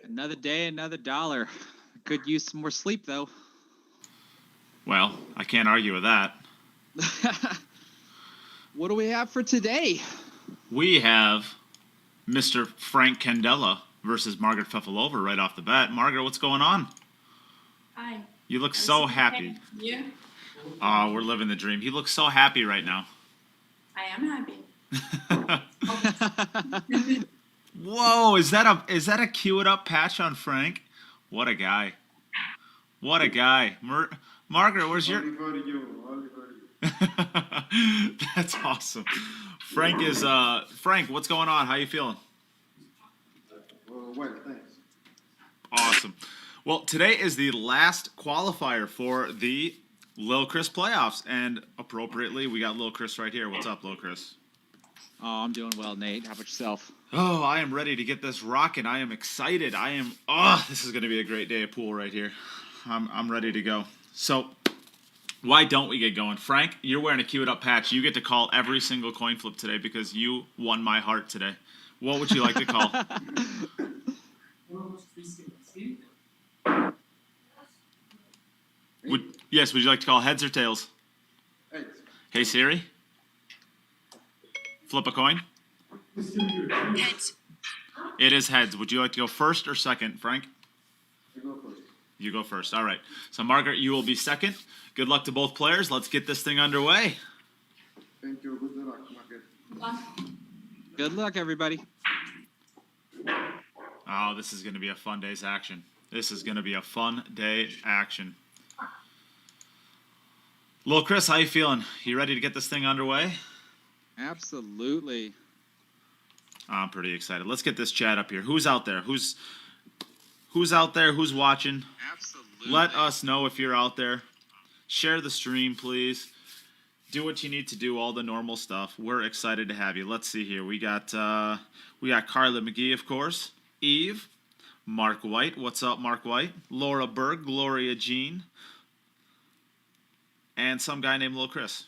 Another day, another dollar. Could use some more sleep, though. Well, I can't argue with that. What do we have for today? We have Mr. Frenk Candela versus Margaret Fefilova right off the bat. Margaret, what's going on? Hi. You look so happy. Yeah. Oh, we're living the dream. You look so happy right now. I am happy. Whoa, is that a queued up patch on Frank? What a guy. What a guy. Margaret, where's your... Only for you. That's awesome. Frank, what's going on? How you feeling? Well, thanks. Awesome. Well, today is the last qualifier for the Lil Chris playoffs, and appropriately, we got Lil Chris right here. What's up, Lil Chris? Oh, I'm doing well, Nate. How about yourself? Oh, I am ready to get this rocking. I am excited. This is going to be a great day of pool right here. I'm ready to go. So, why don't we get going? Frank, you're wearing a queued up patch. You get to call every single coin flip today because you won my heart today. What would you like to call? Would you like to call heads or tails? Heads. Hey Siri, flip a coin. Heads. It is heads. Would you like to go first or second, Frank? You go first. You go first. All right. So Margaret, you will be second. Good luck to both players. Let's get this thing underway. Thank you. Good luck, Margaret. Good luck, everybody. Oh, this is going to be a fun day's action. This is going to be a fun day action. Lil Chris, how you feeling? You ready to get this thing underway? Absolutely. I'm pretty excited. Let's get this chat up here. Who's out there? Who's out there? Who's watching? Absolutely. Let us know if you're out there. Share the stream, please. Do what you need to do, all the normal stuff. We're excited to have you. Let's see here. We got Carla McGee, of course. Eve. Mark White. What's up, Mark White? Laura Berg. Gloria Jean. And some guy named Lil Chris.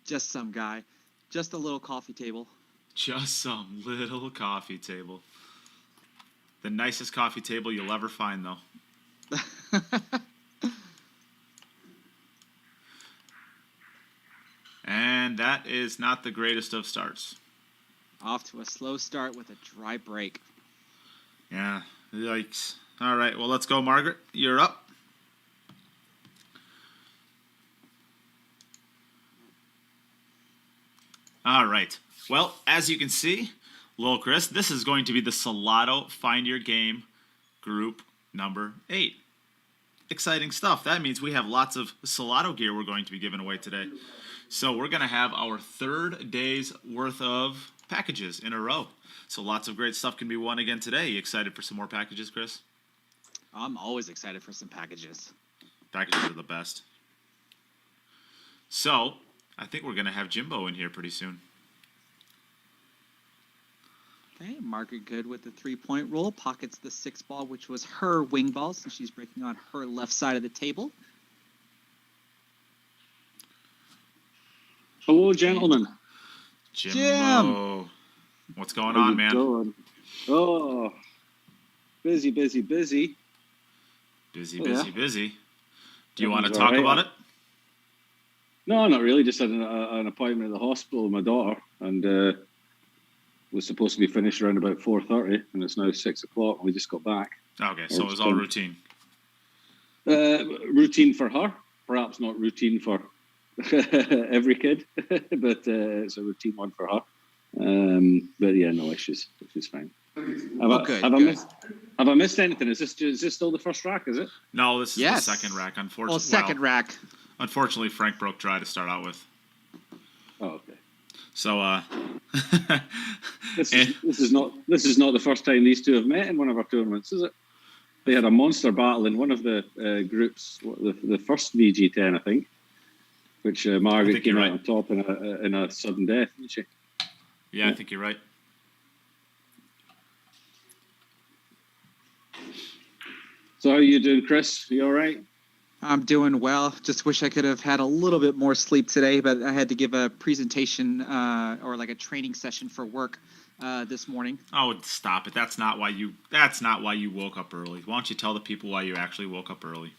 Just some guy. Just a little coffee table. Just some little coffee table. The nicest coffee table you'll ever find, though. And that is not the greatest of starts. Off to a slow start with a dry break. Yeah, yikes. All right, well, let's go, Margaret. You're up. All right. Well, as you can see, Lil Chris, this is going to be the Salotto Find Your Game group number 8. Exciting stuff. That means we have lots of Salotto gear we're going to be giving away today. So we're going to have our 3rd day's worth of packages in a row. So lots of great stuff can be won again today. You excited for some more packages, Chris? I'm always excited for some packages. Packages are the best. So I think we're going to have Jimbo in here pretty soon. Okay, Margaret good with the 3-point roll. Pockets the 6 ball, which was her wing ball, since she's breaking on her left side of the table. Hello, gentlemen. Jimbo. What's going on, man? Doing? Oh, busy. Busy. Yeah. Do you want to talk about it? No, not really. Just had an appointment at the hospital with my daughter, and was supposed to be finished around about 4:30, and it's now 6 o'clock. We just got back. Okay, so it was all routine. Routine for her, perhaps not routine for every kid, but it's a routine one for her. But yeah, no issues. It's fine. Have I missed anything? Is this still the first rack? Is it? No, this is Yes. the second rack. Unfortunately, Well, second rack. Unfortunately, Frank broke dry to start out with. Oh, okay. So, This is not the first time these two have met in one of our tournaments, is it? They had a monster battle in one of the groups, the first VG10, I think, which Margaret came out on top in a sudden death, didn't she? Yeah, I think you're right. So how are you doing, Chris? Are you all right? I'm doing well. Just wish I could have had a little bit more sleep today, but I had to give a presentation or like a training session for work this morning. Oh, stop it. That's not why you woke up early. Why don't you tell the people why you actually woke up early?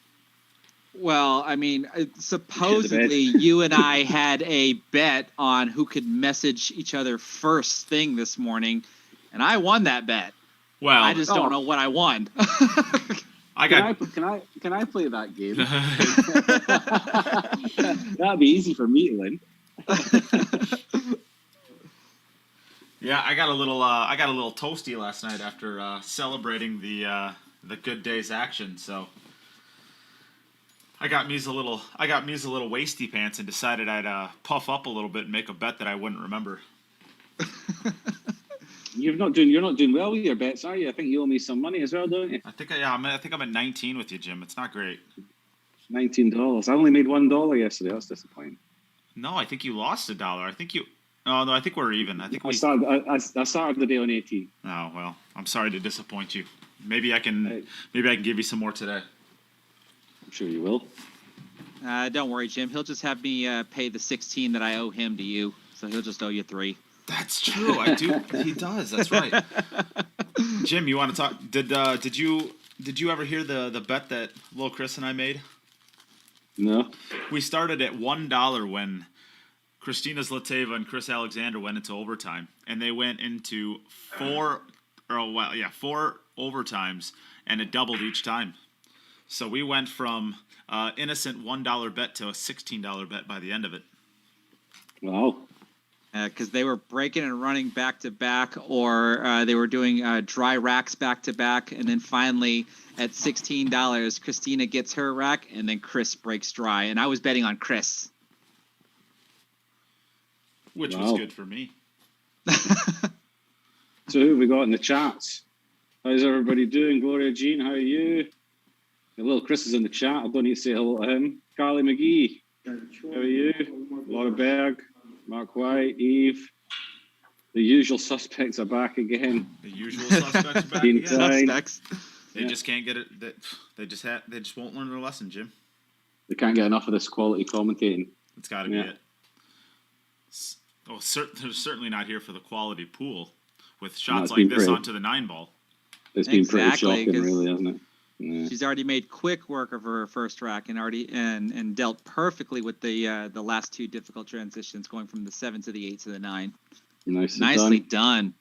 Well, I mean, supposedly you and I had a bet on who could message each other first thing this morning, and I won that bet. Well, I just don't know what I won. Can I play that game? That'd be easy for me to win. Yeah, I got a little toasty last night after celebrating the good day's action. So I got me's a little wasty pants and decided I'd puff up a little bit and make a bet that I wouldn't remember. You're not doing well with your bets, are you? I think you owe me some money as well, don't you? I think I'm at 19 with you, Jim. It's not great. $19. I only made $1 yesterday. That's disappointing. No, I think you lost $1. I think you. Oh no, I think we're even. I think I started the day on 18. Oh well, I'm sorry to disappoint you. Maybe I can give you some more today. I'm sure you will. Don't worry, Jim. He'll just have me pay the 16 that I owe him to you, so he'll just owe you 3. That's true. I do. He does. That's right. Jim, you want to talk? Did you ever hear the bet that Lil Chris and I made? No. We started at $1 when Christina Zlateva and Chris Alexander went into overtime, and they went into 4 overtimes, and it doubled each time. So we went from innocent $1 bet to a $16 bet by the end of it. Wow. Because they were breaking and running back to back, or they were doing dry racks back to back, and then finally at $16, Christina gets her rack, and then Chris breaks dry, and I was betting on Chris, which was good for me. So who have we got in the chats? How's everybody doing? Gloria Jean, how are you? Little Chris is in the chat. I don't need to say hello to him. Carly McGee, how are you? Laura Berg. Mark White, Eve, the usual suspects are back again. The usual suspects are back again. Suspects. They just can't get it. They just won't learn their lesson, Jim. They can't get enough of this quality commentating. It's got to be it. They're certainly not here for the quality pool with shots like this onto the 9-ball. It's been pretty shocking, really, hasn't it? Yeah. She's already made quick work of her first rack and dealt perfectly with the last 2 difficult transitions, going from the 7 to the 8 to the 9. Nicely done.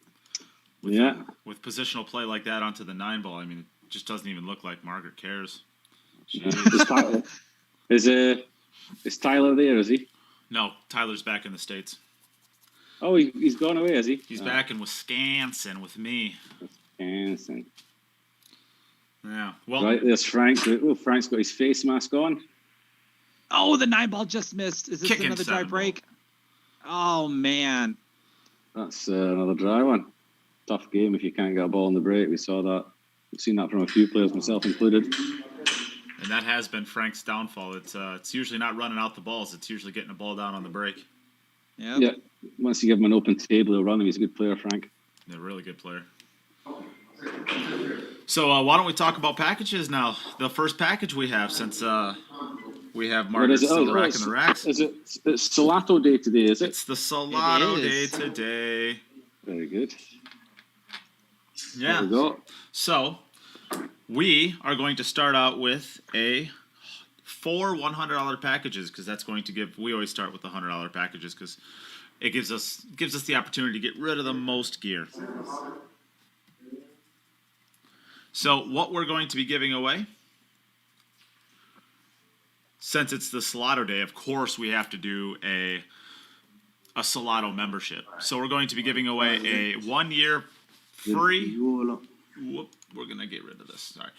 With positional play like that onto the 9-ball, I mean, it just doesn't even look like Margaret cares. Is Tyler there? Is he? No, Tyler's back in the States. Oh, he's gone away, is he? He's back in Wisconsin with me. Wisconsin. Yeah. Well, right, there's Frank. Oh, Frank's got his face mask on. Oh, the 9-ball just missed. Is this another dry break? Oh, man. That's another dry one. Tough game if you can't get a ball in the break. We saw that. We've seen that from a few players, myself included. And that has been Frank's downfall. It's usually not running out the balls. It's usually getting a ball down on the break. Yep. Yeah. Once you give him an open table, he'll run him. He's a good player, Frank. He's a really good player. So why don't we talk about packages now? The first package we have, since we have Margaret still racking the racks. It's Salotto Day today, is it? It's the Salotto Day today. Very good. Yeah. There we go. So we are going to start out with 4 $100 packages, because that's going to give. We always start with the $100 packages because it gives us the opportunity to get rid of the most gear. So what we're going to be giving away, since it's the Salotto Day, of course we have to do a Salotto membership. So we're going to be giving away a 1-year free. We're going to get rid of this. Sorry.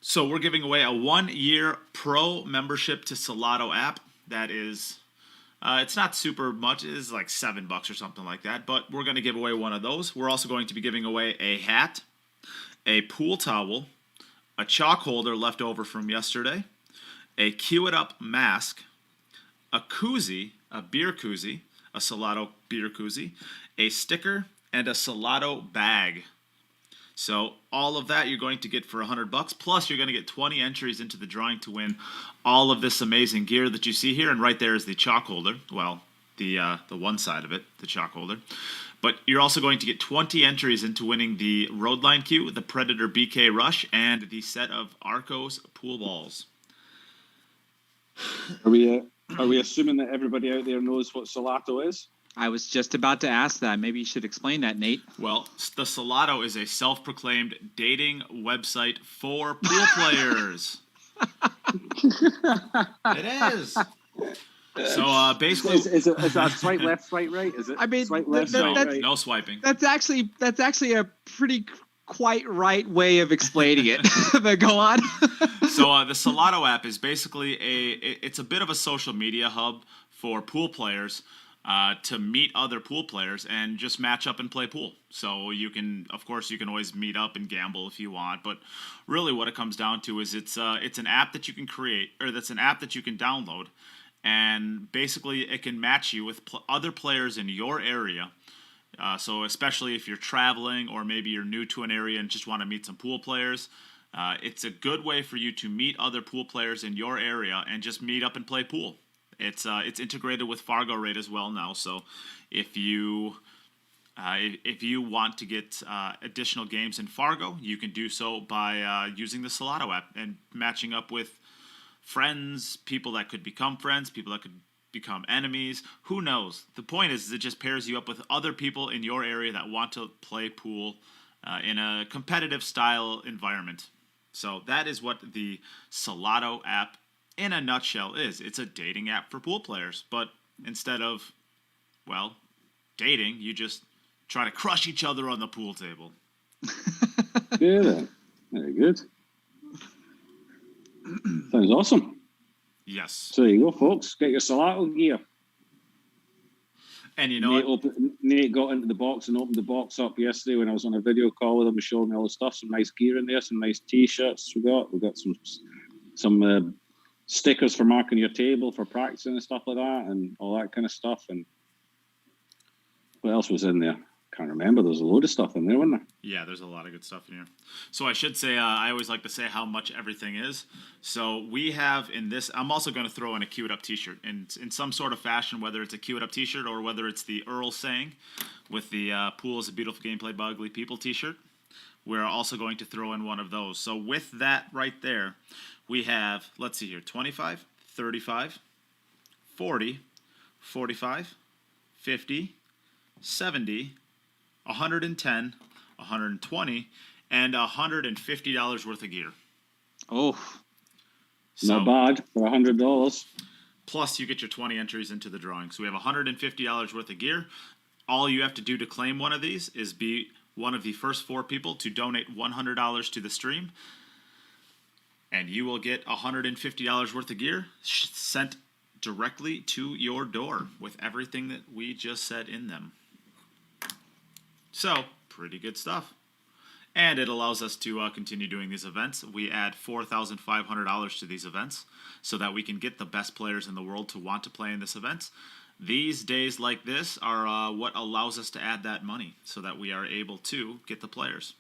So we're giving away a 1-year pro membership to Salotto app. That is, it's not super much. It is like $7 or something like that. But we're going to give away one of those. We're also going to be giving away a hat, a pool towel, a chalk holder left over from yesterday, a Cue It Up mask, a koozie, a beer koozie, a Salotto beer koozie, a sticker, and a Salotto bag. So all of that you're going to get for $100. Plus, you're going to get 20 entries into the drawing to win all of this amazing gear that you see here. And right there is the chalk holder. Well, the one side of it, the chalk holder. But you're also going to get 20 entries into winning the Roadline Cue, the Predator BK Rush, and the set of Arcos pool balls. Are we assuming that everybody out there knows what Salotto is? I was just about to ask that. Maybe you should explain that, Nate. Well, the Salotto is a self-proclaimed dating website for pool players. It is. So basically, is that swipe left, swipe right? Is it? I mean, swipe left, no, swipe right? no swiping. That's actually a pretty quite right way of explaining it. But go on. So the Salotto app is basically it's a bit of a social media hub for pool players to meet other pool players and just match up and play pool. So you can always meet up and gamble if you want, but really what it comes down to is it's an app that you can create, or that's an app that you can download, and basically it can match you with other players in your area. So especially if you're traveling or maybe you're new to an area and just want to meet some pool players, it's a good way for you to meet other pool players in your area and just meet up and play pool. It's integrated with Fargo Rate as well now. So if you want to get additional games in Fargo, you can do so by using the Salotto app and matching up with friends, people that could become friends, people that could become enemies. Who knows? The point is it just pairs you up with other people in your area that want to play pool in a competitive style environment. So that is what the Salotto app in a nutshell is. It's a dating app for pool players, but instead of, well, dating, you just try to crush each other on the pool table. Yeah, very good. Sounds awesome. Yes. So there you go, folks. Get your Salotto gear. And you know Nate got into the box and opened the box up yesterday when I was on a video call with him and showing me all the stuff. Some nice gear in there, some nice T-shirts we got some stickers for marking your table for practicing and stuff like that, and all that kind of stuff. And what else was in there? Can't remember. There's a load of stuff in there, wasn't there? Yeah, there's a lot of good stuff in here. So I should say, I always like to say how much everything is. So we have in this, I'm also going to throw in a Cue It Up t-shirt in some sort of fashion, whether it's a Cue It Up t-shirt or whether it's the Earl saying with the Pool is a Beautiful Game Played by Ugly People t-shirt. We're also going to throw in one of those. So with that right there, we have, let's see here, 25, 35, 40, 45, 50, 70, 110, 120, and $150 worth of gear. Oh, So, not bad for $100. plus you get your 20 entries into the drawing. So we have $150 worth of gear. All you have to do to claim one of these is be one of the first 4 people to donate $100 to the stream, and you will get $150 worth of gear sent directly to your door with everything that we just said in them. So, pretty good stuff. And it allows us to continue doing these events. We add $4,500 to these events so that we can get the best players in the world to want to play in this event. These days like this are what allows us to add that money so that we are able to get the players.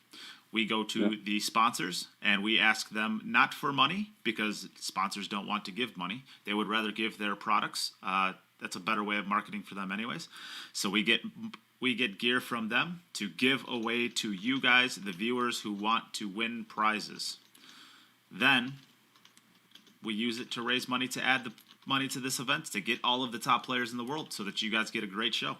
We go to the sponsors and we ask them not for money because sponsors don't want to give money. They would rather give their products. That's a better way of marketing for them anyways. So we get gear from them to give away to you guys, the viewers who want to win prizes. Then we use it to raise money to add the money to this event to get all of the top players in the world so that you guys get a great show.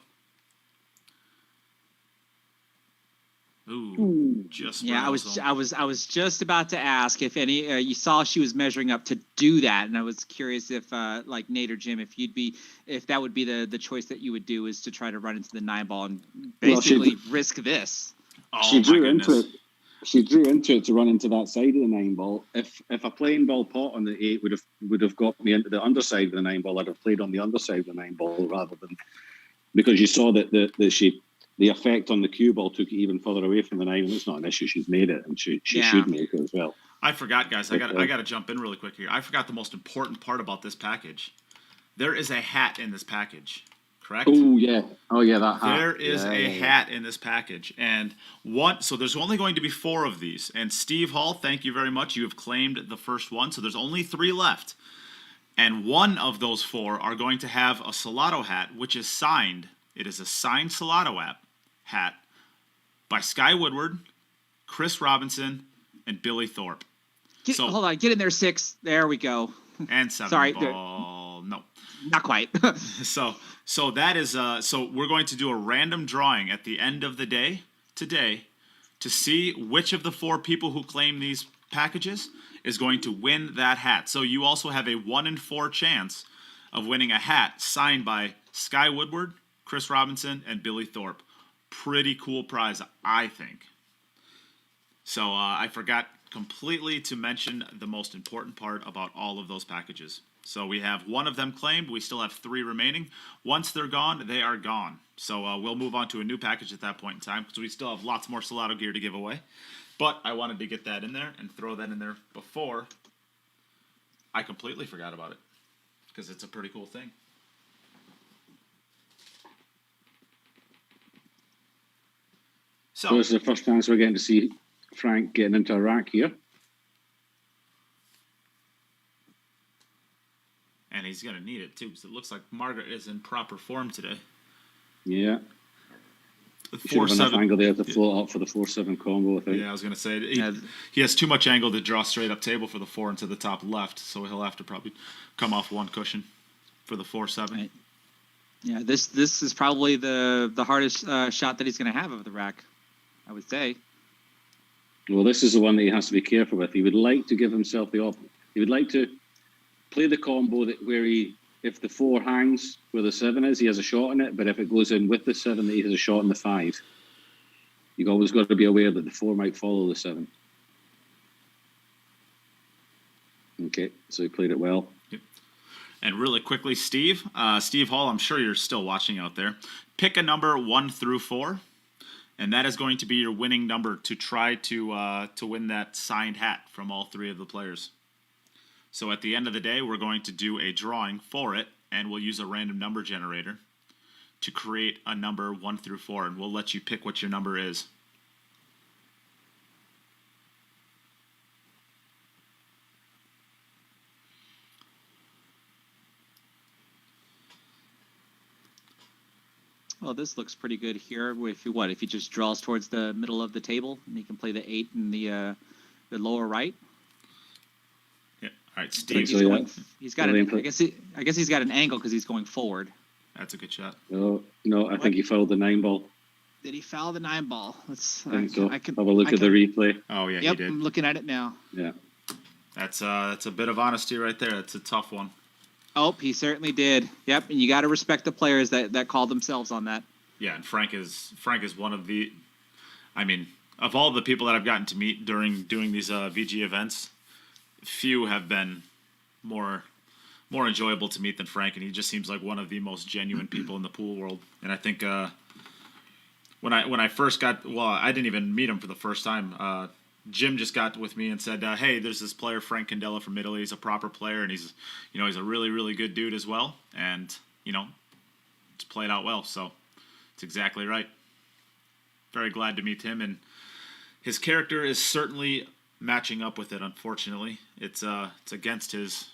Ooh, just yeah. I was just about to ask if any you saw she was measuring up to do that, and I was curious if like Nate or Jim, if that would be the choice that you would do, is to try to run into the 9-ball and basically risk this. She drew into it. She drew into it to run into that side of the 9-ball. If a plain ball pot on the 8 would have got me into the underside of the 9-ball, I'd have played on the underside of the 9-ball rather than, because you saw that the effect on the cue ball took it even further away from the 9. It's not an issue. She's made it, and she should make it as well. I forgot, guys. I got to jump in really quick here. I forgot the most important part about this package. There is a hat in this package. correct? Oh yeah, that hat. There is a hat in this package, and so there's only going to be 4 of these. And Steve Hall, thank you very much. You have claimed the first one, so there's only 3 left. And one of those 4 are going to have a Salotto hat, which is signed. It is a signed Salotto hat by Sky Woodward, Chris Robinson, and Billy Thorpe. Hold on, get in there, 6. There we go. And 7 Sorry, ball. No. Not quite. So that is so we're going to do a random drawing at the end of the day today to see which of the 4 people who claim these packages is going to win that hat. So you also have a 1 in 4 chance of winning a hat signed by Sky Woodward, Chris Robinson, and Billy Thorpe. Pretty cool prize, I think. So I forgot completely to mention the most important part about all of those packages. So we have 1 of them claimed. We still have 3 remaining. Once they're gone, they are gone. So we'll move on to a new package at that point in time because we still have lots more Salotto gear to give away. But I wanted to get that in there and throw that in there before I completely forgot about it because it's a pretty cool thing. So this is the first chance we're getting to see Frank getting into a rack here. And he's going to need it, too, because it looks like Margaret is in proper form today. Yeah. Should have enough angle there to float up for the 4-7 combo, I think. Yeah, I was going to say, he has too much angle to draw straight up table for the 4 into the top left, so he'll have to probably come off 1 cushion for the 4-7. Right. Yeah, this is probably the hardest shot that he's going to have of the rack, I would say. Well, this is the one that he has to be careful with. He would like to give himself the option. He would like to play the combo where if the 4 hangs where the 7 is, he has a shot in it. But if it goes in with the 7, that he has a shot in the 5. You've always got to be aware that the 4 might follow the 7. Okay, so he played it well. Yep. And really quickly, Steve Hall, I'm sure you're still watching out there. Pick a number 1 through 4, and that is going to be your winning number to try to win that signed hat from all 3 of the players. So at the end of the day, we're going to do a drawing for it, and we'll use a random number generator to create a number 1 through 4, and we'll let you pick what your number is. Well, this looks pretty good here. If he just draws towards the middle of the table, and he can play the 8 in the lower right. All right, Steve. He's got an. I guess he's got an angle because he's going forward. That's a good shot. No, I think he fouled the 9 ball. Did he foul the 9 ball? I think so. Have a look at the replay. Oh yeah, yep, he did. I'm looking at it now. Yeah. That's a bit of honesty right there. That's a tough one. Oh, he certainly did. Yep, and you got to respect the players that call themselves on that. Yeah, and Frenk is one of the. I mean, of all the people that I've gotten to meet during doing these VG events, few have been more enjoyable to meet than Frenk, and he just seems like one of the most genuine people in the pool world. And I think when I first got, well, I didn't even meet him for the first time. Jim just got with me and said, "Hey, there's this player Frenk Candela from Italy. He's a proper player, and he's a really really good dude as well. And it's played out well. So it's exactly right. Very glad to meet him, and his character is certainly matching up with it. Unfortunately, it's against his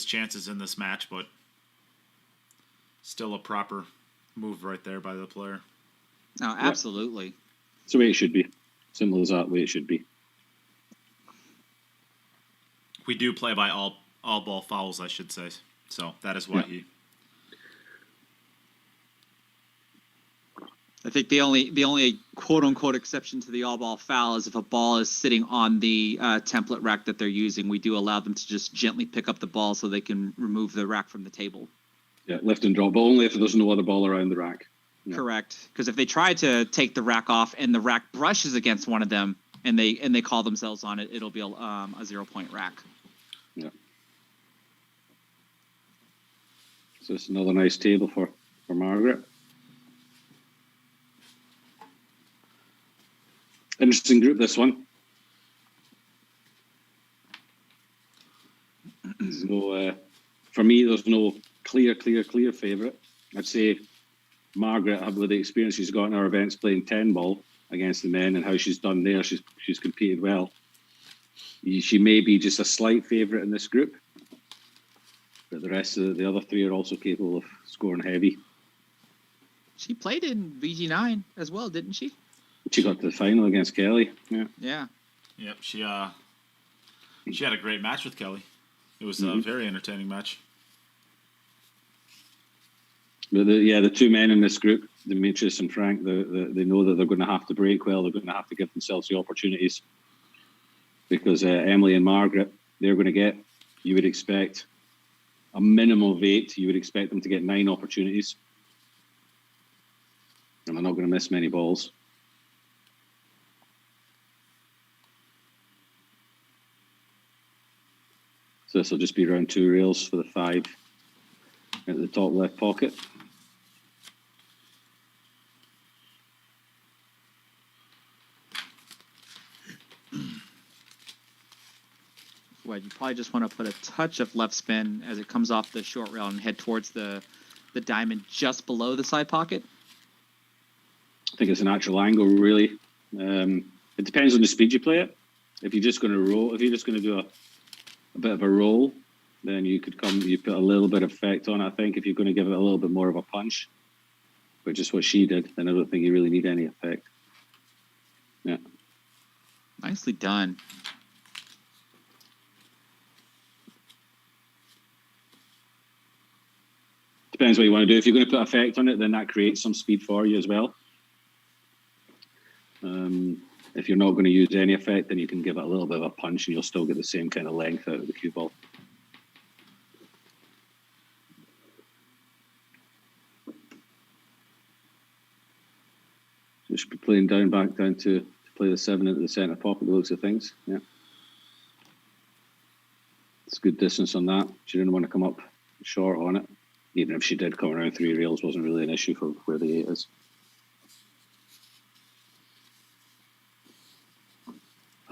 chances in this match, but still a proper move right there by the player. No, absolutely. It's the way it should be. Simple as that, way it should be. We do play by all ball fouls, I should say. So that is why I think the only quote unquote exception to the all ball foul is if a ball is sitting on the template rack that they're using. We do allow them to just gently pick up the ball so they can remove the rack from the table. Yeah, lift and drop, but only if there's no other ball around the rack. Yeah. Correct, because if they try to take the rack off and the rack brushes against one of them and they call themselves on it, it'll be a 0-point rack. Yeah. So it's another nice table for Margaret. Interesting group, this one. There's no, for me, there's no clear favourite. I'd say Margaret, with the experience she's got in our events playing 10 ball against the men and how she's done there, she's competed well. She may be just a slight favourite in this group, but the rest of the other three are also capable of scoring heavy. She played in VG9 as well, didn't she? She got to the final against Kelly. Yeah. Yeah. Yep, she had a great match with Kelly. It was a very entertaining match. But the two men in this group, Demetrius and Frenk, they know that they're going to have to break well. They're going to have to give themselves the opportunities because Emily and Margaret, they're going to get, you would expect, a minimum of 8. You would expect them to get 9 opportunities. And they're not going to miss many balls. So this will just be round 2 rails for the 5 at the top left pocket. Well, you probably just want to put a touch of left spin as it comes off the short rail and head towards the diamond just below the side pocket. I think it's a natural angle, really. It depends on the speed you play it. If you're just going to roll, if you're just going to do a bit of a roll, then you put a little bit of effect on it. I think if you're going to give it a little bit more of a punch, which is what she did, then I don't think you really need any effect. Yeah. Nicely done. Depends what you want to do. If you're going to put effect on it, then that creates some speed for you as well. If you're not going to use any effect, then you can give it a little bit of a punch and you'll still get the same kind of length out of the cue ball. So should be playing back down to play the 7 into the centre pocket, the looks of things. Yeah. It's good distance on that. She didn't want to come up short on it. Even if she did come around 3 rails, wasn't really an issue for where the 8 is.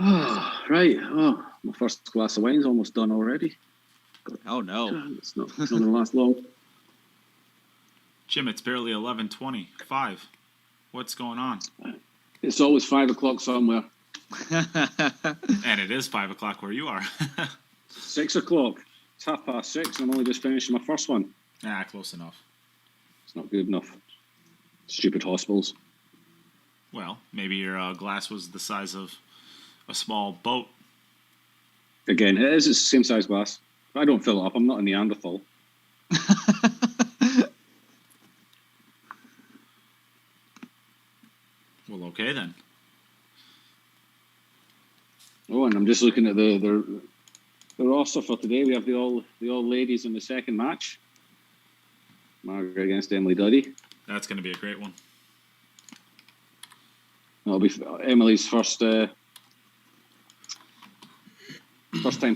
Oh, right. Oh, my first glass of wine's almost done already. Oh, no. It's not going to last long. Jim, it's barely 11:25. What's going on? It's always 5 o'clock somewhere. And it is 5 o'clock where you are. 6 o'clock. It's 6:30 and I'm only just finishing my first one. Ah, close enough. It's not good enough. Stupid hospitals. Well, maybe your glass was the size of a small boat. Again, it's the same size glass. I don't fill it up. I'm not a Neanderthal. Well, okay then. Oh, and I'm just looking at the roster for today. We have the all ladies in the second match. Margaret against Emily Duddy. That's going to be a great one. That'll be Emily's first time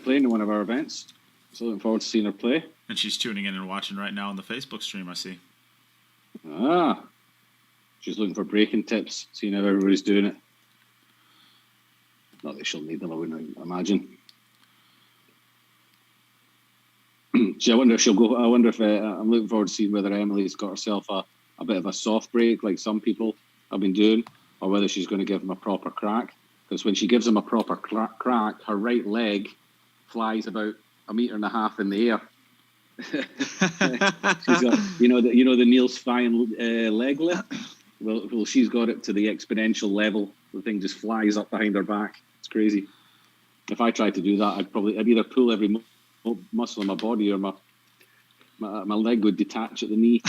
playing in one of our events. So looking forward to seeing her play. And she's tuning in and watching right now on the Facebook stream, I see. Ah, she's looking for breaking tips, seeing how everybody's doing it. Not that she'll need them, I wouldn't imagine. I wonder if she'll go. I wonder if I'm looking forward to seeing whether Emily's got herself a bit of a soft break, like some people have been doing, or whether she's going to give him a proper crack. Because when she gives him a proper crack, her right leg flies about 1.5 meters in the air. She's got, you know the Niels Fine leg lift. Well, she's got it to the exponential level. The thing just flies up behind her back. It's crazy. If I tried to do that, I'd either pull every muscle in my body, or my leg would detach at the knee.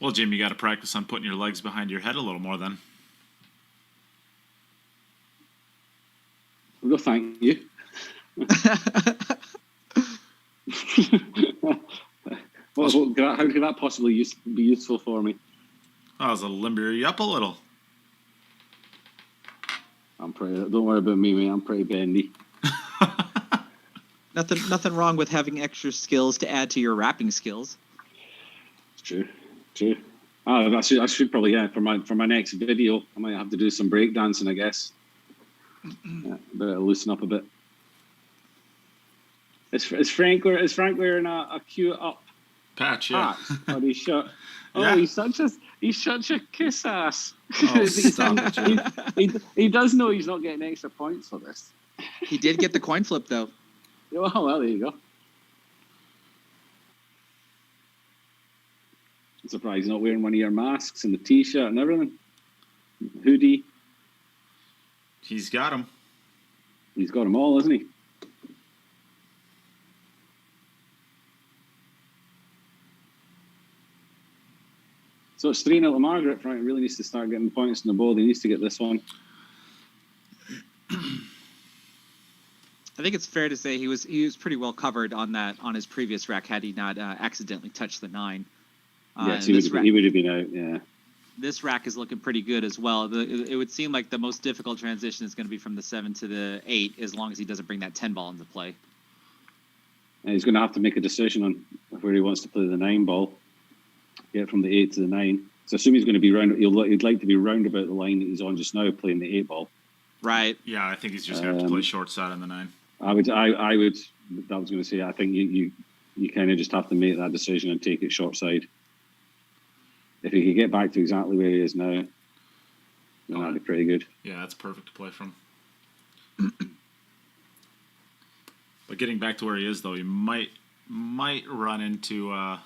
Well, Jim, you got to practice on putting your legs behind your head a little more then. Well, thank you. How could that possibly be useful for me? Oh, it'll limber you up a little. Don't worry about me, mate. I'm pretty bendy. Nothing wrong with having extra skills to add to your rapping skills. It's true. I should probably, for my next video, I might have to do some breakdancing, I guess. Yeah, better loosen up a bit. Is Frank wearing a cute up Patch, yeah. hat on his shirt? Yeah. Oh, he's such a kiss ass. Oh, stop it, Joe. he does know he's not getting extra points for this. He did get the coin flip though. Oh, well, there you go. I'm surprised he's not wearing one of your masks and the t-shirt and everything. Hoodie. He's got him. He's got them all, hasn't he? So it's 3-0 to Margaret. Frank really needs to start getting points on the board. He needs to get this one. I think it's fair to say he was pretty well covered on his previous rack had he not accidentally touched the 9. Yes, he would have been out. Yeah. This rack is looking pretty good as well. It would seem like the most difficult transition is going to be from the 7 to the 8, as long as he doesn't bring that 10 ball into play. And he's going to have to make a decision on where he wants to play the 9 ball. Get from the 8 to the 9. So I assume he's going to be round. He'd like to be round about the line that he's on just now, playing the 8 ball. Right. Yeah, I think he's just going to have to play short side on the 9. I would. I was going to say. I think you kind of just have to make that decision and take it short side. If he could get back to exactly where he is now, then that'd be pretty good. Yeah, that's perfect to play from. But getting back to where he is, though, he might run into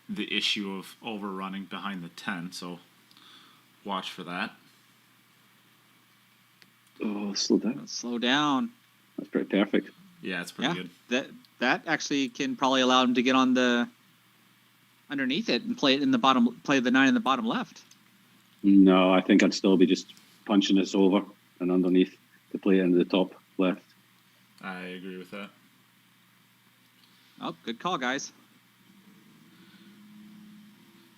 the issue of overrunning behind the 10. So watch for that. Oh, slow down. Slow down. That's pretty perfect. Yeah, it's pretty good. That actually can probably allow him to get on the underneath it and play it in the bottom. Play the 9 in the bottom left. No, I think I'd still be just punching this over and underneath to play it into the top left. I agree with that. Oh, good call, guys.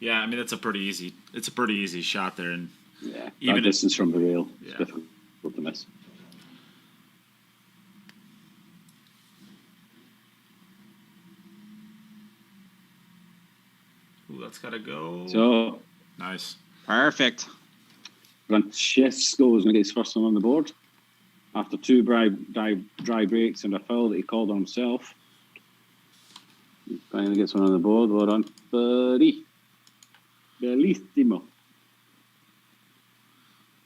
Yeah, I mean it's a pretty easy shot there, and Yeah, even that distance from the rail is Yeah. difficult to miss. Ooh, that's gotta go. So Nice. Perfect. Francesco is going to get his first one on the board after 2 dry breaks and a foul that he called on himself. He finally gets one on the board. Well done, 30. Bellissimo.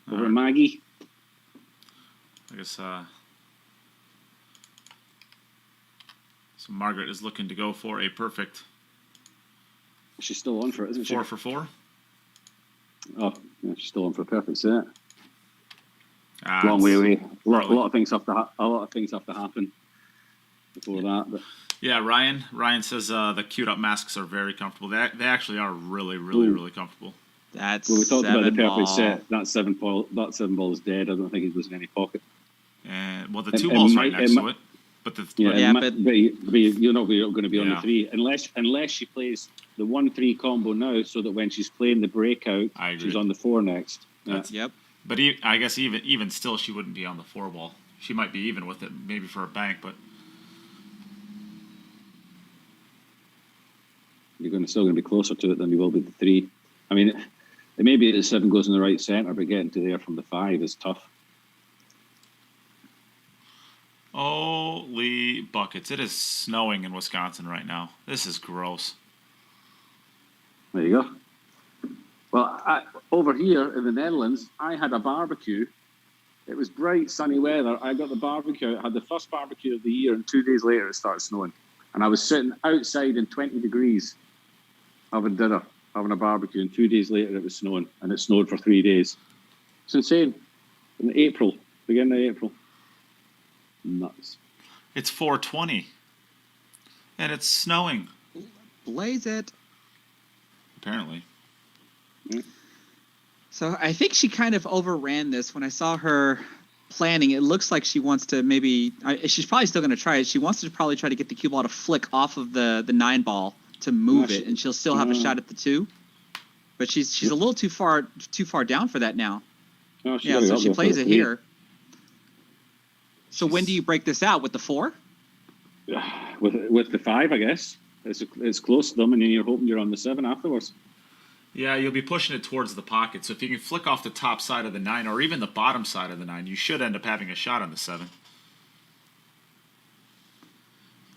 Over Alright. Maggie. I guess so Margaret is looking to go for a perfect She's still on for it, isn't she? 4 for 4. Oh, yeah, she's still on for a perfect set. Ah, Long way away. A early. lot of things have to happen before that. But Yeah, Ryan says the queued up masks are very comfortable. They actually are really comfortable. That's well, we talked about the 7 perfect ball. set. That 7 ball is dead. I don't think he's losing any pocket. And well, the It- 2 it balls might- right next it to might- it, but the Yeah, but you're not going to be on Yeah. the 3 unless she plays the 1-3 combo now, so that when she's playing the breakout, I agree. she's on the 4 next. Yeah. That's- Yep. But I guess even still, she wouldn't be on the 4 ball. She might be even with it, maybe for a bank, but You're still going to be closer to it than you will be the 3. I mean, it may be that 7 goes in the right center, but getting to there from the 5 is tough. holy buckets! It is snowing in Wisconsin right now. This is gross. There you go. Well, over here in the Netherlands, I had a barbecue. It was bright, sunny weather. I got the barbecue. I had the first barbecue of the year, and 2 days later it started snowing. And I was sitting outside in 20 degrees having dinner, having a barbecue, and 2 days later it was snowing, and it snowed for 3 days. It's insane. In April, beginning of April. Nuts. It's 4:20, and it's snowing. Blaze it. Apparently. So I think she kind of overran this when I saw her planning. It looks like she wants to maybe. She's probably still going to try it. She wants to probably try to get the cue ball to flick off of the 9 ball to move it, and she'll still have a shot at the 2. But she's a little too far down for that now. No, Yeah, so she plays it here. So when do you break this out, with the 4? With the 5, I guess. It's close to them, and then you're hoping you're on the 7 afterwards. Yeah, you'll be pushing it towards the pocket. So if you can flick off the top side of the 9 or even the bottom side of the 9, you should end up having a shot on the 7.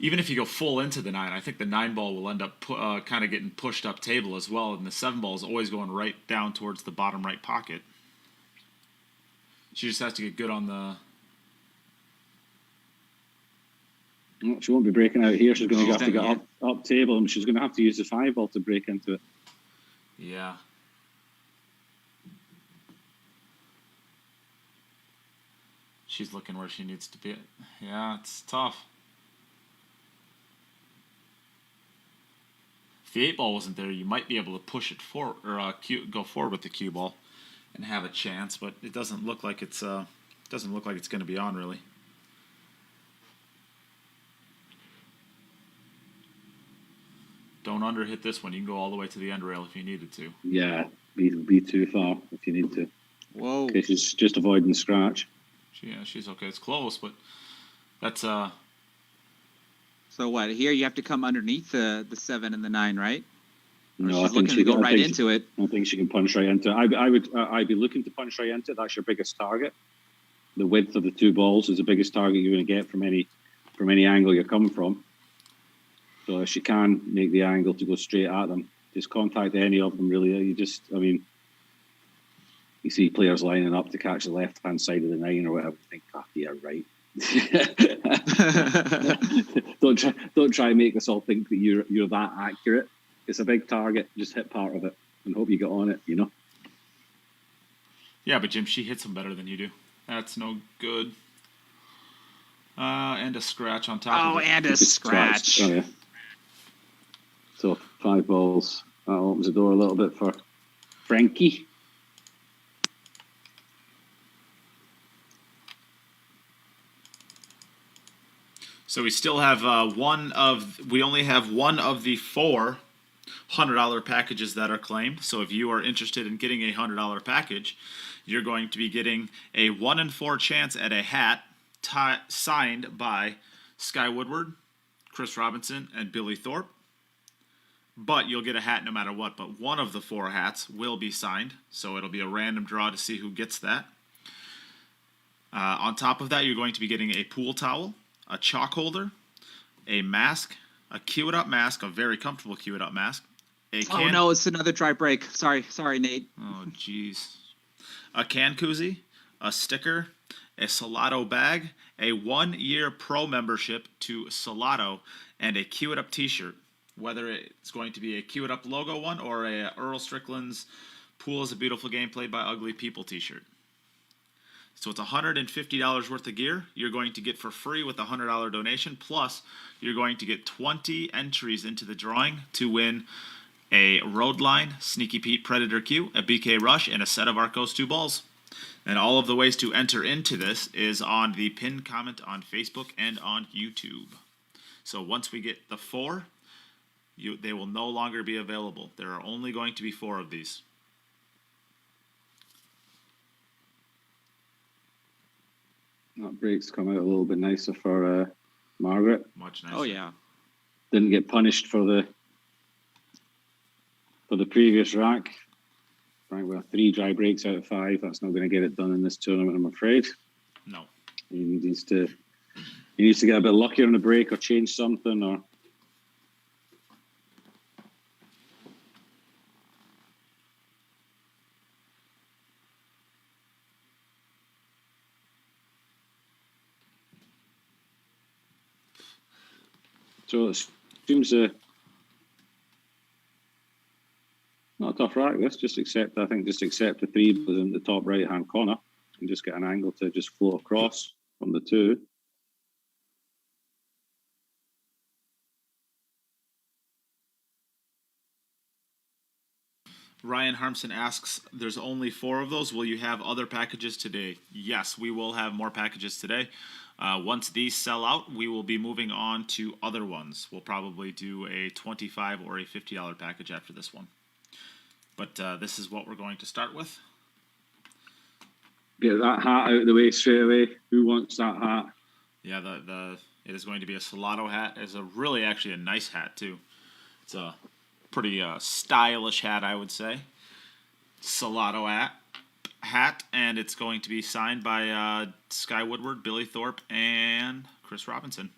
Even if you go full into the 9, I think the 9 ball will end up kind of getting pushed up table as well, and the 7 ball is always going right down towards the bottom right pocket. She just has to get good on the... Well, she won't be breaking out here. She's going to have to get up table, and she's going to have to use the 5 ball to break into it. Yeah. She's looking where she needs to be. Yeah, it's tough. If the 8 ball wasn't there, you might be able to push it forward or go forward with the cue ball and have a chance, but it doesn't look like it's going to be on really. Don't underhit this one. You can go all the way to the end rail if you needed to. Yeah, be too far if you need to. Whoa. Okay, she's just avoiding scratch. She's okay. It's close, but that's So what? Here you have to come underneath the 7 and the 9, right? Or No, I she's think looking to go right into it. I think she can punch right into it. I'd be looking to punch right into it. That's your biggest target. The width of the 2 balls is the biggest target you're going to get from any angle you're coming from. So if she can make the angle to go straight at them, just contact any of them really. You see players lining up to catch the left-hand side of the 9 or whatever. Think, yeah, right. don't try and make us all think that you're that accurate. It's a big target. Just hit part of it and hope you get on it. Yeah, but Jim, she hits them better than you do. That's no good. And a scratch on top of it. Oh, and a scratch. Oh yeah. So 5 balls. That opens the door a little bit for Frankie. So we still have we only have one of the 4 $100 packages that are claimed. So if you are interested in getting a $100 package, you're going to be getting a 1 in 4 chance at a hat signed by Sky Woodward, Chris Robinson, and Billy Thorpe. But you'll get a hat no matter what. But one of the 4 hats will be signed, so it'll be a random draw to see who gets that. On top of that, you're going to be getting a pool towel, a chalk holder, a mask, a Cue It Up mask, a very comfortable Cue It Up mask. Oh no, it's another dry break. Sorry, Nate. Oh jeez. A can koozie, a sticker, a Salotto bag, a 1-year pro membership to Salotto, and a Cue It Up t-shirt. Whether it's going to be a Cue It Up logo one or a Earl Strickland's Pool is a Beautiful Game Played by Ugly People t-shirt. So it's $150 worth of gear you're going to get for free with a $100 donation. Plus, you're going to get 20 entries into the drawing to win a Roadline, Sneaky Pete Predator Q, a BK Rush, and a set of Arcos 2 balls. And all of the ways to enter into this is on the pinned comment on Facebook and on YouTube. So once we get the 4, they will no longer be available. There are only going to be 4 of these. That break's come out a little bit nicer for Margaret. Much nicer. Oh yeah. Didn't get punished for the previous rack. Right, well, 3 dry breaks out of 5. That's not going to get it done in this tournament, I'm afraid. No. He needs to get a bit luckier on the break or change something or. So it seems not a tough rack. This just accept the 3 within the top right hand corner and just get an angle to just float across from the 2. Ryan Harmson asks, there's only 4 of those. Will you have other packages today? Yes, we will have more packages today. Once these sell out, we will be moving on to other ones. We'll probably do a $25 or a $50 package after this one. But this is what we're going to start with. Get that hat out of the way straight away. Who wants that hat? Yeah, it is going to be a Salotto hat. It's actually a nice hat too. It's pretty stylish hat, I would say. Salotto hat, and it's going to be signed by Sky Woodward, Billy Thorpe, and Chris Robinson.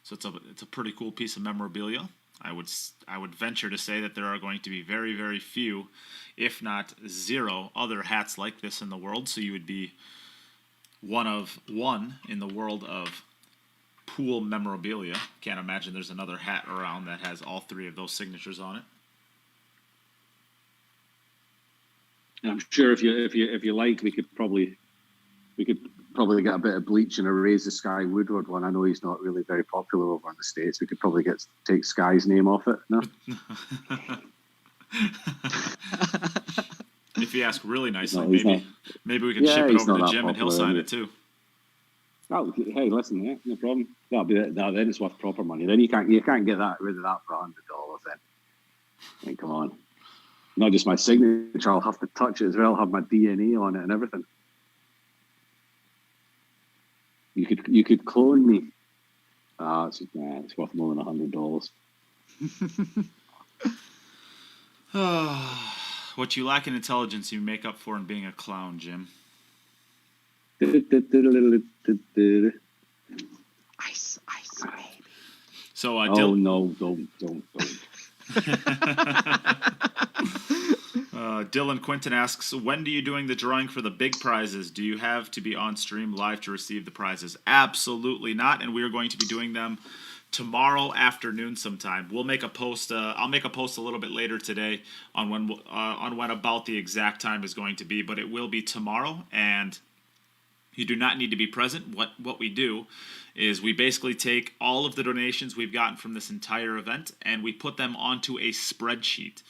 So it's a pretty cool piece of memorabilia. I would venture to say that there are going to be very, very few, if not zero, other hats like this in the world. So you would be one of one in the world of pool memorabilia. Can't imagine there's another hat around that has all three of those signatures on it. I'm sure if you like, we could probably get a bit of bleach and erase the Sky Woodward one. I know he's not really very popular over in the States. We could probably take Sky's name off it. No. If you ask really nicely, No, maybe we can ship it over to Jim and he'll sign it too. Oh, hey, listen, yeah, no problem. That'll be it. Then it's worth proper money. Then you can't get rid of that for $100. Then, I mean, come on. Not just my signature. I'll have to touch it as well. I'll have my DNA on it and everything. You could clone me. It's worth more than $100. What you lack in intelligence, you make up for in being a clown, Jim. Ice, baby. So, no, don't. Dylan Quinton asks, when do you doing the drawing for the big prizes? Do you have to be on stream live to receive the prizes? Absolutely not, and we are going to be doing them tomorrow afternoon sometime. We'll make a post. I'll make a post a little bit later today on when about the exact time is going to be, but it will be tomorrow, and you do not need to be present. What we do is we basically take all of the donations we've gotten from this entire event and we put them onto a spreadsheet.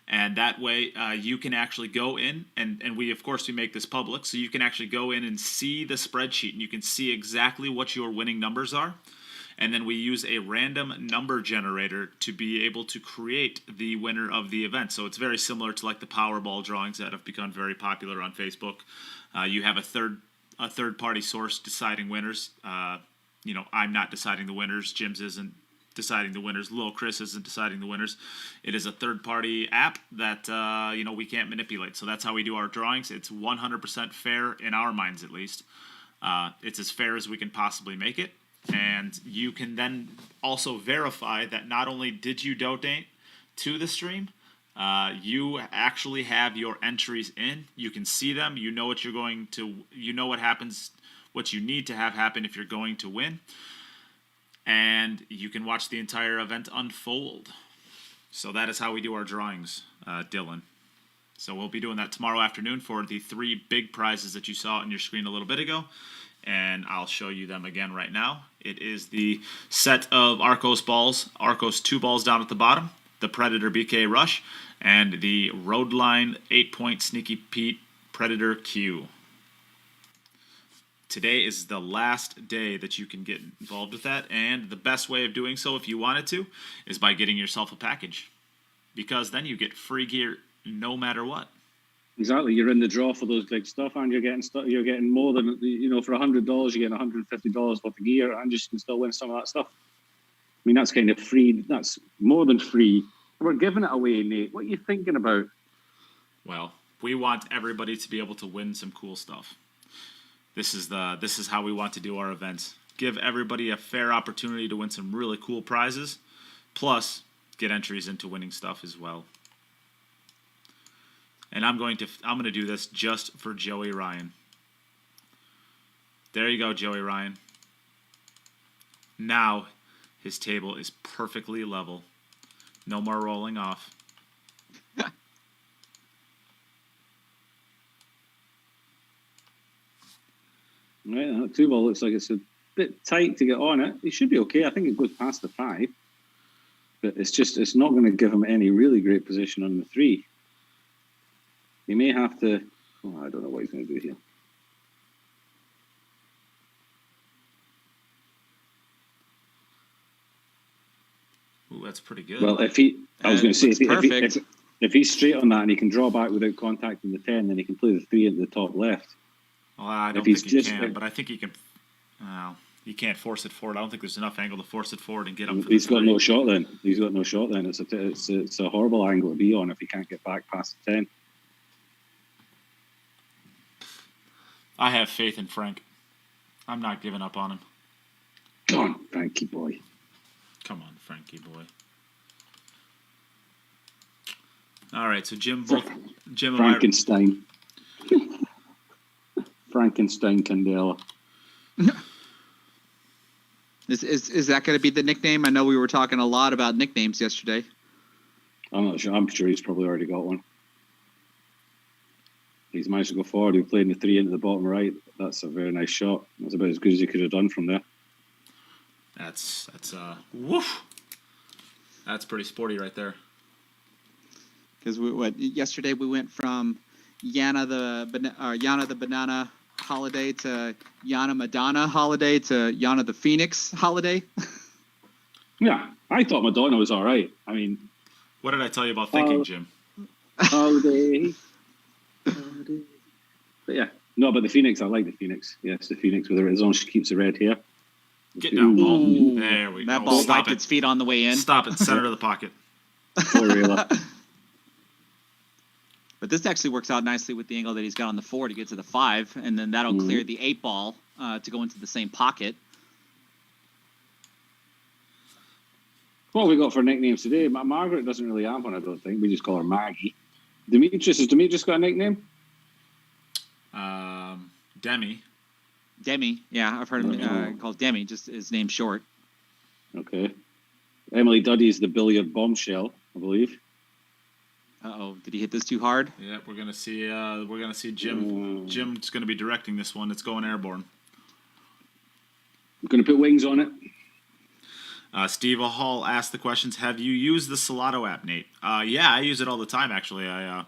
And that way you can actually go in, and we make this public, so you can actually go in and see the spreadsheet, and you can see exactly what your winning numbers are. And then we use a random number generator to be able to create the winner of the event. So it's very similar to like the Powerball drawings that have become very popular on Facebook. You have a third-party source deciding winners. I'm not deciding the winners. Jim's isn't deciding the winners. Lil Chris isn't deciding the winners. It is a third-party app that we can't manipulate. So that's how we do our drawings. It's 100% fair in our minds, at least. It's as fair as we can possibly make it. And you can then also verify that not only did you donate to the stream, you actually have your entries in. You can see them. You know what what happens, what you need to have happen if you're going to win. And you can watch the entire event unfold. So that is how we do our drawings, Dylan. So we'll be doing that tomorrow afternoon for the 3 big prizes that you saw on your screen a little bit ago. And I'll show you them again right now. It is the set of Arcos balls, Arcos 2 balls down at the bottom, the Predator BK Rush, and the Roadline 8-point Sneaky Pete Predator Q. Today is the last day that you can get involved with that, and the best way of doing so, if you wanted to, is by getting yourself a package, because then you get free gear no matter what. Exactly, you're in the draw for those big stuff, and you're getting more than for $100, you're getting $150 worth of gear, and you can still win some of that stuff. I mean, that's kind of free. That's more than free. We're giving it away, Nate. What are you thinking about? Well, we want everybody to be able to win some cool stuff. This is how we want to do our events. Give everybody a fair opportunity to win some really cool prizes, plus get entries into winning stuff as well. And I'm going to do this just for Joey Ryan. There you go, Joey Ryan. Now his table is perfectly level. No more rolling off. Right, that 2 ball looks like it's a bit tight to get on it. He should be okay. I think it goes past the 5. But it's not going to give him any really great position on the 3. He may have to... Oh, I don't know what he's going to do here. Ooh, that's pretty good. Well, if he's straight on that and he can draw back without contacting the 10, then he can play the 3 at the top left. Well, I don't think he can, but I think he can... Well, You can't force it forward. I don't think there's enough angle to force it forward and get up for He's the got three. no shot then. He's got no shot then. It's a horrible angle to be on if he can't get back past the 10. I have faith in Frank. I'm not giving up on him. Come on, Frankie boy. Come on, Frankie boy. All right, so Jim and I, Frankenstein. Frankenstein Candela. Is that going to be the nickname? I know we were talking a lot about nicknames yesterday. I'm not sure. I'm sure he's probably already got one. He's managed to go forward. He played the 3 into the bottom right. That's a very nice shot. That's about as good as he could have done from there. That's woof. That's pretty sporty right there. Because yesterday we went from Yana the Banana Holiday to Yana Madonna Holiday to Yana the Phoenix Holiday. Yeah, I thought Madonna was all right. I mean, What did I tell you about thinking, Jim? holiday. But yeah, no, but the Phoenix, I like the Phoenix. Yes, the Phoenix with her, as long as she keeps the red hair. Get down, ball. Ooh. There we That go. ball Stop wiped it. its feet on the way in. Stop it. Center of the pocket. But this actually works out nicely with the angle that he's got on the 4 to get to the 5, and then that'll clear the 8 ball to go into the same pocket. What have we got for nicknames today? Margaret doesn't really have one, I don't think. We just call her Maggie. Has Demetrius got a nickname? Demi. Demi, yeah, I've heard him called Demi, just his name short. Okay. Emily Duddy is the Billiard Bombshell, I believe. Uh-oh, did he hit this too hard? Yeah, we're gonna see Jim. Jim's gonna be directing this one. It's going airborne. I'm going to put wings on it. Steve Hall asked the questions. Have you used the Salotto app, Nate? Yeah, I use it all the time. Actually, I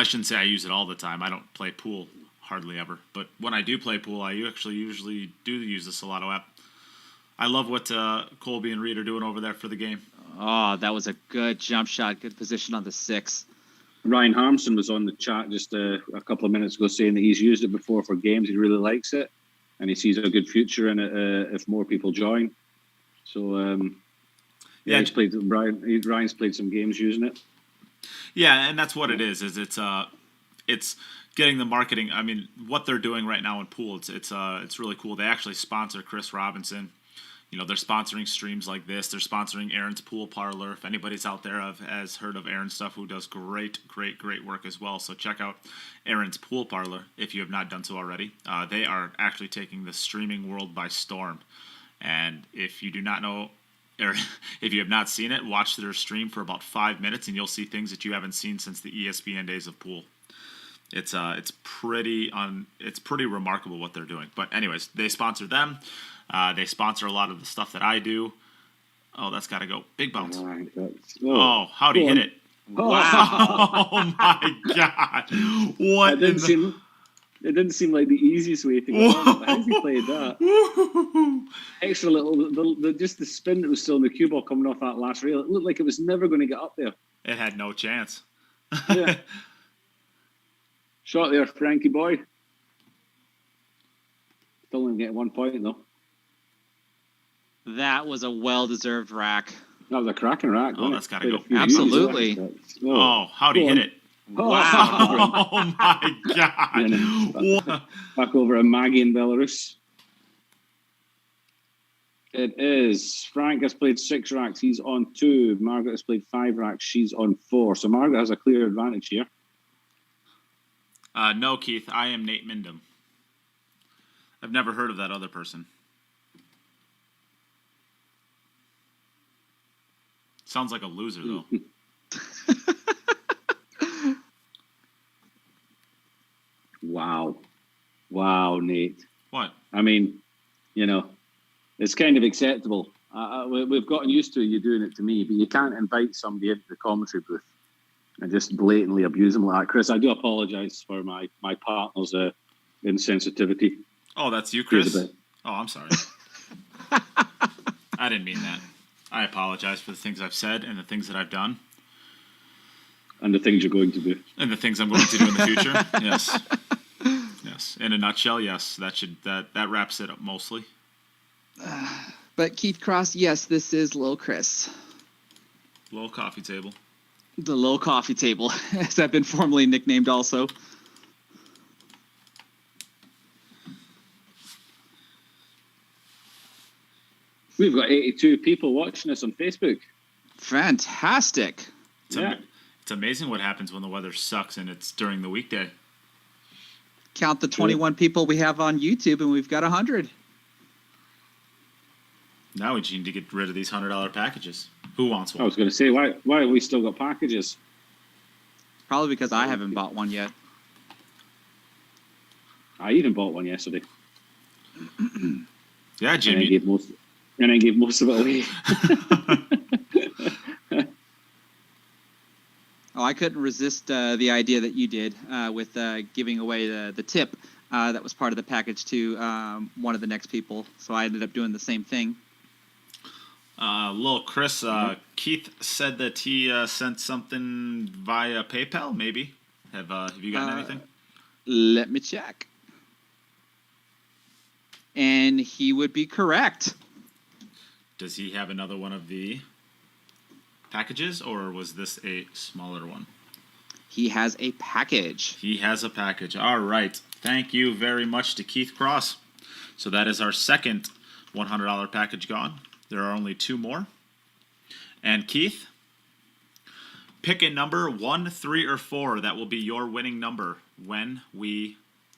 shouldn't say I use it all the time. I don't play pool hardly ever, but when I do play pool, I usually do use the Salotto app. I love what Colby and Reed are doing over there for the game. Oh, that was a good jump shot. Good position on the 6. Ryan Harmson was on the chat just a couple of minutes ago saying that he's used it before for games. He really likes it, and he sees a good future in it if more people join. So, Ryan's played some games using it. Yeah, and that's what it is. It's getting the marketing. I mean, what they're doing right now in pool, it's really cool. They actually sponsor Chris Robinson. You know, they're sponsoring streams like this. They're sponsoring Aaron's Pool Parlor. If anybody's out there has heard of Aaron's stuff, who does great work as well. So check out Aaron's Pool Parlor if you have not done so already. They are actually taking the streaming world by storm. And if you do not know, or if you have not seen it, watch their stream for about 5 minutes, and you'll see things that you haven't seen since the ESPN days of pool. It's pretty remarkable what they're doing. But anyways, they sponsor them. They sponsor a lot of the stuff that I do. Oh, that's got to go. Big bounce. Oh, how'd he hit it? Wow. Oh, my God. What? It didn't seem like the easiest way to go. How he played that? Extra little, just the spin that was still in the cue ball coming off that last rail. It looked like it was never going to get up there. It had no chance. Yeah. Shot there, Frankie boy. Still only getting 1 point though. That was a well-deserved rack. That was a cracking rack. Oh, that's got to go. Absolutely. Oh, how'd he hit it? Wow. Oh, my God. Back over at Maggie in Belarus. It is. Frank has played 6 racks. He's on 2. Margaret has played 5 racks. She's on 4. So Margaret has a clear advantage here. No, Keith. I am NathanMindham. I've never heard of that other person. Sounds like a loser, though. Wow, Nate. What? I mean, you know, it's kind of acceptable. We've gotten used to you doing it to me, but you can't invite somebody into the commentary booth and just blatantly abuse them like that. Chris, I do apologise for my partner's insensitivity. Oh, that's you, Chris? Oh, I'm sorry. I didn't mean that. I apologize for the things I've said and the things that I've done. And the things you're going to do. And the things I'm going to do in the future. Yes. Yes. In a nutshell, yes. That wraps it up mostly. But Keith Cross, yes, this is Lil Chris. Little coffee table. The Lil Coffee Table, as I've been formerly nicknamed also. We've got 82 people watching us on Facebook. Fantastic. It's amazing what happens when the weather sucks and it's during the weekday. Count the 21 people we have on YouTube, and we've got 100. Now we just need to get rid of these $100 packages. Who wants I one? was going to say, why have we still got packages? Probably because I haven't bought one yet. I even bought one yesterday. Yeah, And I Jimmy. gave most of it away. Oh, I couldn't resist the idea that you did with giving away the tip that was part of the package to one of the next people. So I ended up doing the same thing. Lil Chris, Keith said that he sent something via PayPal, maybe. Have you gotten anything? Let me check. And he would be correct. Does he have another one of the packages, or was this a smaller one? He has a package. He has a package. All right. Thank you very much to Keith Cross. So that is our second $100 package gone. There are only 2 more. And Keith, pick a number 1, 3, or 4 that will be your winning number when we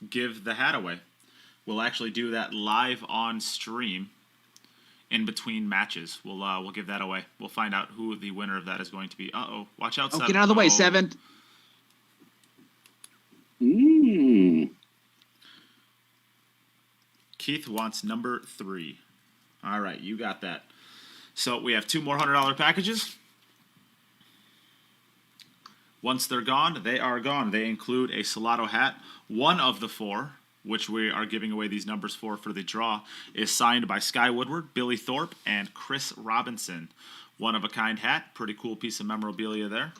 give the hat away. We'll actually do that live on stream in between matches. We'll give that away. We'll find out who the winner of that is going to be. Uh-oh. Watch out, Seven. Get out of the way, Seven. Keith wants number 3. All right, you got that. So we have 2 more $100 packages. Once they're gone, they are gone. They include a Salotto hat. One of the 4, which we are giving away these numbers for the draw, is signed by Sky Woodward, Billy Thorpe, and Chris Robinson. One-of-a-kind hat. Pretty cool piece of memorabilia there.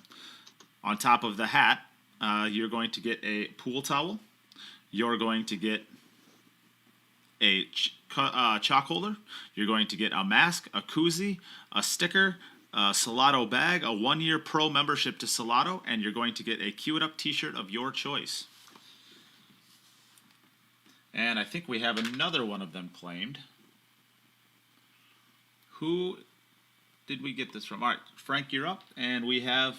On top of the hat, you're going to get a pool towel. You're going to get a chalk holder. You're going to get a mask, a koozie, a sticker, a Salotto bag, a 1-year pro membership to Salotto, and you're going to get a Cue It Up t-shirt of your choice. And I think we have another one of them claimed. Who did we get this from? All right, Frank, you're up. And we have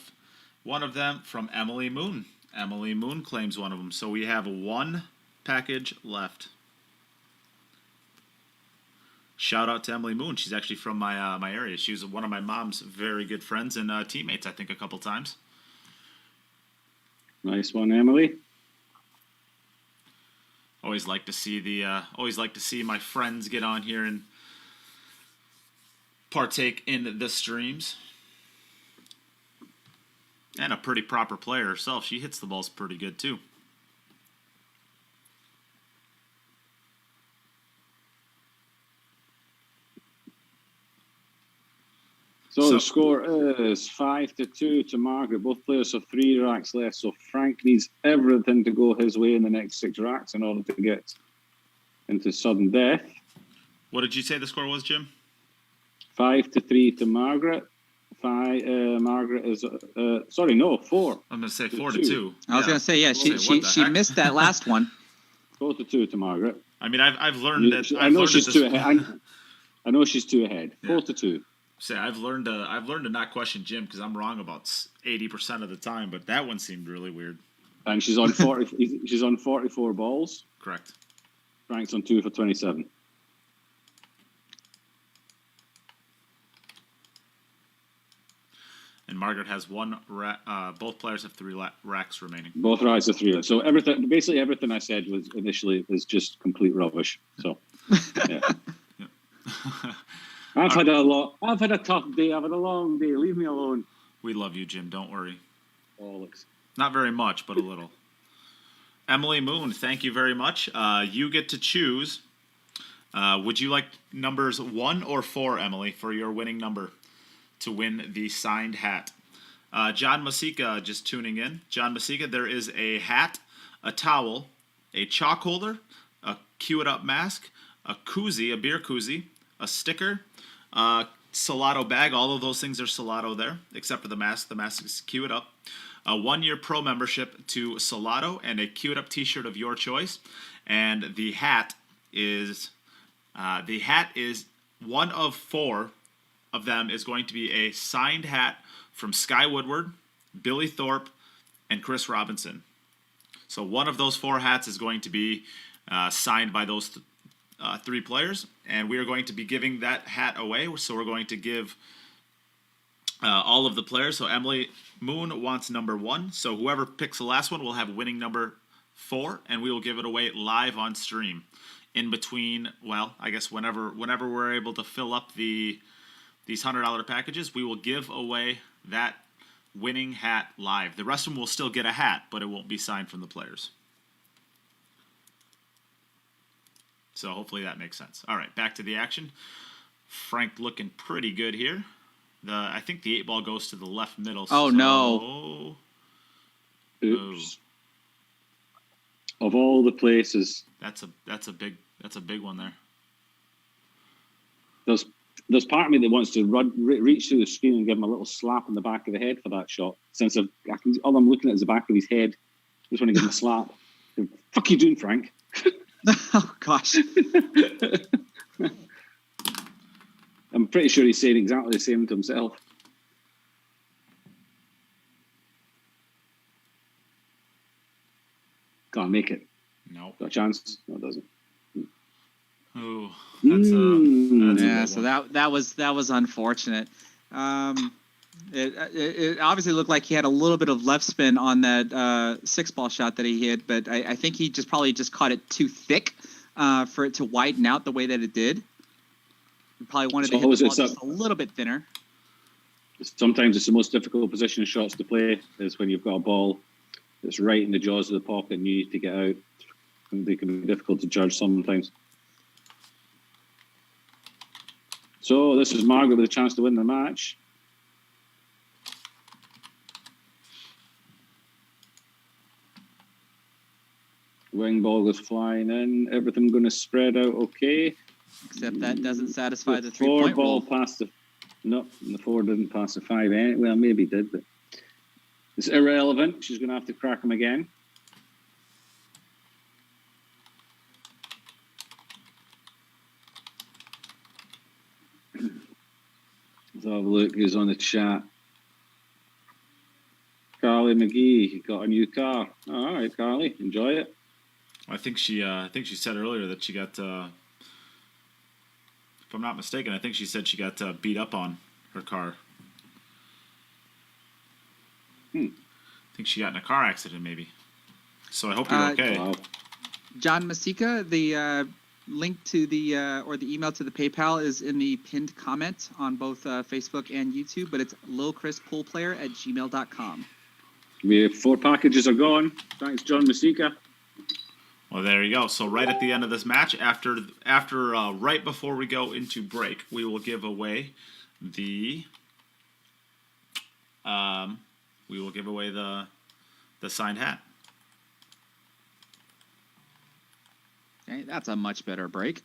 one of them from Emily Moon. Emily Moon claims one of them. So we have 1 package left. Shout out to Emily Moon. She's actually from my area. She was one of my mom's very good friends and teammates, I think, a couple times. Nice one, Emily. Always like to see my friends get on here and partake in the streams. And a pretty proper player herself. She hits the balls pretty good too. So the score is 5-2 to Margaret. Both players have 3 racks left, so Frank needs everything to go his way in the next 6 racks in order to get into sudden death. What did you say the score was, Jim? 5-3 to Margaret. Margaret is 4. I'm going to say 4-2. I was going to say, yeah, she missed that last one. 4-2 to Margaret. I mean, I've learned that. I know she's 2 ahead. I know she's 2 ahead. 4-2. Say I've learned to not question Jim because I'm wrong about 80% of the time, but that one seemed really weird. And she's on 40. She's on 44 balls. Correct. Frank's on 2 for 27. And Margaret has 1 rack. Both players have 3 racks remaining. Both racks are 3. So basically everything I said was initially just complete rubbish. So yeah. I've had a tough day. I've had a long day. Leave me alone. We love you, Jim. Don't worry. Bollocks. Not very much, but a little. Emily Moon, thank you very much. You get to choose. Would you like numbers 1 or 4, Emily, for your winning number to win the signed hat? John Masika just tuning in. John Masika, there is a hat, a towel, a chalk holder, a Cue It Up mask, a koozie, a beer koozie, a sticker, Salotto bag. All of those things are Salotto there, except for the mask. The mask is Cue It Up. A 1-year pro membership to Salotto and a Cue It Up T-shirt of your choice. And the hat is one of 4 of them is going to be a signed hat from Sky Woodward, Billy Thorpe, and Chris Robinson. So one of those 4 hats is going to be signed by those 3 players, and we are going to be giving that hat away. So we're going to give all of the players. So Emily Moon wants number 1. So whoever picks the last one will have winning number 4, and we will give it away live on stream. In between, well, I guess whenever we're able to fill up these $100 packages, we will give away that winning hat live. The rest of them will still get a hat, but it won't be signed from the players. So hopefully that makes sense. All right, back to the action. Frenk looking pretty good here. I think the 8-ball goes to the left middle. Oh, no. Oops. Of all the places, that's a big one there. There's part of me that wants to reach through the screen and give him a little slap in the back of the head for that shot. Since all I'm looking at is the back of his head. I just want to give him a slap. What the fuck you doing, Frank? Oh, gosh. I'm pretty sure he's saying exactly the same to himself. Can't make it. No. Got a chance? No, it doesn't. Oh, that's Yeah, so that was unfortunate. It obviously looked like he had a little bit of left spin on that 6-ball shot that he hit, but I think he probably caught it too thick for it to widen out the way that it did. He probably wanted to hit the ball just a little bit thinner. Sometimes it's the most difficult position shots to play is when you've got a ball that's right in the jaws of the pocket and you need to get out. And they can be difficult to judge sometimes. So this is Margaret with a chance to win the match. Wing ball goes flying in. Everything going to spread out okay. Except that doesn't satisfy the 4 3-point ball rule. past the... No, the 4 didn't pass the 5. Well, maybe did, but it's irrelevant. She's going to have to crack him again. Let's have a look who's on the chat. Carly McGee got a new car. All right, Carly, enjoy it. I think she said earlier that she got. If I'm not mistaken, I think she said she got beat up on her car. I think she got in a car accident, maybe. So I hope you're okay. Wow. John Masika, the link to the or the email to the PayPal is in the pinned comment on both Facebook and YouTube, but it's lilchrispoolplayer@gmail.com. We have 4 packages are gone. Thanks, John Masika. Well, there you go. So right at the end of this match, after right before we go into break, we will give away the signed hat. Okay, that's a much better break.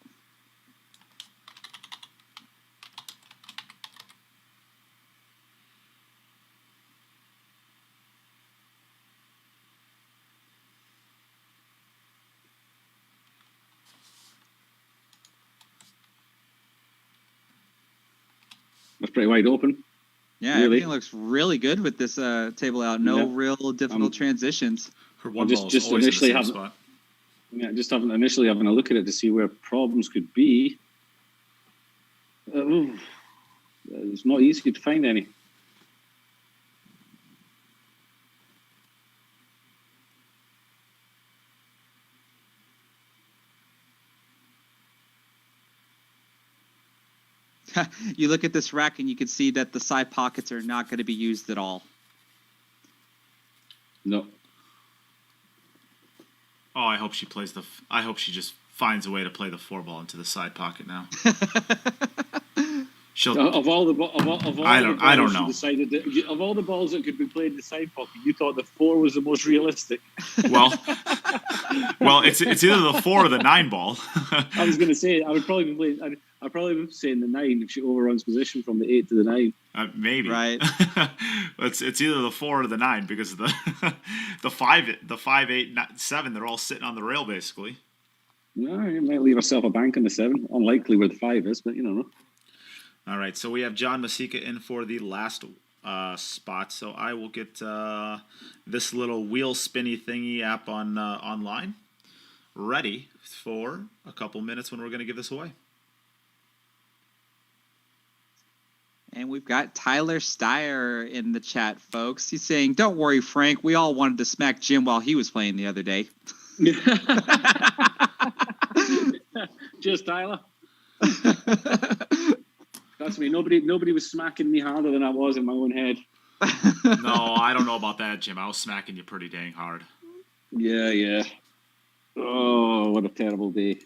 That's pretty wide open. Yeah, Really? everything looks really good with this table out. No real difficult transitions. Her one just- ball is just always in the initially same have- spot. Yeah, just initially having a look at it to see where problems could be. It's not easy to find any. You look at this rack and you can see that the side pockets are not going to be used at all. No. Oh, I hope she plays just finds a way to play the 4 ball into the side pocket now. Of all the I don't balls know. you decided that, of all the balls that could be played in the side pocket, you thought the 4 was the most realistic. Well, it's either the 4 or the 9 ball. I was going to say I'd probably be saying the 9 if she overruns position from the 8 to the 9. Maybe. Right. it's either the 4 or the 9 because the the 5, 8, 7, they're all sitting on the rail basically. No, you might leave herself a bank on the 7. Unlikely where the 5 is, but you know. All right, so we have John Masika in for the last spot. So I will get this little wheel spinny thingy app on online ready for a couple minutes when we're going to give this away. And we've got Tyler Steyer in the chat, folks. He's saying, "Don't worry, Frank. We all wanted to smack Jim while he was playing the other day." Cheers, Tyler. Trust me, nobody was smacking me harder than I was in my own head. No, I don't know about that, Jim. I was smacking you pretty dang hard. Yeah. Oh, what a terrible day.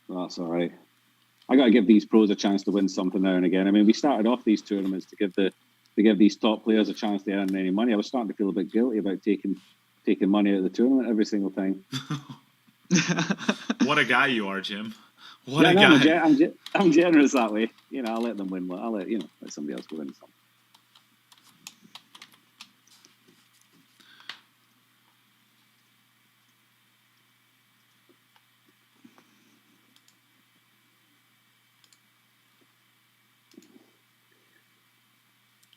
Well, that's all right. I got to give these pros a chance to win something now and again. I mean, we started off these tournaments to give these top players a chance to earn any money. I was starting to feel a bit guilty about taking money out of the tournament every single time. What a guy you are, Jim. What a guy. I'm generous that way. You know, I'll let them win. I'll let somebody else go win something.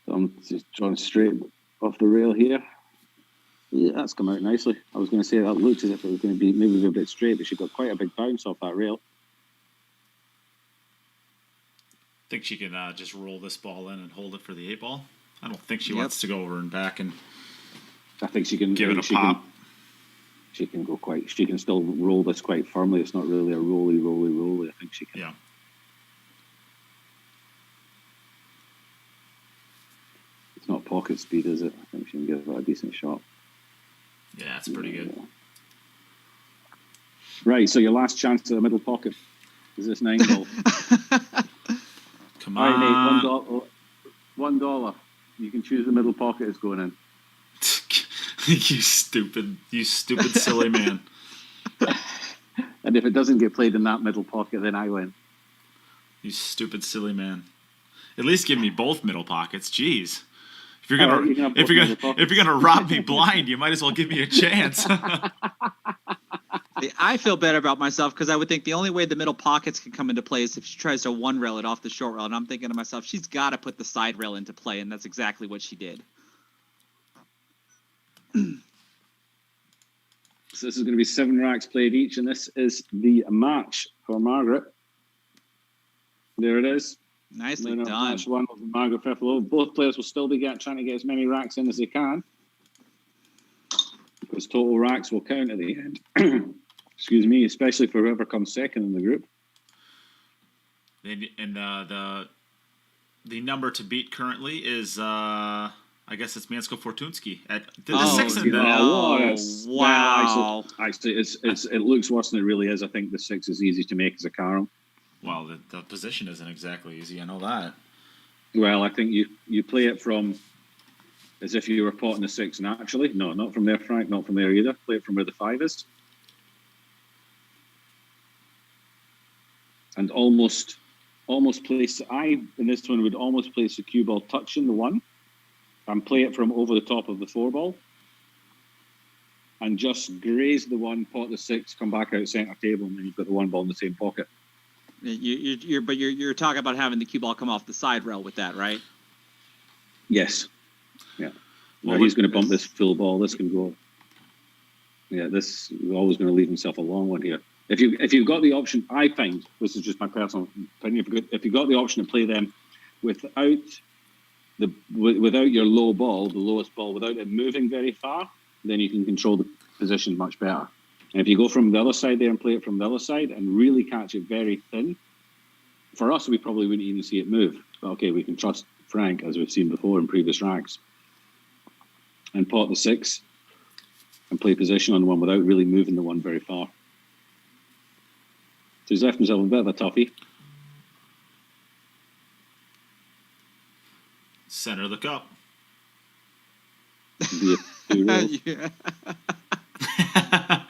So I'm just drawing straight off the rail here. Yeah, that's come out nicely. I was going to say that looks as if it was going to be maybe a bit straight, but she got quite a big bounce off that rail. Think she can just roll this ball in and hold it for the 8 ball? I don't think she wants to go over and back and I think she can give it a pop. She can still roll this quite firmly. It's not really a rolly. I think she can. Yeah. It's not pocket speed, is it? I think she can give it a decent shot. Yeah, it's pretty good. Right, so your last chance to the middle pocket is this 9 ball. Come All on. right, mate, $1. You can choose the middle pocket is going in. You stupid silly man. And if it doesn't get played in that middle pocket, then I win. You stupid silly man. At least give me both middle pockets. Jeez. If you're gonna rob me blind, you might as well give me a chance. I feel better about myself because I would think the only way the middle pockets can come into play is if she tries to one rail it off the short rail. And I'm thinking to myself, she's got to put the side rail into play, and that's exactly what she did. So this is going to be 7 racks played each, and this is the match for Margaret. There it is. Nicely done. Match 1 of Margaret Fefilova. Both players will still be trying to get as many racks in as they can, because total racks will count at the end. Excuse me, especially for whoever comes second in the group. And the number to beat currently is I guess it's Mansko Fortunsky at the 6 and wow. Actually, it looks worse than it really is. I think the 6 is easy to make as a carom. Well, the position isn't exactly easy. I know that. Well, I think you play it from as if you were potting the 6 naturally. No, not from there, Frank. Not from there either. Play it from where the 5 is. And almost place. In this one would almost place the cue ball touching the 1, and play it from over the top of the 4 ball, and just graze the 1, pot the 6, come back out center table, and then you've got the 1 ball in the same pocket. You're talking about having the cue ball come off the side rail with that, right? Yes. Yeah. Well, he's going to bump this full ball. This can go. Yeah, this is always going to leave himself a long one here. If you've got the option, I find, this is just my personal opinion, if you've got the option to play them without your low ball, the lowest ball, without it moving very far, then you can control the position much better. And if you go from the other side there and play it from the other side and really catch it very thin, for us, we probably wouldn't even see it move. But okay, we can trust Frank, as we've seen before in previous racks, and pot the 6 and play position on the 1 without really moving the 1 very far. So he's left himself a bit of a toughie. Center of the cup. Be a 2 roll. Yeah.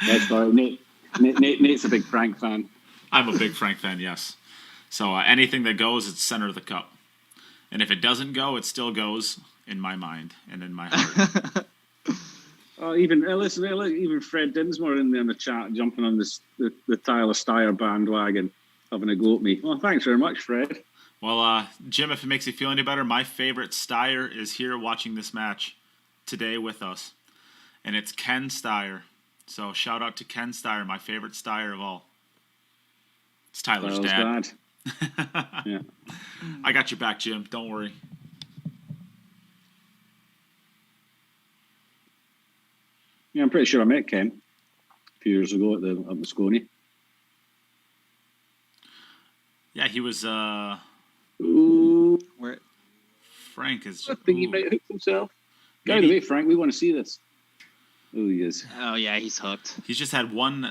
That's right. Nate's a big Frenk fan. I'm a big Frenk fan, yes. So anything that goes, it's center of the cup. And if it doesn't go, it still goes in my mind and in my heart. Oh, even listen, even Fred Dinsmore in there in the chat, jumping on the Tyler Steyer bandwagon, having a go at me. Well, thanks very much, Fred. Well, Jim, if it makes you feel any better, my favorite Steyer is here watching this match today with us. And it's Ken Steyer. So shout out to Ken Steyer, my favorite Steyer of all. It's Tyler's dad. Yeah. I got your back, Jim. Don't worry. Yeah, I'm pretty sure I met Ken a few years ago at Moscone. Yeah, he was. Ooh, Where? Frank is. I think he might have hooked himself. Get out of the way, Frank. We want to see this. Oh, he is. Oh yeah, he's hooked. He's just had one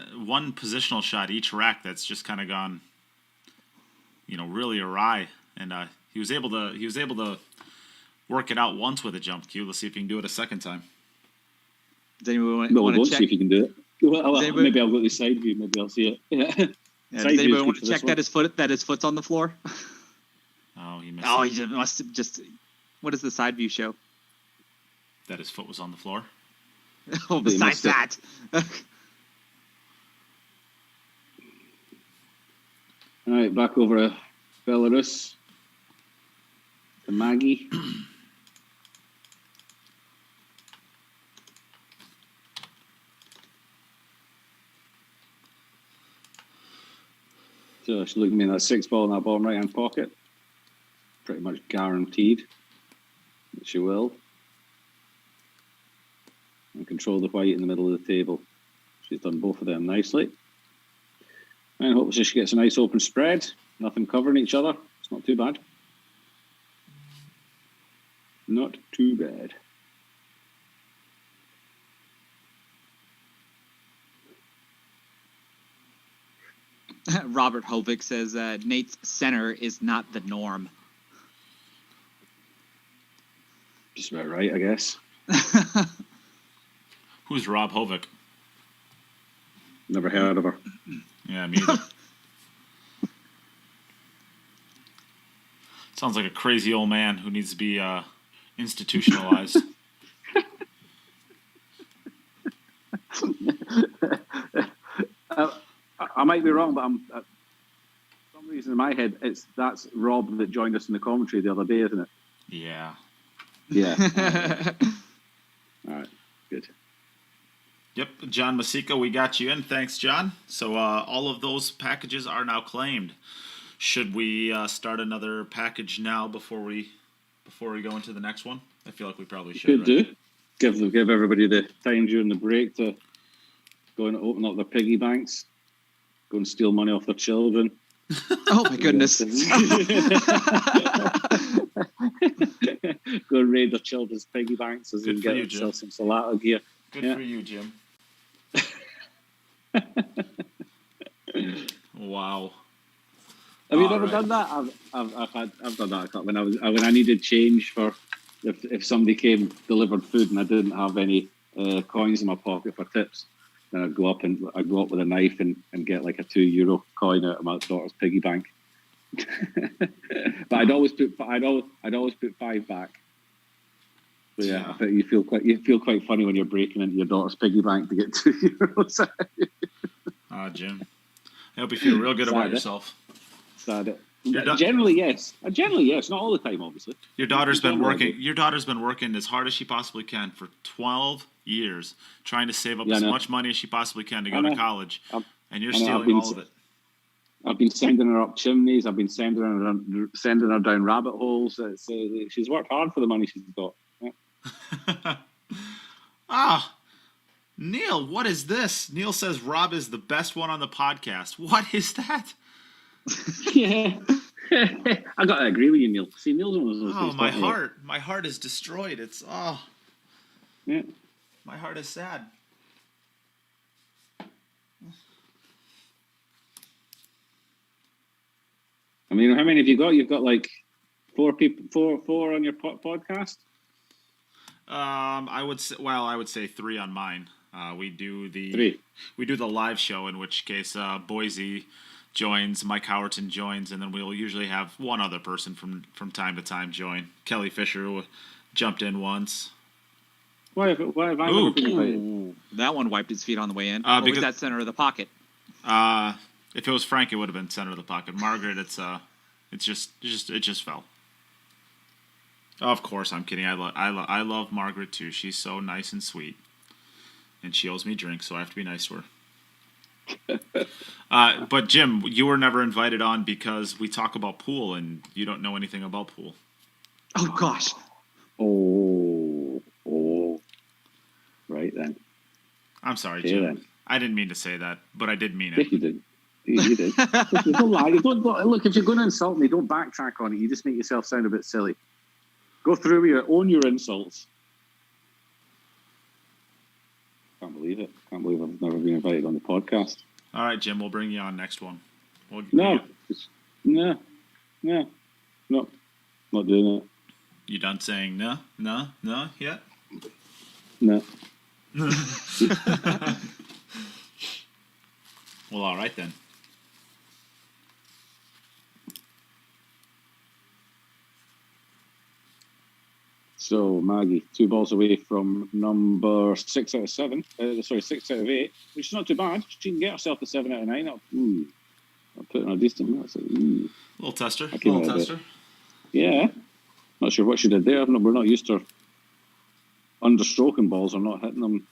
positional shot each rack that's just kind of gone, really awry. And he was able to work it out once with a jump cue. Let's see if he can do it a second time. Does anyone Well, want we'll to check? see if he can do it. Well, anybody- maybe I'll go to the side view. Maybe I'll see it. Yeah. Yeah, Side does view anybody is want good to for check this that his foot's on the floor? Oh, he missed. Oh, it. he must have just. What does the side view show? That his foot was on the floor. Oh, But he besides must that. All right, back over to Belarus. To Maggie. So she's looking at that 6 ball in that bottom right-hand pocket. Pretty much guaranteed that she will. And control the white in the middle of the table. She's done both of them nicely. And hopefully she gets a nice open spread. Nothing covering each other. It's not too bad. Not too bad. Robert Hovick says Nate's center is not the norm. Just about right, I guess. Who's Rob Hovick? Never heard of her. Yeah, me either. Sounds like a crazy old man who needs to be institutionalized. I might be wrong, but for some reason in my head, that's Rob that joined us in the commentary the other day, isn't it? Yeah. Yeah. All right. Good. Yep, John Masika, we got you in. Thanks, John. So all of those packages are now claimed. Should we start another package now before we go into the next one? I feel like we probably should. Could Right? do. Give everybody the time during the break to go and open up their piggy banks, go and steal money off their children. Oh my goodness. Go and raid their children's piggy banks as they Good can for get you, Jim. themselves some Salotto gear. Good Yeah. for you, Jim. Wow. Have you All never right. done that? I've done that a couple when I needed change for if somebody came delivered food and I didn't have any coins in my pocket for tips, then I'd go up with a knife and get like a €2 coin out of my daughter's piggy bank. But I'd always put $5 back. So yeah, I think you feel quite funny when you're breaking into your daughter's piggy bank to get €2 out. Jim. I hope you feel real good about Sad, eh? yourself. Sad. Your Generally, yes. Not all the time, obviously. Your daughter's been Generally, working. Your daughter's been working as hard as she possibly can for 12 years, trying to save up Yeah, I as know. much money as she possibly can to I go to know. college, I've- and you're I know, I've stealing been all of it. I've been sending her up chimneys. I've been sending her down rabbit holes. She's worked hard for the money she's got. Yeah. Neil, what is this? Neil says Rob is the best one on the podcast. What is that? Yeah. I got to agree with you, Neil. See, Neil's one of those. Oh, who's my got, heart. My heart is destroyed. Yeah. My heart is sad. I mean, how many have you got? You've got like 4 people, four on your podcast. I would say 3 on mine. We do the 3. We do the live show, in which case Boise joins, Mike Howerton joins, and then we'll usually have one other person from time to time join. Kelly Fisher jumped in once. Why have I never been invited? Ooh, that one wiped its feet on the way in. Or Because- was that center of the pocket? If it was Frank, it would have been center of the pocket. Margaret, it just fell. Of course, I'm kidding. I love Margaret too. She's so nice and sweet, and she owes me drinks, so I have to be nice to her. But Jim, you were never invited on because we talk about pool, and you don't know anything about pool. Oh gosh. Oh. Right then. I'm sorry, Okay, Jim. then. I didn't mean to say that, but I did mean Yeah, it. you did. You did. Don't lie. Look, if you're going to insult me, don't backtrack on it. You just make yourself sound a bit silly. Go through with own your insults. Can't believe it. Can't believe I've never been invited on the podcast. All right, Jim, we'll bring you on next one. No. No. Not doing it. You done saying no yet? No. Well, all right then. So, Maggie, 2 balls away from number 6 out of 7. 6 out of 8, which is not too bad. She can get herself to 7 out of 9. I'll put in a decent. That's Little tester. I came Little out of it. tester. Yeah. Not sure what she did there. We're not used to her understroking balls or not hitting them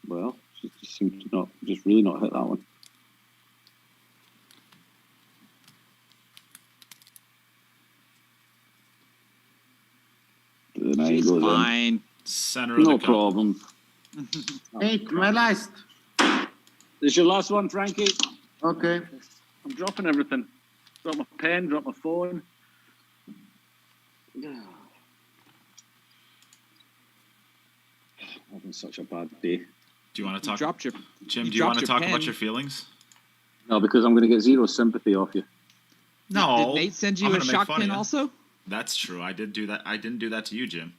well. She just seemed to really not hit that one. The 9 She's goes in. fine. Center of No the cup. problem. 8, my last. This is your last one, Frankie. Okay. I'm dropping everything. Drop my pen, drop my phone. Having such a bad day. Do you want to You talk, dropped your. Jim? you Do you want dropped to your talk about pen. your feelings? No, because I'm going to get zero sympathy off you. No. Did Nate send you I'm a gonna make shock fun of pin you. also? That's true. I did do that. I didn't do that to you, Jim.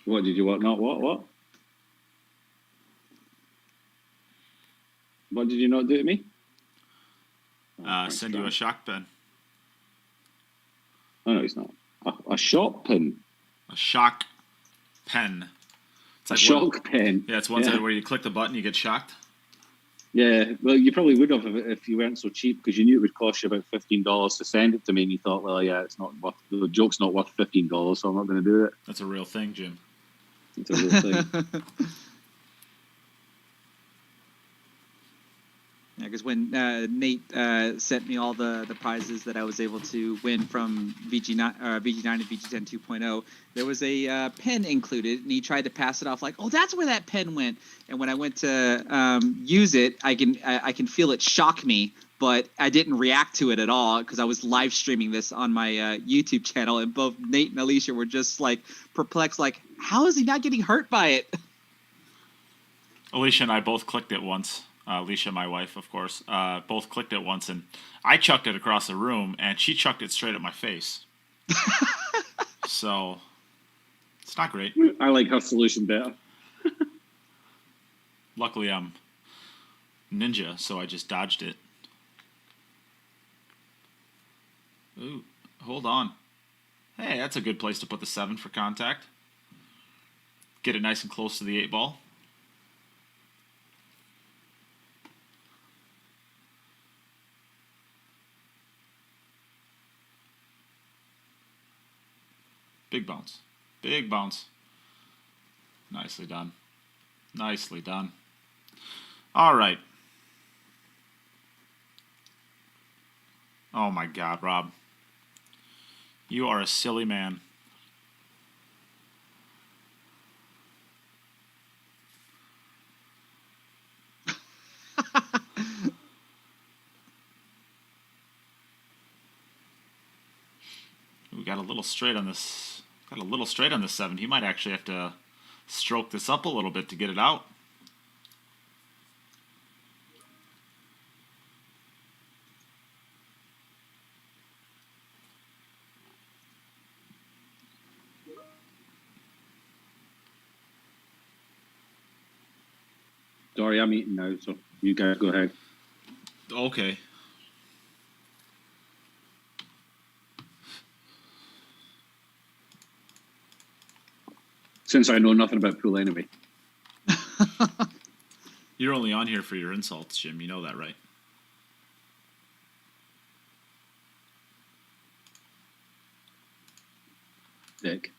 What did you want? Not what? What? What did you not do to me? Send you a shock pin. Oh, no, he's not. A shock pin. A shock pen. It's A like shock pen. Yeah, it's one Yeah. side where you click the button, you get shocked. Yeah, well, you probably would have if you weren't so cheap, because you knew it would cost you about $15 to send it to me, and you thought, well, yeah, it's not worth the joke's not worth $15, so I'm not going to do it. That's a real thing, Jim. It's a real thing. Yeah, because when Nate sent me all the prizes that I was able to win from VG9 and VG10 2.0, there was a pen included, and he tried to pass it off like, "Oh, that's where that pen went." And when I went to use it, I can feel it shock me, but I didn't react to it at all because I was live streaming this on my YouTube channel, and both Nate and Alicia were just like perplexed, like, "How is he not getting hurt by it?" Alicia and I both clicked it once. Alicia, my wife, of course, both clicked it once, and I chucked it across the room, and she chucked it straight at my face. So, it's not great. I like her solution better. Luckily, I'm ninja, so I just dodged it. Ooh, hold on. Hey, that's a good place to put the 7 for contact. Get it nice and close to the 8 ball. Big bounce. Big bounce. Nicely done. Nicely done. All right. Oh my God, Rob. You are a silly man. We got a little straight on this. Got a little straight on the 7. He might actually have to stroke this up a little bit to get it out. Sorry, I'm eating now, so you guys go ahead. Okay. Since I know nothing about pool anyway. You're only on here for your insults, Jim. You know that, right? Dick.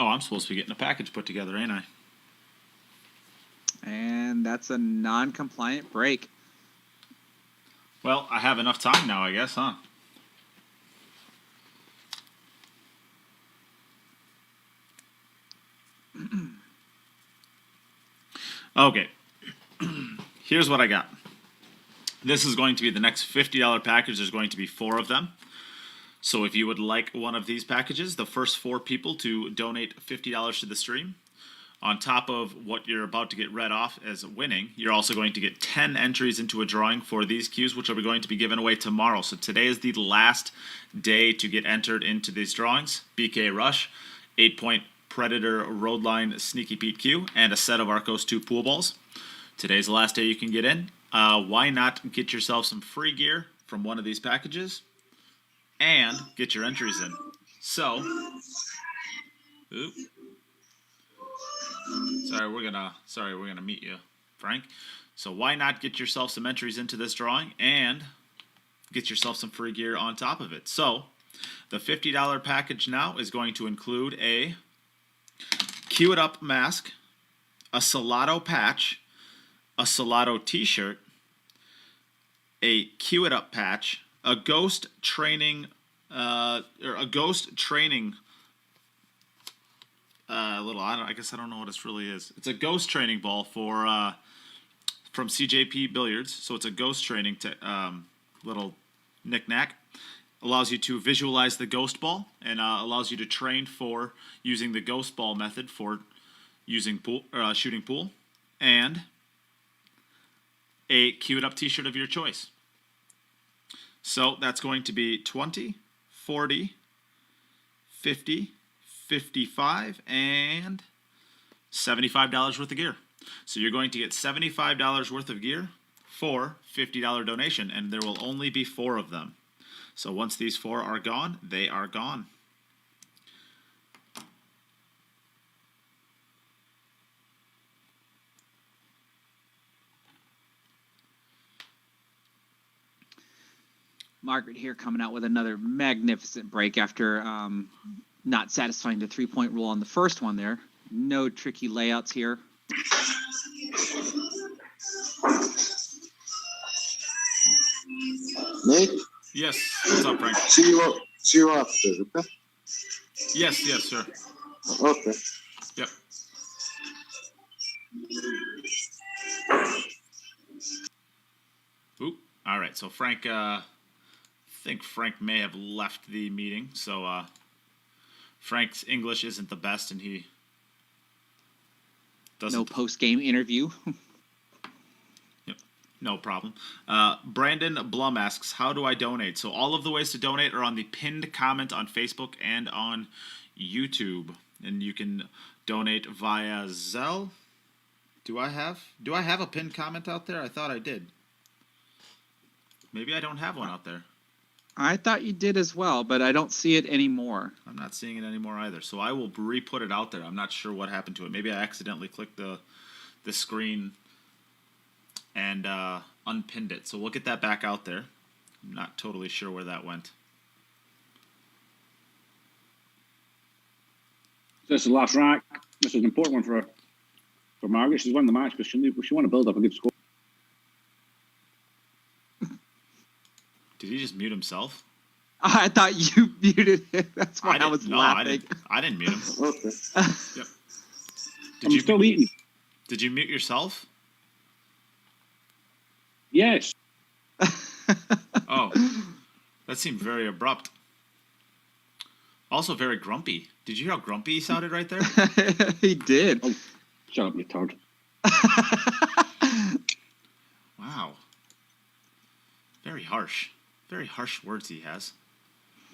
Oh, I'm supposed to be getting a package put together, ain't I? And that's a non-compliant break. Well, I have enough time now, I guess, huh? Okay. Here's what I got. This is going to be the next $50 package. There's going to be 4 of them. So if you would like one of these packages, the first 4 people to donate $50 to the stream, on top of what you're about to get read off as winning, you're also going to get 10 entries into a drawing for these cues, which are going to be given away tomorrow. So today is the last day to get entered into these drawings. BK Rush, 8-point Predator Roadline Sneaky Pete cue, and a set of Arcos 2 pool balls. Today's the last day you can get in. Why not get yourself some free gear from one of these packages and get your entries in? So, Sorry, we're gonna meet you, Frank. So why not get yourself some entries into this drawing and get yourself some free gear on top of it? So the $50 package now is going to include a Cue It Up mask, a Salotto patch, a Salotto t-shirt, a Cue It Up patch, a ghost training I guess I don't know what this really is. It's a ghost training ball for from CJP Billiards. So it's a ghost training little knick-knack. Allows you to visualize the ghost ball and allows you to train for using the ghost ball method for using shooting pool. And a Cue It Up t-shirt of your choice. So that's going to be 20, 40, 50, 55, and $75 worth of gear. So you're going to get $75 worth of gear for $50 donation, and there will only be 4 of them. So once these 4 are gone, they are gone. Margaret here coming out with another magnificent break after not satisfying the 3-point rule on the first one there. No tricky layouts here. Nate? Yes. What's up, Frank? See you after, okay? Yes, sir. Okay. Yep. Oop. All right. So Frank, I think Frank may have left the meeting. So Frank's English isn't the best, and he doesn't. No post-game interview. Yep. No problem. Brandon Blum asks, how do I donate? So all of the ways to donate are on the pinned comment on Facebook and on YouTube. And you can donate via Zelle. Do I have a pinned comment out there? I thought I did. Maybe I don't have one out there. I thought you did as well, but I don't see it anymore. I'm not seeing it anymore either. So I will re-put it out there. I'm not sure what happened to it. Maybe I accidentally clicked the screen and unpinned it. So we'll get that back out there. I'm not totally sure where that went. This is the last rack. This is an important one for Margaret. She's won the match, but she want to build up a good score. Did he just mute himself? I thought you muted it. That's why I was laughing. I didn't mute him. Okay. Yep. I'm still eating. Did you mute yourself? Yes. Oh, that seemed very abrupt. Also very grumpy. Did you hear how grumpy he sounded right there? He did. Oh, shut up, you turd. Wow. Very harsh. Very harsh words he has.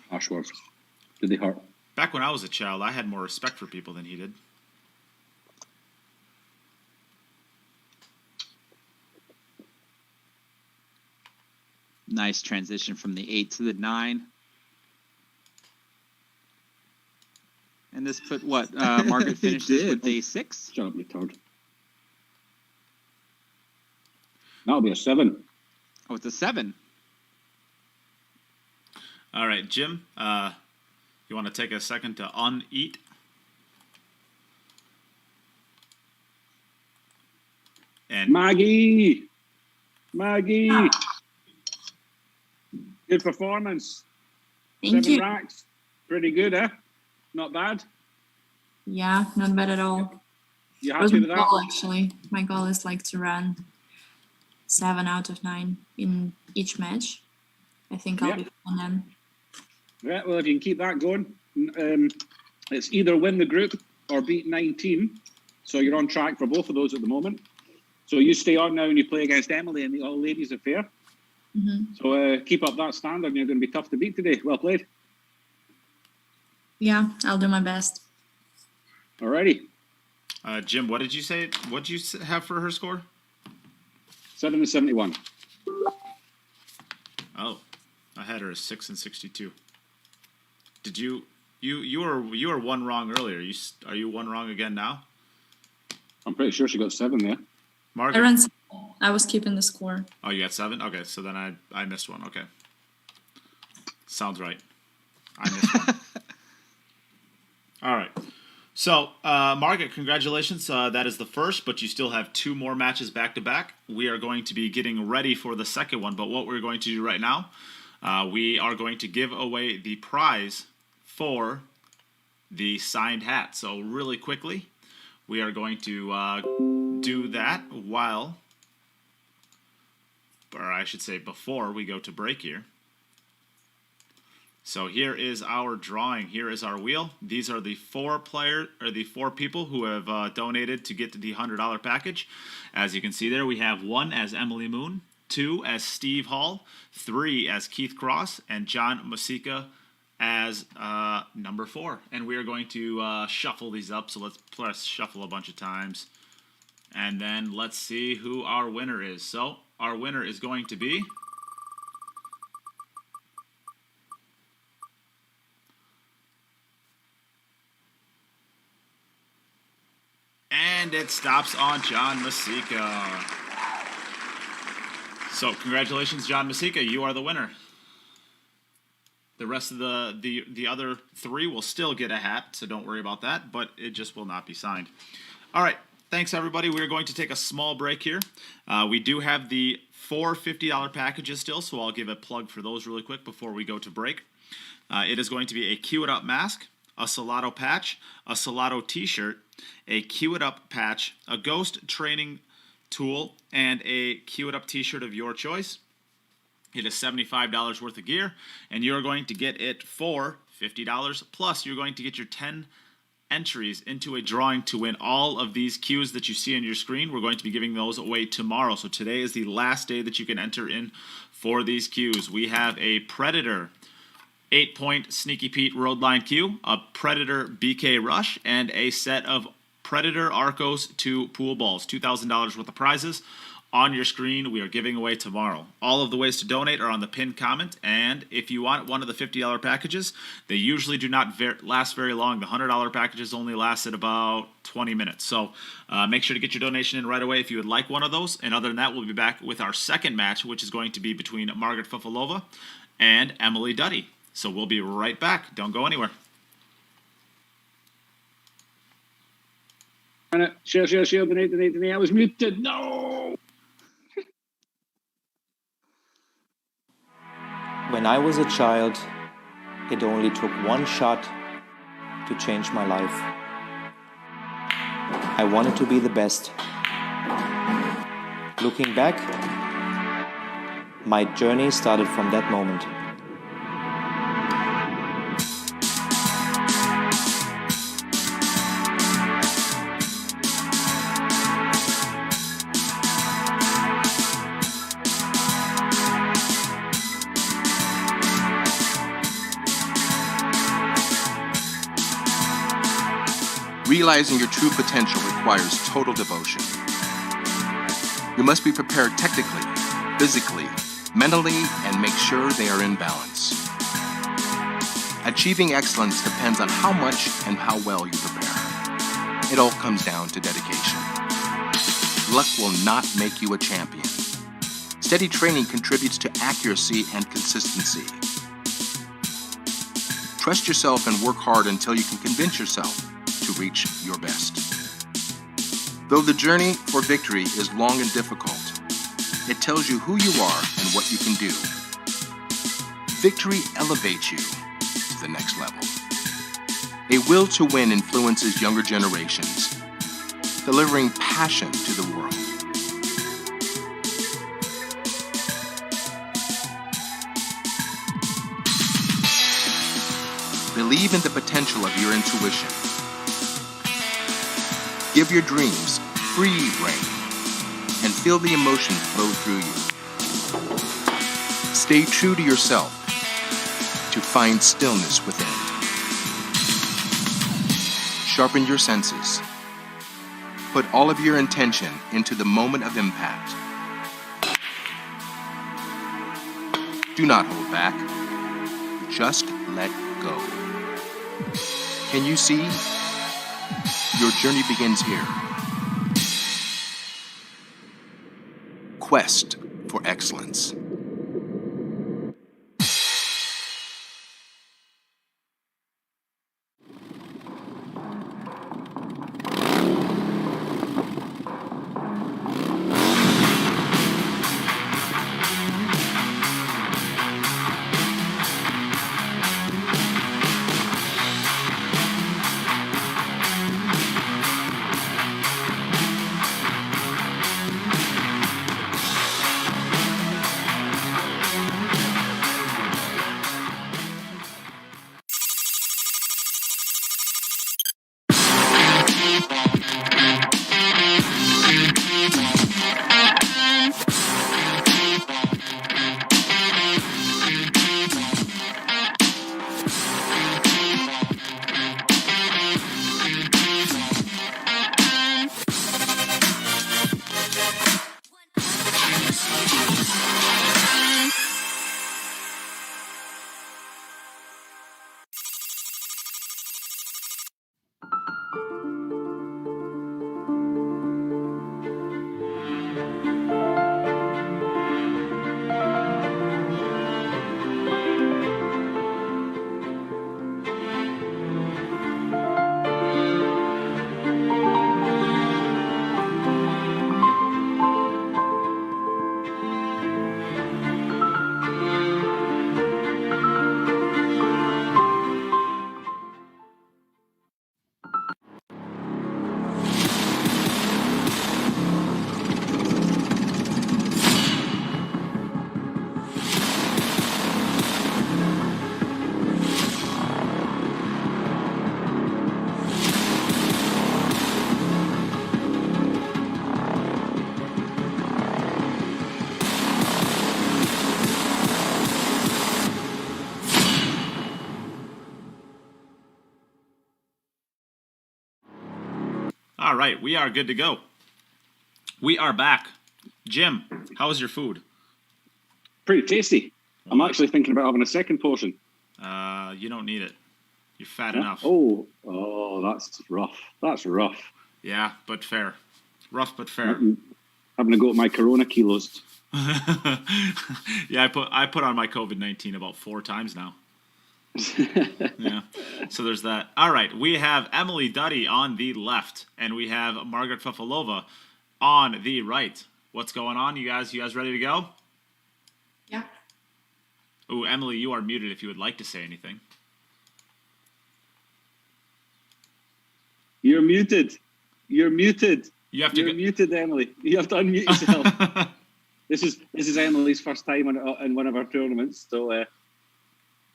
Harsh words. Did they hurt? Back when I was a child, I had more respect for people than he did. Nice transition from the 8 to the 9. And this put what? Margaret finished this with a 6? Shut up, you turd. That'll be a 7. Oh, it's a 7. All right, Jim, you want to take a second to uneat? And Maggie! Good performance. Thank 7 you. racks. Pretty good, eh? Not bad. Yeah, not bad at all. You It was happy my with that? goal, actually. My goal is like to run 7 out of 9 in each match. I think I'll Yeah. be fine then. Yeah, well, if you can keep that going, it's either win the group or beat 19. So you're on track for both of those at the moment. So you stay on now and you play against Emily in the all ladies affair. Mm-hmm. So keep up that standard and you're going to be tough to beat today. Well played. Yeah, I'll do my best. Alrighty. Jim, what did you say? What did you have for her score? 7 and 71. Oh, I had her as 6 and 62. Did you were one wrong earlier? Are you one wrong again now? I'm pretty sure she got 7 there. Margaret? I ran 7. I was keeping the score. Oh, you got 7? Okay, so then I missed one. Okay. Sounds right. I missed one. All right. So, Margaret, congratulations. That is the first, but you still have 2 more matches back-to-back. We are going to be getting ready for the second one, but what we're going to do right now, we are going to give away the prize for the signed hat. So, really quickly, we are going to do that while, or I should say before we go to break here. So here is our drawing. Here is our wheel. These are the 4 people who have donated to get the $100 package. As you can see there, we have 1 as Emily Moon, 2 as Steve Hall, 3 as Keith Cross, and John Masika as number 4. And we are going to shuffle these up. So let's press shuffle a bunch of times. And then let's see who our winner is. So our winner is going to be... And it stops on John Masika. So congratulations, John Masika. You are the winner. The rest of the other 3 will still get a hat, so don't worry about that, but it just will not be signed. All right. Thanks, everybody. We're going to take a small break here. We do have the 4 $50 packages still, so I'll give a plug for those really quick before we go to break. It is going to be a Cue It Up mask, a Salotto patch, a Salotto t-shirt, a Cue It Up patch, a Ghost training tool, and a Cue It Up t-shirt of your choice. It is $75 worth of gear, and you're going to get it for $50, plus you're going to get your 10 entries into a drawing to win all of these cues that you see on your screen. We're going to be giving those away tomorrow, so today is the last day that you can enter in for these cues. We have a Predator 8-point Sneaky Pete Roadline Cue, a Predator BK Rush, and a set of Predator Arcos 2 pool balls. $2,000 worth of prizes on your screen. We are giving away tomorrow. All of the ways to donate are on the pinned comment, and if you want one of the $50 packages, they usually do not last very long. The $100 packages only lasted about 20 minutes. So make sure to get your donation in right away if you would like one of those. And other than that, we'll be back with our second match, which is going to be between Margaret Fefilova and Emily Duddy. So we'll be right back. Don't go anywhere. Share, donate. I was muted. No! When I was a child, it only took one shot to change my life. I wanted to be the best. Looking back, my journey started from that moment. Realizing your true potential requires total devotion. You must be prepared technically, physically, mentally, and make sure they are in balance. Achieving excellence depends on how much and how well you prepare. It all comes down to dedication. Luck will not make you a champion. Steady training contributes to accuracy and consistency. Trust yourself and work hard until you can convince yourself to reach your best. Though the journey for victory is long and difficult, it tells you who you are and what you can do. Victory elevates you to the next level. A will to win influences younger generations, delivering passion to the world. Believe in the potential of your intuition. Give your dreams free rein and feel the emotions flow through you. Stay true to yourself to find stillness within. Sharpen your senses. Put all of your intention into the moment of impact. Do not hold back. Just let go. Can you see? Your journey begins here. Quest for excellence. All right, we are good to go. We are back. Jim, how was your food? Pretty tasty. I'm actually thinking about having a second portion. You don't need it. You're fat enough. Oh, that's rough. That's rough. Yeah, but fair. Rough but fair. Having to go at my Corona kilos. Yeah, I put on my COVID-19 about 4 times now. Yeah, so there's that. All right, we have Emily Duddy on the left, and we have Margaret Fefilova on the right. What's going on, you guys? You guys ready to go? Yeah. Ooh, Emily, you are muted if you would like to say anything. You're muted. You're muted. You're muted, Emily. You have to unmute yourself. This is Emily's first time in one of our tournaments, so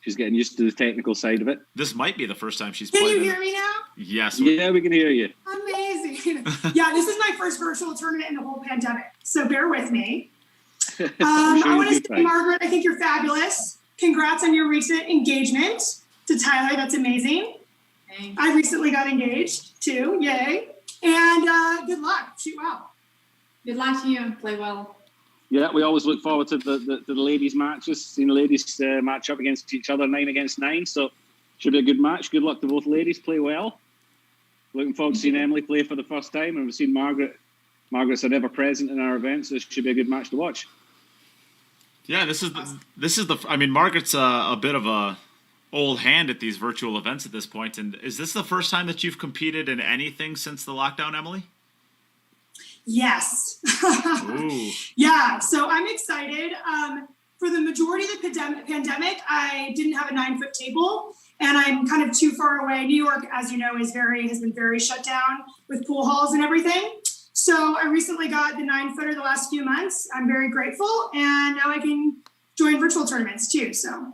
she's getting used to the technical side of it. This might be the first time she's Can played. you hear me now? Yes. Yeah, we can hear you. Amazing. Yeah, this is my first virtual tournament in the whole pandemic, so bear with me. I want to say, Margaret, I think you're fabulous. Congrats on your recent engagement to Tyler. That's amazing. Thanks. I recently got engaged too. Yay. And good luck. Shoot well. Good luck to you. Play well. Yeah, we always look forward to the ladies' matches, seeing the ladies match up against each other 9 against 9. So should be a good match. Good luck to both ladies. Play well. Looking forward to seeing Emily play for the first time, and we've seen Margaret. Margaret's an ever present in our events. So this should be a good match to watch. Yeah, this is the. I mean, Margaret's a bit of a old hand at these virtual events at this point. And is this the first time that you've competed in anything since the lockdown, Emily? Yes. Ooh. Yeah, so I'm excited. For the majority of the pandemic, I didn't have a 9-foot table, and I'm kind of too far away. New York, as you know, has been very shut down with pool halls and everything. So I recently got the 9-footer the last few months. I'm very grateful, and now I can join virtual tournaments too. So,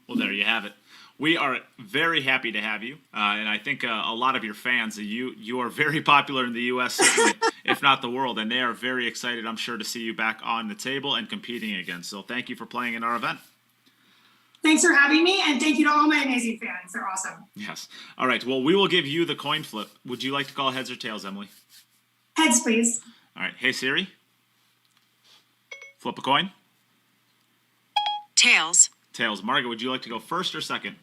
well, there you have it. We are very happy to have you, and I think a lot of your fans, you are very popular in the U.S., certainly, if not the world, and they are very excited, I'm sure, to see you back on the table and competing again. So thank you for playing in our event. Thanks for having me, and thank you to all my amazing fans. They're awesome. Yes. All right, well, we will give you the coin flip. Would you like to call heads or tails, Emily? Heads, please. All right. Hey, Siri. Flip a coin. Tails. Tails. Margaret, would you like to go first or second?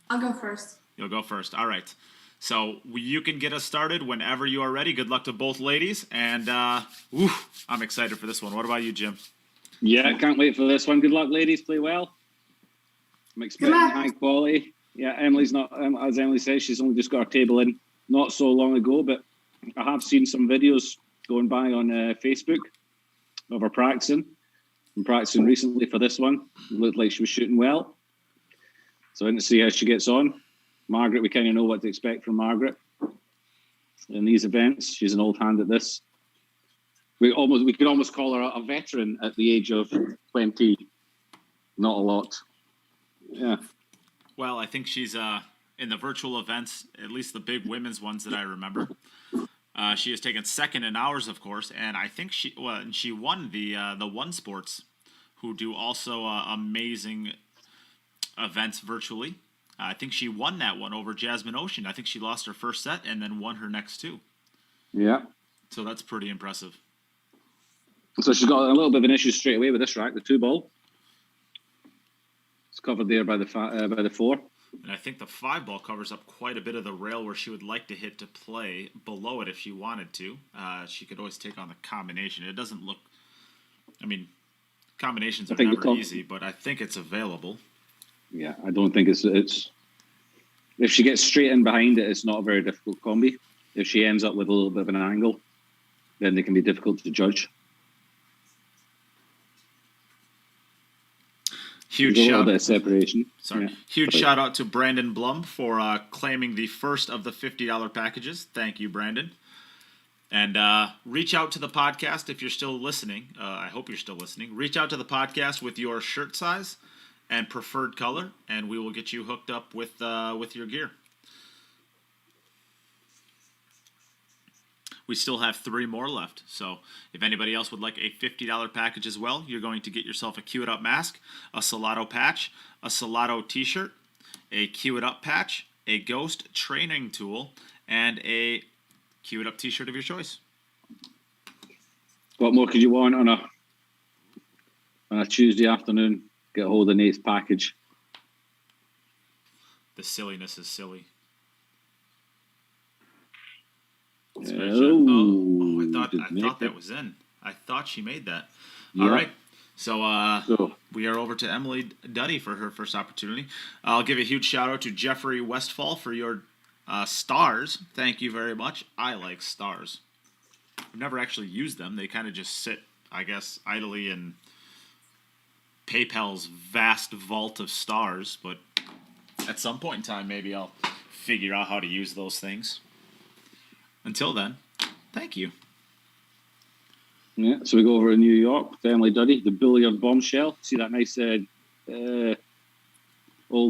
I'll go first. You'll go first. All right. So you can get us started whenever you are ready. Good luck to both ladies. And I'm excited for this one. What about you, Jim? Yeah, can't wait for this one. Good luck, ladies. Play well. I'm expecting high quality. Yeah, Emily's not, as Emily says, she's only just got her table in not so long ago, but I have seen some videos going by on Facebook of her practicing. I'm practicing recently for this one. It looked like she was shooting well. So I didn't see how she gets on. Margaret, we kind of know what to expect from Margaret in these events. She's an old hand at this. We could almost call her a veteran at the age of 20. Not a lot. Yeah. Well, I think she's in the virtual events, at least the big women's ones that I remember. She has taken second in ours, of course, and I think she won the One Sports, who do also amazing events virtually. I think she won that one over Jasmine Ocean. I think she lost her first set and then won her next two. Yeah. So that's pretty impressive. So she's got a little bit of an issue straight away with this rack, the 2-ball. It's covered there by the 4. And I think the 5-ball covers up quite a bit of the rail where she would like to hit to play below it if she wanted to. She could always take on the combination. It doesn't look... I mean, combinations are never easy, but I think it's available. Yeah, I don't think it's... If she gets straight in behind it, it's not a very difficult combi. If she ends up with a little bit of an angle, then they can be difficult to judge. Huge shout, a little bit of separation. Sorry. Yeah. Huge shout out to Brandon Blum for claiming the first of the $50 packages. Thank you, Brandon. And reach out to the podcast if you're still listening. I hope you're still listening. Reach out to the podcast with your shirt size and preferred color, and we will get you hooked up with your gear. We still have 3 more left, so if anybody else would like a $50 package as well, you're going to get yourself a Cue It Up mask, a Salotto patch, a Salotto t-shirt, a Cue It Up patch, a Ghost training tool, and a Cue It Up t-shirt of your choice. What more could you want on a Tuesday afternoon? Get hold of Nate's package. The silliness is silly. I thought that was in. I thought she made that. Yeah. All right. So we are over to Emily Duddy for her first opportunity. I'll give a huge shout out to Jeffrey Westfall for your stars. Thank you very much. I like stars. I've never actually used them. They kind of just sit, I guess, idly in PayPal's vast vault of stars. But at some point in time, maybe I'll figure out how to use those things. Until then, thank you. Yeah, so we go over to New York with Emily Duddy, the Billiard Bombshell. See that nice old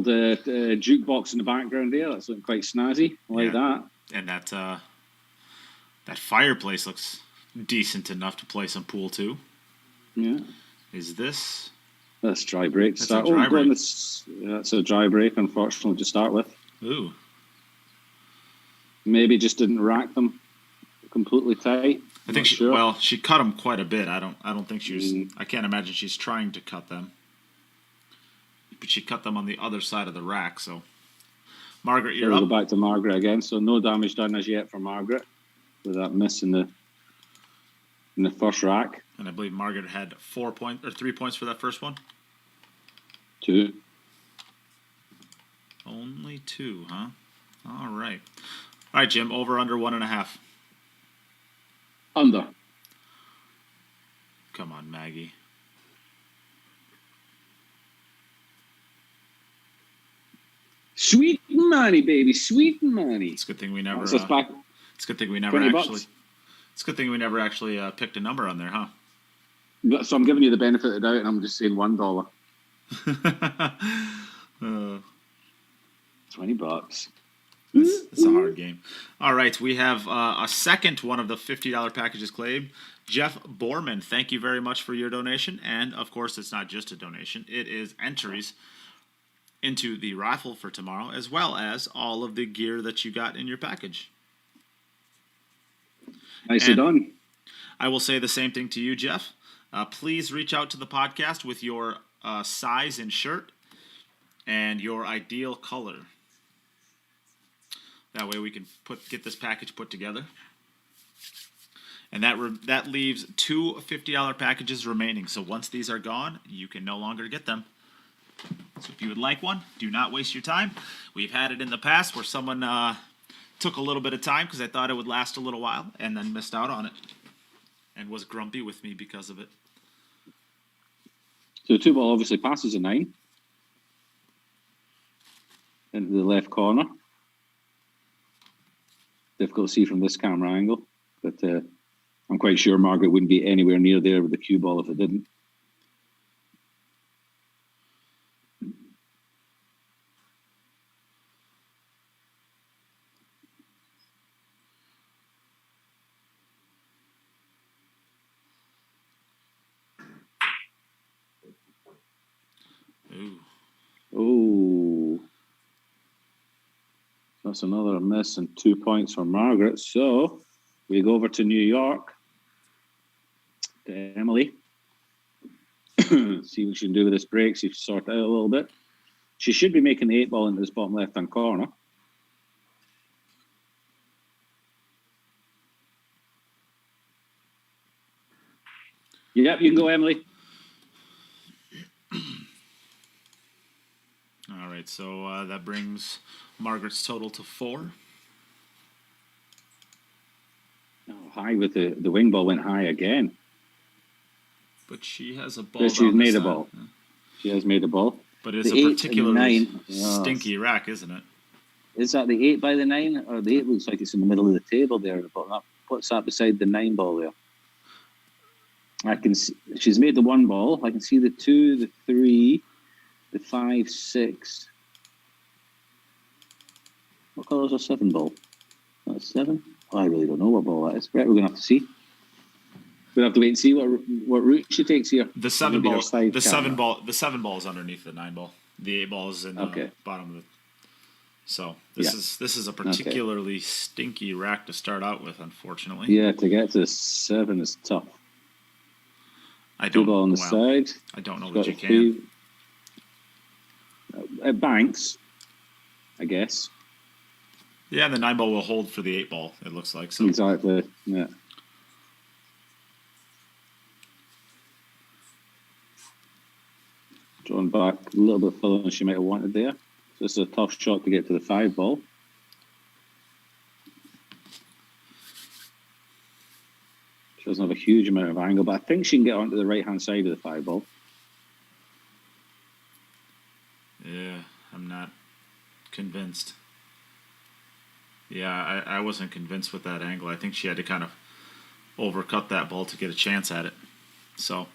jukebox in the background there? That's looking quite snazzy. I like that. And that fireplace looks decent enough to play some pool too. Yeah. Is this? That's dry break. That's a dry break. That's a dry break, unfortunately, to start with. Ooh. Maybe just didn't rack them completely tight. I think she cut them quite a bit. I don't think she was. I can't imagine she's trying to cut them, but she cut them on the other side of the rack. So, Margaret, you're up. We'll go back to Margaret again. So no damage done as yet for Margaret with that miss in the first rack. And I believe Margaret had 3 points for that first one. 2. Only 2, huh? All right. All right, Jim. Over under 1.5. Under. Come on, Maggie. Sweet money, baby. Sweet money. It's a good thing we never. It's a good thing we never actually. It's a good thing we never actually picked a number on there, huh? So I'm giving you the benefit of the doubt, and I'm just saying $1. $20. It's a hard game. All right, we have a second one of the $50 packages claimed. Jeff Borman, thank you very much for your donation. And, of course, it's not just a donation. It is entries into the raffle for tomorrow, as well as all of the gear that you got in your package. Nicely done. I will say the same thing to you, Jeff. Please reach out to the podcast with your size and shirt and your ideal color. That way we can get this package put together. And that leaves 2 $50 packages remaining. So once these are gone, you can no longer get them. So if you would like one, do not waste your time. We've had it in the past where someone took a little bit of time because I thought it would last a little while and then missed out on it and was grumpy with me because of it. So the 2 ball obviously passes a 9 into the left corner. Difficult to see from this camera angle, but I'm quite sure Margaret wouldn't be anywhere near there with the cue ball if it didn't. Oh, that's another miss and 2 points for Margaret. So we go over to New York to Emily. See what she can do with this break. See if she sort it out a little bit. She should be making the 8 ball into this bottom left-hand corner. Yep, you can go, Emily. All right, so that brings Margaret's total to 4. Oh, high with the wing ball went high again. But she has a ball. But she's made a ball. Yeah. She has made a ball. But it's a particularly stinky rack, isn't it? Is that the 8 by the 9? Or the 8 looks like it's in the middle of the table there. What's that beside the 9 ball there? I can see she's made the 1 ball. I can see the 2, the 3, the 5, 6. What colour is a 7 ball? That's 7? Oh, I really don't know what ball that is. Right, we're going to have to see. We'll have to wait and see what route she takes here. The 7 ball. The 7 ball. The 7 ball is underneath the 9 ball. The 8 ball is in the bottom of the. So this is a particularly stinky rack to start out with, unfortunately. Yeah, to get to 7 is tough. I don't. 2 ball on the side. I don't know that you can. At banks, I guess. Yeah, the 9 ball will hold for the 8 ball. It looks like so. Exactly. Yeah. Drawn back a little bit further than she might have wanted there. So this is a tough shot to get to the 5 ball. She doesn't have a huge amount of angle, but I think she can get onto the right-hand side of the 5 ball. Yeah, I'm not convinced. Yeah, I wasn't convinced with that angle. I think she had to kind of overcut that ball to get a chance at it. So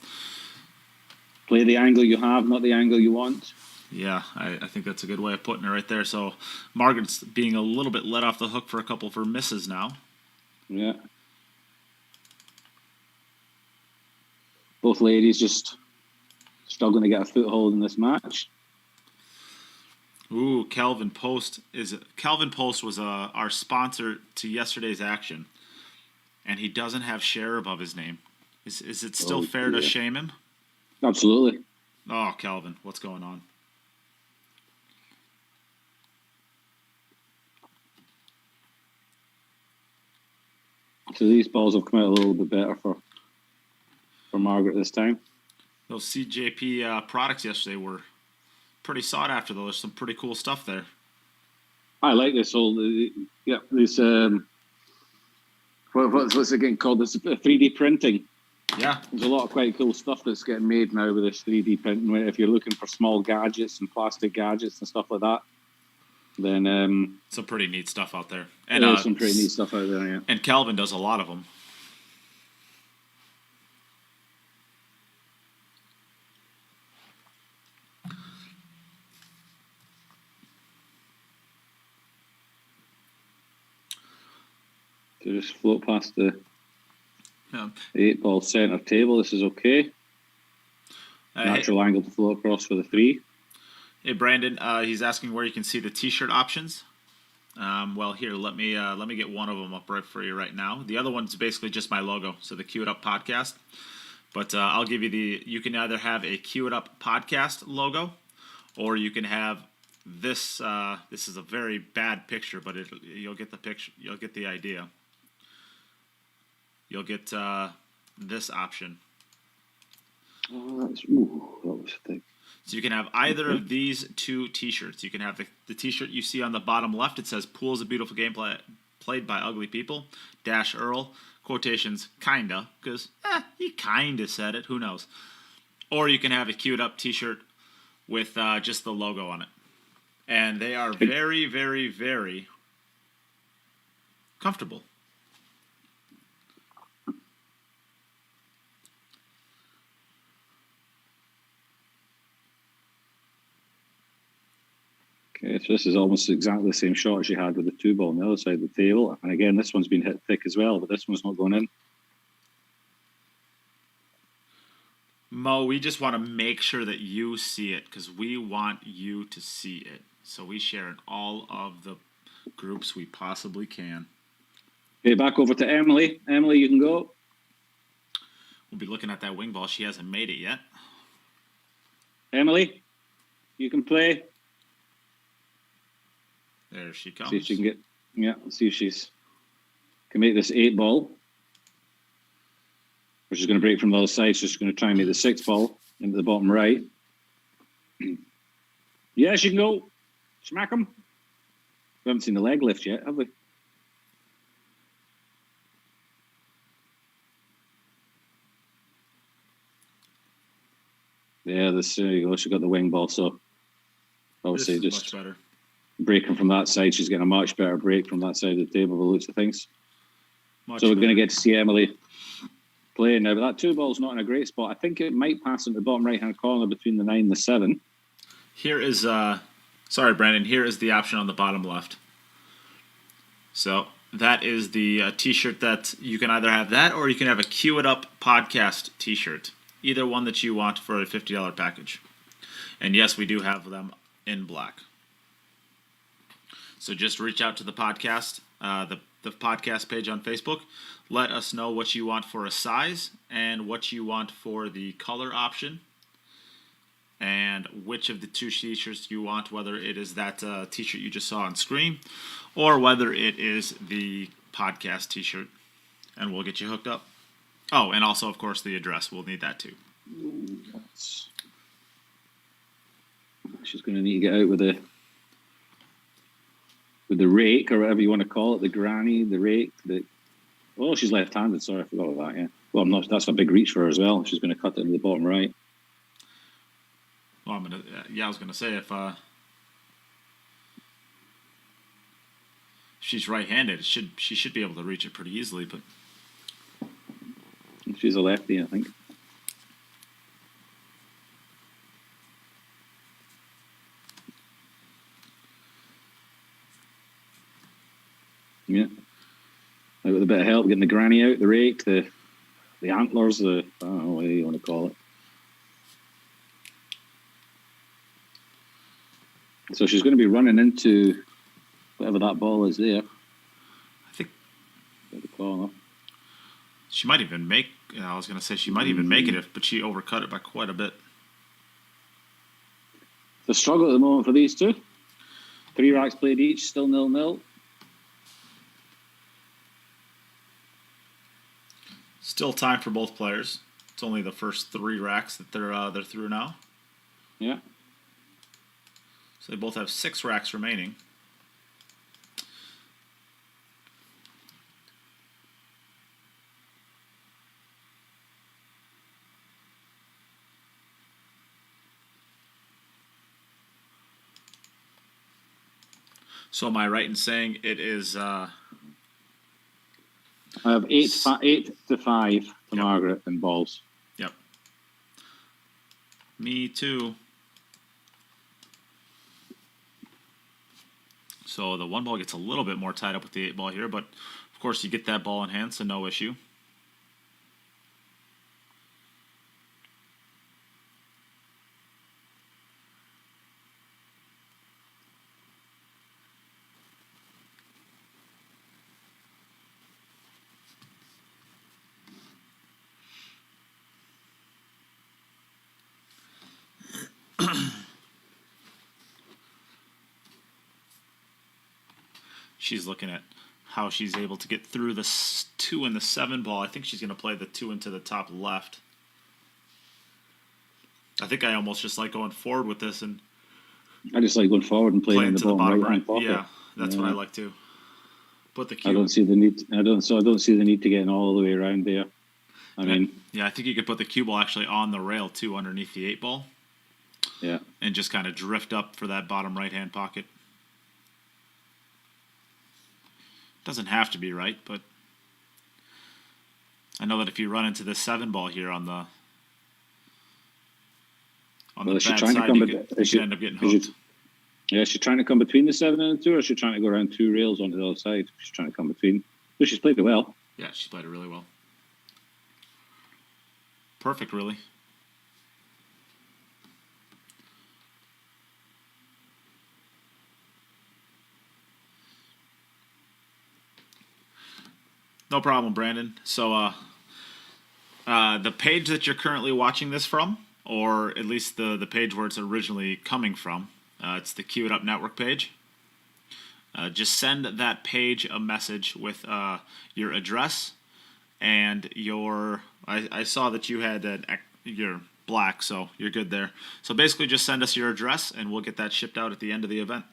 play the angle you have, not the angle you want. Yeah, I think that's a good way of putting it right there. So Margaret's being a little bit let off the hook for a couple of her misses now. Yeah. Both ladies just struggling to get a foothold in this match. Ooh, Calvin Post was our sponsor to yesterday's action, and he doesn't have share above his name. Is it still fair to shame him? Absolutely. Oh, Calvin, what's going on? So these balls have come out a little bit better for Margaret this time. Those CJP products yesterday were pretty sought after, though. There's some pretty cool stuff there. I like this whole, this, what's it getting called? This 3D printing. Yeah. There's a lot of quite cool stuff that's getting made now with this 3D printing. If you're looking for small gadgets and plastic gadgets and stuff like that, then some pretty neat stuff out there. And there's some pretty neat stuff out there, yeah. And Calvin does a lot of them. So just float past the 8-ball center table. This is okay. Natural angle to float across for the 3. Hey Brandon, he's asking where you can see the T-shirt options. Well, here, let me get one of them up right for you right now. The other one's basically just my logo, so the Cue It Up Podcast. But I'll give you you can either have a Cue It Up Podcast logo, or you can have this. This is a very bad picture, but you'll get the picture. You'll get the idea. You'll get this option. Oh, that was thick. So you can have either of these 2 T-shirts. You can have the T-shirt you see on the bottom left. It says "Pool is a beautiful game played by ugly people." -Earl quotations kinda, because he kinda said it. Who knows? Or you can have a Queued Up T-shirt with just the logo on it, and they are very, very, very comfortable. Okay, so this is almost exactly the same shot as you had with the 2-ball on the other side of the table. And again, this one's been hit thick as well, but this one's not going in. Mo, we just want to make sure that you see it, because we want you to see it. So we share in all of the groups we possibly can. Okay, back over to Emily. Emily, you can go. We'll be looking at that wing ball. She hasn't made it yet. Emily, you can play. There she comes. See if she can get, let's see if she's can make this 8-ball. Or she's going to break from the other side, so she's going to try and make the 6-ball into the bottom right. Yeah, she can go. Smack him. We haven't seen the leg lift yet, have we? Yeah, there you go. She got the wing ball, so obviously just much better. Breaking from that side, she's getting a much better break from that side of the table, by the looks of things. So we're going to get to see Emily playing now, but that 2-ball's not in a great spot. I think it might pass into the bottom right-hand corner between the 9 and the 7. Here is, sorry, Brandon, here is the option on the bottom left. So that is the T-shirt that you can either have that, or you can have a Cue It Up Podcast T-shirt. Either one that you want for a $50 package. And yes, we do have them in black. So just reach out to the podcast, the podcast page on Facebook. Let us know what you want for a size and what you want for the color option, and which of the 2 T-shirts you want, whether it is that T-shirt you just saw on screen or whether it is the podcast T-shirt, and we'll get you hooked up. Oh, and also, of course, the address. We'll need that too. She's going to need to get out with the rake, or whatever you want to call it, the granny, the rake. Oh, she's left-handed. Sorry, I forgot about that. Yeah. Well, that's a big reach for her as well. She's going to cut it in the bottom right. Well, I was gonna say if she's right-handed, she should be able to reach it pretty easily. But she's a lefty, I think. Yeah. With a bit of help, getting the granny out, the rake, the antlers, I don't know what you want to call it. So she's going to be running into whatever that ball is there. I think The corner. she might even make. I was going to say she might even make it, but she overcut it by quite a bit. The struggle at the moment for these two. 3 racks played each, still 0-0. Still time for both players. It's only the first 3 racks that they're through now. Yeah. So they both have 6 racks remaining. So am I right in saying it is? I have 8 to 5 to Margaret in balls. Yep. Me too. So the 1 ball gets a little bit more tied up with the 8 ball here, but of course you get that ball in hand, so no issue. She's looking at how she's able to get through the 2 and the 7 ball. I think she's going to play the 2 into the top left. I think I almost just like going forward with this and I just like going forward and playing in the bottom right pocket. Yeah, that's what I like too. Put the cue. I don't see the need. I don't see the need to get all the way around there. I mean, yeah, I think you could put the cue ball actually on the rail too, underneath the 8 ball. Yeah, and just kind of drift up for that bottom right hand pocket. Doesn't have to be right, but I know that if you run into the 7 ball here on the bad side, you could end up getting hooked. Is she trying to come between the 7 and the 2, or is she trying to go around 2 rails onto the other side? She's trying to come between. But she's played it well. Yeah, she's played it really well. Perfect, really. No problem, Brandon. So the page that you're currently watching this from, or at least the page where it's originally coming from, it's the Cue It Up Network page. Just send that page a message with your address and your... I saw that you had your black, so you're good there. So basically just send us your address and we'll get that shipped out at the end of the event.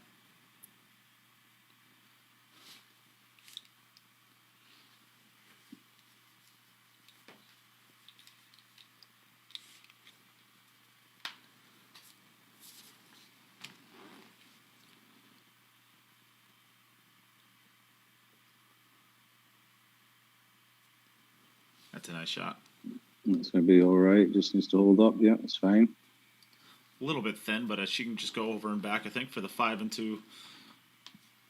That's a nice shot. It's going to be all right. Just needs to hold up. Yeah, it's fine. A little bit thin, but she can just go over and back, I think, for the 5 and 2.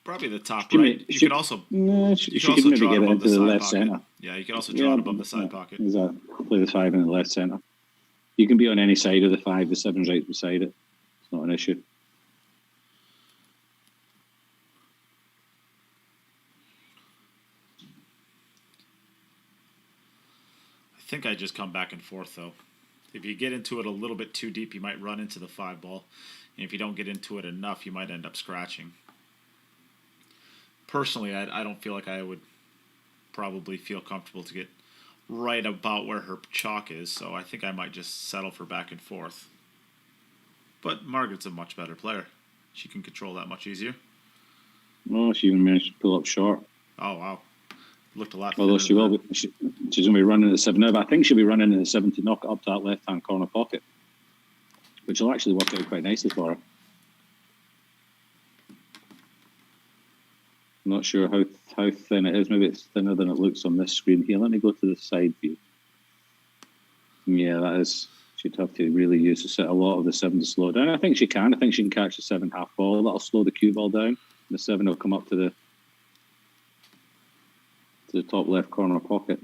Probably the top right. You could also can maybe get it into the left center. Yeah, you can also draw it above the side pocket. Exactly. Play the 5 in the left center. You can be on any side of the 5. The 7's right beside it. It's not an issue. I think I just come back and forth, though. If you get into it a little bit too deep, you might run into the 5 ball. And if you don't get into it enough, you might end up scratching. Personally, I don't feel like I would probably feel comfortable to get right about where her chalk is, so I think I might just settle for back and forth. But Margaret's a much better player. She can control that much easier. Oh, she even managed to pull up short. Oh, wow. Looked a lot. Although she will be, she's going to be running at the 7 now, but I think she'll be running at the 7 to knock it up to that left-hand corner pocket, which will actually work out quite nicely for her. I'm not sure how thin it is. Maybe it's thinner than it looks on this screen here. Let me go to the side view. Yeah, that is. She'd have to really use to set a lot of the 7 to slow down. I think she can. I think she can catch the 7 half ball. That'll slow the cue ball down. The 7 will come up to the top left corner pocket.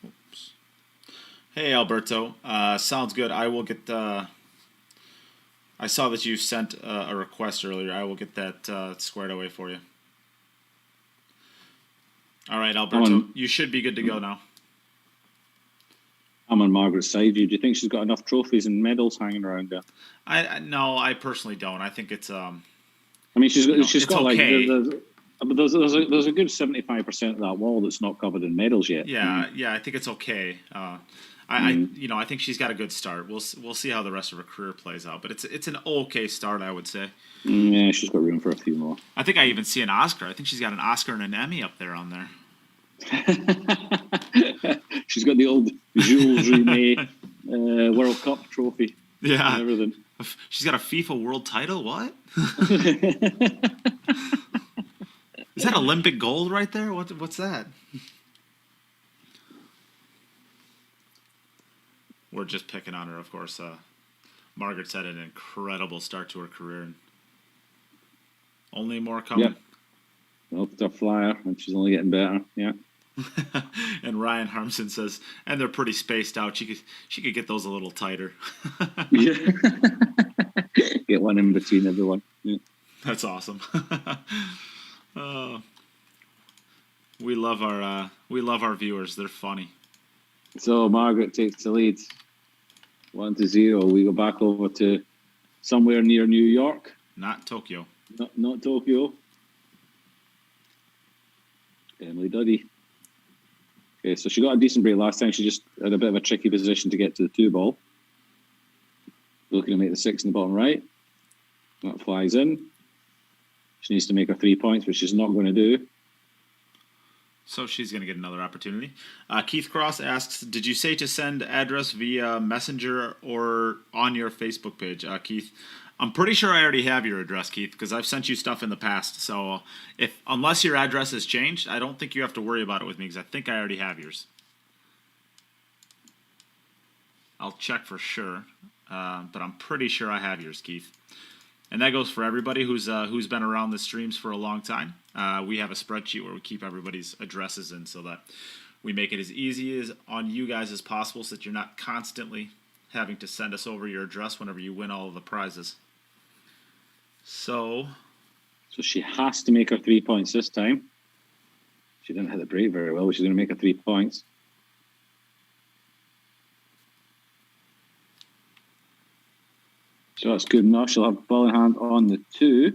Oops. Hey, Alberto. Sounds good. I will get I saw that you sent a request earlier. I will get that squared away for you. All right, Alberto, you should be good to go now. I'm on Margaret's side. Do you think she's got enough trophies and medals hanging around there? No, I personally don't. I think it's I mean, she's got okay. there's a good 75% of that wall that's not covered in medals yet. Yeah, I think it's okay. I think she's got a good start. We'll see how the rest of her career plays out, but it's an okay start, I would say. Yeah, she's got room for a few more. I think I even see an Oscar. I think she's got an Oscar and an Emmy up there on there. She's got the old Jules Rimet World Cup trophy. Yeah, and everything. She's got a FIFA World Title. What? Is that Olympic gold right there? What's that? We're just picking on her, of course. Margaret's had an incredible start to her career, and only more coming. Yep. Well, it's a flyer, and she's only getting better. Yeah. And Ryan Harmson says, and they're pretty spaced out. She could get those a little tighter. Yeah. Get one in between everyone. Yeah. That's awesome. We love our viewers. They're funny. So Margaret takes the lead, 1-0. We go back over to somewhere near New York. Not Tokyo. Not Tokyo. Emily Duddy. Okay, so she got a decent break last time. She just had a bit of a tricky position to get to the 2-ball. Looking to make the 6 in the bottom right. That flies in. She needs to make her 3 points, which she's not going to do. So she's going to get another opportunity. Keith Cross asks, did you say to send address via Messenger or on your Facebook page? Keith, I'm pretty sure I already have your address, Keith, because I've sent you stuff in the past. So unless your address has changed, I don't think you have to worry about it with me, because I think I already have yours. I'll check for sure, but I'm pretty sure I have yours, Keith. And that goes for everybody who's been around the streams for a long time. We have a spreadsheet where we keep everybody's addresses in so that we make it as easy as on you guys as possible, so that you're not constantly having to send us over your address whenever you win all of the prizes. So she has to make her 3 points this time. She didn't hit the break very well, but she's going to make her 3 points. So that's good enough. She'll have ball in hand on the 2,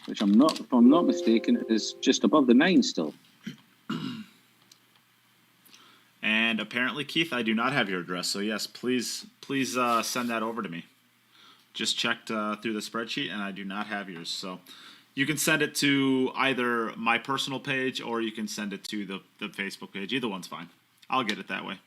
which if I'm not mistaken, is just above the 9 still. And apparently, Keith, I do not have your address. So yes, please send that over to me. Just checked through the spreadsheet, and I do not have yours. So you can send it to either my personal page or you can send it to the Facebook page. Either one's fine. I'll get it that way.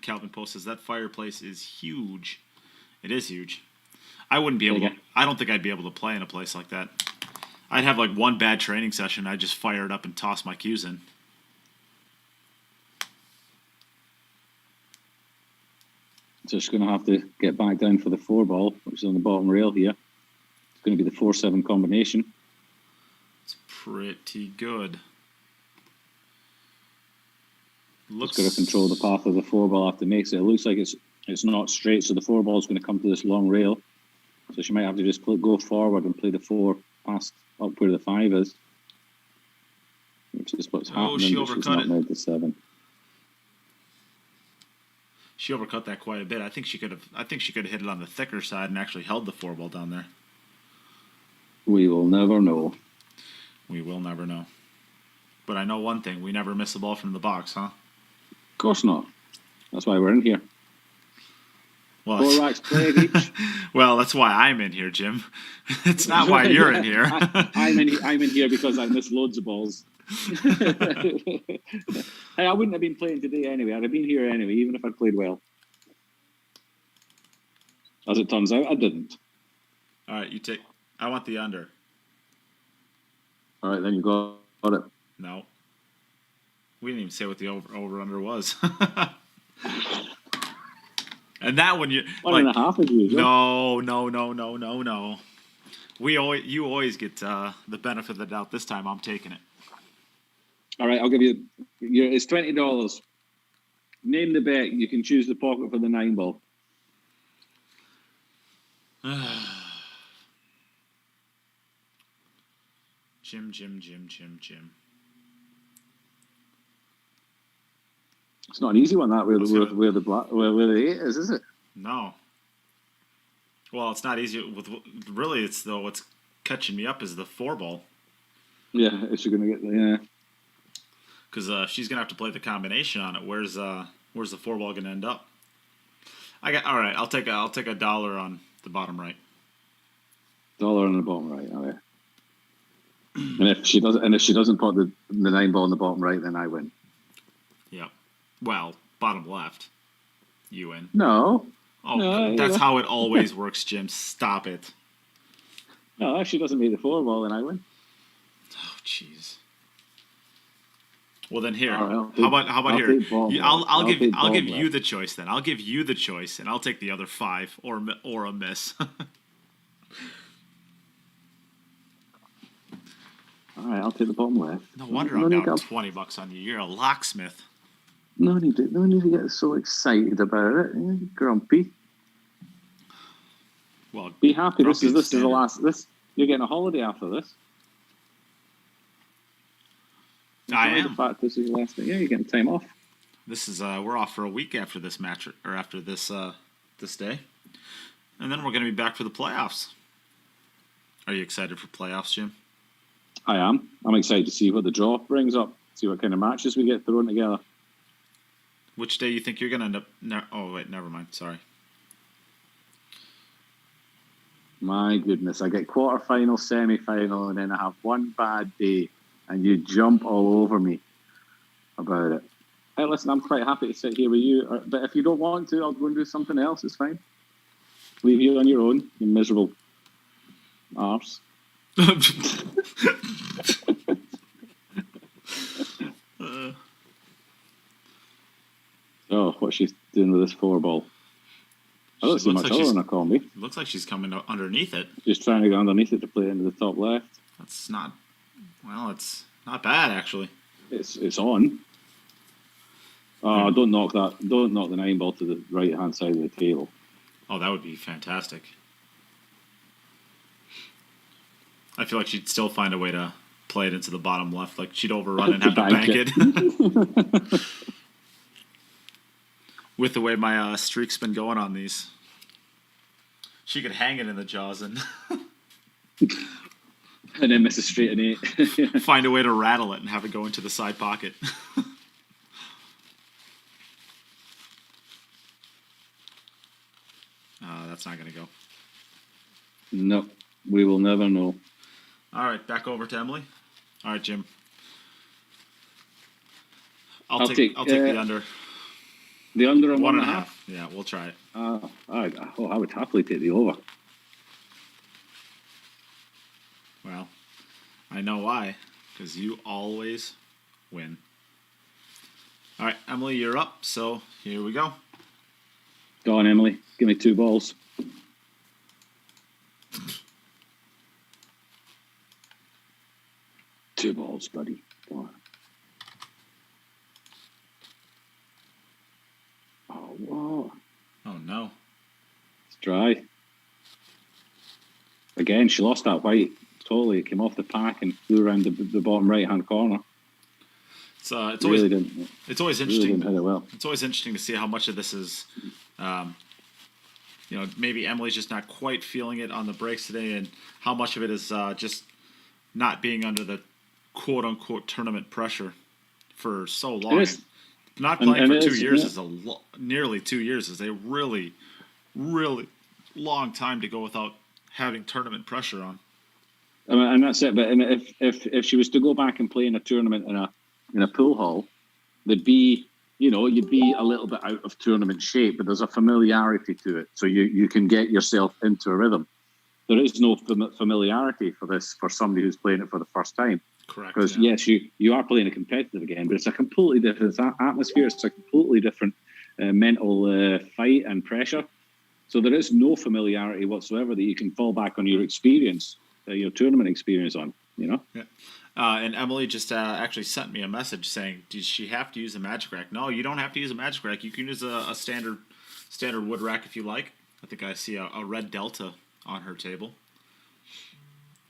Calvin Post says that fireplace is huge. It is huge. I wouldn't be able to, I don't think I'd be able to play in a place like that. I'd have like one bad training session. I'd just fire it up and toss my cues in. So she's going to have to get back down for the 4-ball, which is on the bottom rail here. It's going to be the 4-7 combination. It's pretty good. It's got to control the path of the 4-ball after it makes it. It looks like it's not straight, so the 4-ball is going to come to this long rail. So she might have to just go forward and play the 4 past up where the 5 is, which is what's happening. She overcut it. The 7. She overcut that quite a bit. I think she could have hit it on the thicker side and actually held the 4-ball down there. We will never know. We will never know. But I know one thing: we never miss a ball from the box, huh? Of course not. That's why we're in here. Well, 4 racks played each. Well, that's why I'm in here, Jim. It's not why you're in here. I'm in here because I miss loads of balls. Hey, I wouldn't have been playing today anyway. I'd have been here anyway, even if I played well. As it turns out, I didn't. All right, you take. I want the under. All right, then you got it. No. We didn't even say what the over-under was. And that one, you 1.5 is usual. No. You always get the benefit of the doubt. This time, I'm taking it. All right, I'll give you. It's $20. Name the bet. You can choose the pocket for the 9-ball. Jim. It's not an easy one, that where the 8 is it? No. Well, it's not easy. Really, it's though what's catching me up is the 4-ball. Yeah, if you're gonna get Because she's gonna have to play the combination on it. Where's the 4-ball gonna end up? All right. I'll take $1 on the bottom right. $1 on the bottom right. Okay. And if she doesn't put the 9-ball on the bottom right, then I win. Yeah. Well, bottom left, you win. No. Oh, no, that's how it always works, Jim. Stop it. No, if she doesn't make the 4-ball, then I win. Oh, jeez. Well, then here. Right, how about here? I'll give you left. the choice then. I'll give you the choice, and I'll take the other 5 or a miss. All right, I'll take the bottom left. No wonder I'm down $20 on you. You're a locksmith. No need to get so excited about it. Grumpy. Well, be happy. This is the standard. last. You're getting a holiday after this. I am. The fact this is the last thing. Yeah, you're getting time off. This is we're off for a week after this match or after this this day, and then we're going to be back for the playoffs. Are you excited for playoffs, Jim? I am. I'm excited to see what the draw brings up. See what kind of matches we get thrown together. Which day you think you're going to end up? Oh wait, never mind. Sorry. My goodness, I get quarterfinal, semi-final, and then I have one bad day, and you jump all over me about it. Hey, listen, I'm quite happy to sit here with you, but if you don't want to, I'll go and do something else. It's fine. Leave you on your own, you miserable arse. Oh, what's she doing with this 4-ball? I don't see much other than a combi. Looks like she's coming underneath it. Just trying to get underneath it to play into the top left. That's not. Well, it's not bad actually. It's on. Oh, don't knock that! Don't knock the 9-ball to the right hand side of the table. Oh, that would be fantastic. I feel like she'd still find a way to play it into the bottom left. Like she'd overrun and have to bank it. With the way my streak's been going on these, she could hang it in the jaws and then miss a straight and 8. Find a way to rattle it and have it go into the side pocket. That's not going to go. No, we will never know. All right, back over to Emily. All right, Jim. I'll take the under. The under and 1.5. Yeah, we'll try it. I would happily take the over. Well, I know why, because you always win. All right, Emily, you're up. So here we go. Go on, Emily. Give me 2 balls. Two balls, buddy. Go on. Oh, whoa. Oh, no. It's dry. Again, she lost that white. Totally. It came off the pack and flew around the bottom right-hand corner. It's really always didn't. It's always really interesting. didn't hit it well. It's always interesting to see how much of this is, maybe Emily's just not quite feeling it on the breaks today, and how much of it is just not being under the quote-unquote tournament pressure for so long. Not playing for 2 years is nearly 2 years is a really, really long time to go without having tournament pressure on. And that's it. But if she was to go back and play in a tournament in a pool hall, there'd be, you'd be a little bit out of tournament shape, but there's a familiarity to it, so you can get yourself into a rhythm. There is no familiarity for this for somebody who's playing it for the first time. Correct. Because yes, you are playing a competitive game, but it's a completely different atmosphere. It's a completely different mental fight and pressure. So there is no familiarity whatsoever that you can fall back on your experience, your tournament experience on, you know? Yeah. And Emily just actually sent me a message saying, does she have to use a magic rack? No, you don't have to use a magic rack. You can use a standard wood rack if you like. I think I see a red Delta on her table,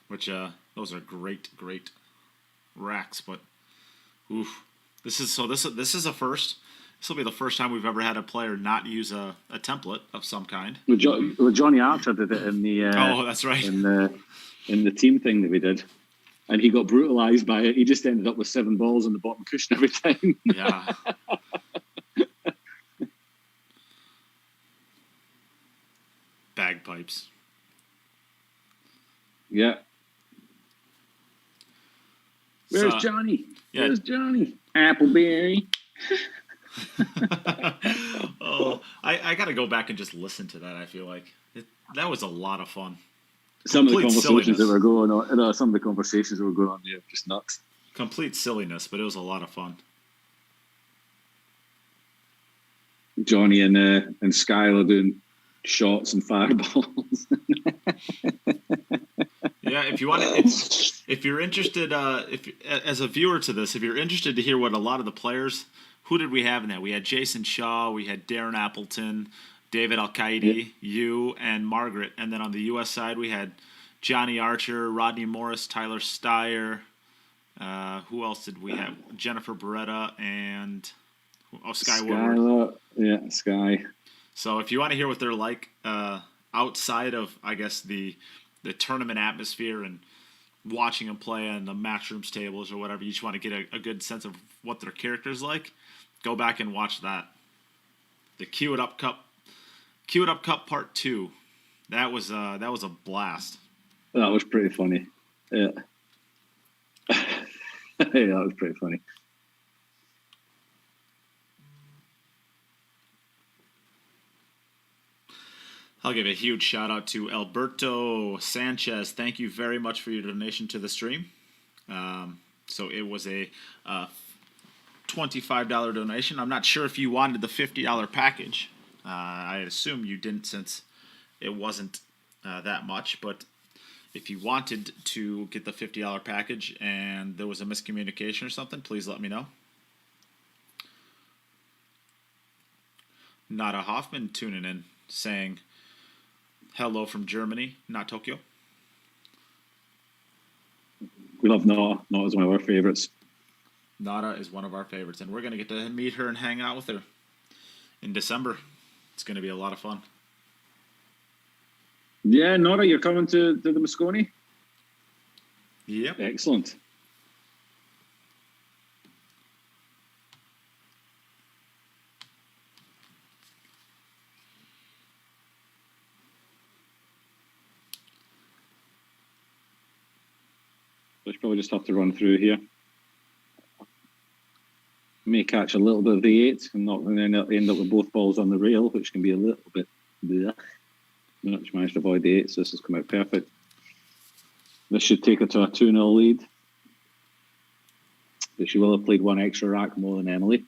which those are great racks. But oof, this is a first. This will be the first time we've ever had a player not use a template of some kind. Well, Johnny Archer did it in the oh, that's right, in the team thing that we did, and he got brutalized by it. He just ended up with 7 balls on the bottom cushion every time. Yeah. Bagpipes. Yeah. Where's So, Johnny? yeah. Where's Johnny? Appleberry. Oh, I got to go back and just listen to that. I feel like that was a lot of fun. Some of the Complete conversations that silliness. were going on, some of the conversations that were going on there, just nuts. Complete silliness, but it was a lot of fun. Johnny and Skylar doing shots and fireballs. Yeah, if you want to, if you're interested, as a viewer to this, if you're interested to hear what a lot of the players, who did we have in that? We had Jason Shaw, we had Darren Appleton, David Al-Qaidi, you, and Margaret. And then on the U.S. side, we had Johnny Archer, Rodney Morris, Tyler Steyer. Who else did we have? Jennifer Beretta and Sky Woodward. Yeah, Sky. So if you want to hear what they're like outside of, I guess, the tournament atmosphere and watching them play on the matchrooms tables or whatever, you just want to get a good sense of what their character's like, go back and watch that. The Cue It Up Cup Part 2. That was a blast. That was pretty funny. Yeah. Yeah, that was pretty funny. I'll give a huge shout out to Alberto Sanchez. Thank you very much for your donation to the stream. So it was a $25 donation. I'm not sure if you wanted the $50 package. I assume you didn't, since it wasn't that much. But if you wanted to get the $50 package and there was a miscommunication or something, please let me know. Nada Hoffman tuning in, saying, hello from Germany, not Tokyo. We love Nada. Nada's one of our favorites. Nada is one of our favorites, and we're going to get to meet her and hang out with her in December. It's going to be a lot of fun. Yeah, Nada, you're coming to the Moscone? Yep. Excellent. I should probably just have to run through here. May catch a little bit of the 8 and not end up with both balls on the rail, which can be a little bit bleh. Not managed to avoid the 8, so this has come out perfect. This should take her to a 2-0 lead. But she will have played one extra rack more than Emily.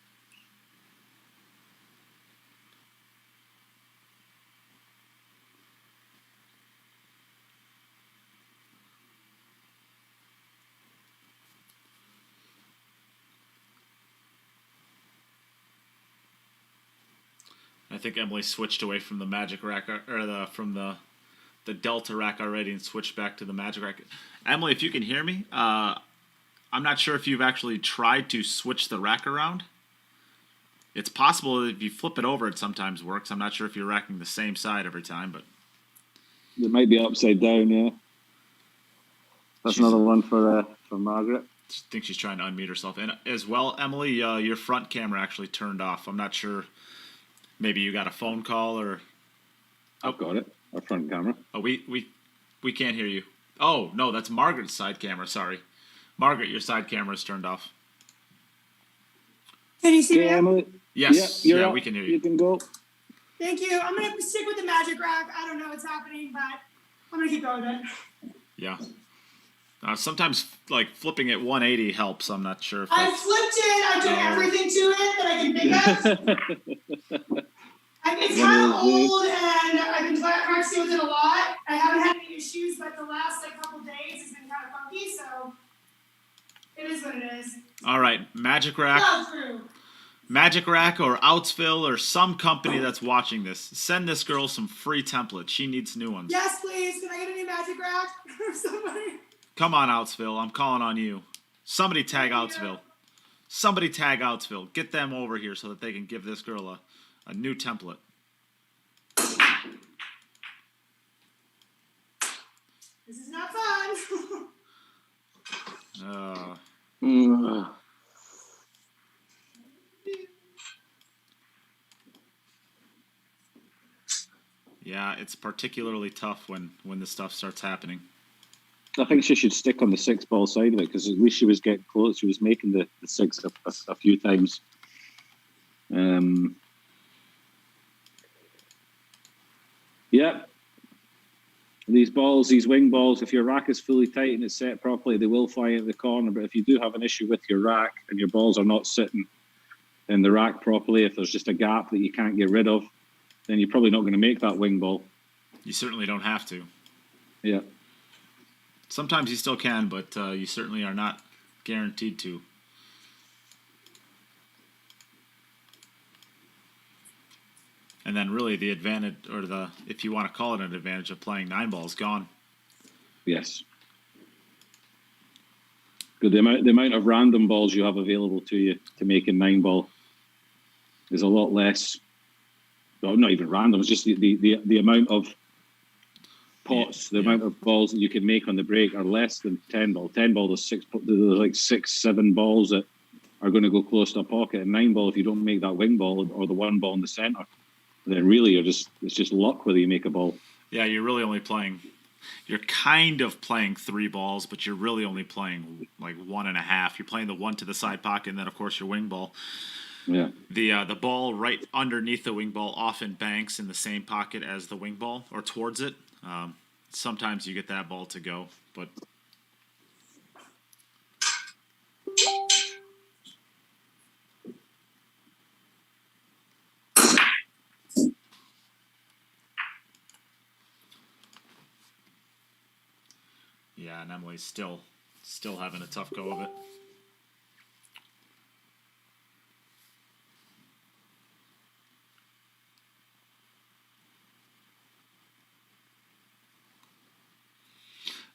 I think Emily switched away from the magic rack, or from the Delta rack already, and switched back to the magic rack. Emily, if you can hear me, I'm not sure if you've actually tried to switch the rack around. It's possible that if you flip it over, it sometimes works. I'm not sure if you're racking the same side every time, but It might be upside down, yeah. That's another one for Margaret. I think she's trying to unmute herself. And as well, Emily, your front camera actually turned off. I'm not sure. Maybe you got a phone call or... I've got it. Our front camera. Oh, we can't hear you. Oh, no, that's Margaret's side camera. Sorry. Margaret, your side camera is turned off. Can you see me? now? Emily. Yes. You're Yeah, up. we can hear you. You can go. Thank you. I'm going to stick with the magic rack. I don't know what's happening, but I'm going to keep going with it. Yeah. Sometimes, like, flipping it 180 helps. I'm not sure if I that's... flipped it. I did everything to it that I can think of. It's kind of old, and I've been practicing with it a lot. I haven't had any issues, but the last couple days has been kind of funky, so it is what it is. All right, Magic Rack. Magic Rack or Outsville or some company that's watching this, send this girl some free templates. She needs new ones. Yes, please. Can I get a new Magic Rack from somebody? Come on, Outsville. I'm calling on you. Somebody tag Outsville. Somebody tag Outsville. Get them over here so that they can give this girl a new template. This is not fun. Yeah, it's particularly tough when this stuff starts happening. I think she should stick on the 6-ball side of it because at least she was getting close. She was making the 6 a few times. Yeah. These balls, these wing balls, if your rack is fully tight and it's set properly, they will fly into the corner. But if you do have an issue with your rack and your balls are not sitting in the rack properly, if there's just a gap that you can't get rid of, then you're probably not going to make that wing ball. You certainly don't have to. Yeah. Sometimes you still can, but you certainly are not guaranteed to. And then really the advantage, or if you want to call it an advantage of playing 9-ball is gone. Yes. Good. The amount of random balls you have available to you to make a 9-ball is a lot less. Well, not even random. It's just the amount of pots, the amount of balls that you can make on the break are less than 10-ball. 10-ball, there's like 6-7 balls that are going to go close to a pocket. And 9-ball, if you don't make that wing ball or the 1 ball in the center, then really it's just luck whether you make a ball. Yeah, you're really only playing. You're kind of playing 3 balls, but you're really only playing like 1.5. You're playing the 1 to the side pocket, and then of course your wing ball. Yeah. The ball right underneath the wing ball often banks in the same pocket as the wing ball or towards it. Sometimes you get that ball to go, but yeah, and Emily's still having a tough go of it.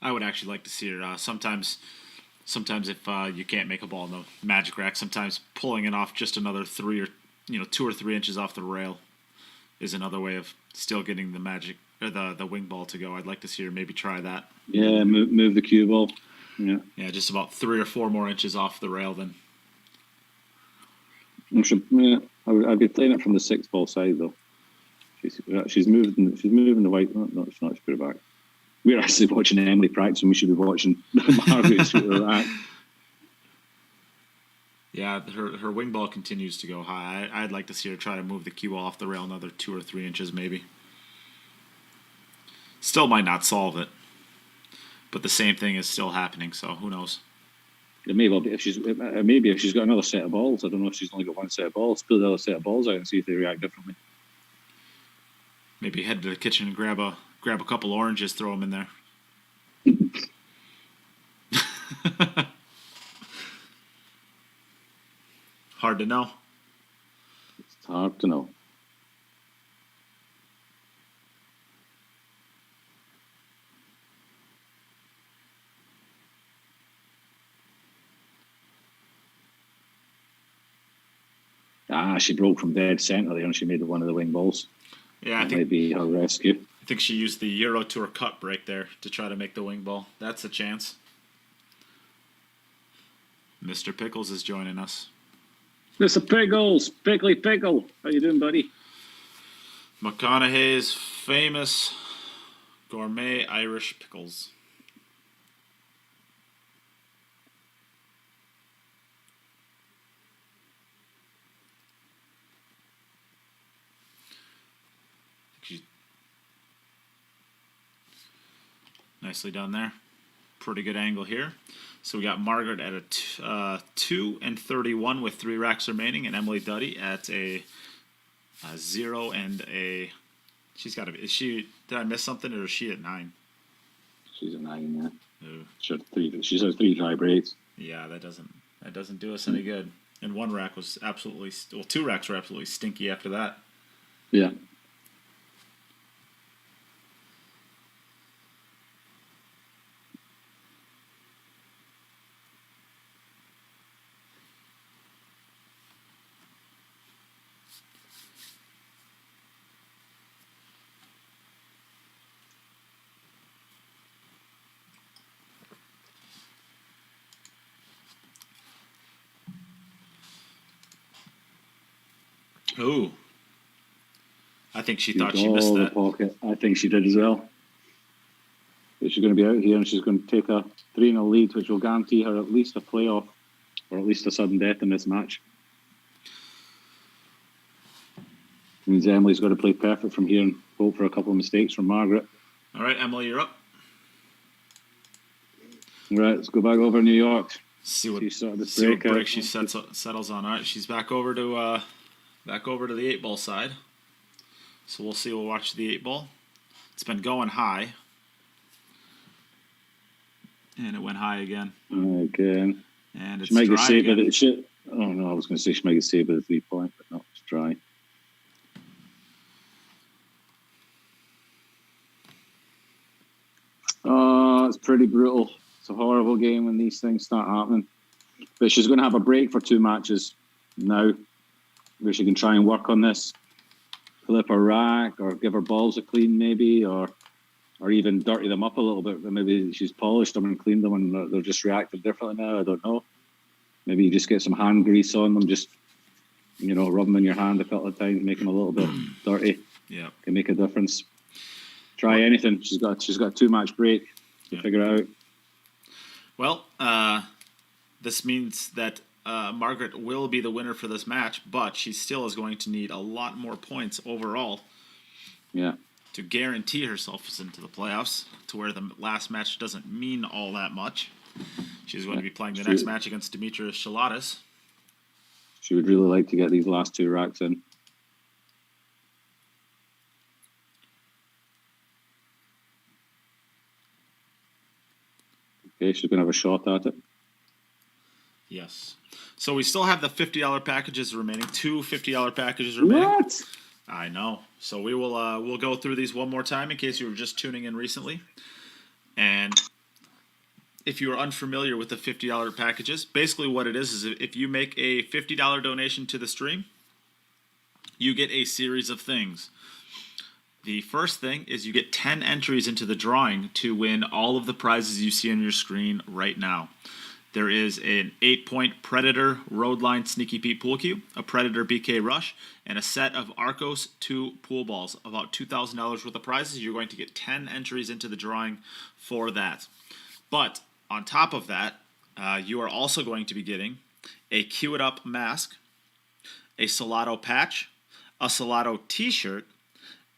I would actually like to see her. Sometimes if you can't make a ball in the Magic Rack, sometimes pulling it off just another 2 or 3 inches off the rail is another way of still getting the magic or the wing ball to go. I'd like to see her maybe try that. Yeah, move the cue ball. Yeah. Yeah, just about 3 or 4 more inches off the rail then. I'd be playing it from the 6-ball side though. She's moving the white. No, it's not. She put it back. We're actually watching Emily practice, and we should be watching Margaret shoot her rack. Yeah, her wing ball continues to go high. I'd like to see her try to move the cue ball off the rail another 2 or 3 inches, maybe. Still might not solve it, but the same thing is still happening. So who knows? It may well be if she's got another set of balls. I don't know if she's only got 1 set of balls. Pull the other set of balls out and see if they react differently. Maybe head to the kitchen and grab a couple oranges, throw them in there. Hard to know. It's hard to know. She broke from dead center there and she made one of the wing balls. Yeah, that might be her rescue. I think she used the Euro Tour cut break there to try to make the wing ball. That's a chance. Mr. Pickles is joining us. Mr. Pickles, Pickly Pickle. How you doing, buddy? McConaughey's famous gourmet Irish pickles. Nicely done there. Pretty good angle here. So we got Margaret at a 2 and 31 with 3 racks remaining, and Emily Duddy at a a 0 and a. She's got to be. Is she? Did I miss something, or is she at 9? She's a 9, yeah. Ooh. She has 3 dry breaks. Yeah, that doesn't do us any good. And one rack was absolutely. Well, 2 racks were absolutely stinky after that. Yeah. Ooh. I think she thought she missed that. Pocket. I think she did as well. But she's going to be out here and she's going to take a 3-0 lead, which will guarantee her at least a playoff or at least a sudden death in this match. It means Emily's got to play perfect from here and hope for a couple of mistakes from Margaret. All right, Emily, you're up. Right, let's go back over New York. See what break break she settles on. All right, she's back over to the 8-ball side. So we'll see. We'll watch the 8-ball. It's been going high, and it went high again. Again, and it's she might get dry saved again. with it. Oh no, I was going to say she might get saved with a 3-point, but no, it's dry. Oh, it's pretty brutal. It's a horrible game when these things start happening. But she's going to have a break for 2 matches now, where she can try and work on this. Flip her rack, or give her balls a clean maybe, or even dirty them up a little bit. Maybe she's polished them and cleaned them and they're just reacting differently now. I don't know. Maybe you just get some hand grease on them, just, rub them in your hand a couple of times, make them a little bit dirty. Yeah. Can make a difference. Try anything. She's got a 2-match break to figure it out. Well, this means that Margaret will be the winner for this match, but she still is going to need a lot more points overall. Yeah. To guarantee herself into the playoffs, to where the last match doesn't mean all that much. She's going to be playing the next match against Demetrius Jelatis. She would really like to get these last 2 racks in. Okay, she's going to have a shot at it. Yes. So we still have the $50 packages remaining. 2 $50 packages remaining. What? I know. So we will we'll go through these one more time in case you were just tuning in recently. And if you are unfamiliar with the $50 packages, basically what it is if you make a $50 donation to the stream, you get a series of things. The first thing is you get 10 entries into the drawing to win all of the prizes you see on your screen right now. There is an 8-point Predator Roadline Sneaky Pete pool cue, a Predator BK Rush, and a set of Arcos 2 pool balls. About $2,000 worth of prizes. You're going to get 10 entries into the drawing for that. But on top of that, you are also going to be getting a Cue It Up mask, a Salotto patch, a Salotto t-shirt,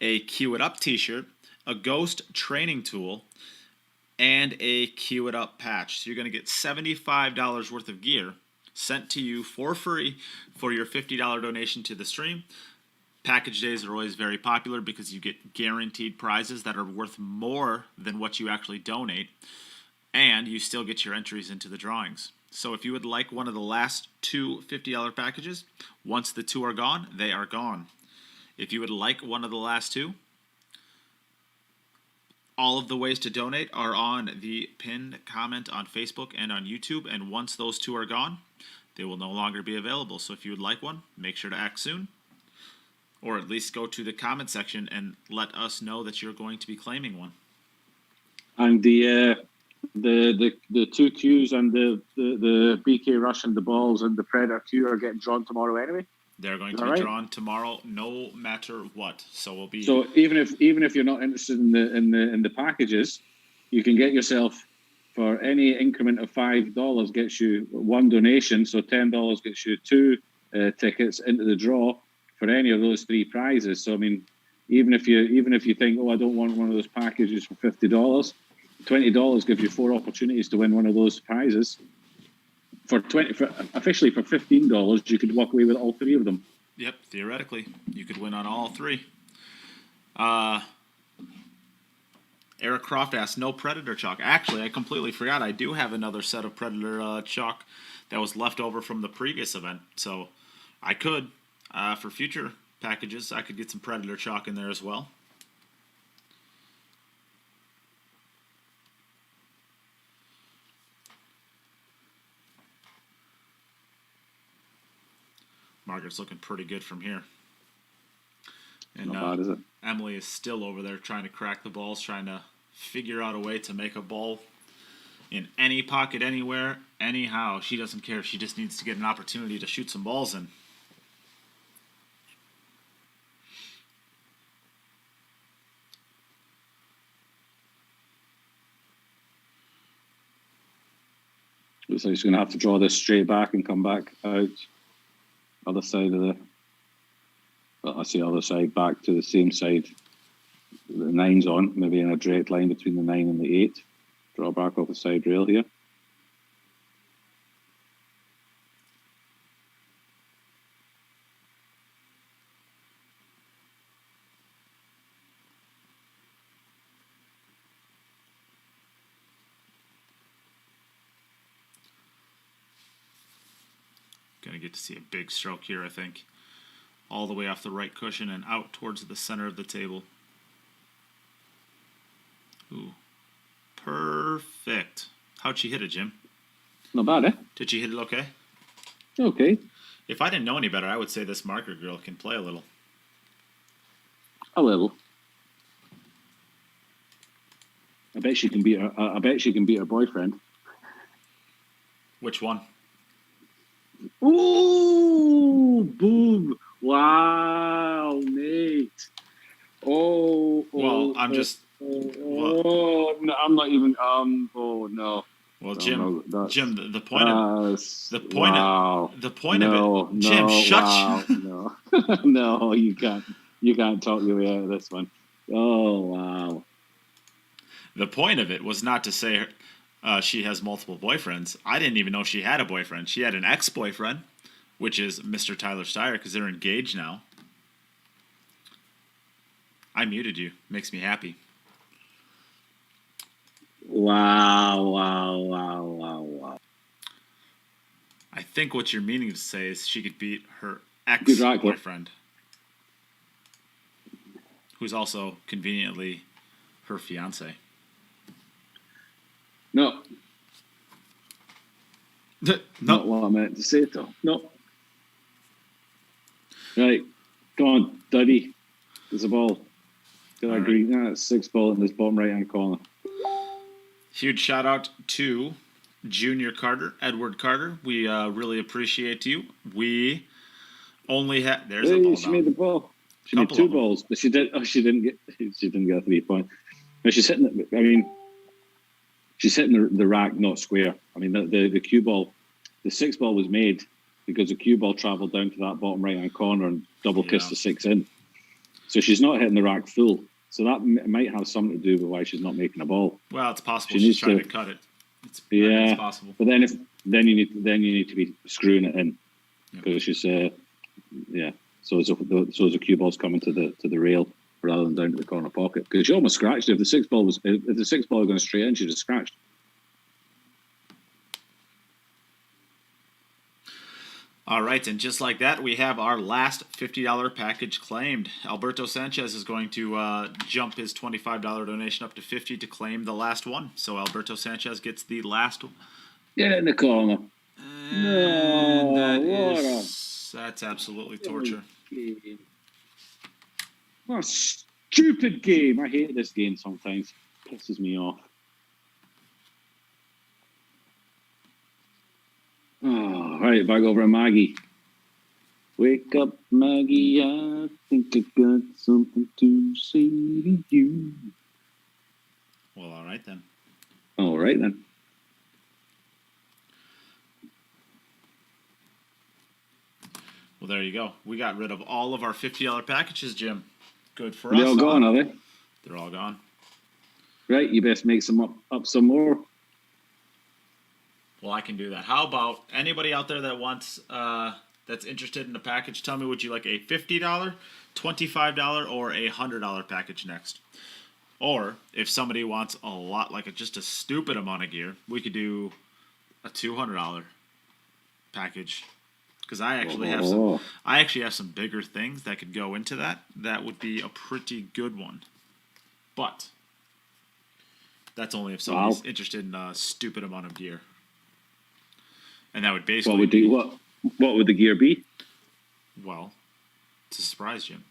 a Cue It Up t-shirt, a Ghost training tool, and a Cue It Up patch. So you're going to get $75 worth of gear sent to you for free for your $50 donation to the stream. Package days are always very popular because you get guaranteed prizes that are worth more than what you actually donate, and you still get your entries into the drawings. So if you would like one of the last 2 $50 packages, once the 2 are gone, they are gone. If you would like one of the last 2, all of the ways to donate are on the pinned comment on Facebook and on YouTube, and once those 2 are gone, they will no longer be available. So if you would like one, make sure to act soon, or at least go to the comment section and let us know that you're going to be claiming one. And the 2 cues and the BK Rush and the balls and the Predator Q are getting drawn tomorrow anyway. They're going to be drawn tomorrow, no matter what. So we'll be. So even if you're not interested in the packages, you can get yourself, for any increment of $5 gets you 1 donation. So $10 gets you 2 tickets into the draw for any of those 3 prizes. So I mean, even if you think, oh, I don't want one of those packages for $50, $20 gives you 4 opportunities to win one of those prizes. Officially for $15, you could walk away with all 3 of them. Yep, theoretically, you could win on all three. Eric Croft asked, no Predator chalk. Actually, I completely forgot. I do have another set of Predator chalk that was left over from the previous event. So I could, for future packages, I could get some Predator chalk in there as well. Margaret's looking pretty good from here. And Not bad, is it? Emily is still over there trying to crack the balls, trying to figure out a way to make a ball in any pocket, anywhere, anyhow. She doesn't care. She just needs to get an opportunity to shoot some balls in. Looks like she's going to have to draw this straight back and come back out. Other side of the... Well, I see other side back to the same side. The 9's on, maybe in a direct line between the 9 and the 8. Draw back off the side rail here. Gonna get to see a big stroke here, I think. All the way off the right cushion and out towards the center of the table. Ooh. Perfect. How'd she hit it, Jim? Not bad, eh? Did she hit it okay? Okay. If I didn't know any better, I would say this Margaret girl can play a little. A little. I bet she can beat her. I bet she can beat her boyfriend. Which one? Ooh, boom! Wow, mate. Well, I'm just. No, I'm not even. Oh no. Well, No, Jim. no, Jim, the point of the point of it. Jim, no, shut. Wow, no, no, you can't. You can't talk your way out of this one. Oh wow. The point of it was not to say she has multiple boyfriends. I didn't even know she had a boyfriend. She had an ex-boyfriend, which is Mr. Tyler Steyer, because they're engaged now. I muted you. Makes me happy. Wow. I think what you're meaning to say is she could beat her ex-boyfriend, who's also conveniently her fiance. No. No. Not what I meant to say, though. No. Right. Go on, Duddy. There's a ball. Did I agree? Yeah, it's 6 ball in this bottom right-hand corner. Huge shout out to Junior Carter, Edward Carter. We really appreciate you. We only had. There's a ball. She made the ball. She made 2 balls, but she did. Oh, she didn't get. She didn't get a 3-point. But she's hitting. I mean, she's hitting the rack, not square. I mean, the cue ball, the 6 ball was made because the cue ball travelled down to that bottom right-hand corner and double kissed the 6 in. So she's not hitting the rack full. So that might have something to do with why she's not making a ball. Well, it's possible she's trying to cut it. It's possible. But then you need to be screwing it in because she's So as the cue ball's coming to the rail rather than down to the corner pocket because she almost scratched it. If the 6 ball was going straight in, she'd have scratched. All right, and just like that, we have our last $50 package claimed. Alberto Sanchez is going to jump his $25 donation up to $50 to claim the last one. So Alberto Sanchez gets the last one. Get in the corner. That's absolutely torture. What a stupid game. I hate this game sometimes. It pisses me off. Oh, right, back over to Maggie. Wake up, Maggie, I think I got something to say to you. Well, all right then. All right then. Well, there you go. We got rid of all of our $50 packages, Jim. Good for us. They're all gone, are they? They're all gone. Right, you best make some up some more. Well, I can do that. How about anybody out there that wants that's interested in a package, tell me, would you like a $50, $25, or a $100 package next? Or if somebody wants a lot, like just a stupid amount of gear, we could do a $200 package. Because I actually have some bigger things that could go into that. That would be a pretty good one. But that's only if somebody's interested in a stupid amount of gear. And that would basically what would the gear be? Well, it's a surprise, Jim.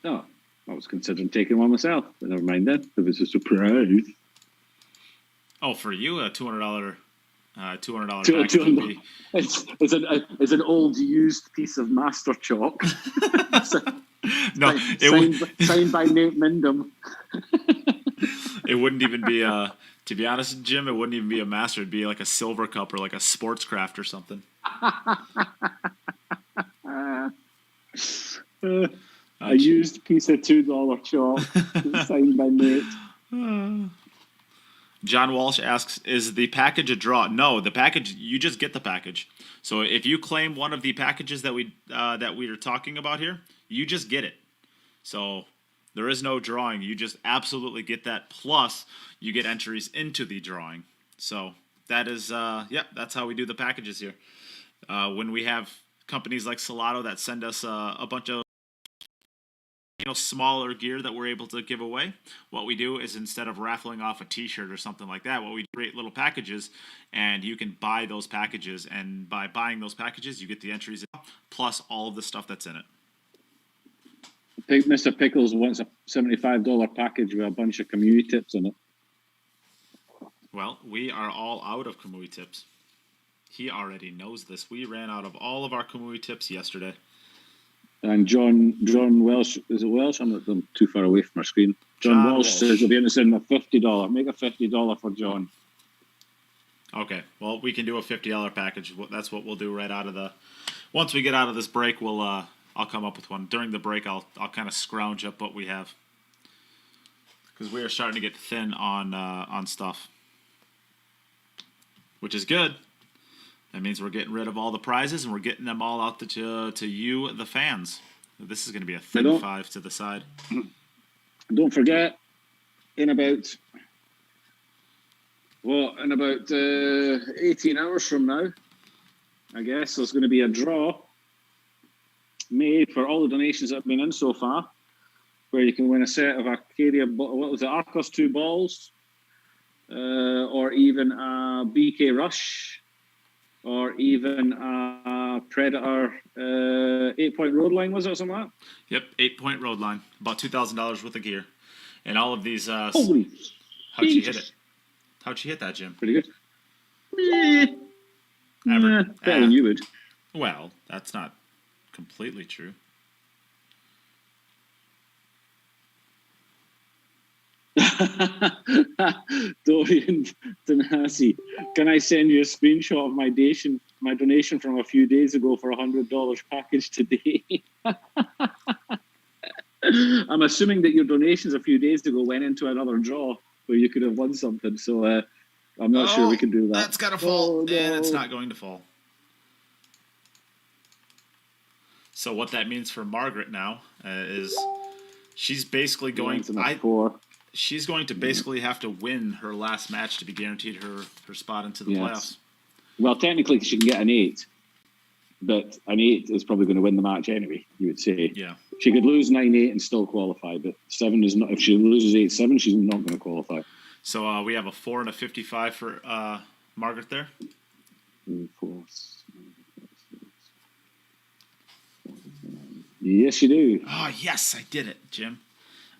No, I was considering taking one myself, but never mind that. If it's a surprise. Oh, for you, a $200 package would be... It's an old used piece of master chalk. No, signed by NathanMindham. It wouldn't even be a... To be honest, Jim, it wouldn't even be a master. It'd be like a silver cup or like a sports craft or something. A used piece of $2 chalk signed by Nate. John Walsh asks, is the package a draw? No, the package, you just get the package. So if you claim one of the packages that we are talking about here, you just get it. So there is no drawing. You just absolutely get that. Plus, you get entries into the drawing. So that is, that's how we do the packages here. When we have companies like Salotto that send us a bunch of smaller gear that we're able to give away, what we do is instead of raffling off a t-shirt or something like that, what we create little packages, and you can buy those packages, and by buying those packages you get the entries plus all of the stuff that's in it. Mr. Pickles wants a $75 package with a bunch of community tips in it. Well, we are all out of Kamui tips. He already knows this. We ran out of all of our Kamui tips yesterday. And John Welsh, is it Welsh? I'm too far away from our screen. John Walsh says he'll be interested in a $50. Make a $50 for John. Okay, well, we can do a $50 package. That's what we'll do right out of the... Once we get out of this break, I'll come up with one. During the break, I'll kind of scrounge up what we have. Because we are starting to get thin on stuff. Which is good. That means we're getting rid of all the prizes and we're getting them all out to you, the fans. This is going to be a thin 5 to the side. Don't forget, in about 18 hours from now, I guess, there's going to be a draw made for all the donations that have been in so far, where you can win a set of Arcadia, Arcos 2 balls, or even a BK Rush, or even a Predator 8-point road line, was it, or something like that? Yep, 8-point road line. About $2,000 worth of gear. And all of these... Holy how'd you hit it? How'd you hit that, Jim? Pretty good. Better than you would. Well, that's not completely true. Dorian Tanasi, can I send you a screenshot of my donation from a few days ago for a $100 package today? I'm assuming that your donations a few days ago went into another draw where you could have won something, so I'm not sure we can do that. That's got to fall, and it's not going to fall. So what that means for Margaret now is she's basically going to... She's going to basically have to win her last match to be guaranteed her spot into the playoffs. Well, technically she can get an 8, but an 8 is probably going to win the match anyway, you would say. Yeah. She could lose 9-8 and still qualify, but 7 is not. If she loses 8-7, she's not going to qualify. So we have a 4 and a 55 for Margaret there. 4. Yes, you do. Oh, yes, I did it, Jim.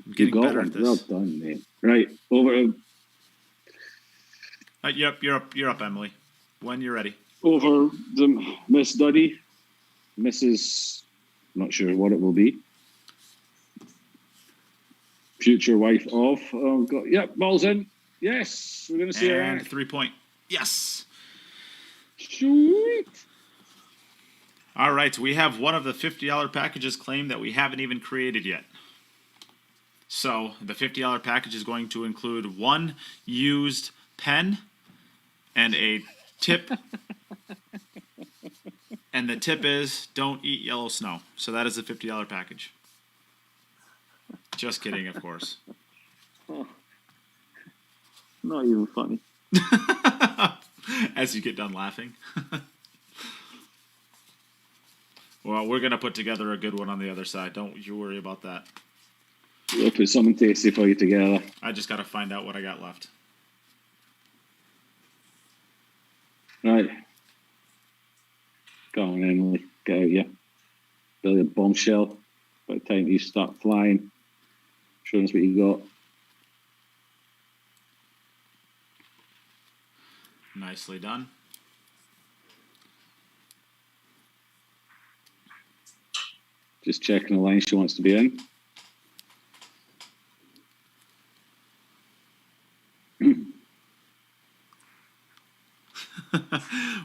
I'm getting better at this. Well done, mate. Right, over. You're up, Emily. When you're ready. Over the Miss Duddy, Mrs. Not sure what it will be. Future wife of. Oh God! Yep, ball's in. Yes, we're going to see her. And 3-point. Yes. Sweet. All right, we have one of the $50 packages claimed that we haven't even created yet. So the $50 package is going to include 1 used pen and a tip And the tip is don't eat yellow snow. So that is a $50 package. Just kidding, of course. Oh, not even funny. As you get done laughing. Well, we're going to put together a good one on the other side. Don't you worry about that. We'll put something tasty for you together. I just got to find out what I got left. Right. Come on, Emily. Get out, yeah. Billiard Bombshell. By the time you start flying, show us what you got. Nicely done. Just checking the line she wants to be in. To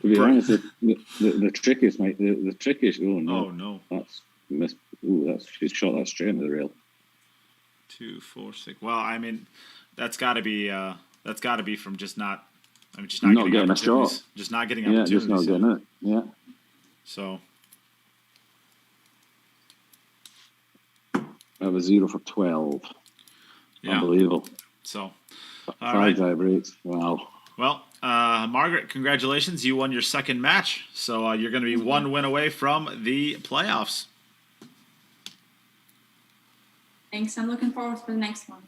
be honest, the trickiest, mate. The trickiest. Oh no! Oh no! That's missed. Ooh, that's she's shot that straight into the rail. 2, 4, 6. Well, I mean, that's got to be from just not. I mean, just not getting a shot. Just not getting Yeah, opportunities. just not getting it. Yeah. So. That was 0 for 12. Yeah. Unbelievable. So. Five tie breaks. Wow. Well, Margaret, congratulations. You won your second match. So you're going to be one win away from the playoffs. Thanks. I'm looking forward to the next one.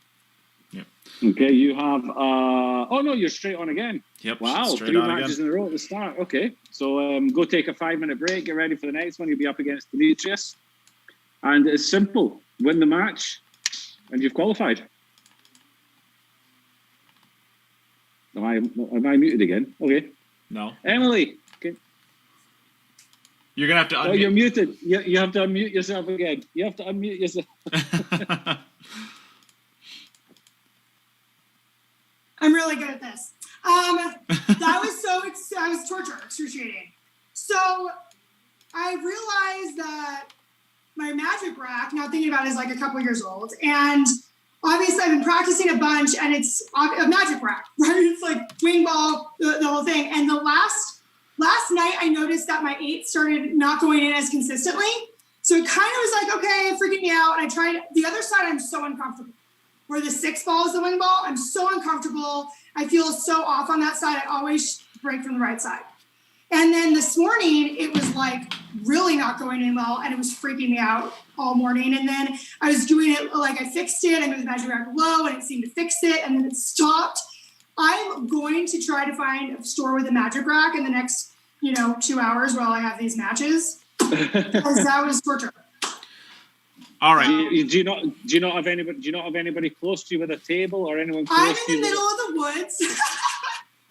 Yep. Okay, you have... oh, no, you're straight on again. Yep. Wow, straight 3 on matches again. in a row at the start. Okay, so go take a 5-minute break. Get ready for the next one. You'll be up against Demetrius. And it's simple. Win the match, and you've qualified. Am I muted again? Okay. No. Emily. Okay. You're going to have to unmute. Oh, you're muted. You have to unmute yourself again. You have to unmute yourself. I'm really good at this. That was I was excruciating. So I realized that my magic rack, now thinking about it, is like a couple years old. And obviously I've been practicing a bunch, and it's a magic rack, right? It's like wing ball, the whole thing. And the last night I noticed that my 8 started not going in as consistently. So it kind of was like, okay, freaking me out. And I tried the other side. I'm so uncomfortable. Where the 6 ball is the wing ball, I'm so uncomfortable. I feel so off on that side. I always break from the right side. And then this morning, it was like really not going in well, and it was freaking me out all morning. And then I was doing it, like I fixed it, I moved the magic rack low, and it seemed to fix it, and then it stopped. I'm going to try to find a store with a magic rack in the next, 2 hours while I have these matches, because that was torture. All right. Do you not have anybody close to you with a table or anyone close I'm to you? in the middle of the woods.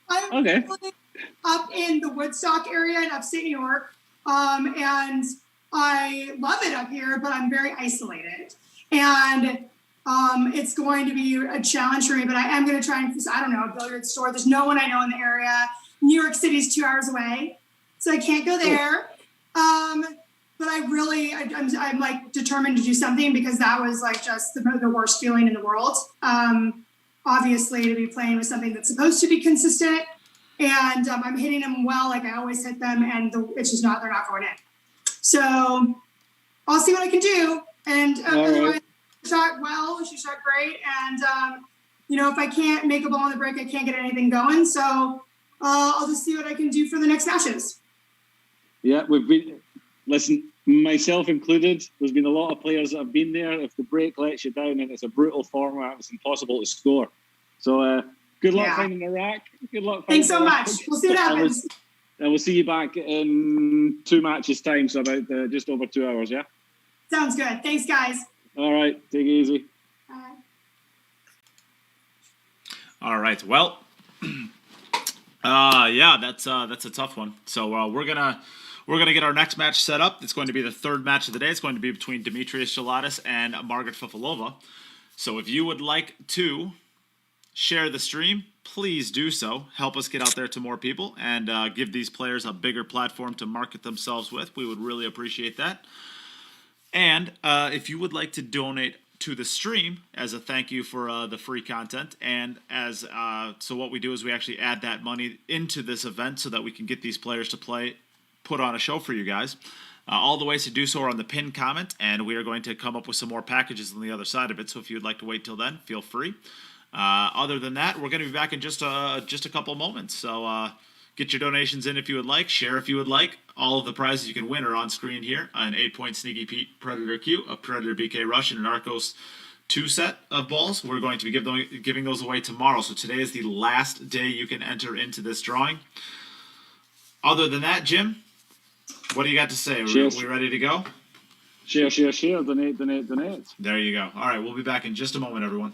I'm Okay. up in the Woodstock area in upstate New York. And I love it up here, but I'm very isolated. And it's going to be a challenge for me, but I am going to try and, I don't know, a billiard store. There's no one I know in the area. New York City's 2 hours away, so I can't go there. But I'm like determined to do something, because that was like just the worst feeling in the world. Obviously, to be playing with something that's supposed to be consistent, and I'm hitting them well, like I always hit them, and it's just they're not going in. So I'll see what I can do. And otherwise, she shot well, she shot great, and if I can't make a ball on the break, I can't get anything going. So I'll just see what I can do for the next matches. Yeah, listen, myself included, there's been a lot of players that have been there. If the break lets you down and it's a brutal format, it's impossible to score. So good luck finding the rack. Good luck. Thanks so much. We'll see what happens. And we'll see you back in 2 matches time, so about just over 2 hours, yeah? Sounds good. Thanks, guys. All right, take it easy. Bye. All right. Well, that's a tough one. So we're gonna get our next match set up. It's going to be the third match of the day. It's going to be between Demetrius Jelatis and Margaret Fefilova. So if you would like to share the stream, please do so. Help us get out there to more people and give these players a bigger platform to market themselves with. We would really appreciate that. And if you would like to donate to the stream as a thank you for the free content, and so what we do is we actually add that money into this event so that we can get these players to play put on a show for you guys. All the ways to do so are on the pinned comment, and we are going to come up with some more packages on the other side of it. So if you'd like to wait till then, feel free. Other than that, we're going to be back in just a couple moments. So get your donations in if you would like. Share if you would like. All of the prizes you can win are on screen here. An 8-point Sneaky Pete Predator Q, a Predator BK Rush, and an Arcos 2 set of balls. We're going to be giving those away tomorrow. So today is the last day you can enter into this drawing. Other than that, Jim, what do you got to say? Are we ready to go? Share. Donate. There you go. All right, we'll be back in just a moment, everyone.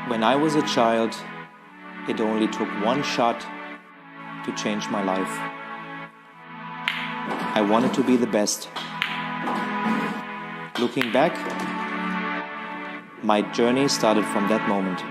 When I was a child, it only took one shot to change my life. I wanted to be the best. Looking back, my journey started from that moment.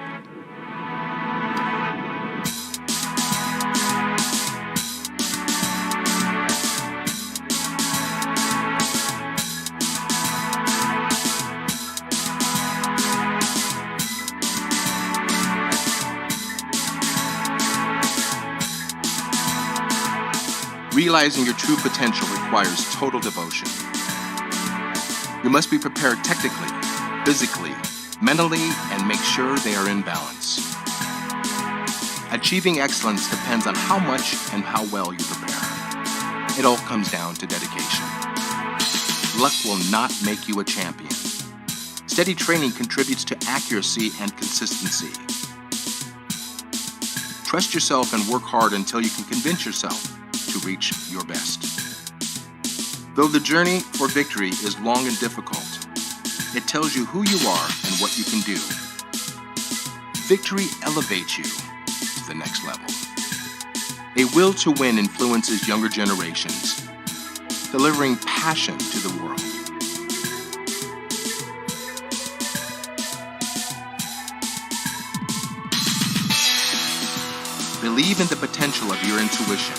Realizing your true potential requires total devotion. You must be prepared technically, physically, mentally, and make sure they are in balance. Achieving excellence depends on how much and how well you prepare. It all comes down to dedication. Luck will not make you a champion. Steady training contributes to accuracy and consistency. Trust yourself and work hard until you can convince yourself to reach your best. Though the journey for victory is long and difficult, it tells you who you are and what you can do. Victory elevates you to the next level. A will to win influences younger generations, delivering passion to the world. Believe in the potential of your intuition.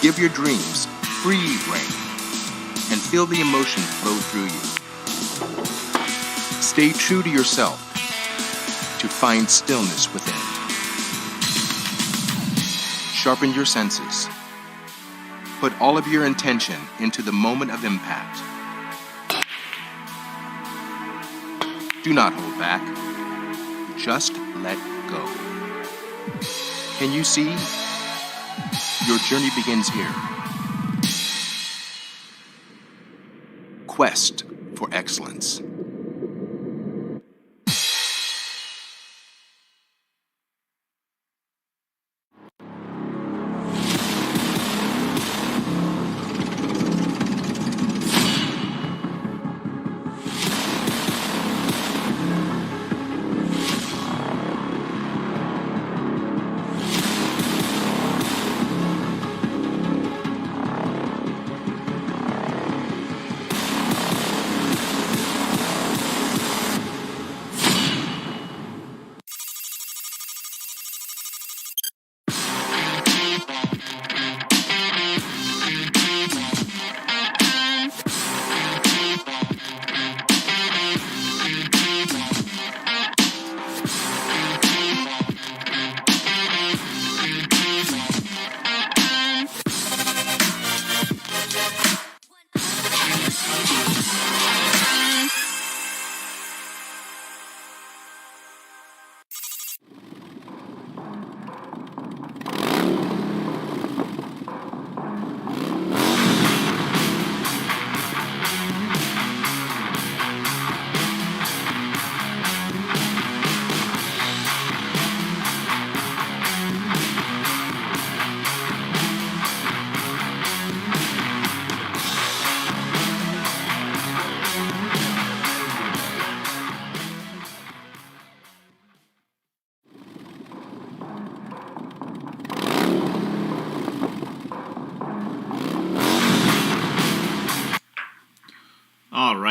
Give your dreams free rein and feel the emotion flow through you. Stay true to yourself to find stillness within. Sharpen your senses. Put all of your intention into the moment of impact. Do not hold back. Just let go. Can you see? Your journey begins here. Quest for excellence.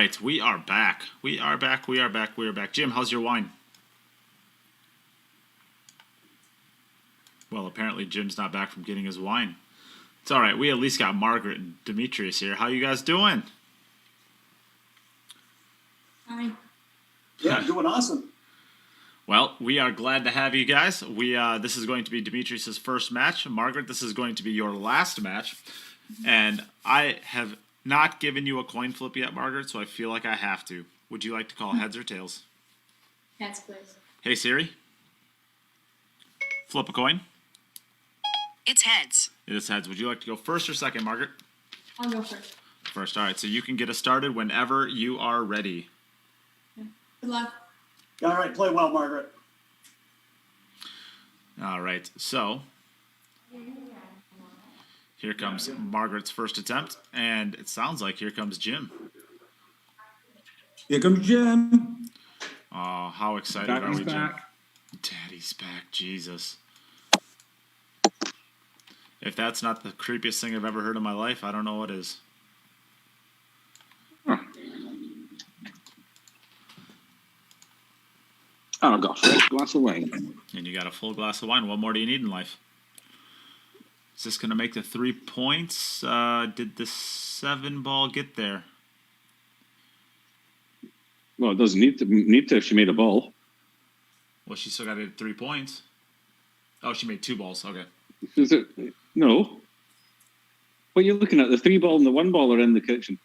right, we are back. We are back. Jim, how's your wine? Well, apparently Jim's not back from getting his wine. It's all right. We at least got Margaret and Demetrius here. How you guys doing? Hi. Yeah, doing awesome. Well, we are glad to have you guys. This is going to be Demetrius's first match. Margaret, this is going to be your last match. And I have not given you a coin flip yet, Margaret, so I feel like I have to. Would you like to call heads or tails? Heads, please. Hey, Siri. Flip a coin. It's heads. It is heads. Would you like to go first or second, Margaret? I'll go first. First. All right, so you can get us started whenever you are ready. Yeah. Good luck. All right, play well, Margaret. All right, so here comes Margaret's first attempt, and it sounds like here comes Jim. Here comes Jim. Oh, how excited are we, Jim? Daddy's back, Jesus. If that's not the creepiest thing I've ever heard in my life, I don't know what is. Oh, I've got a fresh glass of wine. And you got a full glass of wine. What more do you need in life? Is this going to make the 3 points? Did the 7 ball get there? Well, it doesn't need to if she made a ball. Well, she still got it at 3 points. Oh, she made 2 balls. Okay. Is it? No. What are you looking at? The 3 ball and the 1 ball are in the kitchen.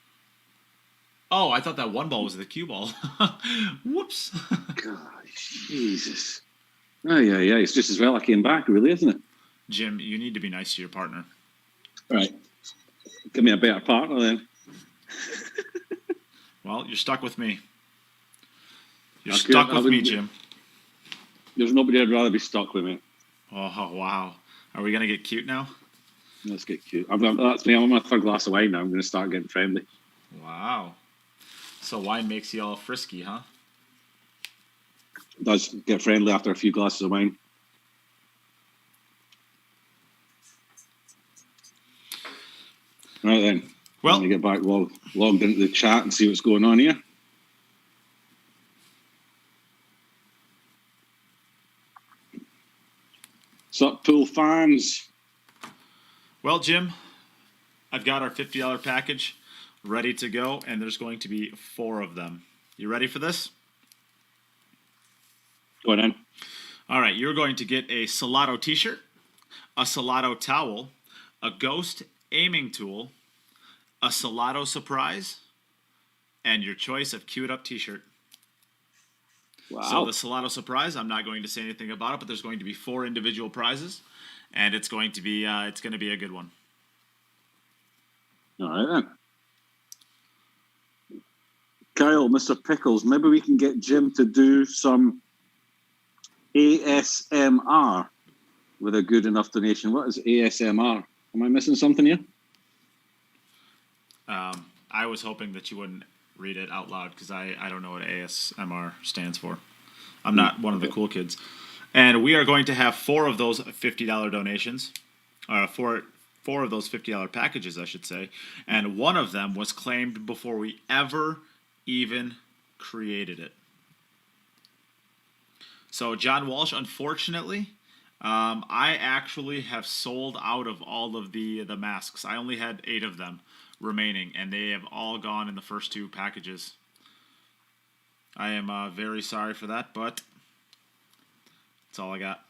Oh, I thought that 1 ball was the cue ball. Whoops. Gosh, Jesus. Oh, yeah. It's just as well I came back, really, isn't it? Jim, you need to be nice to your partner. Right. Give me a better partner then. Well, you're stuck with me. You're stuck with me, Jim. There's nobody I'd rather be stuck with me. Oh, wow. Are we going to get cute now? Let's get cute. That's me. I'm on my 3rd glass of wine now. I'm going to start getting friendly. Wow. So wine makes you all frisky, huh? Does get friendly after a few glasses of wine. Right then. Well, let me get back logged into the chat and see what's going on here. Sup, pool fans? Well, Jim, I've got our $50 package ready to go, and there's going to be 4 of them. You ready for this? Go on in. All right, you're going to get a Salotto t-shirt, a Salotto towel, a ghost aiming tool, a Salotto surprise, and your choice of queued up t-shirt. Wow. So the Salotto surprise, I'm not going to say anything about it, but there's going to be 4 individual prizes, and it's going to be a good one. All right then. Kyle, Mr. Pickles, maybe we can get Jim to do some ASMR with a good enough donation. What is ASMR? Am I missing something here? I was hoping that you wouldn't read it out loud because I don't know what ASMR stands for. I'm not one of the cool kids. And we are going to have 4 of those $50 donations, or 4 of those $50 packages, I should say. And one of them was claimed before we ever even created it. So John Walsh, unfortunately, I actually have sold out of all of the masks. I only had 8 of them remaining, and they have all gone in the first 2 packages. I am very sorry for that, but that's all I got.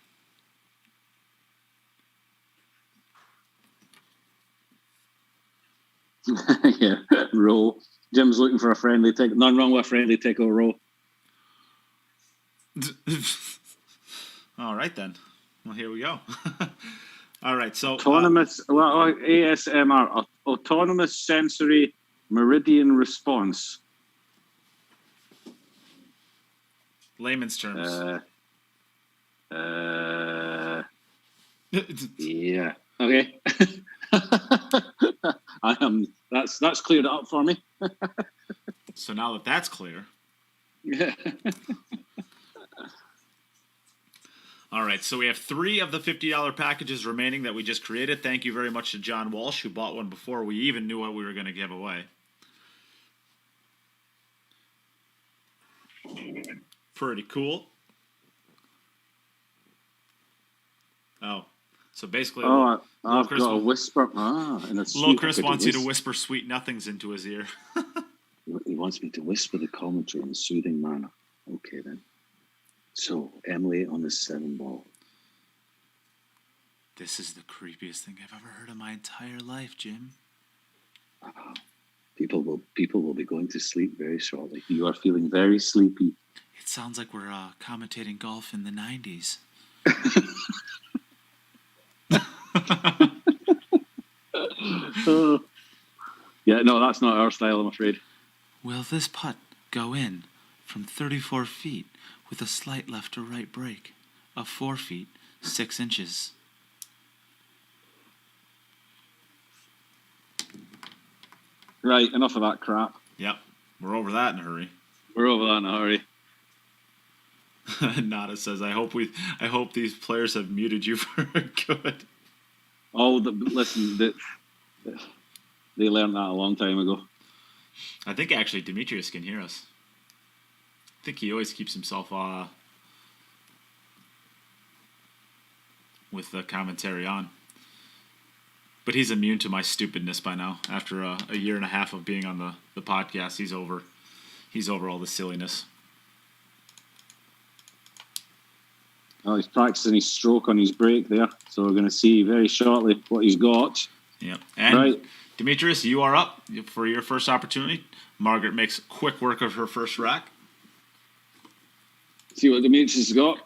Yeah, roll. Jim's looking for a friendly take. None wrong with a friendly take or roll. All right then. Well, here we go. All right, so autonomous ASMR, autonomous sensory meridian response. Layman's terms. Yeah. Okay. That's cleared it up for me. So now that that's clear. Yeah. All right, so we have 3 of the $50 packages remaining that we just created. Thank you very much to John Walsh, who bought one before we even knew what we were going to give away. Pretty cool. Oh, so basically, Oh, I've Chris got a wa- whisper. And it's Little Chris wants you to whisper sweet nothings into his ear. He wants me to whisper the commentary in a soothing manner. Okay, then. So, Emily on the 7 ball. This is the creepiest thing I've ever heard in my entire life, Jim. People will be going to sleep very shortly. You are feeling very sleepy. It sounds like we're commentating golf in the 90s. Yeah, no, that's not our style, I'm afraid. Will this putt go in from 34 feet with a slight left to right break of 4 feet, 6 inches? Right, enough of that crap. Yep, we're over that in a hurry. We're over that in a hurry. Nada says, I hope these players have muted you for good. Oh, listen, they learned that a long time ago. I think actually Demetrius can hear us. I think he always keeps himself with the commentary on. But he's immune to my stupidness by now. After a year and a half of being on the podcast, he's over all the silliness. Oh, he's practicing his stroke on his break there. So we're going to see very shortly what he's got. Yep. And right. Demetrius, you are up for your first opportunity. Margaret makes quick work of her first rack. See what Demetrius has got.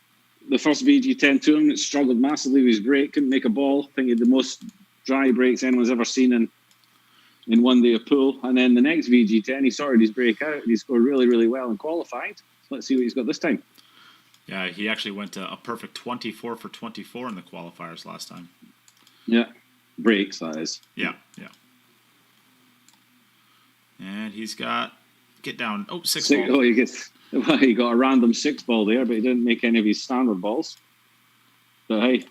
The first VG10 tournament struggled massively with his break. Couldn't make a ball. I think he had the most dry breaks anyone's ever seen in one day of pool. And then the next VG10, he sorted his break out. And he scored really, really well and qualified. So let's see what he's got this time. Yeah, he actually went to a perfect 24 for 24 in the qualifiers last time. Yeah, breaks, that is. Yeah. And he's got, get down, six ball. Oh, he got a random 6 ball there, but he didn't make any of his standard balls. But hey,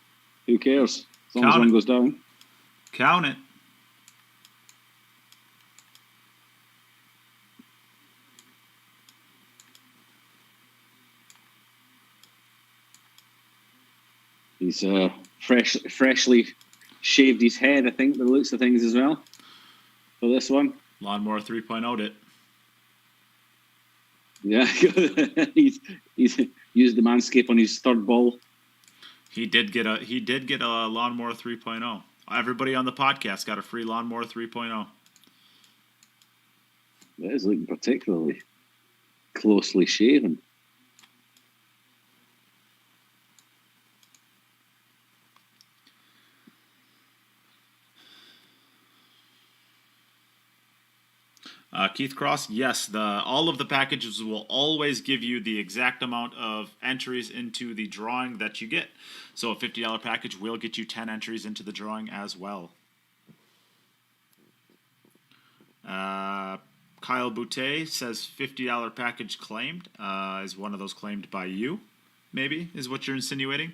who cares? As long as one goes down. Count it. He's freshly shaved his head, I think, by the looks of things as well, for this one. Lawnmower 3.0'd it. Yeah, he's used the Manscaped on his third ball. He did get a Lawnmower 3.0. Everybody on the podcast got a free Lawnmower 3.0. That is looking particularly closely shaven. Keith Cross, yes, all of the packages will always give you the exact amount of entries into the drawing that you get. So a $50 package will get you 10 entries into the drawing as well. Kyle Boutte says $50 package claimed. Is one of those claimed by you, maybe, is what you're insinuating?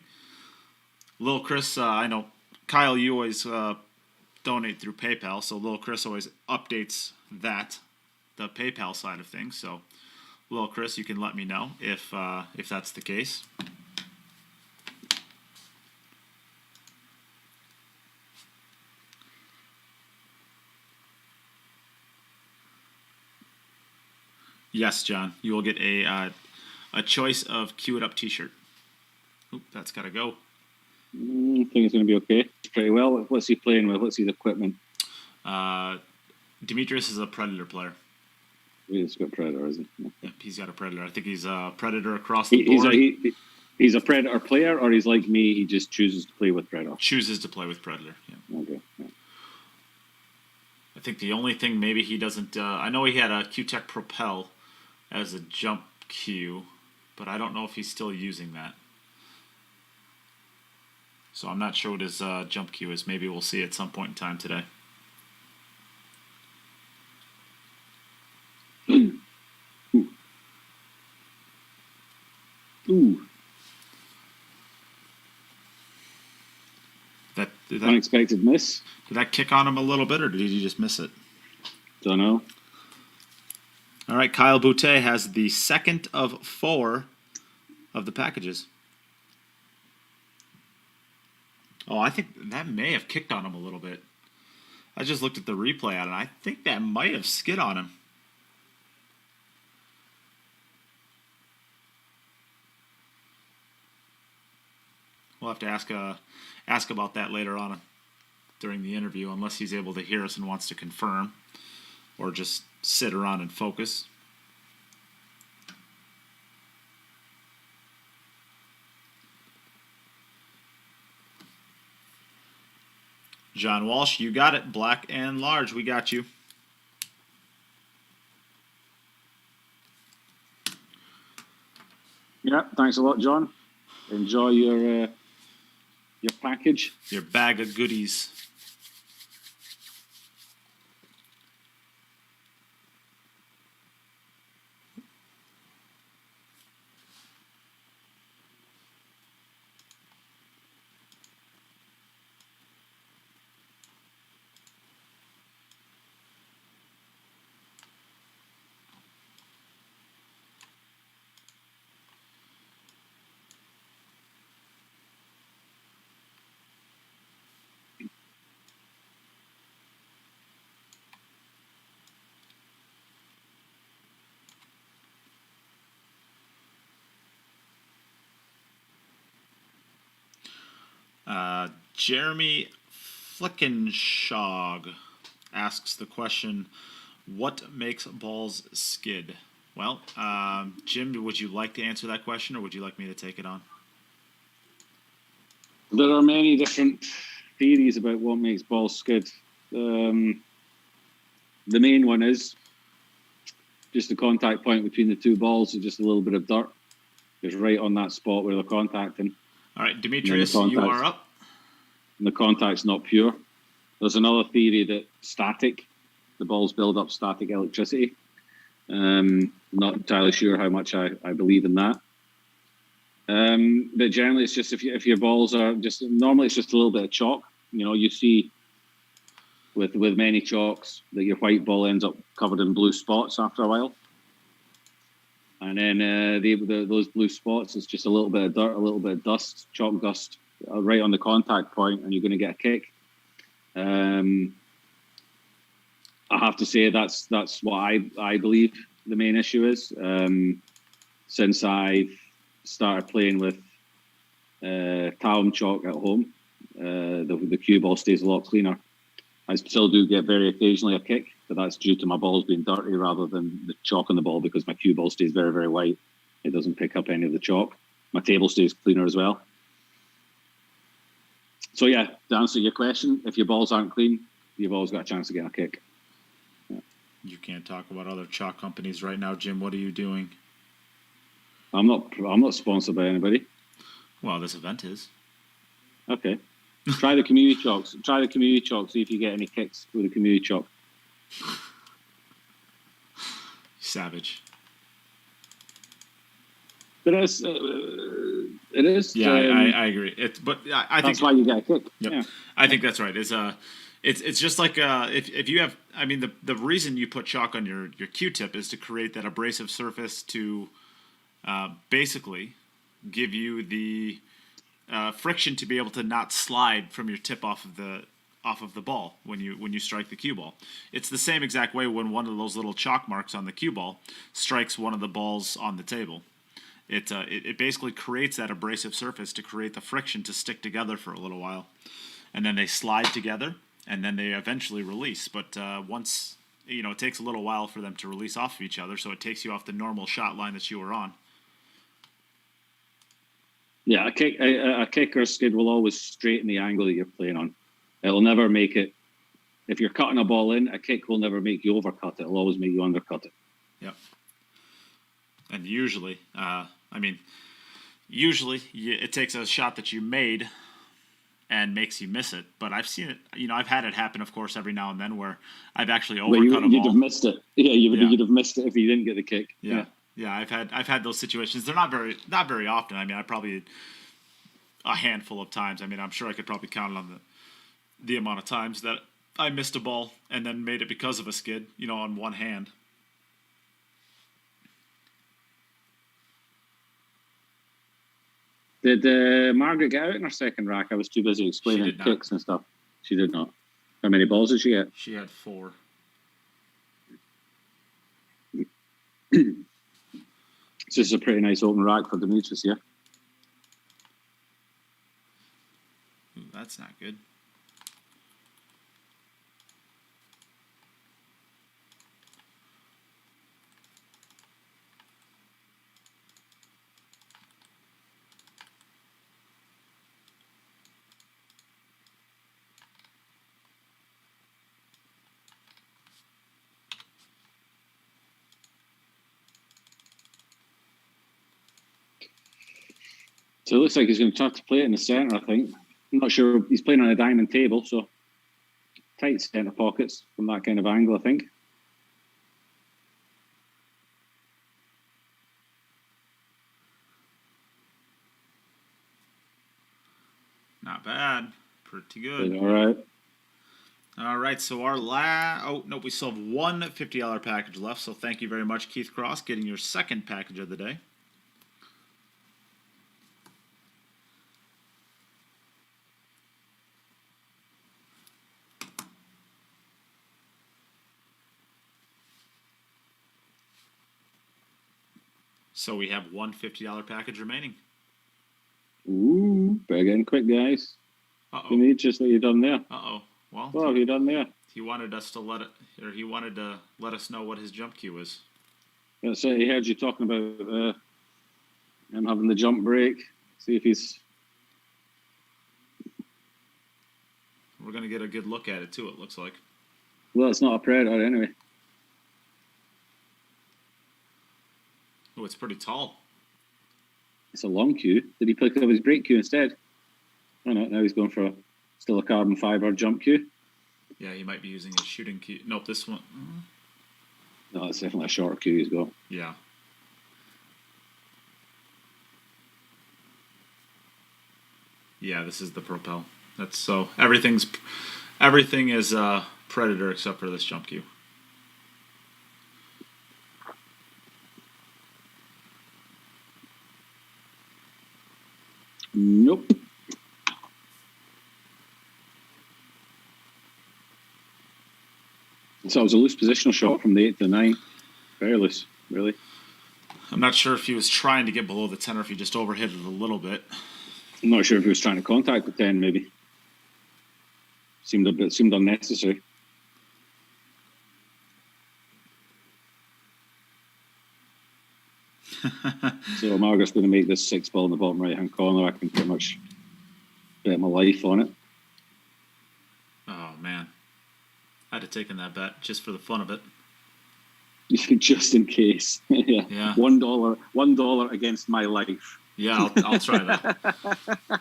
Lil Chris, I know, Kyle, you always donate through PayPal, so Lil Chris always updates the PayPal side of things. So, Lil Chris, you can let me know if that's the case. Yes, John, you will get a choice of Cue It Up T-shirt. Oop, that's got to go. I think it's going to be okay. Pretty well. What's he playing with? What's his equipment? Demetrius is a Predator player. He's got Predator, is he? Okay. Yep, he's got a Predator. I think he's a Predator across the board. He's a Predator player, or he's like me, he just chooses to play with Predator? Chooses to play with Predator, yeah. Okay. Yeah. I think the only thing maybe he doesn't... I know he had a Q-Tech Propel as a jump cue, but I don't know if he's still using that. So I'm not sure what his jump cue is. Maybe we'll see at some point in time today. Ooh. That unexpected miss. Did that kick on him a little bit, or did he just miss it? Don't know. All right, Kyle Boutte has the second of 4 of the packages. Oh, I think that may have kicked on him a little bit. I just looked at the replay on it, and I think that might have skid on him. We'll have to ask about that later on during the interview, unless he's able to hear us and wants to confirm, or just sit around and focus. John Walsh, you got it. Black and large, we got you. Yeah, thanks a lot, John. Enjoy your package. Your bag of goodies. Jeremy Flickenshog asks the question, what makes balls skid? Well, Jim, would you like to answer that question, or would you like me to take it on? There are many different theories about what makes balls skid. The main one is just the contact point between the two balls is just a little bit of dirt. It's right on that spot where they're contacting. All right, Demetrius, you are up. And the contact's not pure. There's another theory that the balls build up static electricity. Not entirely sure how much I believe in that. But generally, it's just if your balls are normally it's just a little bit of chalk. You know, you see with many chalks that your white ball ends up covered in blue spots after a while. And then those blue spots, it's just a little bit of dirt, a little bit of dust, chalk dust, right on the contact point, and you're going to get a kick. I have to say that's what I believe the main issue is. Since I've started playing with talum chalk at home, the cue ball stays a lot cleaner. I still do get very occasionally a kick, but that's due to my balls being dirty rather than the chalk on the ball, because my cue ball stays very, very white. It doesn't pick up any of the chalk. My table stays cleaner as well. So yeah, to answer your question, if your balls aren't clean, you've always got a chance to get a kick. Yeah. You can't talk about other chalk companies right now, Jim. What are you doing? I'm not sponsored by anybody. Well, this event is. Okay. Try the community chalks. Try the community chalk. See if you get any kicks with the community chalk. Savage. It is. Yeah, I agree. But I think that's why you get a kick. Yep. Yeah. I think that's right. It's just like if you have. I mean, the reason you put chalk on your Q-tip is to create that abrasive surface to basically give you the friction to be able to not slide from your tip off of the ball when you strike the cue ball. It's the same exact way when one of those little chalk marks on the cue ball strikes one of the balls on the table. It basically creates that abrasive surface to create the friction to stick together for a little while, and then they slide together, and then they eventually release. But once it takes a little while for them to release off of each other, so it takes you off the normal shot line that you were on. Yeah, a kick or a skid will always straighten the angle that you're playing on. It'll never make it. If you're cutting a ball in, a kick will never make you overcut it. It'll always make you undercut it. Yep. And usually, it takes a shot that you made and makes you miss it. But I've seen it. I've had it happen, of course, every now and then where I've actually overcut a ball. You'd have missed it. Yeah, you'd have missed it if you didn't get the kick. Yeah. Yeah, I've had those situations. They're not very often. I mean, I probably a handful of times. I mean, I'm sure I could probably count on the amount of times that I missed a ball and then made it because of a skid, on one hand. Did Margaret get out in her second rack? I was too busy explaining kicks and stuff. She did not. How many balls did she get? She had 4. This is a pretty nice open rack for Demetrius, yeah? Ooh, that's not good. So it looks like he's going to try to play it in the centre, I think. I'm not sure. He's playing on a diamond table, so tight centre pockets from that kind of angle, I think. Not bad. Pretty good. All right. All right, so our oh, no, we still have one $50 package left, so thank you very much, Keith Cross, getting your second package of the day. So we have one $50 package remaining. Ooh, better get in quick, guys. Uh-oh. Demetrius, what you done there? Uh-oh. Well, what have you done there? He wanted us to he wanted to let us know what his jump cue was. That's it. He heard you talking about him having the jump break. See if he's... We're going to get a good look at it, too, it looks like. Well, it's not a predator anyway. Oh, it's pretty tall. It's a long cue. Did he pick up his break cue instead? Oh, no, now he's going for still a carbon fiber jump cue. Yeah, he might be using his shooting cue. Nope, this one. No, it's definitely a shorter cue he's got. Yeah. Yeah, this is the propel. That's so everything is predator except for this jump cue. Nope. So it was a loose positional shot from the 8 to the 9. Very loose, really. I'm not sure if he was trying to get below the 10 or if he just overhit it a little bit. I'm not sure if he was trying to contact the 10, maybe. Seemed unnecessary. So Margaret's going to make this 6 ball in the bottom right-hand corner. I can pretty much bet my life on it. Oh, man. I'd have taken that bet just for the fun of it. Just in case. Yeah. $1 against my life. Yeah, I'll try that.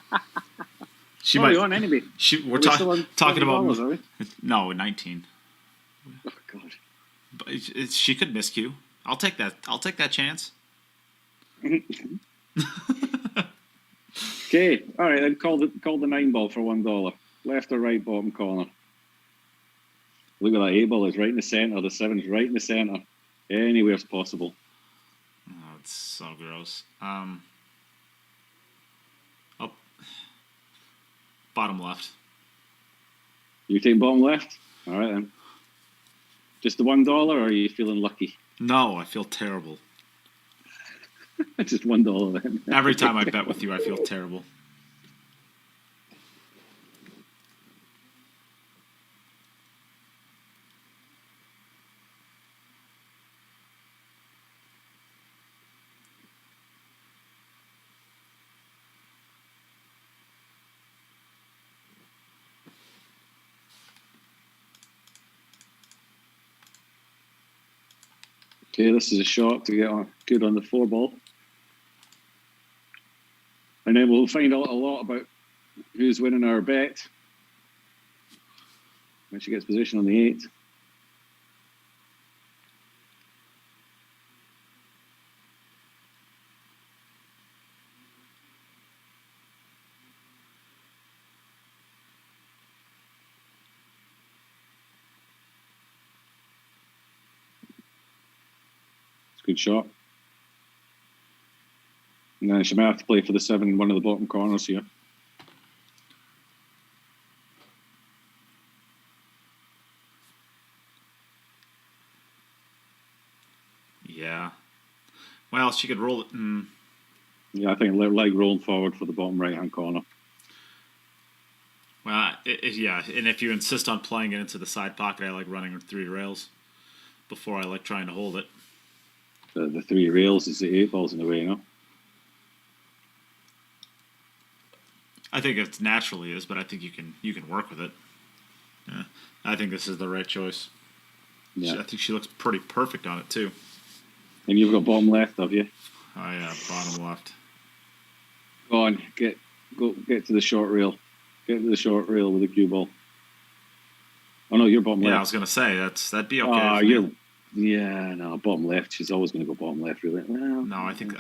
She might. On anyway. We're talking about. Are we? No, 19. Oh God. But she could miscue. I'll take that. I'll take that chance. Okay. All right. Then call the 9 ball for $1. Left or right bottom corner. Look at that 8 ball. It's right in the center. The 7's right in the center. Anywhere's possible. Oh, it's so gross. Up. Bottom left. You take bottom left? All right then. Just the $1, or are you feeling lucky? No, I feel terrible. Just $1 then. Every time I bet with you, I feel terrible. Okay, this is a shot to get on good on the 4 ball. And then we'll find out a lot about who's winning our bet when she gets position on the 8. It's a good shot. And then she might have to play for the 7 in one of the bottom corners here. Yeah. Well, she could roll it. Yeah, I think like rolling forward for the bottom right-hand corner. Well, yeah, and if you insist on playing it into the side pocket, I like running 3 rails before I like trying to hold it. The 3 rails is the 8 balls in the way, you know? I think it naturally is, but I think you can work with it. Yeah, I think this is the right choice. Yeah. I think she looks pretty perfect on it too. And you've got bottom left, have you? Oh yeah, bottom left. Go on, get to the short rail. Get to the short rail with the cue ball. Oh no, you're bottom left. Yeah, I was gonna say that'd be okay. No, bottom left. She's always gonna go bottom left, really. Well, no, I think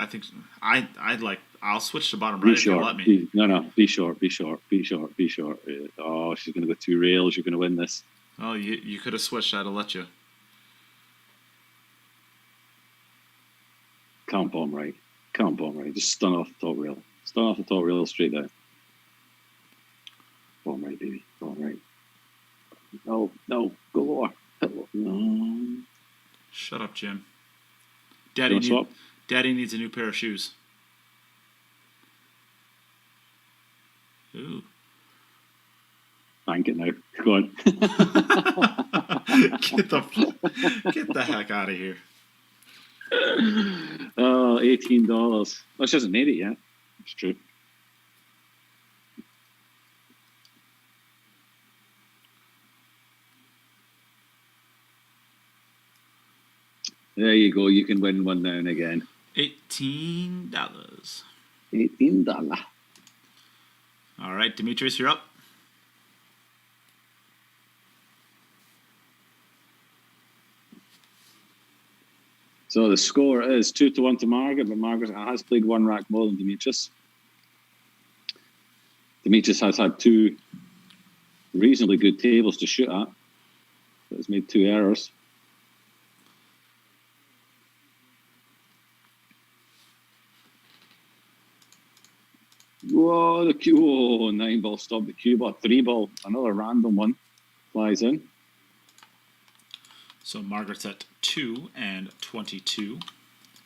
I'll switch to bottom right if you let me. Be short. Oh, she's gonna go 2 rails. You're gonna win this. Oh, you could have switched. I'd have let you. Count bottom right. Just stun off the top rail. Stun off the top rail straight down. Bottom right, baby. Bottom right. No, go lower. No. Shut up, Jim. Daddy needs a new pair of shoes. Ooh. Bank it now. Go on. Get the heck out of here. Oh, $18. Oh, she hasn't made it yet. It's true. There you go. You can win one now and again. $18. $18. All right, Demetrius, you're up. So the score is 2-1 to Margaret, but Margaret has played 1 rack more than Demetrius. Demetrius has had 2 reasonably good tables to shoot at, but has made 2 errors. Whoa, the cue. Oh, 9 ball stopped the cue ball. 3 ball, another random one flies in. So Margaret's at 2 and 22,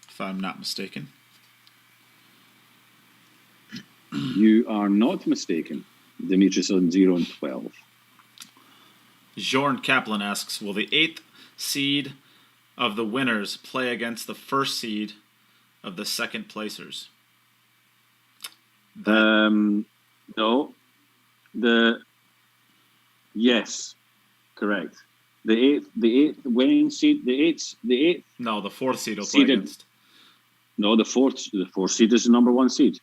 if I'm not mistaken. You are not mistaken. Demetrius on 0 and 12. Jorn Kaplan asks, will the 8th seed of the winners play against the 1st seed of the 2nd placers? No. Yes, correct. The eighth winning seed. The eighth. No, the 4th seed will play against. No, the fourth seed is the number 1 seed.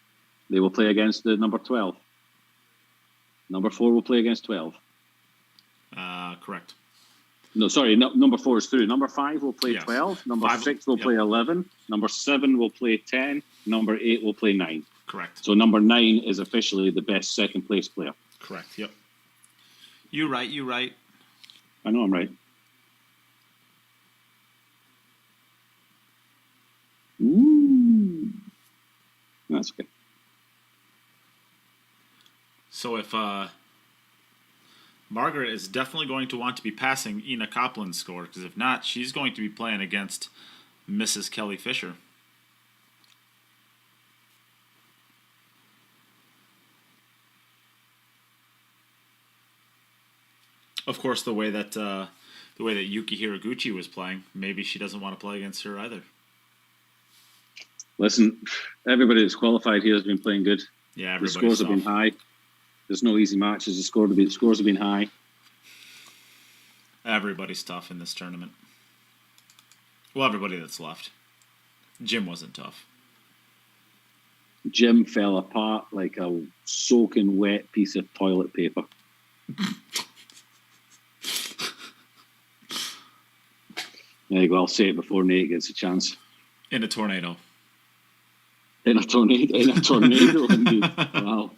They will play against the number 12. Number 4 will play against 12. Correct. No, sorry. Number 4 is through. Number 5 will play 12. Number 6 will play 11. Number 7 will play 10. Number 8 will play 9. Correct. So number 9 is officially the best 2nd place player. Correct. Yep. You right. I know I'm right. Ooh. That's okay. So if Margaret is definitely going to want to be passing Ina Copland's score, because if not, she's going to be playing against Mrs. Kelly Fisher. Of course, the way that Yuki Hiraguchi was playing, maybe she doesn't want to play against her either. Listen, everybody that's qualified here has been playing good. Yeah, the scores have been high. There's no easy matches. The scores have been high. Everybody's tough in this tournament. Well, everybody that's left. Jim wasn't tough. Jim fell apart like a soaking wet piece of toilet paper. There you go. I'll say it before Nate gets a chance. In a tornado. In a tornado, indeed. Wow.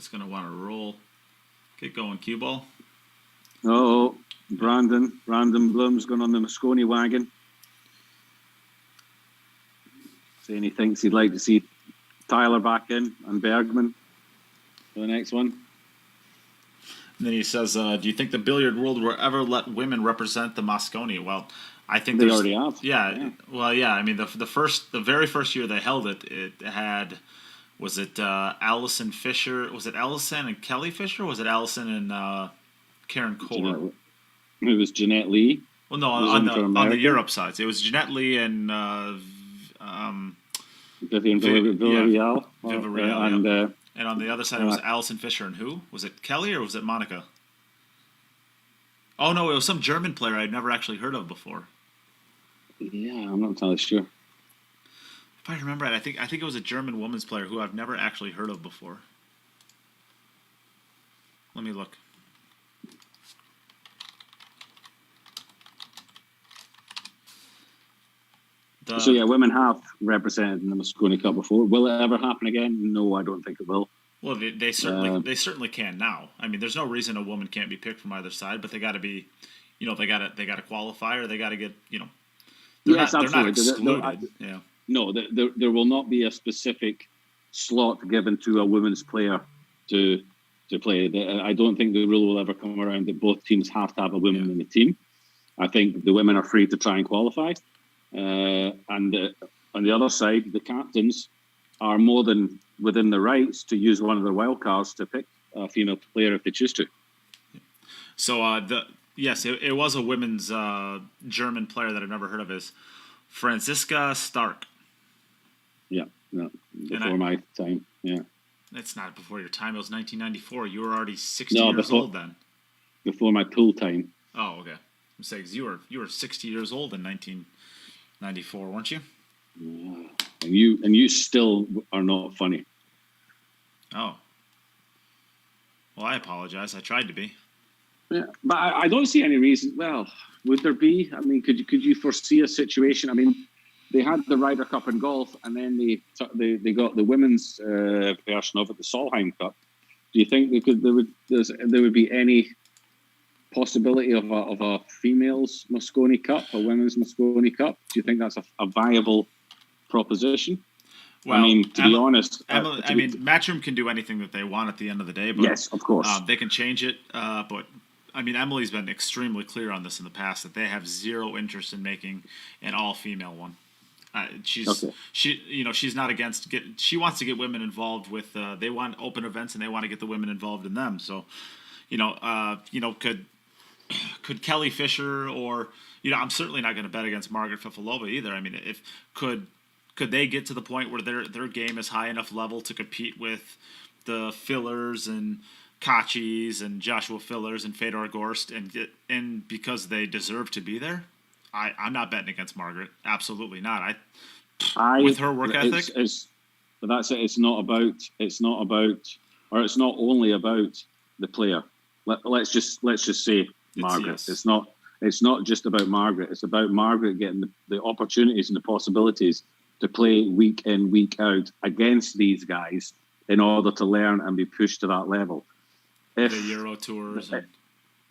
It's going to want to roll. Get going, cue ball. Oh, Brandon Bloom's going on the Moscone wagon. Saying he thinks he'd like to see Tyler back in and Bergman for the next one. And then he says, do you think the billiard world will ever let women represent the Moscone? Well, I think they already have. Yeah. Well, yeah. I mean, the very first year they held it, it had, was it Allison Fisher? Was it Allison and Kelly Fisher? Or was it Allison and Karen Kohler? It was Jeanette Lee. Well, no, on the Europe sides, it was Jeanette Lee and Vivian Villarreal. Villarreal, and on the other side, it was Allison Fisher and who? Was it Kelly or was it Monica? Oh no, it was some German player I'd never actually heard of before. Yeah, I'm not entirely sure. If I remember right, I think it was a German women's player who I've never actually heard of before. Let me look. So yeah, women have represented in the Moscone Cup before. Will it ever happen again? No, I don't think it will. Well, they certainly can now. I mean, there's no reason a woman can't be picked from either side, but they got to be, they got to qualify, or they got to get, they're not excluded. Yeah. No, there will not be a specific slot given to a women's player to play. I don't think the rule will ever come around that both teams have to have a woman in the team. I think the women are free to try and qualify. And on the other side, the captains are more than within the rights to use one of their wild cards to pick a female player if they choose to. So it was a women's German player that I've never heard of, is Franziska Stark. Yeah, no, before my time. Yeah, it's not before your time. It was 1994. You were already 60 years old then. Before my pool time. Oh, okay. I'm saying you were 60 years old in 1994, weren't you? Yeah. And you still are not funny. Oh. Well, I apologize. I tried to be. Yeah, but I don't see any reason. Well, would there be? I mean, could you foresee a situation? I mean, they had the Ryder Cup in golf, and then they got the women's version of it, the Solheim Cup. Do you think there would be any possibility of a females Moscone Cup, a women's Moscone Cup? Do you think that's a viable proposition? Well, I mean, to be honest, Matchroom can do anything that they want at the end of the day. But, yes, of course, they can change it. But I mean, Emily's been extremely clear on this in the past that they have zero interest in making an all-female one. She's not against she wants to get women involved with. They want open events and they want to get the women involved in them. So, could Kelly Fisher or I'm certainly not going to bet against Margaret Fefilova either. I mean, could they get to the point where their game is high enough level to compete with the Fillers and Kachis and Joshua Fillers and Fedor Gorst and because they deserve to be there? I'm not betting against Margaret. Absolutely not. With her work ethic. But that's it. It's not only about the player. Let's just say Margaret. It's not just about Margaret. It's about Margaret getting the opportunities and the possibilities to play week in, week out against these guys in order to learn and be pushed to that level. The Euro tours.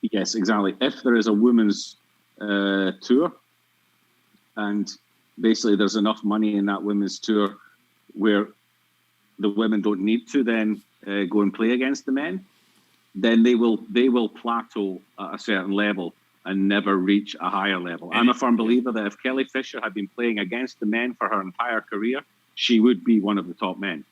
Yes, exactly. If there is a women's tour, and basically there's enough money in that women's tour where the women don't need to then go and play against the men, then they will plateau at a certain level and never reach a higher level. I'm a firm believer that if Kelly Fisher had been playing against the men for her entire career, she would be one of the top men.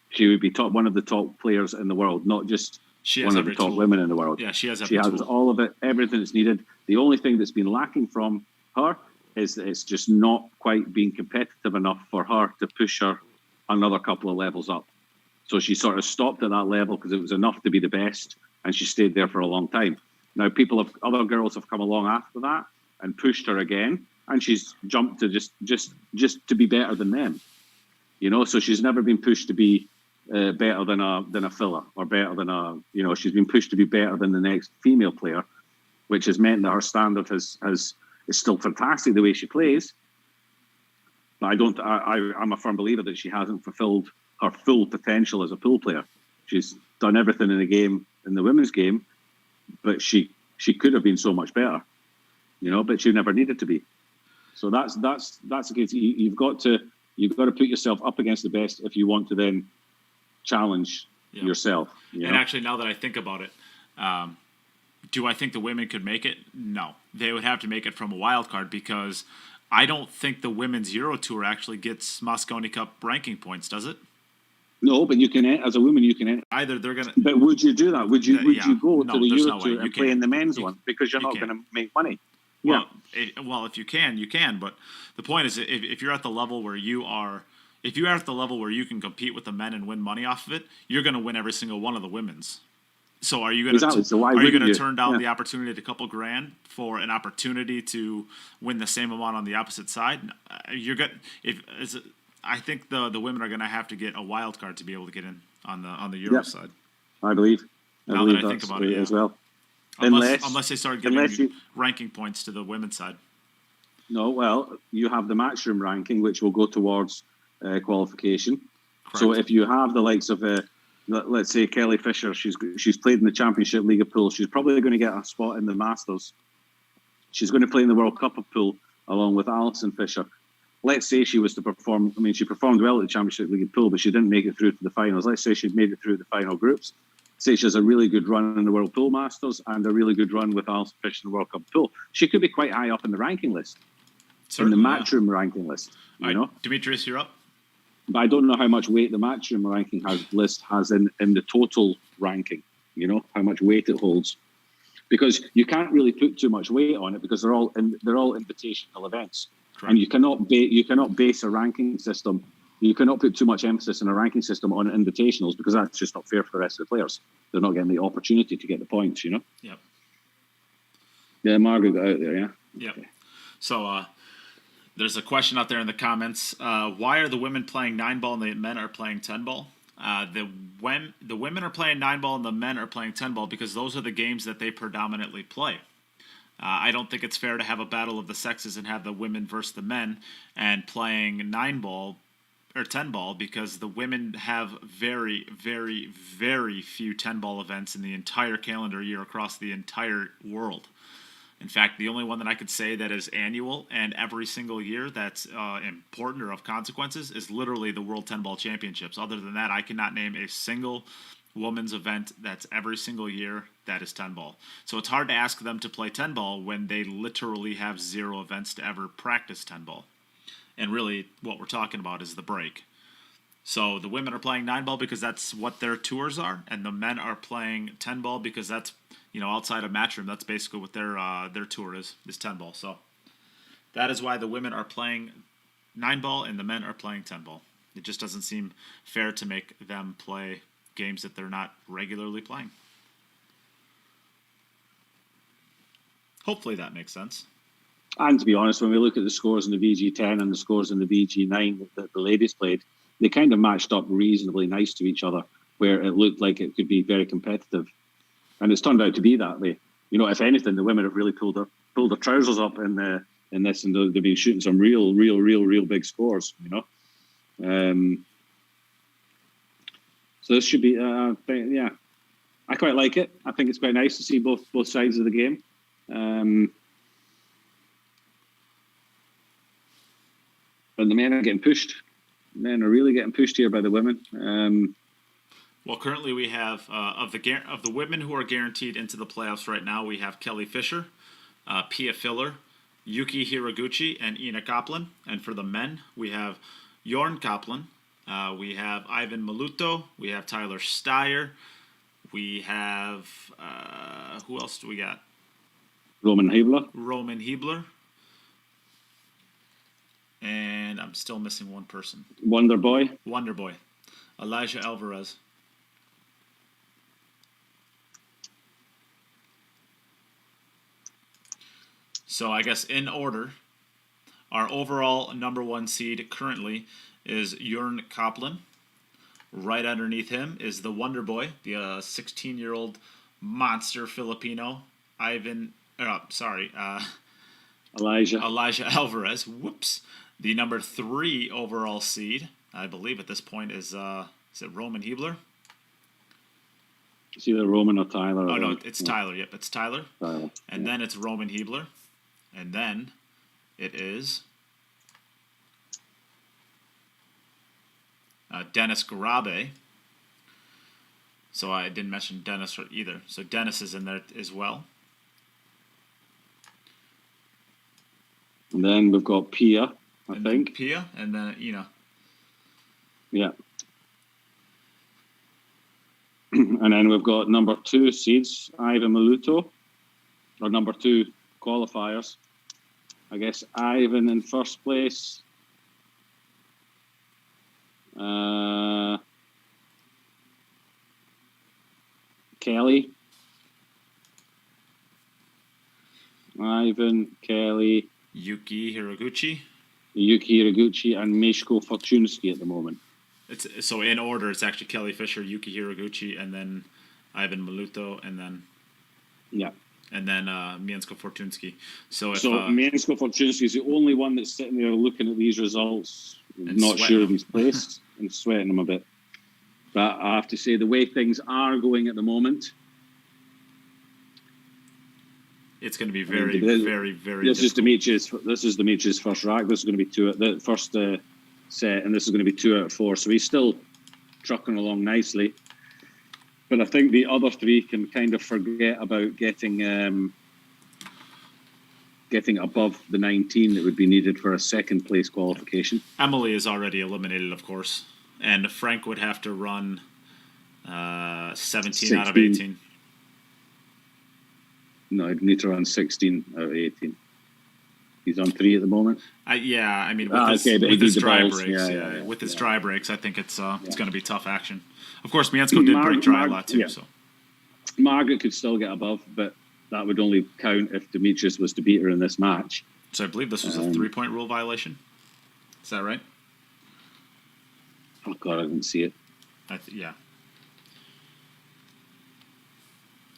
She would be one of the top players in the world, not just one of the top women in the world. Yeah, she has all of it, everything that's needed. The only thing that's been lacking from her is that it's just not quite being competitive enough for her to push her another couple of levels up. So she sort of stopped at that level because it was enough to be the best, and she stayed there for a long time. Now, other girls have come along after that and pushed her again, and she's jumped to just to be better than them. So she's never been pushed to be better than a filler or better than she's been pushed to be better than the next female player, which has meant that her standard is still fantastic the way she plays. But I'm a firm believer that she hasn't fulfilled her full potential as a pool player. She's done everything in the game, in the women's game, but she could have been so much better, but she never needed to be. So that's the case. You've got to put yourself up against the best if you want to then challenge yourself. And actually, now that I think about it, do I think the women could make it? No, they would have to make it from a wild card, because I don't think the women's Euro Tour actually gets Mosconi Cup ranking points, does it? No, but you can, as a woman, you can. Either they're gonna. But would you do that? Would you go to the Euro no Tour and play in the men's one, because you're not going to make money? Well, if you can, you can. But the point is, if you're at the level where you are, if you're at the level where you can compete with the men and win money off of it, you're going to win every single one of the women's. So are you going to turn down the opportunity at a couple grand for an opportunity to win the same amount on the opposite side? I think the women are going to have to get a wild card to be able to get in on the Euro side. I believe. Now that I think about it, as well. Unless they start giving ranking points to the women's side. No, well, you have the matchroom ranking, which will go towards qualification. Correct. So if you have the likes of, let's say, Kelly Fisher, she's played in the Championship League of Pool. She's probably going to get a spot in the Masters. She's going to play in the World Cup of Pool along with Alison Fisher. Let's say she was to perform. I mean, she performed well at the Championship League of Pool, but she didn't make it through to the finals. Let's say she'd made it through the final groups. Say she has a really good run in the World Pool Masters and a really good run with Alison Fisher in the World Cup Pool. She could be quite high up in the ranking list, in the matchroom ranking list. Demetrius, you're up. But I don't know how much weight the matchroom ranking list has in the total ranking. How much weight it holds, because you can't really put too much weight on it, because they're all invitational events. Correct. And you cannot base a ranking system. You cannot put too much emphasis in a ranking system on invitationals, because that's just not fair for the rest of the players. They're not getting the opportunity to get the points, Yep. Yeah, Margaret got out there, yeah? Yep. Okay. So there's a question out there in the comments. Why are the women playing 9-ball and the men are playing 10-ball? The women are playing 9-ball and the men are playing 10-ball because those are the games that they predominantly play. I don't think it's fair to have a battle of the sexes and have the women versus the men and playing 9-ball or 10-ball, because the women have very, very, very few 10-ball events in the entire calendar year across the entire world. In fact, the only one that I could say that is annual and every single year that's important or of consequences is literally the World 10-Ball Championships. Other than that, I cannot name a single women's event that's every single year that is 10-ball. So it's hard to ask them to play 10-ball when they literally have 0 events to ever practice 10-ball. And really, what we're talking about is the break. So the women are playing 9-ball because that's what their tours are, and the men are playing 10-ball because that's, outside of matchroom, that's basically what their tour is 10-ball. So that is why the women are playing 9-ball and the men are playing 10-ball. It just doesn't seem fair to make them play games that they're not regularly playing. Hopefully that makes sense. And to be honest, when we look at the scores in the VG10 and the scores in the VG9 that the ladies played, they kind of matched up reasonably nice to each other, where it looked like it could be very competitive. And it's turned out to be that way. If anything, the women have really pulled their trousers up in this, and they've been shooting some real big scores. So this should be, yeah. I quite like it. I think it's quite nice to see both sides of the game. But the men are getting pushed. Men are really getting pushed here by the women. Well, currently we have of the women who are guaranteed into the playoffs right now, we have Kelly Fisher, Pia Filler, Yuki Hiraguchi, and Ina Kaplan. And for the men, we have Jorn Kaplan, we have Ivan Maluto, we have Tyler Steyer, we have who else do we got? Roman Hebler. And I'm still missing one person. Wonder Boy. Elijah Alvarez. So I guess in order, our overall number 1 seed currently is Jorn Kaplan. Right underneath him is the Wonder Boy, the 16-year-old monster Filipino, Elijah Alvarez. Whoops. The number 3 overall seed, I believe at this point, is it Roman Hebler? It's either Roman or Tyler. Oh, no, it's Tyler. Yep, it's Tyler. Tyler. And then it's Roman Hebler. And then it is Dennis Garabe. So I didn't mention Dennis either. So Dennis is in there as well. And then we've got Pia, I think. Pia, and then Ina. Yeah. And then we've got number 2 seeds, Ivan Maluto, or number 2 qualifiers. I guess Ivan in first place. Kelly. Ivan, Kelly. Yuki Hiraguchi, and Mieszko Fortuński at the moment. It's so in order. It's actually Kelly Fisher, Yuki Hiraguchi, and then Ivan Maluto, and then Mieszko Fortuński. So Mieszko Fortuński is the only one that's sitting there looking at these results, not sure if he's placed, and sweating them a bit. But I have to say, the way things are going at the moment, it's going to be very, very, very. This is Demetrius' first rack. This is going to be the first set, and this is going to be 2 out of 4. So he's still trucking along nicely. But I think the other 3 can kind of forget about getting above the 19 that would be needed for a second place qualification. Emily is already eliminated, of course, and Frank would have to run 17 out of 18. No, I'd need to run 16 out of 18. He's on 3 at the moment. With his dry breaks, with his dry breaks, I think it's going to be tough action. Of course, Mieszko did break dry a lot too. So Margaret could still get above, but that would only count if Demetrius was to beat her in this match. So I believe this was a 3-point rule violation. Is that right? Oh God, I didn't see it. Yeah.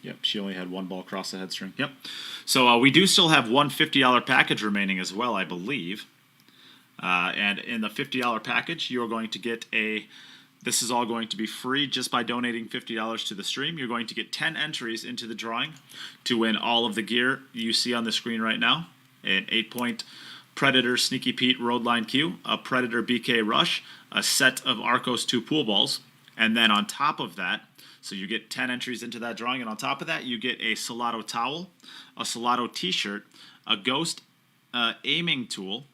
Yep, she only had 1 ball across the head string. Yep. So we do still have one $50 package remaining as well, I believe. And in the $50 package, you're going to get this is all going to be free just by donating $50 to the stream. You're going to get 10 entries into the drawing to win all of the gear you see on the screen right now. An 8-point Predator Sneaky Pete Roadline Q, a Predator BK Rush, a set of Arcos 2 pool balls, and then on top of that, so you get 10 entries into that drawing, and on top of that, you get a Salotto towel, a Salotto t-shirt, a Ghost aiming tool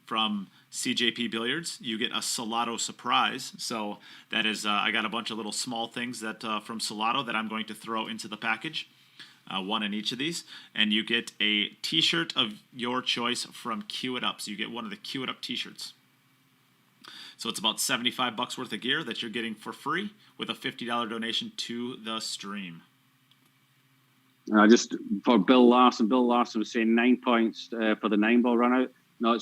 from CJP Billiards. You get a Salotto surprise. So that is, I got a bunch of little small things that from Salotto that I'm going to throw into the package, 1 in each of these. And you get a t-shirt of your choice from Q It Up. So you get one of the Q It Up t-shirts. So it's about $75 worth of gear that you're getting for free with a $50 donation to the stream. Just for Bill Larson was saying 9 points for the 9-ball run out. No,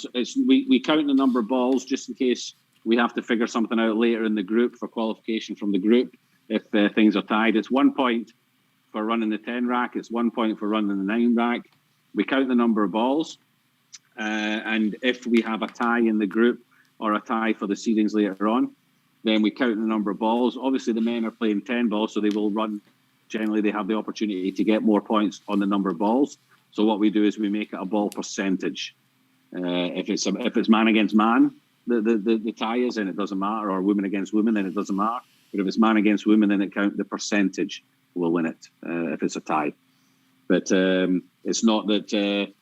we count the number of balls just in case we have to figure something out later in the group for qualification from the group. If things are tied, it's 1 point for running the 10 rack. It's 1 point for running the 9 rack. We count the number of balls, and if we have a tie in the group or a tie for the seedings later on, then we count the number of balls. Obviously, the men are playing 10 balls, so they will run. Generally, they have the opportunity to get more points on the number of balls. So what we do is we make it a ball percentage. If it's man against man, the tie is, and it doesn't matter, or women against women, then it doesn't matter. But if it's man against women, then it counts the percentage will win it if it's a tie. But it's not that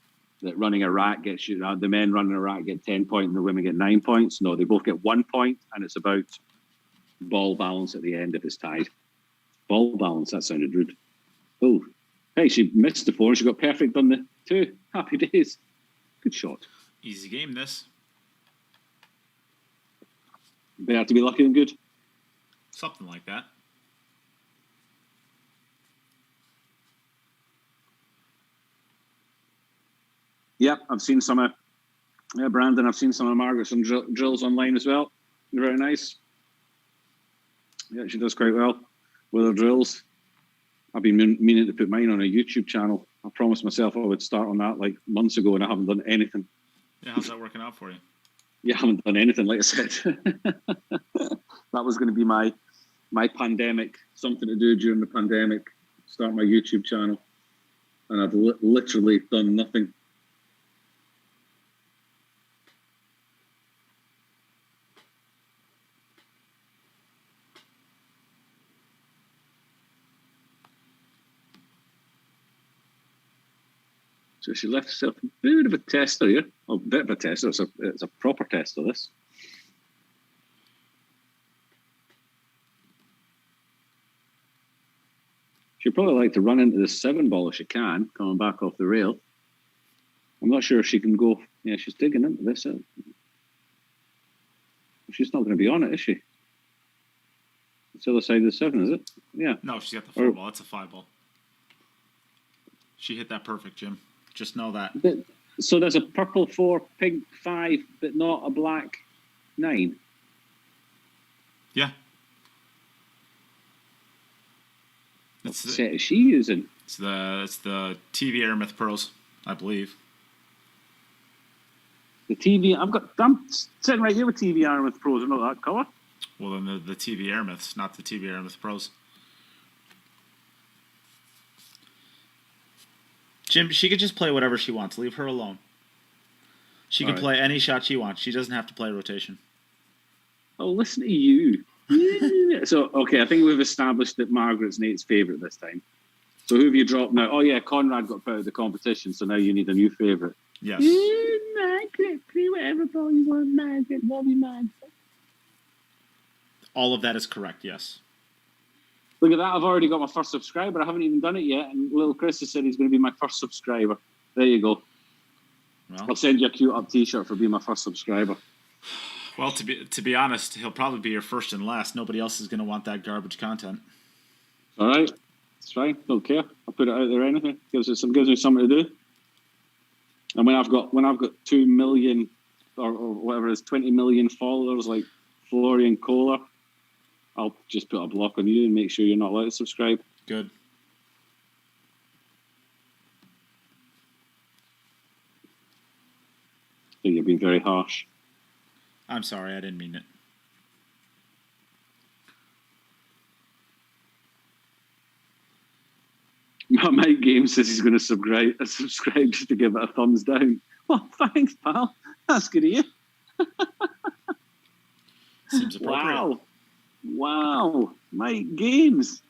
running a rack gets you. The men running a rack get 10 points and the women get 9 points. No, they both get 1 point, and it's about ball balance at the end if it's tied. Ball balance, that sounded rude. Oh, hey, she missed the 4 and she got perfect on the 2. Happy days. Good shot. Easy game, this. They have to be lucky and good. Something like that. Yep, I've seen some Brandon, I've seen some of Margaret's drills online as well. They're very nice. Yeah, she does quite well with her drills. I've been meaning to put mine on a YouTube channel. I promised myself I would start on that like months ago, and I haven't done anything. Yeah, how's that working out for you? Yeah, I haven't done anything, like I said. That was going to be my my pandemic, something to do during the pandemic, start my YouTube channel, and I've literally done nothing. So she left herself a bit of a tester here. Oh, a bit of a tester. It's a proper tester, this. She'd probably like to run into the 7-ball if she can, coming back off the rail. I'm not sure if she can go. Yeah, she's digging into this. She's not going to be on it, is she? It's the other side of the 7, is it? Yeah. No, she's got the 4-ball. It's a 5-ball. She hit that perfect, Jim. Just know that. So there's a purple 4, pink 5, but not a black 9. Yeah. What set is she using? It's the TV Aramith Pros, I believe. The TV, I'm sitting right here with TV Aramith Pros. I'm not that colour. Well, then the TV Aramiths, not the TV Aramith Pros. Jim, she could just play whatever she wants. Leave her alone. She can play any shot she wants. She doesn't have to play rotation. Oh, listen to you. So, okay, I think we've established that Margaret's Nate's favourite this time. So who have you dropped now? Oh, yeah, Conrad got put out of the competition, so now you need a new favourite. Yes. Margaret, play whatever ball you want, Margaret. Love you, man. All of that is correct, yes. Look at that, I've already got my first subscriber. I haven't even done it yet, and Lil Chris has said he's going to be my first subscriber. There you go. Well, I'll send you a cute up t-shirt for being my first subscriber. Well, to be honest, he'll probably be your first and last. Nobody else is going to want that garbage content. All right, it's fine. Don't care. I'll put it out there. Anything gives me something to do. And when I've got 2 million or whatever it is, 20 million followers like Florian Kohler, I'll just put a block on you and make sure you're not allowed to subscribe. Good. I think you're being very harsh. I'm sorry, I didn't mean it. Mike Game says he's going to subscribe just to give it a thumbs down. Well, thanks, pal. That's good of you. Seems appropriate. Wow. Mike Games.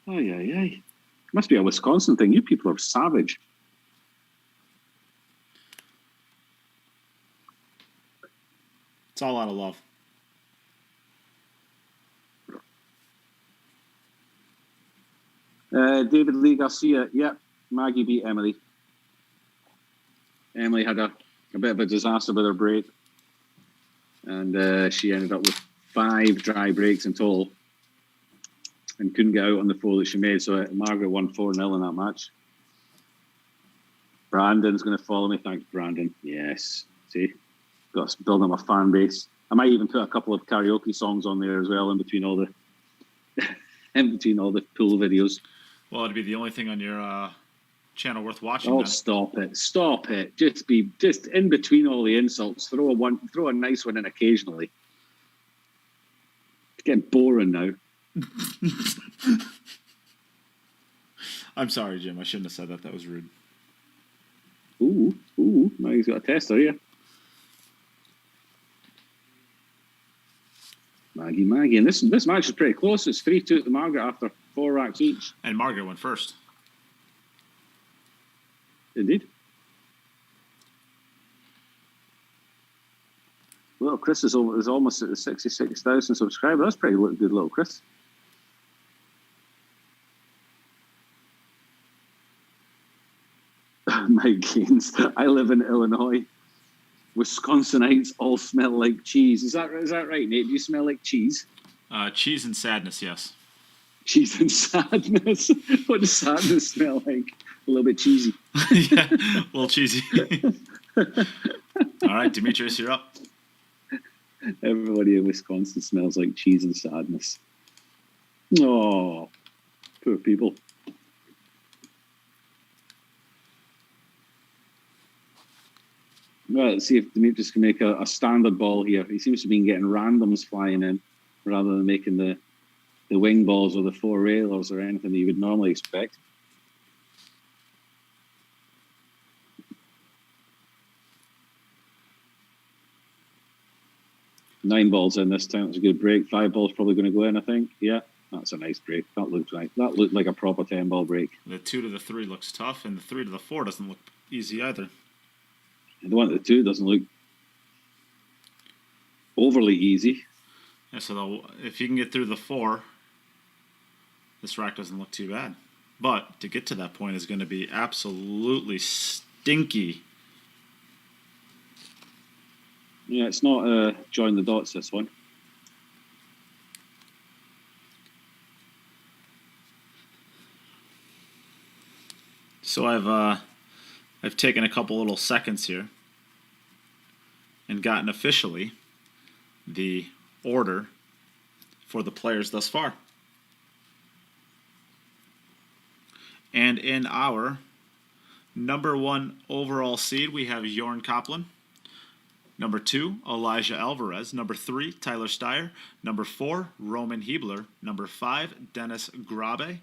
Ay. Must be a Wisconsin thing. You people are savage. It's all out of love. David Lee Garcia. Yep. Maggie beat Emily. Emily had a bit of a disaster with her break. And she ended up with 5 dry breaks in total. And couldn't get out on the 4 that she made. So Margaret won 4-0 in that match. Brandon's going to follow me. Thanks, Brandon. Yes. See? Got to build up a fan base. I might even put a couple of karaoke songs on there as well in between all the pool videos. Well, it'd be the only thing on your channel worth watching. Oh, then. stop it! Just in between all the insults, throw a nice one in occasionally. It's getting boring now. I'm sorry, Jim. I shouldn't have said that. That was rude. Ooh! Now he's got a tester here. Maggie, and this match is pretty close. It's 3-2 to Margaret after 4 racks each. And Margaret went first. Indeed. Well, Chris is almost at the 66,000 subscribers. That's pretty good, little Chris. Mike Gaines. I live in Illinois. Wisconsinites all smell like cheese. Is that right, Nate? Do you smell like cheese? Cheese and sadness, yes. Cheese and sadness. What does sadness smell like? A little bit cheesy. Yeah, a little cheesy. All right, Demetrius, you're up. Everybody in Wisconsin smells like cheese and sadness. Oh, poor people. Well, let's see if Demetrius can make a standard ball here. He seems to be getting randoms flying in rather than making the wing balls or the four railers or anything that you would normally expect. Nine balls in this time. It's a good break. 5 balls probably going to go in, I think. Yeah, that's a nice break. That looked right. That looked like a proper 10-ball break. The 2 to the 3 looks tough, and the 3 to the 4 doesn't look easy either. And the 1 to the 2 doesn't look overly easy. Yeah, so if you can get through the 4, this rack doesn't look too bad. But to get to that point is going to be absolutely stinky. Yeah, it's not join the dots, this one. So I've taken a couple little seconds here and gotten officially the order for the players thus far. And in our number 1 overall seed, we have Jorn Kaplan. Number 2, Elijah Alvarez. Number 3, Tyler Steyer. Number 4, Roman Hebler. Number 5, Dennis Grabe.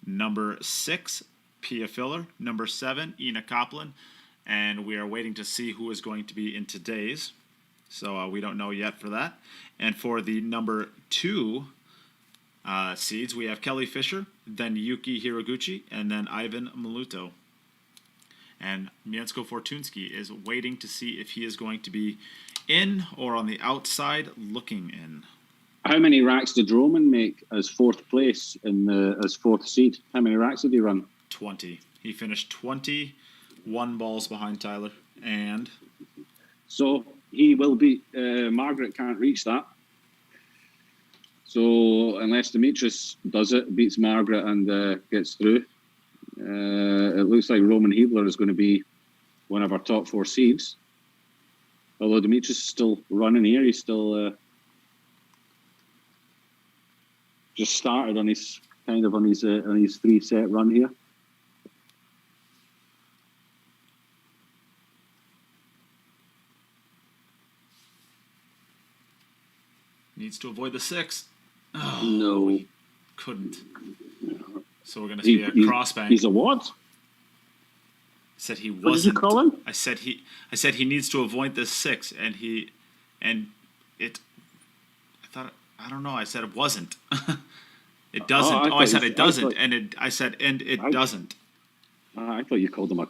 Number 6, Pia Filler. Number 7, Ina Kaplan. And we are waiting to see who is going to be in today's. So we don't know yet for that. And for the number 2 seeds, we have Kelly Fisher, then Yuki Hiraguchi, and then Ivan Maluto. And Miensko Fortunsky is waiting to see if he is going to be in or on the outside looking in. How many racks did Roman make as 4th place as 4th seed? How many racks did he run? 20. He finished 21 balls behind Tyler. And so he will be, Margaret can't reach that. So unless Demetrius does it, beats Margaret and gets through, it looks like Roman Hebler is going to be one of our top 4 seeds. Although Demetrius is still running here, he's still just started on his 3-set run here. needs to avoid the 6. Oh, no, he couldn't. So we're going to see a crossbank. He's a what? I said he wasn't. What did you call him? I said he needs to avoid this 6, and I don't know. I said it wasn't. It doesn't. I said it doesn't, I said it doesn't. I thought you called him a.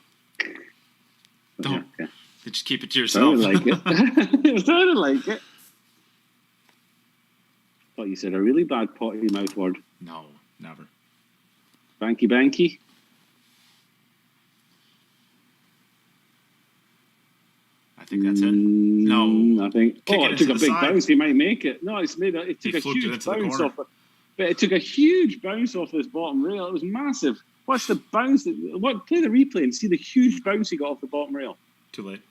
Don't. Yeah, okay. Just keep it to yourself. Sounded like it. It sounded like it. I thought you said a really bad potty mouth word. No, never. Banky banky. I think that's it. No, I think. It took a big bounce. He might make it. No, it's made. It took a huge bounce off it. But it took a huge bounce off this bottom rail. It was massive. Watch the bounce. Play the replay and see the huge bounce he got off the bottom rail. Too late.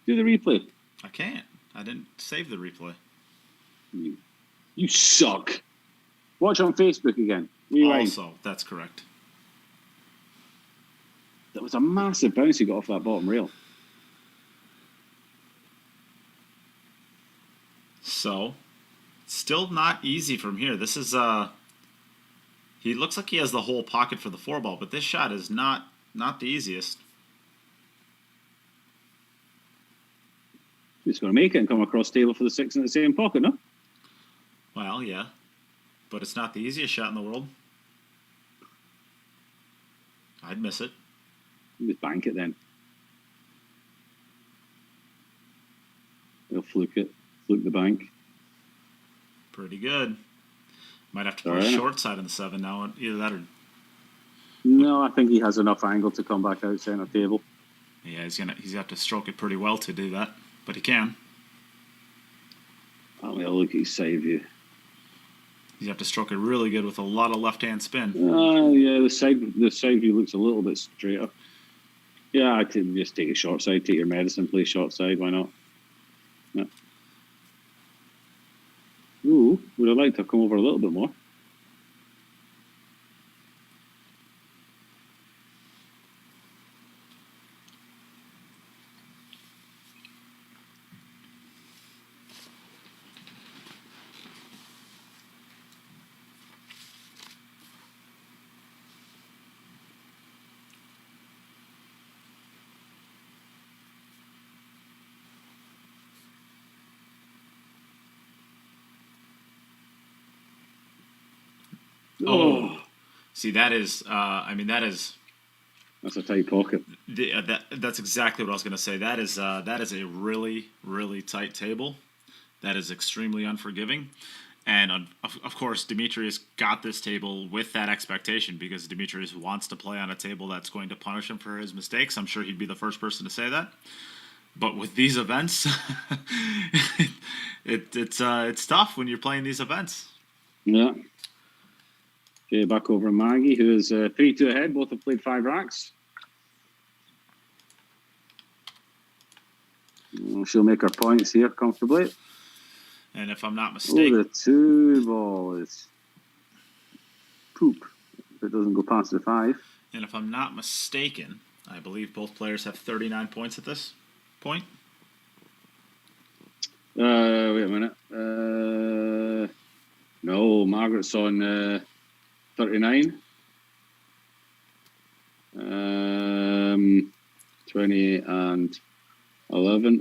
Do the replay. I can't. I didn't save the replay. You suck. Watch on Facebook again. Also, that's correct. That was a massive bounce he got off that bottom rail. So, still not easy from here. This is he looks like he has the whole pocket for the 4-ball, but this shot is not the easiest. He's going to make it and come across table for the 6 in the same pocket, no? Well, yeah. But it's not the easiest shot in the world. I'd miss it. Just bank it then. He'll fluke it. Fluke the bank. Pretty good. Might have to play short side on the 7 now. Either that or... No, I think he has enough angle to come back out center table. Yeah, he's gonna have to stroke it pretty well to do that. But he can. I'll look at his side view. You have to stroke it really good with a lot of left-hand spin. Yeah, the side view looks a little bit straighter. Yeah, I could just take a short side, take your medicine, play short side. Why not? Yeah. Ooh, would have liked to come over a little bit more. Oh. See, that is, that is... That's a tight pocket. That's exactly what I was going to say. That is a really, really tight table. That is extremely unforgiving. And of course, Demetrius got this table with that expectation because Demetrius wants to play on a table that's going to punish him for his mistakes. I'm sure he'd be the first person to say that. But with these events, it's tough when you're playing these events. Yeah. Okay, back over to Maggie, who is 3-2 ahead. Both have played 5 racks. She'll make her points here comfortably. And if I'm not mistaken... Oh, the 2 ball is poop if it doesn't go past the 5. And if I'm not mistaken, I believe both players have 39 points at this point. Wait a minute. No, Margaret's on 39. 20 and 11.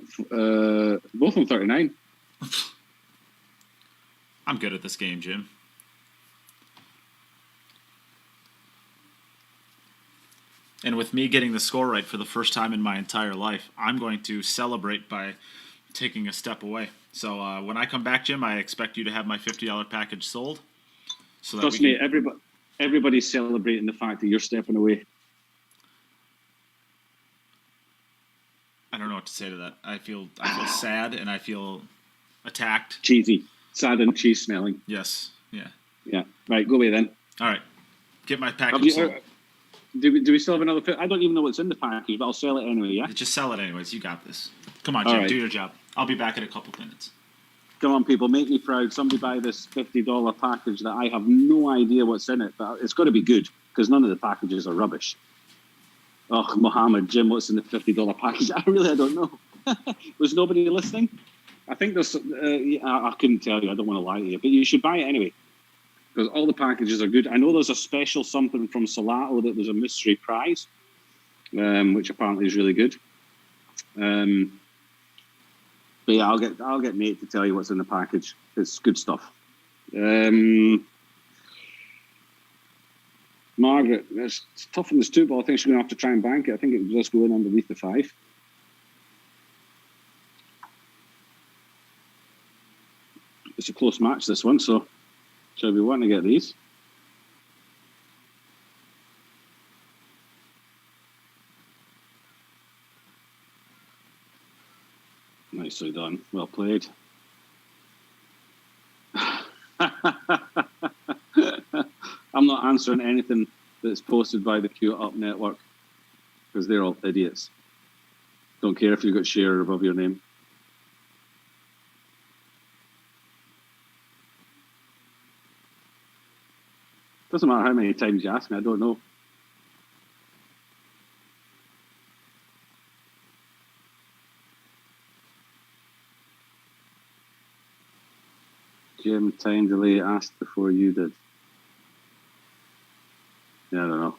Both on 39. I'm good at this game, Jim. And with me getting the score right for the first time in my entire life, I'm going to celebrate by taking a step away. So when I come back, Jim, I expect you to have my $50 package sold. So that Trust me, everybody's celebrating the fact that you're stepping away. I don't know what to say to that. I feel sad and I feel attacked. Cheesy. Sad and cheese smelling. Yes. Yeah. Yeah. Right, go away then. All right. Get my package sold. Do we still have another? I don't even know what's in the package, but I'll sell it anyway, yeah? Just sell it anyways. You got this. Come on, Jim. Right. Do your job. I'll be back in a couple minutes. Come on, people. Make me proud. Somebody buy this $50 package that I have no idea what's in it, but it's got to be good because none of the packages are rubbish. Oh, Mohammed, Jim, what's in the $50 package? I don't know. Was nobody listening? I think there's... I couldn't tell you. I don't want to lie to you. But you should buy it anyway. Because all the packages are good. I know there's a special something from Salotto that there's a mystery prize, which apparently is really good. But yeah, I'll get Nate to tell you what's in the package. It's good stuff. Margaret, it's tough in this 2 ball. I think she's going to have to try and bank it. I think it does go in underneath the 5. It's a close match, this one, so shall we want to get these? Nicely done. Well played. I'm not answering anything that's posted by the Q Up Network because they're all idiots. Don't care if you've got share above your name. Doesn't matter how many times you ask me, I don't know. Jim, time delay asked before you did. Yeah, I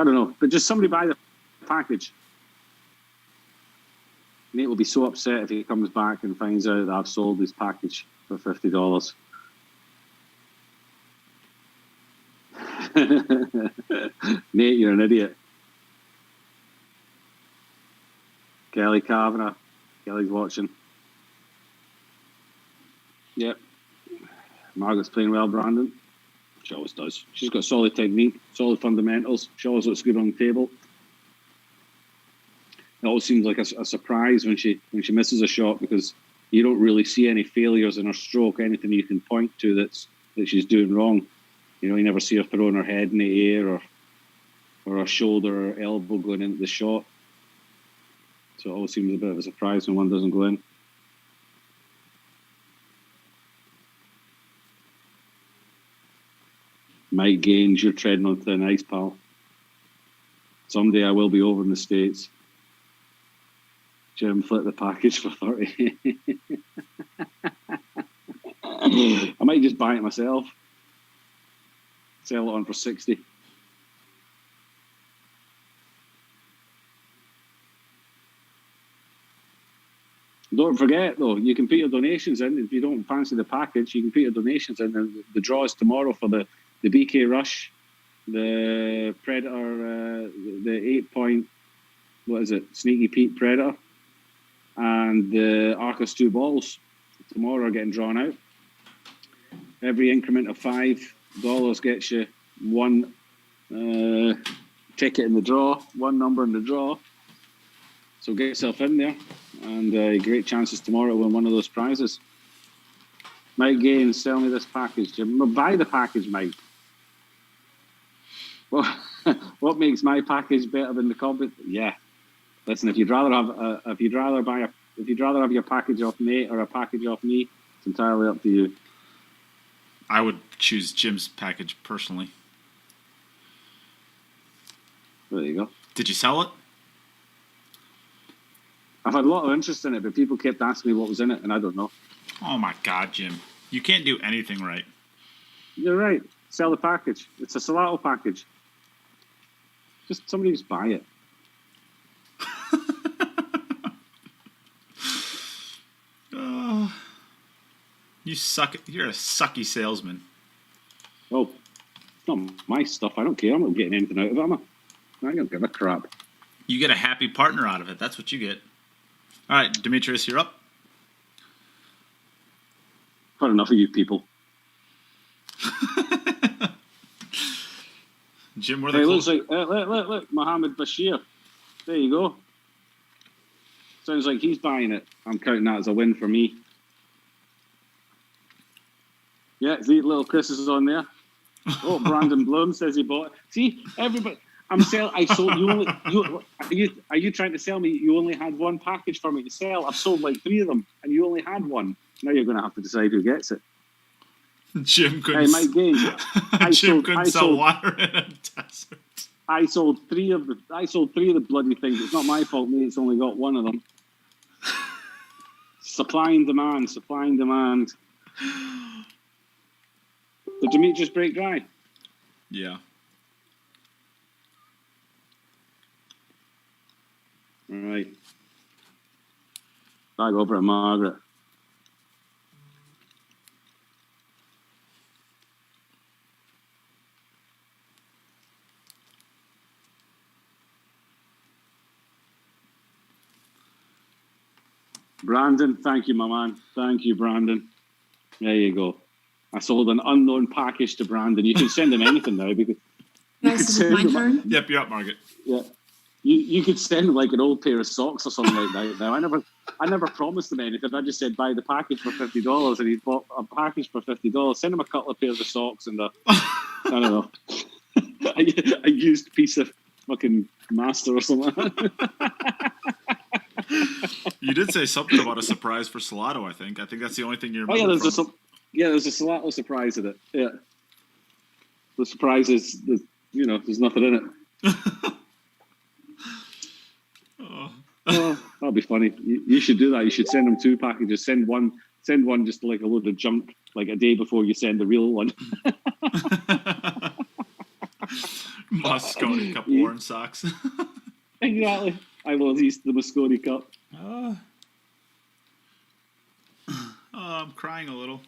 don't know. But just somebody buy the package. Nate will be so upset if he comes back and finds out that I've sold his package for $50. Nate, you're an idiot. Kelly Kavanagh. Kelly's watching. Yep. Margaret's playing well, Brandon. She always does. She's got solid technique, solid fundamentals. She always looks good on the table. It always seems like a surprise when she misses a shot because you don't really see any failures in her stroke, anything you can point to that she's doing wrong. You know, you never see her throwing her head in the air or her shoulder or elbow going into the shot. So it always seems a bit of a surprise when one doesn't go in. Mike Gaines, you're treading on thin ice, pal. Someday I will be over in the States. Jim, flip the package for 30. I might just buy it myself. Sell it on for 60. Don't forget, though, you can put your donations in. If you don't fancy the package, you can put your donations in. The draw is tomorrow for the BK Rush, the Predator, the 8-point, what is it, Sneaky Pete Predator, and the Arcos 2 balls tomorrow are getting drawn out. Every increment of $5 gets you one ticket in the draw, one number in the draw. So get yourself in there, and great chances tomorrow to win one of those prizes. Mike Gaines, sell me this package, Jim. Well, buy the package, Mike. Well, what makes my package better than the company? Yeah, listen. If you'd rather have your package off Nate or a package off me, it's entirely up to you. I would choose Jim's package personally. There you go. Did you sell it? I've had a lot of interest in it, but people kept asking me what was in it, and I don't know. Oh my God, Jim. You can't do anything right. You're right. Sell the package. It's a Salotto package. Somebody just buy it. You suck. You're a sucky salesman. Oh, it's not my stuff. I don't care. I'm not getting anything out of it, am I? I don't give a crap. You get a happy partner out of it. That's what you get. All right, Demetrius, you're up. Had enough of you people. Jim, where hey, the looks like look, Mohammed Bashir. There you go. Sounds like he's buying it. I'm counting that as a win for me. Yeah, see, little Chris is on there. Oh, Brandon Bloom says he bought it. See, everybody. I sold you only. Are you trying to sell me? You only had one package for me to sell. I've sold like 3 of them, and you only had one. Now you're going to have to decide who gets it. Jim couldn't. Hey, Mike Gaines. Jim couldn't sell water in a desert. I sold 3 of the bloody things. It's not my fault, mate. It's only got 1 of them. Supply and demand. Supply and demand. Did your meat just break dry? Yeah. All right. Back over to Margaret. Brandon, thank you, my man. Thank you, Brandon. There you go. I sold an unknown package to Brandon. You can send him anything now because. Guys, is it my turn? Yep, you're up, Margaret. Yeah. You could send him like an old pair of socks or something like that. Now I never promised him anything. I just said buy the package for $50, and he bought a package for $50. Send him a couple of pairs of socks and I don't know, a used piece of fucking master or something. You did say something about a surprise for Salotto. I think that's the only thing you remember. Oh yeah, there's a Salotto surprise in it. Yeah, the surprise is there's nothing in it. Oh, that'll be funny. You should do that. You should send them 2 packages. Send one just like a load of junk, like a day before you send the real one. Moscone Cup worn socks. Exactly. I will use the Moscone Cup. I'm crying a little.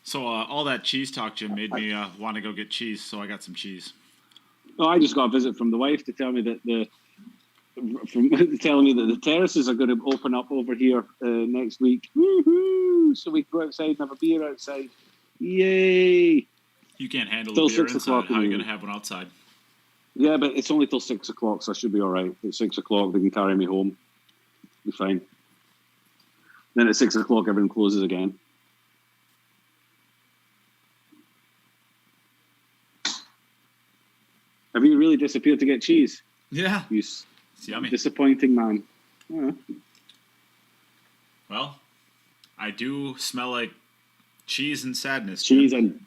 So all that cheese talk, Jim, made me want to go get cheese. So I got some cheese. Oh, I just got a visit from the wife to tell me that from telling me that the terraces are going to open up over here next week. Woohoo! So we can go outside and have a beer outside. Yay! You can't handle Till a beer 6 inside. o'clock How are you in the going to have one outside? Yeah, but it's only till 6 o'clock, so I should be all right. At 6 o'clock, they can carry me home. Be fine. Then at 6 o'clock, everything closes again. Have you really disappeared to get cheese? Yeah. You it's yummy. Disappointing man. Yeah. Well, I do smell like cheese and sadness. Cheese and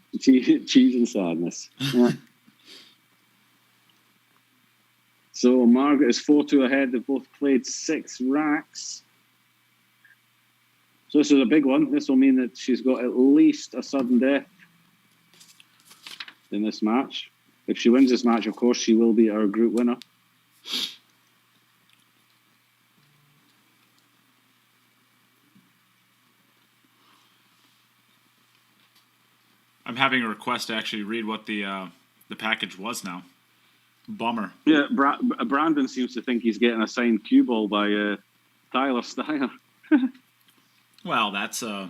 sadness. Yeah. So Margaret is 4-2 ahead. They've both played 6 racks. So this is a big one. This will mean that she's got at least a sudden death in this match. If she wins this match, of course, she will be our group winner. I'm having a request to actually read what the package was now. Bummer. Yeah, Brandon seems to think he's getting a signed cue ball by Tyler Steyer. Well, that's a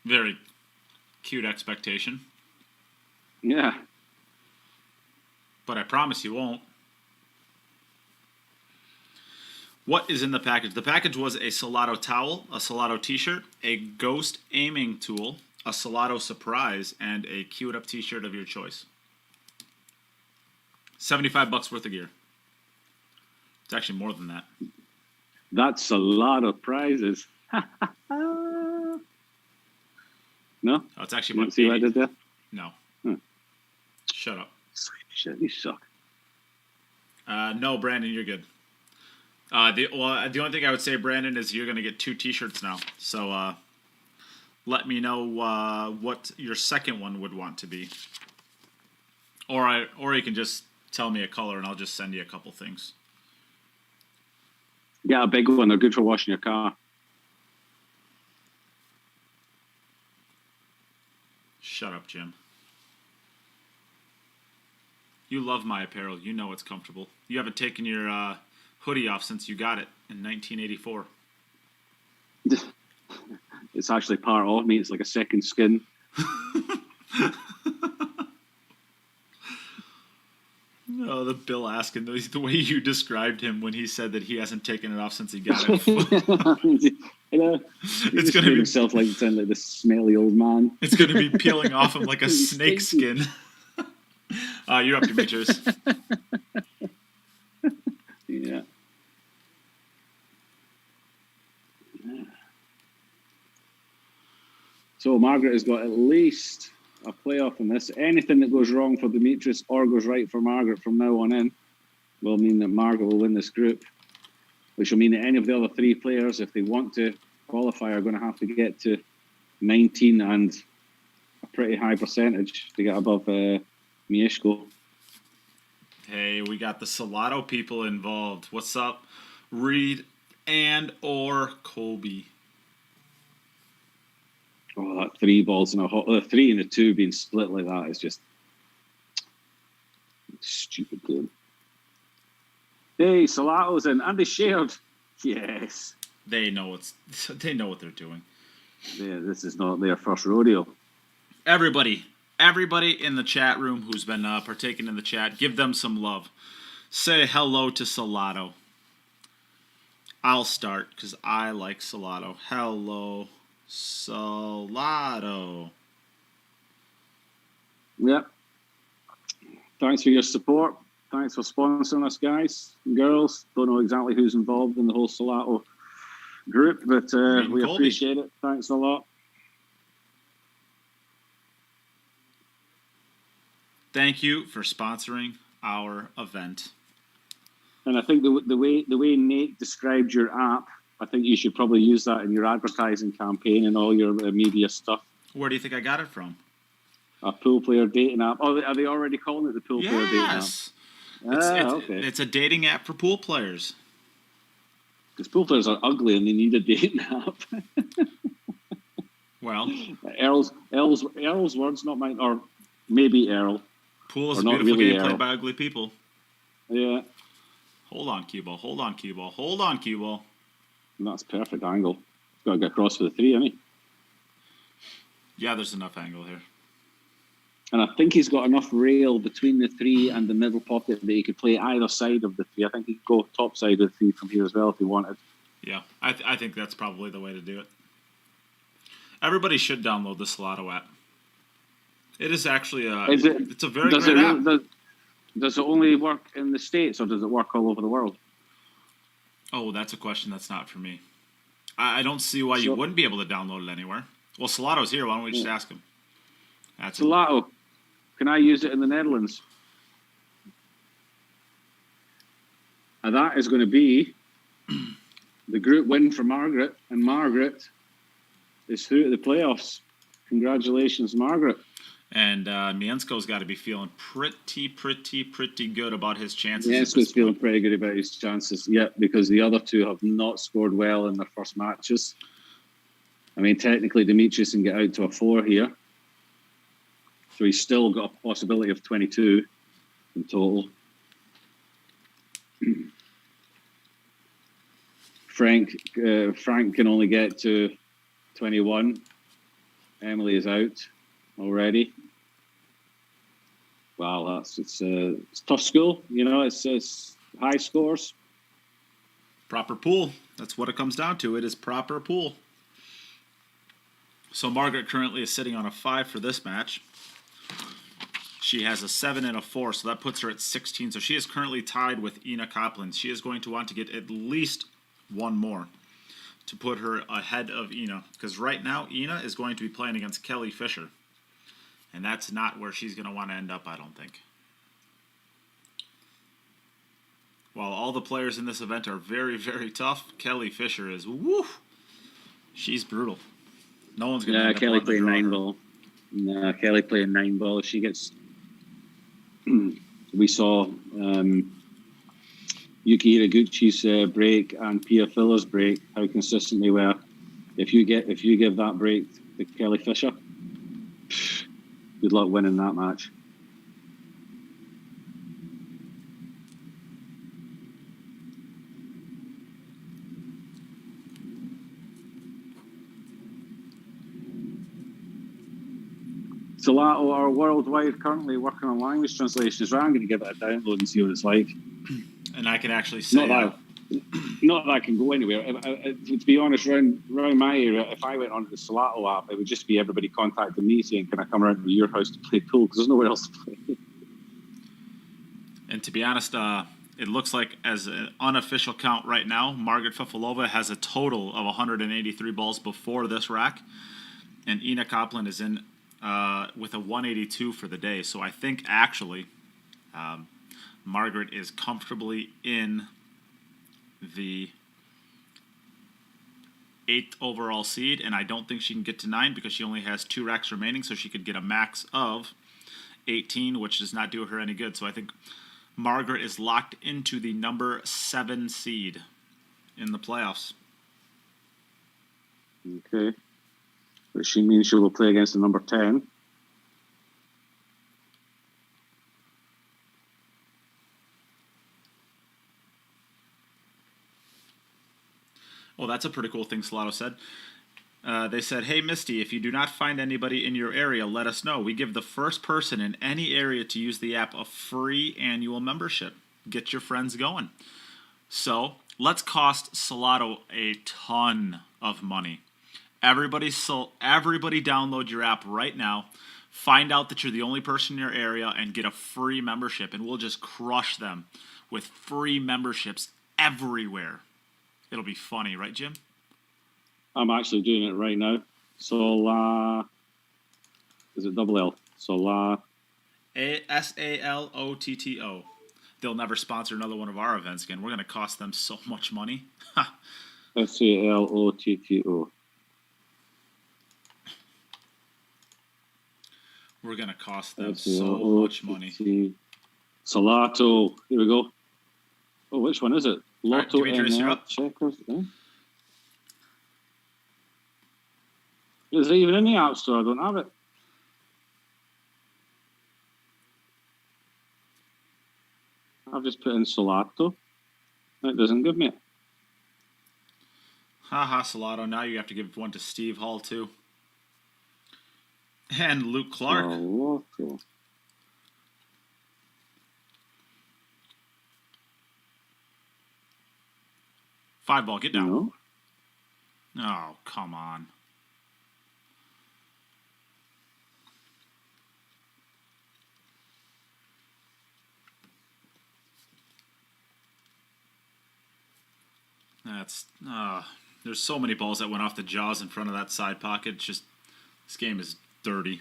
very cute expectation. Yeah. But I promise you won't. What is in the package? The package was a Salotto towel, a Salotto t-shirt, a ghost aiming tool, a Salotto surprise, and a queued up t-shirt of your choice. $75 worth of gear. It's actually more than that. That's a lot of prizes. No? Oh, it's actually about See what I did there? No. Shut up. Shit, you suck. No, Brandon, you're good. The only thing I would say, Brandon, is you're going to get 2 t-shirts now. So let me know what your second one would want to be. Or you can just tell me a color and I'll just send you a couple things. Yeah, a big one. They're good for washing your car. Shut up, Jim. You love my apparel. You know it's comfortable. You haven't taken your hoodie off since you got it in 1984. It's actually part of me. It's like a second skin. Oh, the Bill Askin, the way you described him when he said that he hasn't taken it off since he got it. You know, it's going to be himself like sound like this smelly old man. It's going to be peeling off him like a snake skin. You're up, Demetrius. Yeah. So Margaret has got at least a playoff in this. Anything that goes wrong for Demetrius or goes right for Margaret from now on in will mean that Margaret will win this group, which will mean that any of the other 3 players, if they want to qualify, are going to have to get to 19 and a pretty high percentage to get above Mieszko. Hey, we got the Salotto people involved. What's up, Reed and or Colby? Oh, that 3 balls in a 3 and a 2 being split like that is just a stupid game. Hey, Salotto's in, and they shared. Yes, they know what they're doing. Yeah, this is not their first rodeo. Everybody in the chat room who's been partaking in the chat, give them some love. Say hello to Salotto. I'll start because I like Salotto. Hello, Salotto. Yep. Thanks for your support. Thanks for sponsoring us, guys and girls. Don't know exactly who's involved in the whole Salotto group, but we appreciate it. Thanks a lot. Thank you for sponsoring our event. And I think the way Nate described your app, I think you should probably use that in your advertising campaign and all your media stuff. Where do you think I got it from? A pool player dating app. Oh, are they already calling it the pool player dating app? Yes. Okay. It's a dating app for pool players. Because pool players are ugly and they need a dating app. Well, Earl's words, not mine, or maybe Earl. Pool is a beautiful game played by ugly people. Yeah. Hold on, cue ball. Hold on, cue ball. Hold on, cue ball. And that's perfect angle. Got to get across for the 3, hasn't he? Yeah, there's enough angle here. And I think he's got enough rail between the 3 and the middle pocket that he could play either side of the 3. I think he could go top side of the 3 from here as well if he wanted. Yeah, I think that's probably the way to do it. Everybody should download the Salotto app. It is actually it's a very great app. Does it only work in the States or does it work all over the world? Oh, that's a question that's not for me. I don't see why you wouldn't be able to download it anywhere. Well, Salotto's here. Why don't we just ask him? That's Salotto, can I use it in the Netherlands? And that is going to be the group win for Margaret, and Margaret is through to the playoffs. Congratulations, Margaret. And Miensko's got to be feeling pretty good about his chances. Miensko's feeling pretty good about his chances, yeah, because the other two have not scored well in their first matches. I mean, technically, Demetrius can get out to a 4 here. So he's still got a possibility of 22 in total. Frenk can only get to 21. Emily is out already. Wow, it's tough school. You know, it's high scores. Proper pool. That's what it comes down to. It is proper pool. So Margaret currently is sitting on a 5 for this match. She has a 7 and a 4, so that puts her at 16. So she is currently tied with Ina Copland. She is going to want to get at least one more to put her ahead of Ina. Because right now, Ina is going to be playing against Kelly Fisher. And that's not where she's going to want to end up, I don't think. While all the players in this event are very, very tough, Kelly Fisher is, woo, she's brutal. No one's going to end up Kelly playing 9 her. ball. Nah, Kelly playing 9 ball. If she gets... we saw Yuki Hiraguchi's break and Pia Filler's break, how consistent they were. If you give that break to Kelly Fisher, good luck winning that match. Salotto are worldwide currently working on language translations. Right, I'm going to give it a download and see what it's like. And I can actually say... Not that I can go anywhere. To be honest, around my area, if I went onto the Salotto app, it would just be everybody contacting me saying, can I come around to your house to play pool? Because there's nowhere else to play. And to be honest, it looks like as an unofficial count right now, Margaret Fefilova has a total of 183 balls before this rack. And Ina Copland is in with a 182 for the day. So I think actually Margaret is comfortably in the 8th overall seed, and I don't think she can get to 9 because she only has 2 racks remaining, so she could get a max of 18, which does not do her any good. So I think Margaret is locked into the number 7 seed in the playoffs. Okay. But she means she will play against the number 10. Well, that's a pretty cool thing Salotto said. They said, hey, Misty, if you do not find anybody in your area, let us know. We give the first person in any area to use the app a free annual membership. Get your friends going. So let's cost Salotto a ton of money. Everybody download your app right now. Find out that you're the only person in your area and get a free membership. And we'll just crush them with free memberships everywhere. It'll be funny, right, Jim? I'm actually doing it right now. Is it double L? Salotto. Salotto. They'll never sponsor another one of our events again. We're going to cost them so much money. Salotto. We're going to cost them so much money. Salotto. Here we go. Oh, which one is it? Lotto right, checkers. Eh? Is it even in the App Store? I don't have it. I've just put in Salotto. That doesn't give me it. Haha, Salotto. Now you have to give one to Steve Hall, too. And Luke Clark. Salotto. Five ball, get down. No. Oh, come on. That's there's so many balls that went off the jaws in front of that side pocket. It's just, this game is dirty.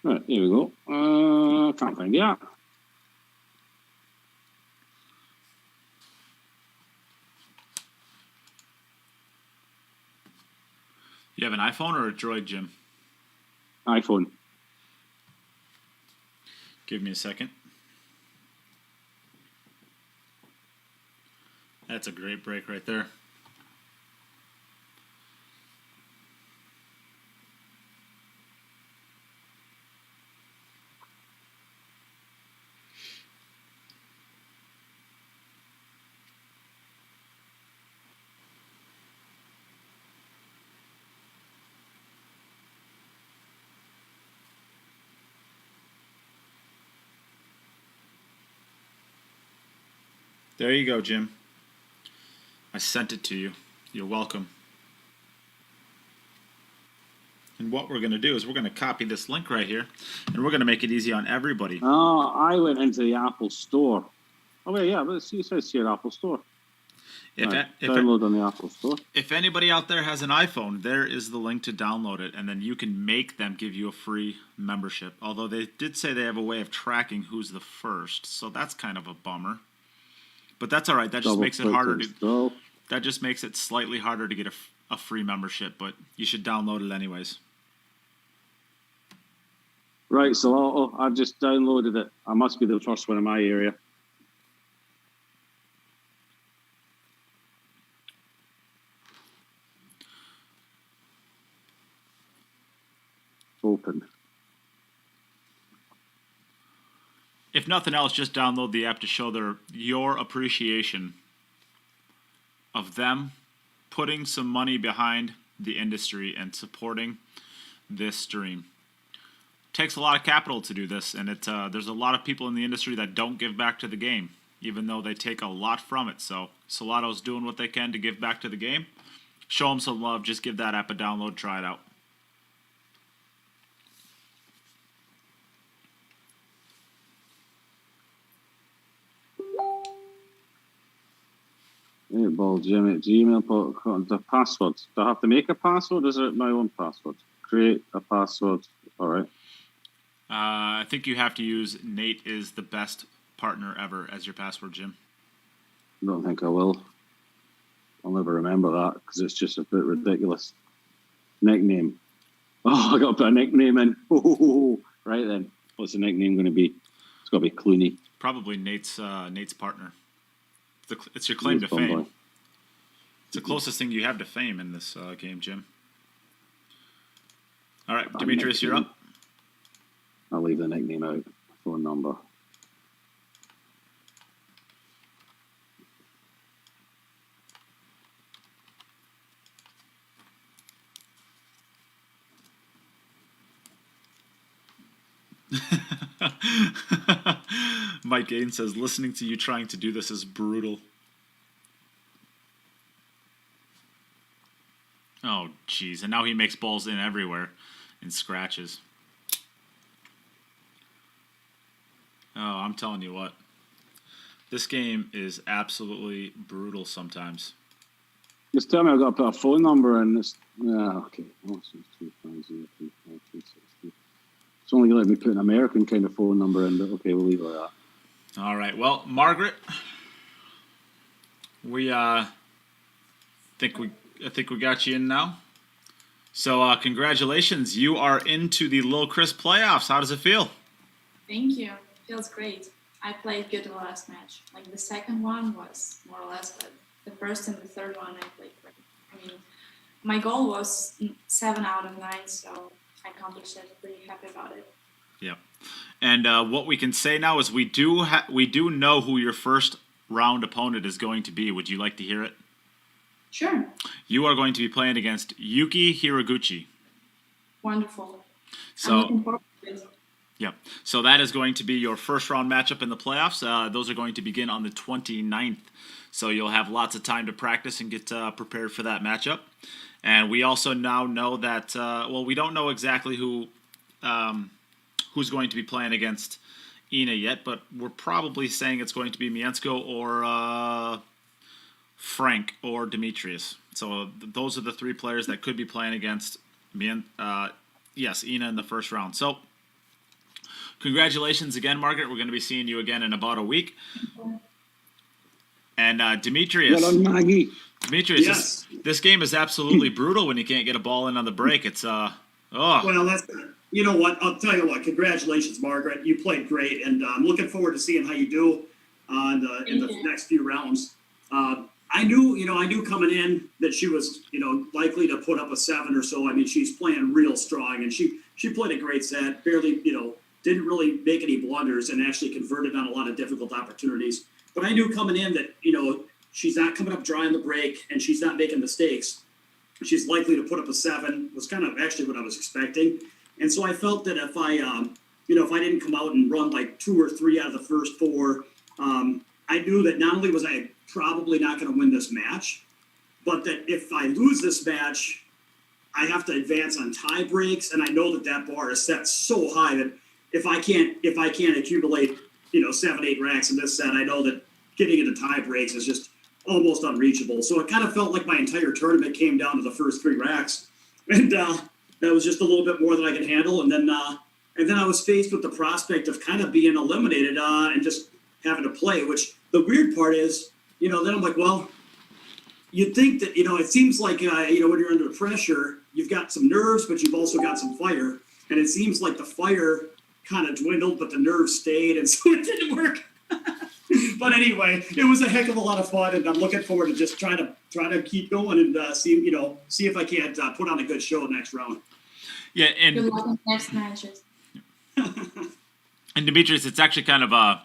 Right, here we go. Can't find the app. You have an iPhone or a Droid, Jim? iPhone. Give me a second. That's a great break right there. There you go, Jim. I sent it to you. You're welcome. And what we're going to do is we're going to copy this link right here, and we're going to make it easy on everybody. Oh, I went into the Apple Store. Oh, wait, yeah, but it says here Apple Store. Download on the Apple Store. If anybody out there has an iPhone, there is the link to download it, and then you can make them give you a free membership. Although they did say they have a way of tracking who's the first, so that's kind of a bummer. But that's all right. That just makes it harder to. That just makes it slightly harder to get a free membership, but you should download it anyways. Right, so I've just downloaded it. I must be the first one in my area. Open. If nothing else, just download the app to show your appreciation of them putting some money behind the industry and supporting this stream. It takes a lot of capital to do this, and there's a lot of people in the industry that don't give back to the game, even though they take a lot from it. So Salotto's doing what they can to give back to the game. Show them some love. Just give that app a download. Try it out. Hey, ball, Jim at gmail.com. The password. Do I have to make a password? Or is it my own password? Create a password. All right. I think you have to use Nate is the best partner ever as your password, Jim. I don't think I will. I'll never remember that because it's just a bit ridiculous. Nickname. Oh, I got to put a nickname in. Oh, right then. What's the nickname going to be? It's got to be Clooney. Probably Nate's partner. It's your claim to fame. It's the closest thing you have to fame in this game, Jim. All right, Demetrius, you're up. I'll leave the nickname out. Phone number. Mike Gaines says, listening to you trying to do this is brutal. Oh, jeez. And now he makes balls in everywhere and scratches. Oh, I'm telling you what. This game is absolutely brutal sometimes. Just tell me I've got to put a phone number in this. Yeah, okay. It's only going to let me put an American kind of phone number in, but okay, we'll leave it like that. All right. Well, Margaret, I think we got you in now. So congratulations, you are into the Lil Chris playoffs. How does it feel? Thank you. Feels great. I played good the last match. Like the second one was more or less, but the first and the third one I played great. I mean, my goal was 7 out of 9, so I accomplished it. Pretty happy about it. Yeah. And what we can say now is we do know who your first round opponent is going to be. Would you like to hear it? Sure. You are going to be playing against Yuki Hiraguchi. Wonderful. So, I'm looking forward to it. Yeah. So that is going to be your first round matchup in the playoffs. Those are going to begin on the 29th. So you'll have lots of time to practice and get prepared for that matchup. And we also now know that, we don't know exactly who's going to be playing against Ina yet, but we're probably saying it's going to be Miensko or Frenk or Demetrius. So those are the 3 players that could be playing against Ina in the first round. So congratulations again, Margaret. We're going to be seeing you again in about a week. And Demetrius. Well done, Maggie. Demetrius, Yes. this game is absolutely brutal when you can't get a ball in on the break. It's Well, that's, you know what? I'll tell you what. Congratulations, Margaret. You played great, and I'm looking forward to seeing how you do in the next few rounds. I knew coming in that she was, likely to put up a 7 or so. I mean, she's playing real strong, and she played a great set. Barely, didn't really make any blunders, and actually converted on a lot of difficult opportunities. But I knew coming in that, she's not coming up dry on the break, and she's not making mistakes. She's likely to put up a 7, was kind of actually what I was expecting. And so I felt that if I didn't come out and run like 2 or 3 out of the first 4, I knew that not only was I probably not going to win this match, but that if I lose this match, I have to advance on tie breaks. And I know that bar is set so high that if I can't accumulate, 7, 8 racks in this set, I know that getting into tie breaks is just almost unreachable. So it kind of felt like my entire tournament came down to the first 3 racks. And that was just a little bit more than I could handle. And then I was faced with the prospect of kind of being eliminated and just having to play, which the weird part is, then I'm like, well, you'd think that, it seems like, when you're under pressure, you've got some nerves, but you've also got some fire. And it seems like the fire kind of dwindled, but the nerves stayed. And so it didn't work. But anyway, it was a heck of a lot of fun, and I'm looking forward to just trying to keep going and see if I can't put on a good show next round. Yeah, and Good luck in next matches. And Demetrius, it's actually kind of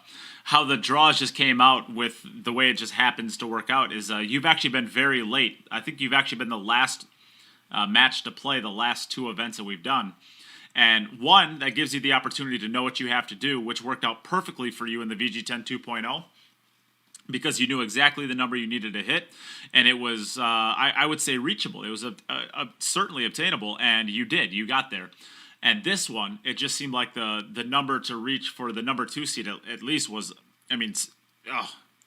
how the draws just came out with the way it just happens to work out is you've actually been very late. I think you've actually been the last match to play the last 2 events that we've done. And one, that gives you the opportunity to know what you have to do, which worked out perfectly for you in the VG10 2.0 because you knew exactly the number you needed to hit. And it was, I would say, reachable. It was certainly obtainable, and you did. You got there. And this one, it just seemed like the number to reach for the number 2 seed at least was,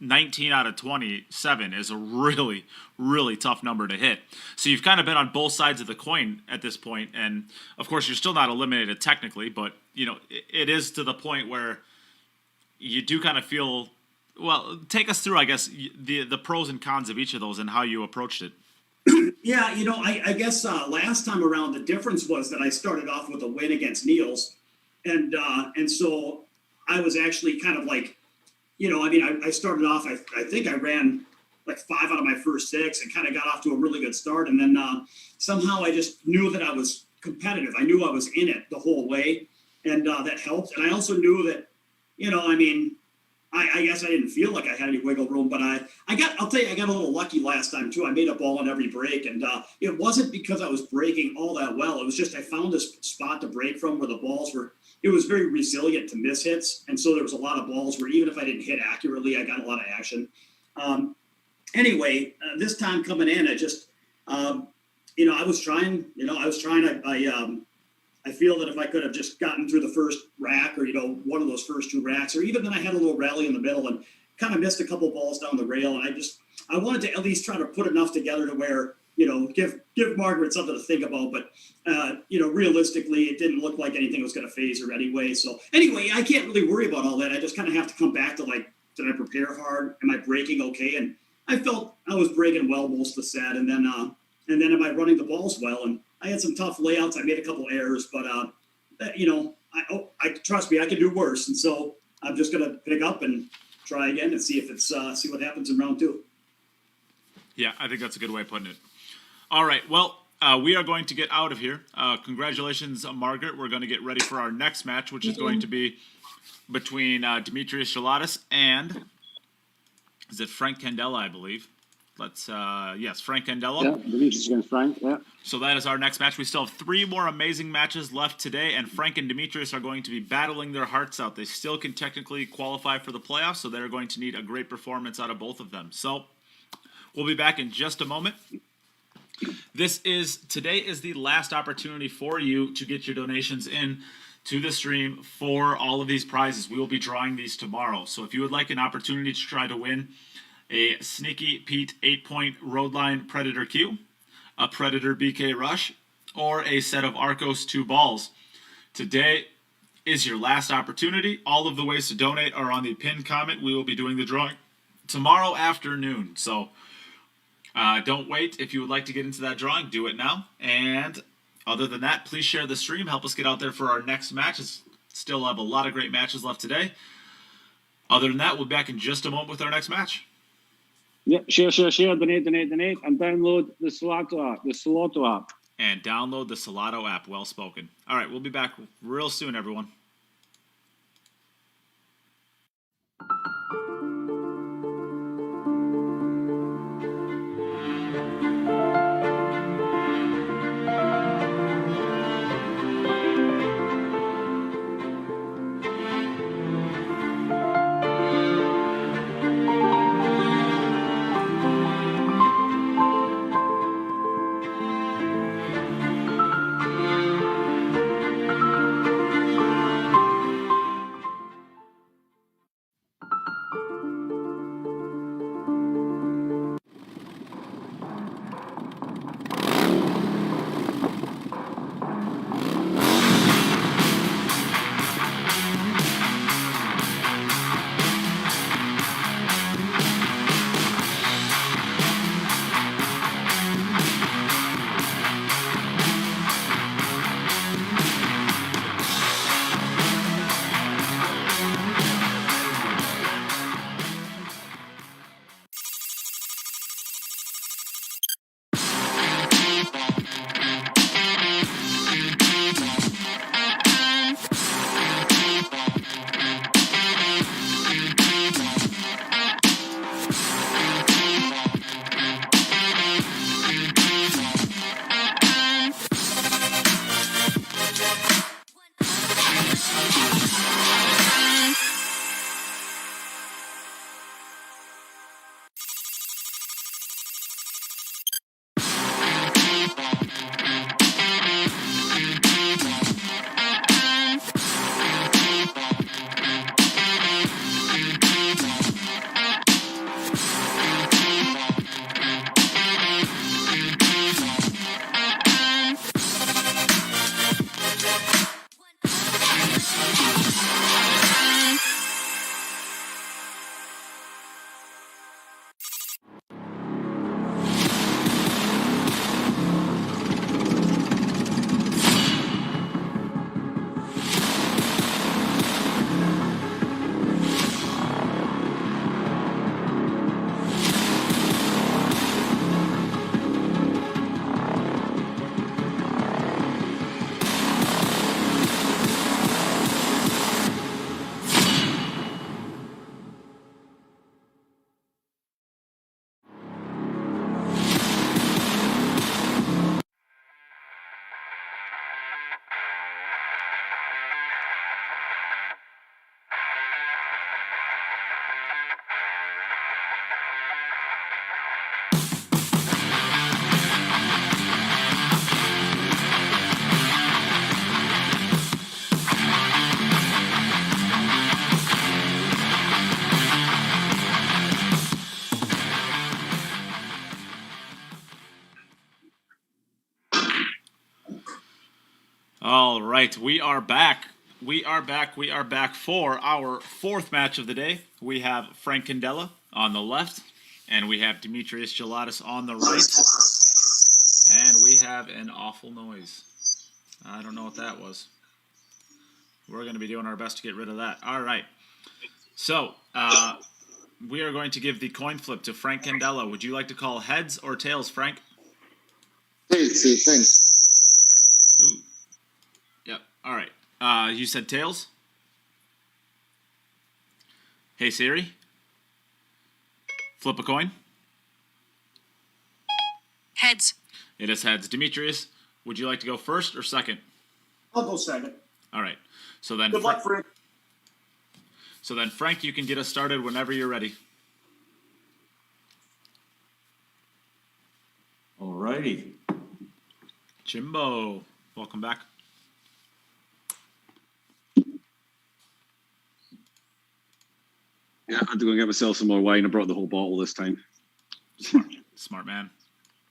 19 out of 27 is a really, really tough number to hit. So you've kind of been on both sides of the coin at this point. And, of course, you're still not eliminated technically, but, it is to the point where you do kind of feel, well, take us through, I guess, the pros and cons of each of those and how you approached it. Yeah, I guess last time around the difference was that I started off with a win against Niels, and so I was actually kind of like, I started off. I think I ran like 5 out of my first 6 and kind of got off to a really good start, and then somehow I just knew that I was competitive. I knew I was in it the whole way, and that helped. And I also knew that, I guess I didn't feel like I had any wiggle room, but I'll tell you, I got a little lucky last time too. I made a ball on every break, and it wasn't because I was breaking all that well. It was just I found this spot to break from where the balls were. It was very resilient to miss hits, and so there was a lot of balls where even if I didn't hit accurately, I got a lot of action. Anyway, this time coming in, I just, I was trying. I feel that if I could have just gotten through the first rack or, one of those first 2 racks, or even then I had a little rally in the middle and kind of missed a couple balls down the rail. And I wanted to at least try to put enough together to where, give Margaret something to think about. But, realistically, it didn't look like anything was going to phase her anyway. So anyway, I can't really worry about all that. I just kind of have to come back to did I prepare hard? Am I breaking okay? And I felt I was breaking well most of the set. And then am I running the balls well? And I had some tough layouts. I made a couple errors, but I trust me, I can do worse. And so I'm just going to pick up and try again and see if it's see what happens in round 2. Yeah, I think that's a good way of putting it. All right, well, we are going to get out of here. Congratulations, Margaret. We're going to get ready for our next match, which is going to be between Demetrius Jelatis and, is it Frenk Candela, I believe? Yes, Frenk Candela. Yeah, Demetrius against Frank, yeah. So that is our next match. We still have 3 more amazing matches left today, and Frenk and Demetrius are going to be battling their hearts out. They still can technically qualify for the playoffs, so they're going to need a great performance out of both of them. So we'll be back in just a moment. Today is the last opportunity for you to get your donations in to the stream for all of these prizes. We will be drawing these tomorrow. So if you would like an opportunity to try to win a Sneaky Pete 8-point Roadline Predator Q, a Predator BK Rush, or a set of Arcos 2 balls, today is your last opportunity. All of the ways to donate are on the pinned comment. We will be doing the drawing tomorrow afternoon. So don't wait. If you would like to get into that drawing, do it now. And other than that, please share the stream. Help us get out there for our next match. Still have a lot of great matches left today. Other than that, we'll be back in just a moment with our next match. Yep, share, donate, and download the Salotto app. And download the Salotto app. Well spoken. All right, we'll be back real soon, everyone. All right, we are back. We are back for our 4th match of the day. We have Frenk Candela on the left, and we have Demetrius Jelatis on the right. And we have an awful noise. I don't know what that was. We're going to be doing our best to get rid of that. All right. So, we are going to give the coin flip to Frenk Candela. Would you like to call heads or tails, Frank? Tails, thanks. Ooh. Yep. All right. You said tails? Hey, Siri. Flip a coin. Heads. It is heads. Demetrius, would you like to go first or second? I'll go second. All right. So then, Good luck, Frank. So then, Frank, you can get us started whenever you're ready. Alrighty. Jimbo, welcome back. Yeah, I had to go and get myself some more wine. I brought the whole bottle this time. Smart man.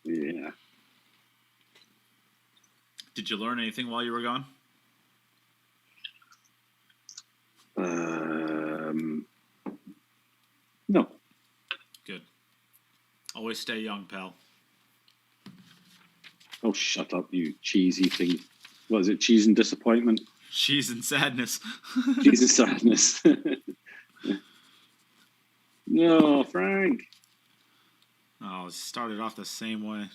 Yeah. Did you learn anything while you were gone? No. Good. Always stay young, pal. Oh, shut up, you cheesy thing. What is it? Cheese and disappointment? Cheese and sadness. Cheese and sadness. No, Frank. Oh, it started off the same way.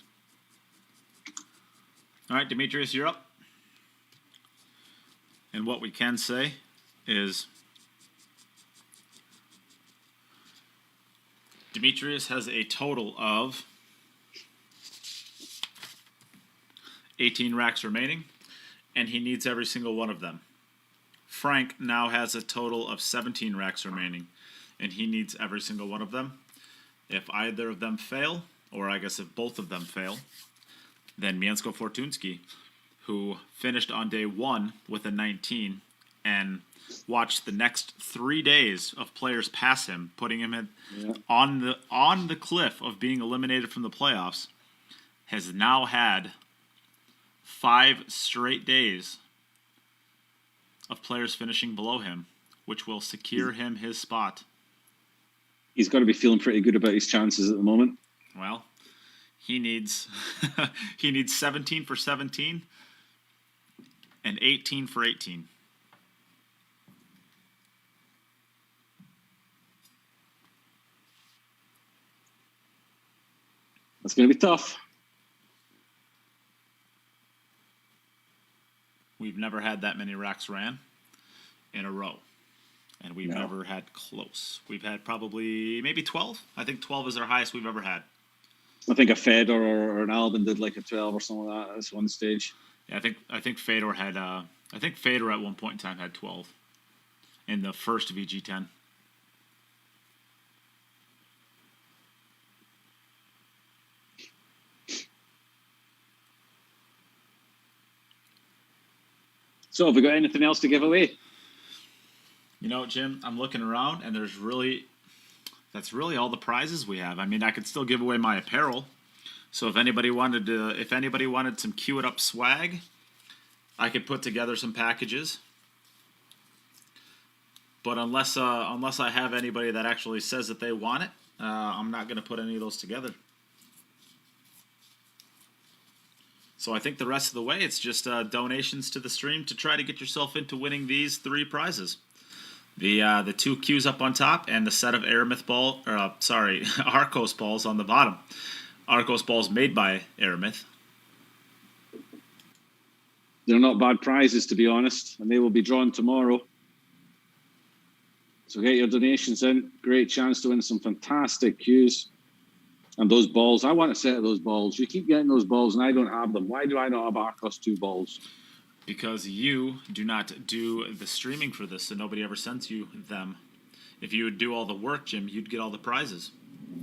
All right, Demetrius, you're up. And what we can say is Demetrius has a total of 18 racks remaining, and he needs every single one of them. Frank now has a total of 17 racks remaining, and he needs every single one of them. If either of them fail, or I guess if both of them fail, then Miensko Fortunski, who finished on day 1 with a 19 and watched the next 3 days of players pass him, putting him on the cliff of being eliminated from the playoffs, has now had 5 straight days of players finishing below him, which will secure him his spot. He's got to be feeling pretty good about his chances at the moment. Well, he needs he needs 17 for 17 and 18 for 18. That's going to be tough. We've never had that many racks ran in a row. And we've never had close. We've had probably maybe 12. I think 12 is our highest we've ever had. I think a Fedor or an Albin did like a 12 or something like that at this one stage. Yeah, I think Fedor had Fedor at one point in time had 12 in the first VG10. So have we got anything else to give away? You know, Jim, I'm looking around, and that's really all the prizes we have. I mean, I could still give away my apparel. So if anybody wanted some Cue It Up swag, I could put together some packages. But unless I have anybody that actually says that they want it, I'm not going to put any of those together. So I think the rest of the way, it's just donations to the stream to try to get yourself into winning these 3 prizes. The 2 cues up on top and the set of Arcos balls on the bottom. Arcos balls made by Aramith. They're not bad prizes, to be honest, and they will be drawn tomorrow. So get your donations in. Great chance to win some fantastic cues. And those balls, I want a set of those balls. You keep getting those balls, and I don't have them. Why do I not have Arcos 2 balls? Because you do not do the streaming for this, so nobody ever sends you them. If you would do all the work, Jim, you'd get all the prizes.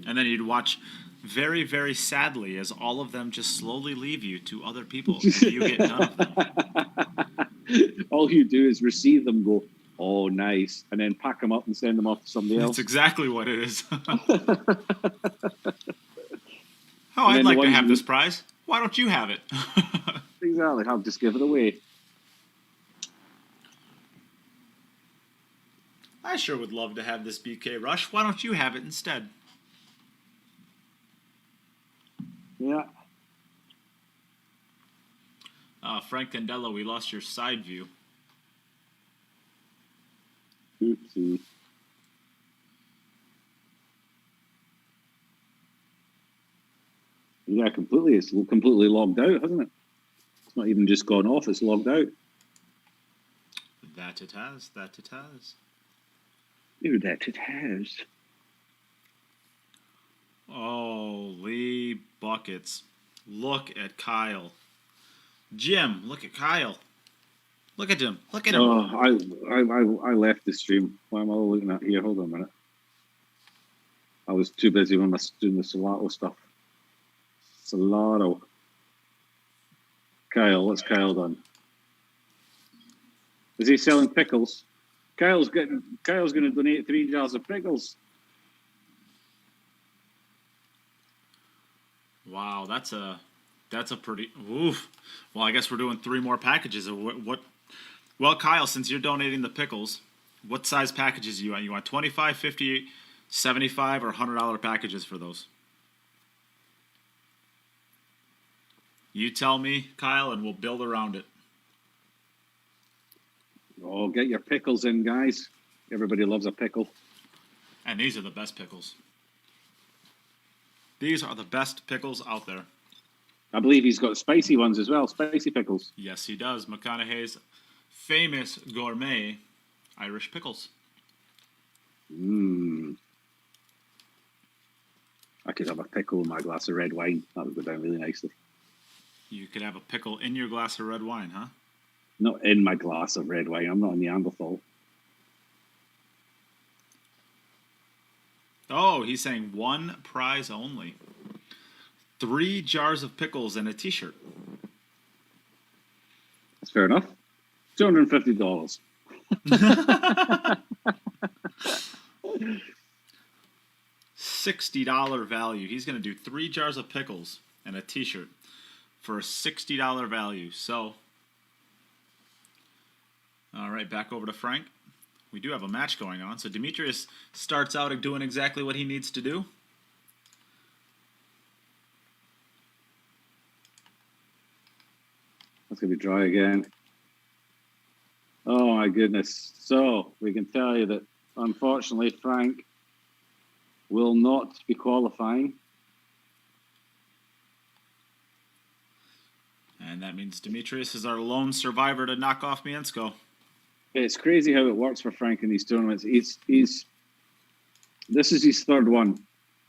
And then you'd watch very, very sadly as all of them just slowly leave you to other people. You get none of them. All you do is receive them, go, oh, nice, and then pack them up and send them off to somebody else. That's exactly what it is. Oh, I'd like to have this prize. Why don't you have it? Exactly. I'll just give it away. I sure would love to have this BK Rush. Why don't you have it instead? Yeah. Frenk Candela, we lost your side view. Oopsie. Yeah, completely. It's completely logged out, hasn't it? It's not even just gone off. It's logged out. That it has. That it has. Ooh, that it has. Holy buckets. Look at Kyle. Jim, look at Kyle. Look at him. Look at him. Oh, I left the stream. What am I looking at here? Hold on a minute. I was too busy when I was doing the Salotto stuff. Salotto. Kyle, what's Kyle done? Is he selling pickles? Kyle's going to donate 3 jars of pickles. Wow, that's a pretty oof. Well, I guess we're doing 3 more packages of what well, Kyle, since you're donating the pickles, what size packages do you want? You want 25, 50, 75 or $100 packages for those? You tell me, Kyle, and we'll build around it. Oh, get your pickles in, guys. Everybody loves a pickle. And these are the best pickles. These are the best pickles out there. I believe he's got spicy ones as well, spicy pickles. Yes, he does. McConaughey's famous gourmet Irish pickles. Mmm. I could have a pickle in my glass of red wine. That would go down really nicely. You could have a pickle in your glass of red wine, huh? Not in my glass of red wine. I'm not a Neanderthal. Oh, he's saying 1 prize only. 3 jars of pickles and a t-shirt. That's fair enough. $250. $60 value. He's going to do 3 jars of pickles and a t-shirt for a $60 value. So, all right, back over to Frank. We do have a match going on. So Demetrius starts out doing exactly what he needs to do. That's going to be dry again. Oh, my goodness. So, we can tell you that, unfortunately, Frank will not be qualifying. And that means Demetrius is our lone survivor to knock off Miensko. It's crazy how it works for Frank in these tournaments. This is his 3rd one.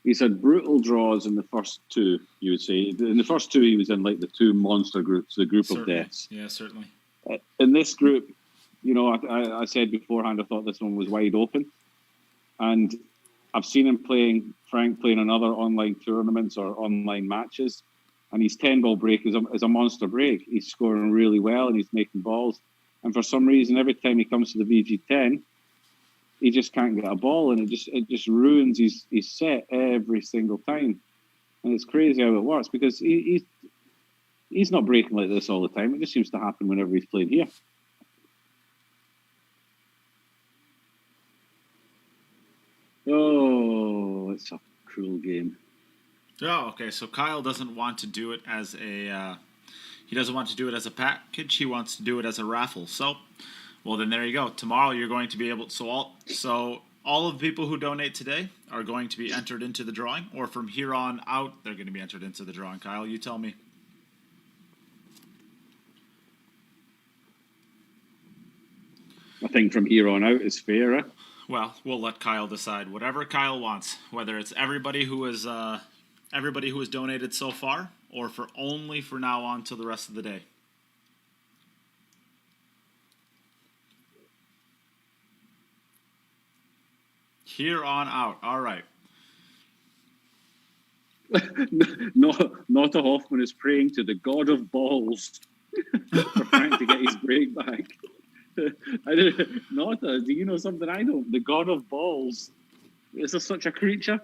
He's had brutal draws in the first 2, you would say. In the first 2, he was in like the 2 monster groups, the group Certainly. of deaths. Yeah, certainly. In this group, you know, I said beforehand, I thought this one was wide open. And I've seen him Frank playing in other online tournaments or online matches. And his 10-ball break is a monster break. He's scoring really well and he's making balls. And for some reason, every time he comes to the VG10, he just can't get a ball, and it just ruins his set every single time. And it's crazy how it works because he's not breaking like this all the time. It just seems to happen whenever he's playing here. Oh, it's a cruel game. Oh, okay. So Kyle doesn't want to do it as a he doesn't want to do it as a package. He wants to do it as a raffle. So, well, then there you go. Tomorrow you're going to be able. So all of the people who donate today are going to be entered into the drawing, or from here on out they're going to be entered into the drawing. Kyle, you tell me. I think from here on out is fair. Eh? Well, we'll let Kyle decide whatever Kyle wants, whether it's everybody who has donated so far, or for only for now on till the rest of the day. Here on out. All right. Nota Hoffman is praying to the god of balls for Frank to get his break back. Nota, do you know something I don't? The god of balls. Is there such a creature?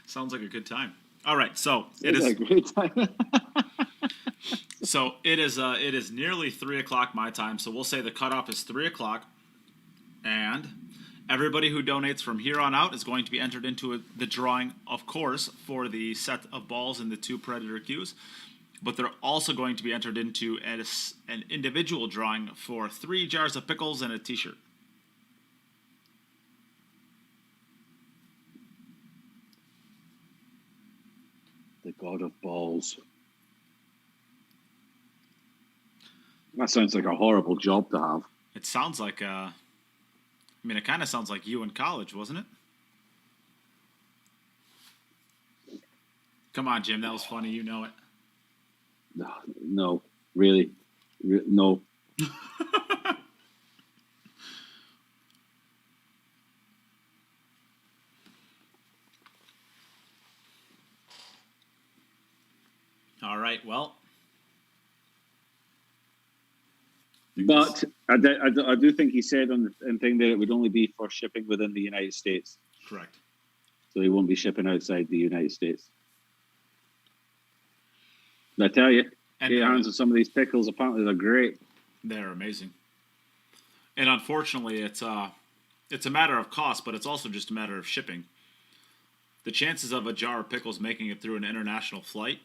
Sounds like a good time. All right, so it is a great time. So it is nearly 3:00 my time. So we'll say the cutoff is 3:00, and everybody who donates from here on out is going to be entered into the drawing, of course, for the set of balls and the 2 Predator cues. But they're also going to be entered into an individual drawing for 3 jars of pickles and a T-shirt. The god of balls. That sounds like a horrible job to have. It sounds like it kind of sounds like you in college, wasn't it? Come on, Jim, that was funny. You know it. No, really. No. All right, well. But I do think he said on the thing that it would only be for shipping within the United States. Correct. So he won't be shipping outside the United States. I tell you, get your hands on some of these pickles. Apparently, they're great. They're amazing. And unfortunately, it's a matter of cost, but it's also just a matter of shipping. The chances of a jar of pickles making it through an international flight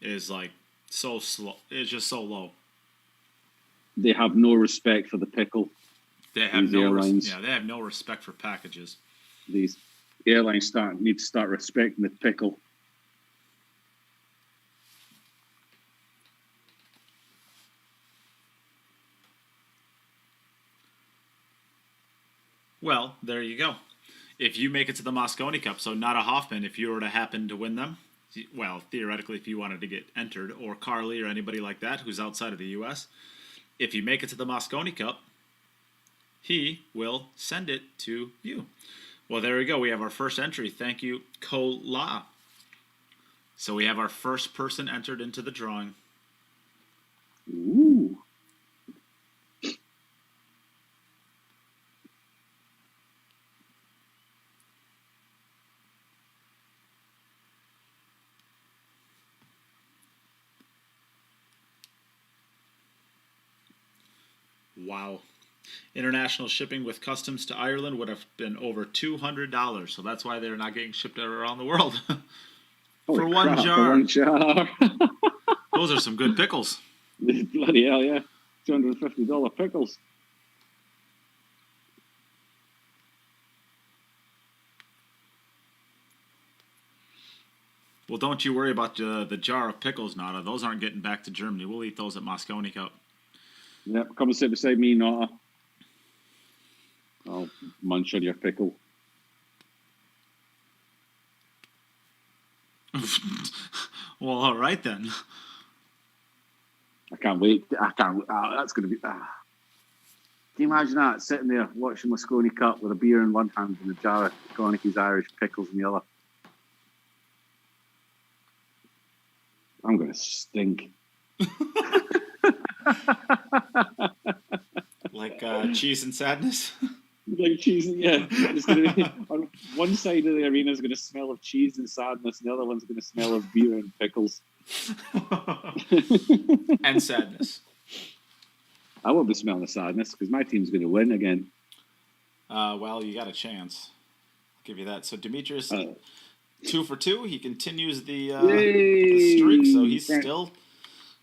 is like so slow. It's just so low. They have no respect for the pickle. They have These airlines. they have no respect for packages. These airlines need to start respecting the pickle. Well, there you go. If you make it to the Mosconi Cup, so not a Hoffman, if you were to happen to win them, well, theoretically, if you wanted to get entered, or Carly or anybody like that who's outside of the U.S., if you make it to the Mosconi Cup, he will send it to you. Well, there we go. We have our first entry. Thank you, Kola. So we have our first person entered into the drawing. Ooh. Wow. International shipping with customs to Ireland would have been over $200. So that's why they're not getting shipped around the world. For one jar. For one jar. Those are some good pickles. Bloody hell, yeah. $250 pickles. Well, don't you worry about the jar of pickles, Nada. Those aren't getting back to Germany. We'll eat those at Mosconi Cup. Yep, come and sit beside me, Nada. I'll munch on your pickle. Well, all right then. I can't wait. That's going to be... Can you imagine that? Sitting there watching Mosconi Cup with a beer in one hand and a jar of Cornicky's Irish pickles in the other. I'm going to stink. Like cheese and sadness? Like cheese, yeah. It's gonna be, on one side of the arena is going to smell of cheese and sadness, and the other one's going to smell of beer and pickles. And sadness. I won't be smelling the sadness because my team's going to win again. Well, you got a chance. I'll give you that. So Demetrius, 2 for 2. He continues the streak, so he's still...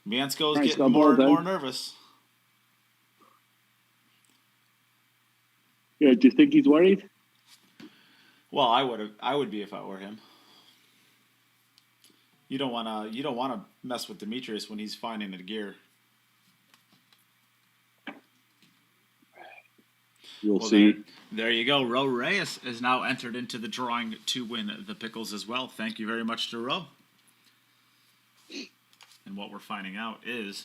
Miansko's getting more and more nervous. Yeah, do you think he's worried? Well, I would be if I were him. You don't wanna mess with Demetrius when he's finding the gear. You'll see. There you go. Ro Reyes is now entered into the drawing to win the pickles as well. Thank you very much to Ro. And what we're finding out is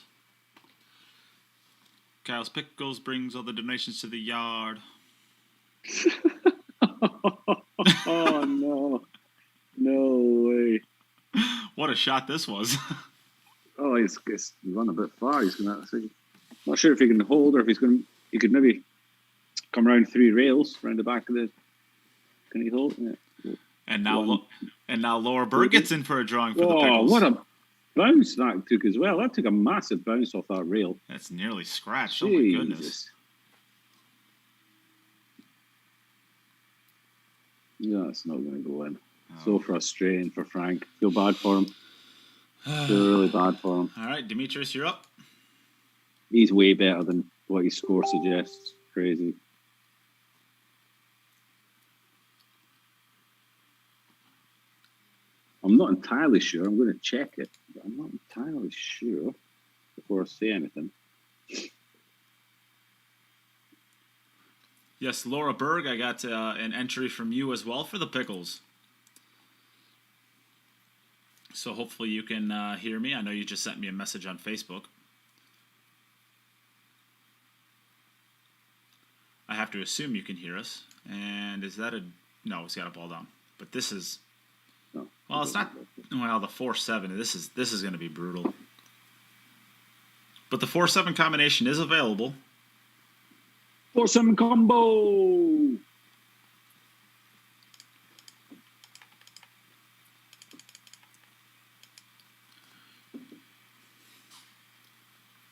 Kyle's Pickles brings all the donations to the yard. Oh, no. No way. What a shot this was. Oh, he's run a bit far. He's going to see. Not sure if he can hold or if he could maybe come around 3 rails around the back of the. Can he hold? Yeah. And now Laura Berg gets in for a drawing for the pickles. Oh, what a bounce that took as well. That took a massive bounce off that rail. That's nearly scratched. Jesus. Oh my goodness. Yeah, it's not going to go in. Oh. So frustrating for Frank. Feel bad for him. Feel really bad for him. All right, Demetrius, you're up. He's way better than what his score suggests. Crazy. I'm not entirely sure. I'm going to check it, but I'm not entirely sure before I say anything. Yes, Laura Berg, I got an entry from you as well for the pickles. So hopefully you can hear me. I know you just sent me a message on Facebook. I have to assume you can hear us. And is that a... No, it's got a ball down. But this is... No, well, it's not... Well, the 4-7. This is going to be brutal. But the 4-7 combination is available. 4-7 combo!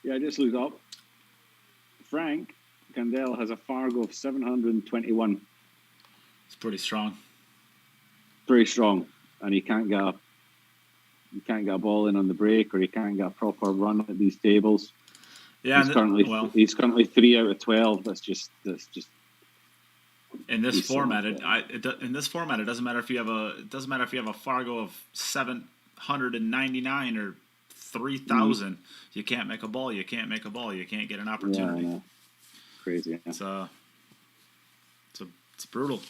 Yeah, I just looked up. Frenk Candela has a Fargo of 721. It's pretty strong. Pretty strong, and he can't get a ball in on the break, or he can't get a proper run at these tables. Yeah, he's currently 3 out of 12. That's just. In this format, it doesn't matter if you have a Fargo of 799 or 3,000. You can't make a ball. You can't make a ball. You can't get an opportunity. Yeah, crazy. Yeah. It's brutal.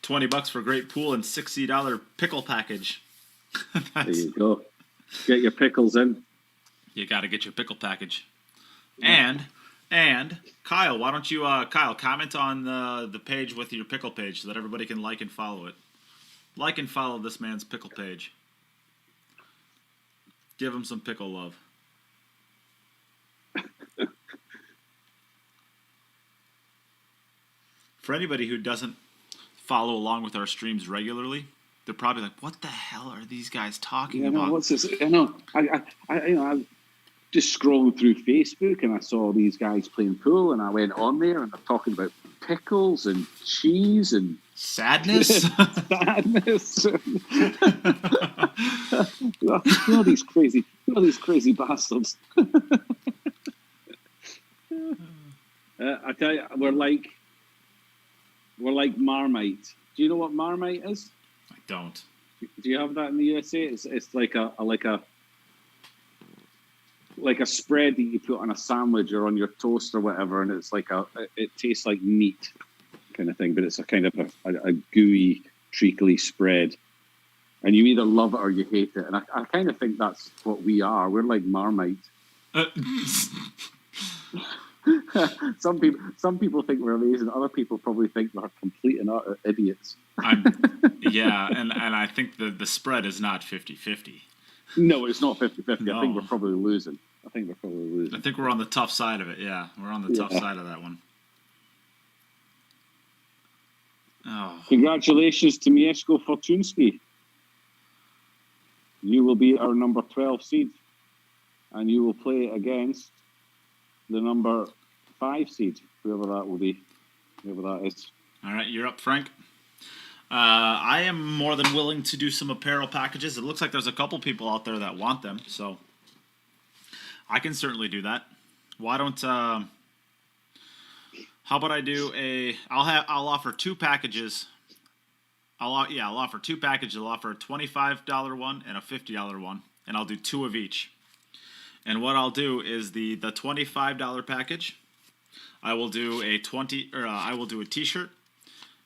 $20 for a great pool and $60 pickle package. There you go. Get your pickles in. You got to get your pickle package. And Kyle, why don't you comment on the page with your pickle page so that everybody can like and follow it. Like and follow this man's pickle page. Give him some pickle love. For anybody who doesn't follow along with our streams regularly, they're probably like, "What the hell are these guys talking about?" No, what's this? I know. I just scrolling through Facebook and I saw these guys playing pool, and I went on there and they're talking about pickles and cheese and sadness. Sadness. These crazy bastards. I tell you, we're like Marmite. Do you know what Marmite is? I don't. Do you have that in the USA? It's like a spread that you put on a sandwich or on your toast or whatever, and it's it tastes like meat kind of thing, but it's a kind of a gooey, treacly spread, and you either love it or you hate it. And I kind of think that's what we are. We're like Marmite. Some people think we're amazing. Other people probably think we're complete and utter idiots. Yeah, and I think the spread is not 50-50. No, it's not 50-50. No. I think we're probably losing. I think we're on the tough side of it. Yeah, we're on the tough side of that one. Oh. Congratulations to Mieszko Fortunski. You will be our number 12 seed, and you will play against the number 5 seed, whoever that will be, whoever that is. All right, you're up, Frank. I am more than willing to do some apparel packages. It looks like there's a couple people out there that want them, so I can certainly do that. Why don't? How about I do I'll offer 2 packages. I'll offer 2 packages. I'll offer a $25 one and a $50 one, and I'll do 2 of each. And what I'll do is the $25 package. I will do a T-shirt,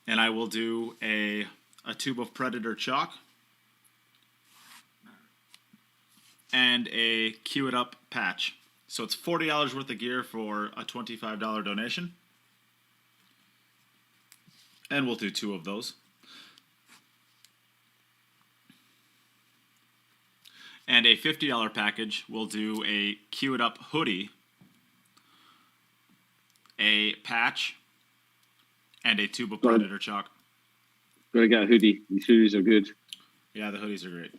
and I will do a tube of Predator chalk, and a Cue It Up patch. So it's $40 worth of gear for a $25 donation, and we'll do 2 of those. And a $50 package, we'll do a Cue It Up hoodie, a patch, and a tube of Predator chalk. Gotta get a hoodie. These hoodies are good. Yeah, the hoodies are great.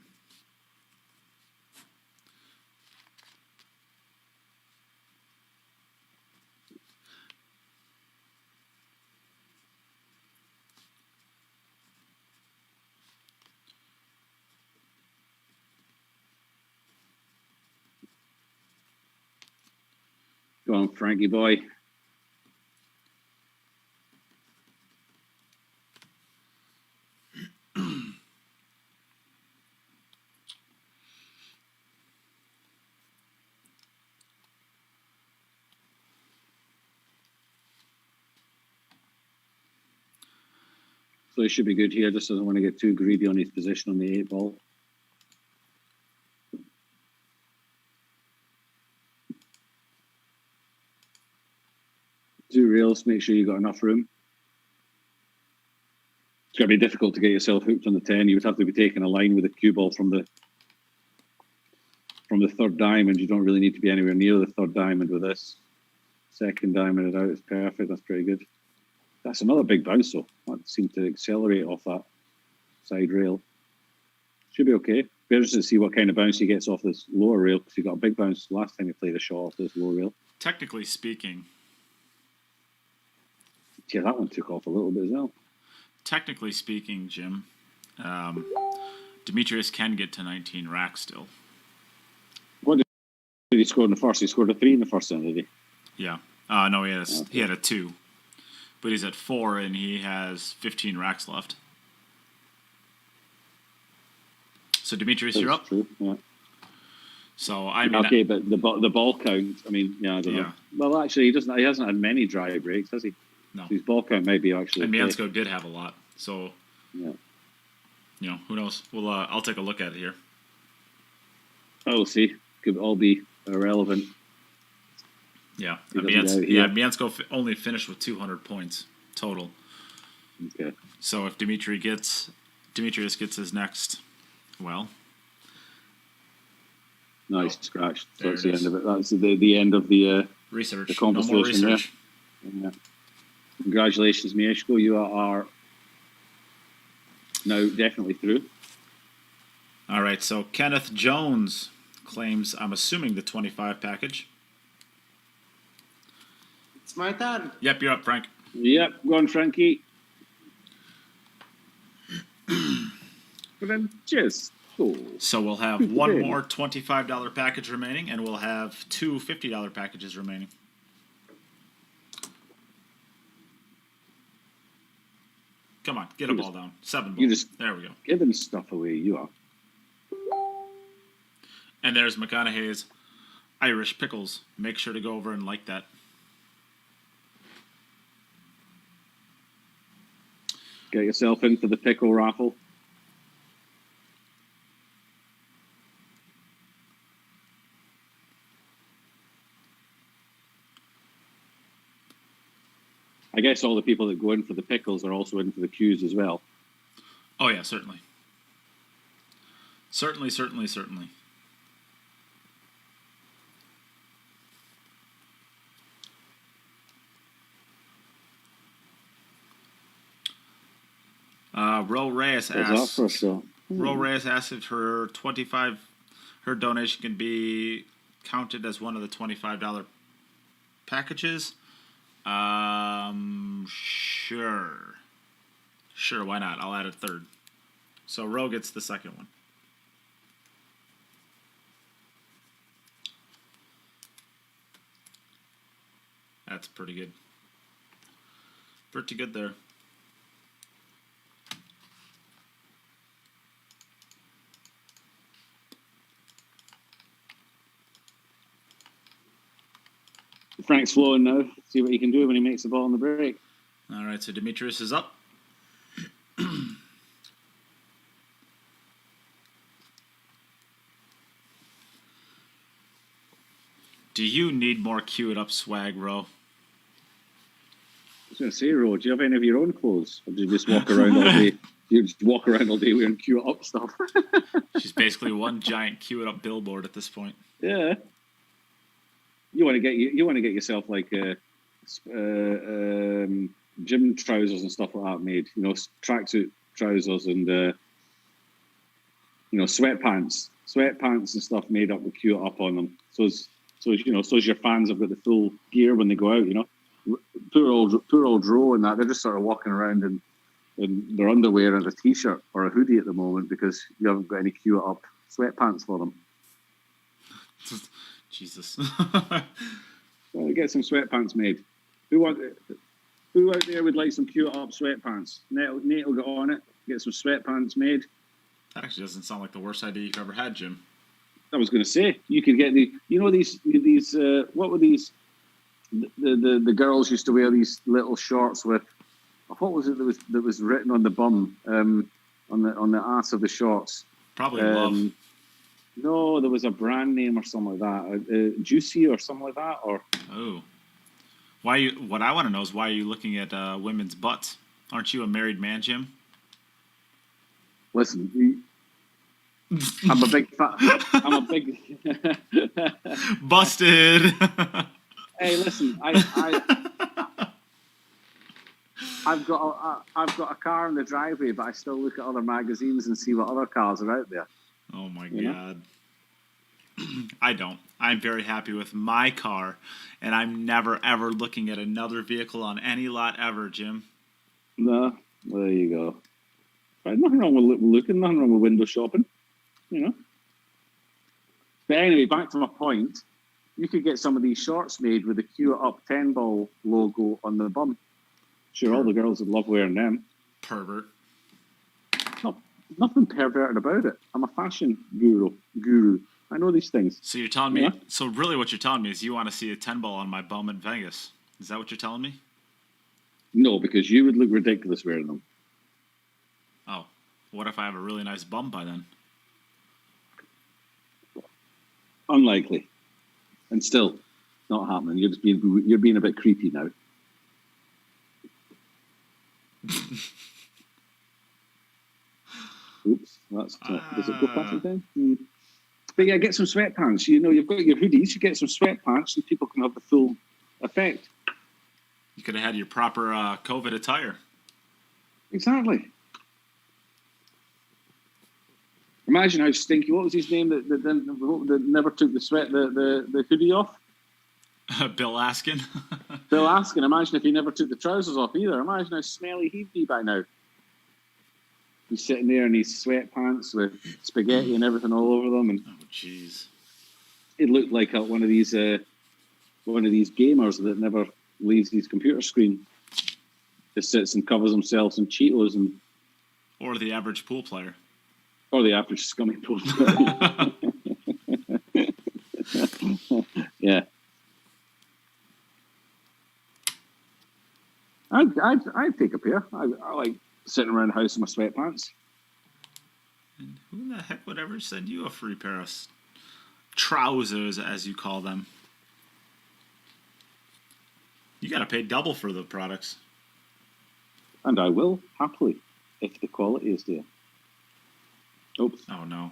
Go on, Frankie boy. So he should be good here. Just doesn't want to get too greedy on his position on the 8-ball. Two rails, make sure you've got enough room. It's going to be difficult to get yourself hooked on the 10. You would have to be taking a line with a cue ball from the third diamond. You don't really need to be anywhere near the third diamond with this. Second diamond it out is perfect. That's pretty good. That's another big bounce, though. That seemed to accelerate off that side rail. Should be okay. Be interested to see what kind of bounce he gets off this lower rail, because he got a big bounce last time he played a shot off this lower rail. Technically speaking. Yeah, that one took off a little bit as well. Technically speaking, Jim, Demetrius can get to 19 racks still. What did he score in the first? He scored a 3 in the first then, did he? Yeah. No, he had a 2. But he's at 4 and he has 15 racks left. So Demetrius, you're up. True, yeah. So I mean, okay, but the ball count. I mean, yeah, I don't know. Well, actually, he hasn't had many dry breaks, has he? No. So his ball count may be actually. And Miansko did have a lot. So yeah, you know, who knows? Well, I'll take a look at it here. Oh, we'll see. Could all be irrelevant. Yeah, Miansko only finished with 200 points total. Okay. So if Demetrius gets his next, well, nice scratch. So that's the end of it. That's the end of the research. The conversation. No more research. Yeah. Congratulations, Mieszko. You are now definitely through. All right. So Kenneth Jones claims, I'm assuming, the 25 package. It's my turn. Yep, you're up, Frank. Yep, go on, Frankie. Cheers. So we'll have one more $25 package remaining, and we'll have two $50 packages remaining. Come on, get a ball down. 7 balls. There we go. Giving stuff away, you are. And there's McConaughey's Irish pickles. Make sure to go over and like that. Get yourself into the pickle raffle. I guess all the people that go in for the pickles are also in for the cues as well. Oh, yeah, certainly. Certainly. Ro Reyes asks if her her donation can be counted as one of the $25 packages. Sure, why not? I'll add a third. So Ro gets the second one. That's pretty good. Pretty good there. Frank's flowing now. See what he can do when he makes the ball on the break. All right, so Demetrius is up. Do you need more queued up swag, Ro? I was going to say, Ro, do you have any of your own clothes? Or do you just walk around all day? You just walk around all day wearing queued up stuff. She's basically one giant queued up billboard at this point. Yeah. You want to get yourself like gym trousers and stuff like that made. You know, tracksuit trousers and sweatpants and stuff made up with queue up on them. So your fans have got the full gear when they go out. You know, poor old Ro and that, they're just sort of walking around in their underwear and a t-shirt or a hoodie at the moment because you haven't got any queue up sweatpants for them. Jesus. Well, to get some sweatpants made? Who out there would like some cute up sweatpants? Nate will get on it. Get some sweatpants made. That actually doesn't sound like the worst idea you've ever had, Jim. I was going to say you could get these what were these? The girls used to wear these little shorts with what was it that was written on the bum on the ass of the shorts? Probably Love. No, there was a brand name or something like that, Juicy or something like that. Or what I want to know is why are you looking at women's butts? Aren't you a married man, Jim? Listen, I'm a big busted. Hey, listen, I've got a car in the driveway, but I still look at other magazines and see what other cars are out there. Oh my God. I don't. I'm very happy with my car, and I'm never ever looking at another vehicle on any lot ever, Jim. No, there you go. Right, nothing wrong with looking, nothing wrong with window shopping, you know. But anyway, back to my point. You could get some of these shorts made with the Q Up 10 ball logo on the bum. Sure, all the girls would love wearing them. Pervert. No, nothing perverted about it. I'm a fashion guru. I know these things. So you're telling me, so really what you're telling me is you want to see a 10 ball on my bum in Vegas. Is that what you're telling me? No, because you would look ridiculous wearing them. Oh, what if I have a really nice bum by then? Unlikely. And still, not happening. You're being a bit creepy now. Oops, does it go past it then? But yeah, get some sweatpants. You know, you've got your hoodies. You get some sweatpants, and people can have the full effect. You could have had your proper COVID attire. Exactly. Imagine how stinky. What was his name that never took the hoodie off? Bill Askin. Bill Askin. Imagine if he never took the trousers off either. Imagine how smelly he'd be by now. He's sitting there in his sweatpants with spaghetti and everything all over them, and oh, jeez, it looked like one of these gamers that never leaves his computer screen. Just sits and covers himself in Cheetos and. Or the average pool player. Or the average scummy pool player. Yeah. I'd take a pair. I like sitting around the house in my sweatpants. And who the heck would ever send you a free pair of trousers, as you call them? You got to pay double for the products. And I will, happily, if the quality is there. Oops. Oh, no.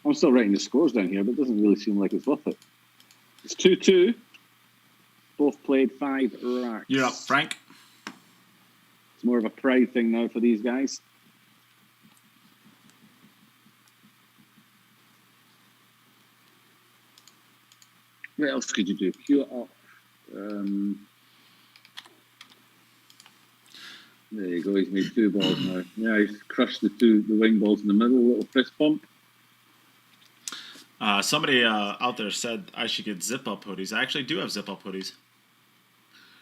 I'm still writing the scores down here, but it doesn't really seem like it's worth it. It's 2-2. Both played 5 racks. You're up, Frank. It's more of a pride thing now for these guys. What else could you do? Queue up. There you go. He's made 2 balls now. Yeah, he's crushed the wing balls in the middle. A little fist bump. Somebody out there said I should get zip-up hoodies. I actually do have zip-up hoodies.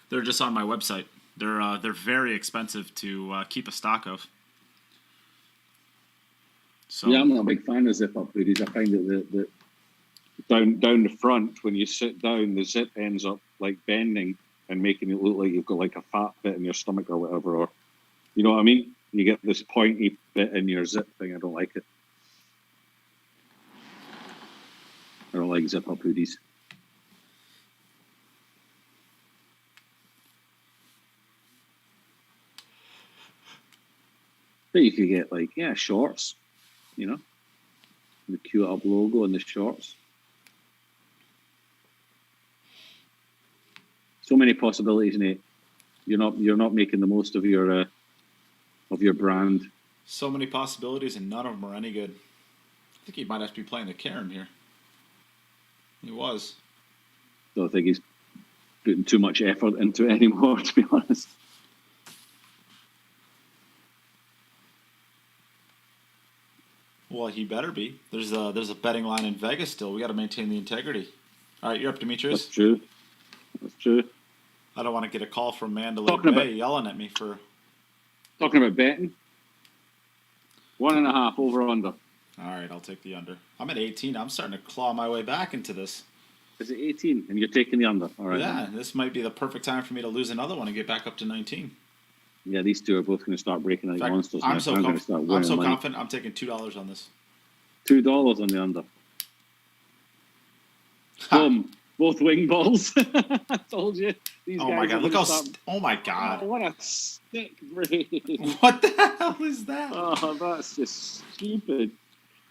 They're just on my website. They're very expensive to keep a stock of. So yeah, I'm not a big fan of zip-up hoodies. I find that down the front, when you sit down, the zip ends up like bending and making it look like you've got like a fat bit in your stomach or whatever. Or you know what I mean? You get this pointy bit in your zip thing. I don't like it. I don't like zip-up hoodies. But you could get like, shorts, you know, the Q-Up logo and the shorts. So many possibilities, Nate. You're not making the most of your brand. So many possibilities, and none of them are any good. I think he might have to be playing the Karen here. He was. Don't think he's putting too much effort into it anymore, to be honest. Well, he better be. There's a betting line in Vegas still. We got to maintain the integrity. All right, you're up, Demetrius. That's true. That's true. I don't want to get a call from Mandalay Bay yelling at me for... Talking about betting. 1.5 over under. All right, I'll take the under. I'm at 18. I'm starting to claw my way back into this. Is it 18? And you're taking the under. All right. Yeah, this might be the perfect time for me to lose another one and get back up to 19. Yeah, these two are both going to start breaking like monsters. I'm so confident. I'm taking $2 on this. $2 on the under. Boom. Both wing balls. I told you. These Oh guys my god! Look how. Oh my Oh, god! what a sick break. What the hell is that? Oh, that's just stupid.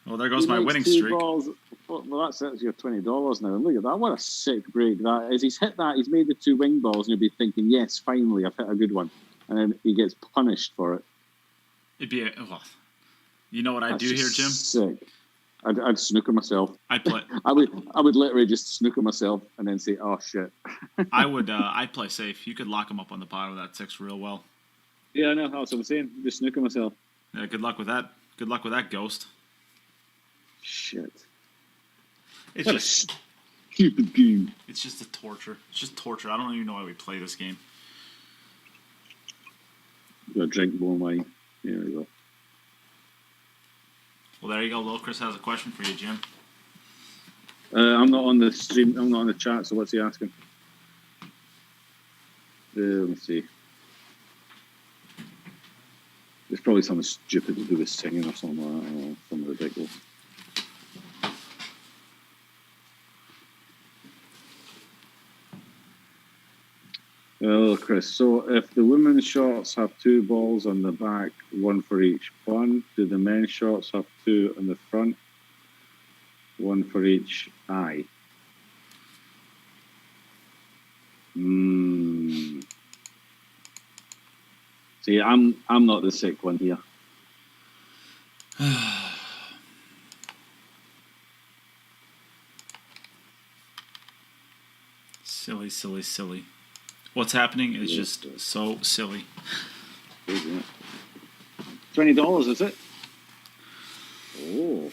Well, there goes He my makes winning 2 streak. balls. Well, that's your $20 now. Look at that. What a sick break that is. He's hit that. He's made the 2 wing balls, and you'll be thinking, yes, finally, I've hit a good one. And then he gets punished for it. It'd be you know what I'd do here, Jim? Sick. I'd snooker myself. I'd play. I would literally just snooker myself and then say, "Oh shit." I'd play safe. You could lock him up on the bottom of that 6 real well. Yeah, I know. That's what I'm saying. Just snooker myself. Yeah, good luck with that. Good luck with that, ghost. Shit. It's what just a stupid game. It's just a torture. It's just torture. I don't even know why we play this game. Gotta drink more wine. There we go. Well, there you go. Lil Chris has a question for you, Jim. I'm not on the stream. I'm not on the chat. So what's he asking? Let me see. There's probably something stupid to do with singing or something like that. I don't know, something ridiculous. Well, Chris, so if the women's shorts have 2 balls on the back, 1 for each bun, do the men's shorts have 2 on the front, 1 for each eye? See, I'm not the sick one here. Silly, silly, silly. What's happening is just so silly. $20, is it? Oh.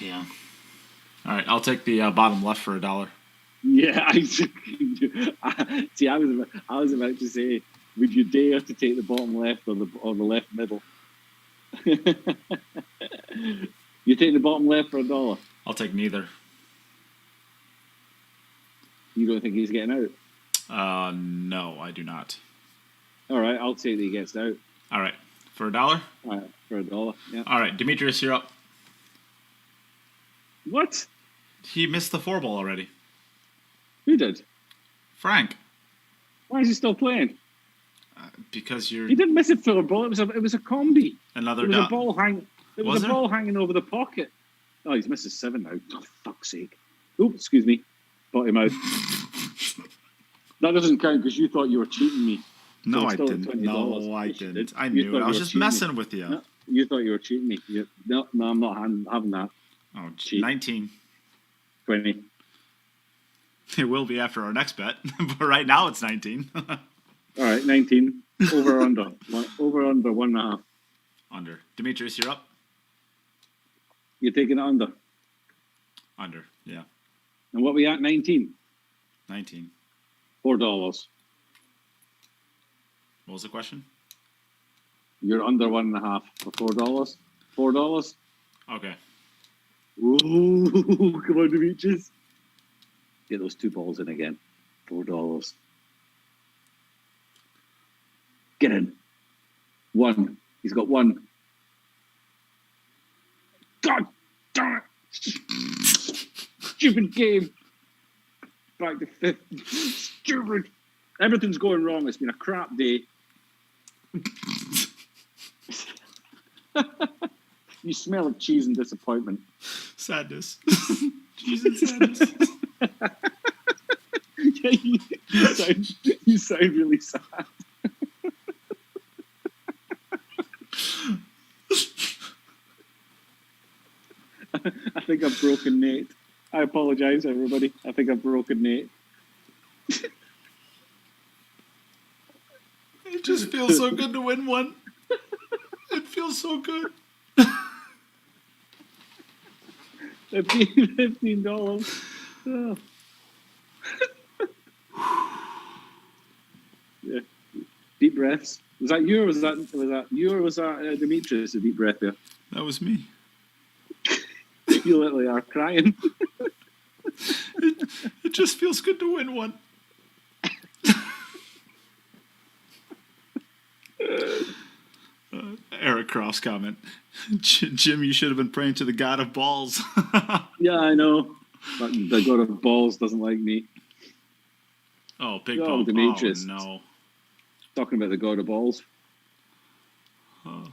Yeah. All right, I'll take the bottom left for $1. Yeah, see, I was about to say, would you dare to take the bottom left or the left middle? You take the bottom left for $1. I'll take neither. You don't think he's getting out? No, I do not. All right, I'll take that he gets out. All right, for $1. All right, for $1. Yeah. All right, Demetrius, you're up. What? He missed the 4 ball already. Who did? Frank. Why is he still playing? Because you're. He didn't miss a 4 ball. It was a combi. Another. There was a ball hanging. There was a ball hanging over the pocket. Oh, he's missed a 7 now. Oh, fuck's sake! Oops, excuse me. Bought him out. That doesn't count because you thought you were cheating me. No, So I still didn't. No, I didn't. I You knew thought it. I was you were just cheating messing me. with you. No, you thought you were cheating me. No, I'm not having that. Oh, Cheat. 19. 20. It will be after our next bet, but right now it's 19. All right, 19. Over or under? Over or under 1.5. Under. Demetrius, you're up. You're taking it under. Under. Yeah. And what we at? 19. 19. $4. What was the question? You're under 1.5 for $4. $4. Okay. Ooh, come on, Demetrius. Get those 2 balls in again. $4. Get in. 1. He's got 1. God damn it. Stupid game. Back to 5th. Stupid. Everything's going wrong. It's been a crap day. You smell of cheese and disappointment. Sadness. Cheese and sadness. Yeah, you sound really sad. I think I've broken Nate. I apologise, everybody. I think I've broken Nate. It just feels so good to win one. It feels so good. $15. Oh. Yeah. Deep breaths. Was that you, or was that Demetrius? A deep breath there. That was me. You literally are crying. It just feels good to win one. Eric Cross comment. Jim, you should have been praying to the god of balls. Yeah, I know. But the god of balls doesn't like me. Oh, big Oh, Demetrius. Oh, no. Talking about the god of balls. Oh.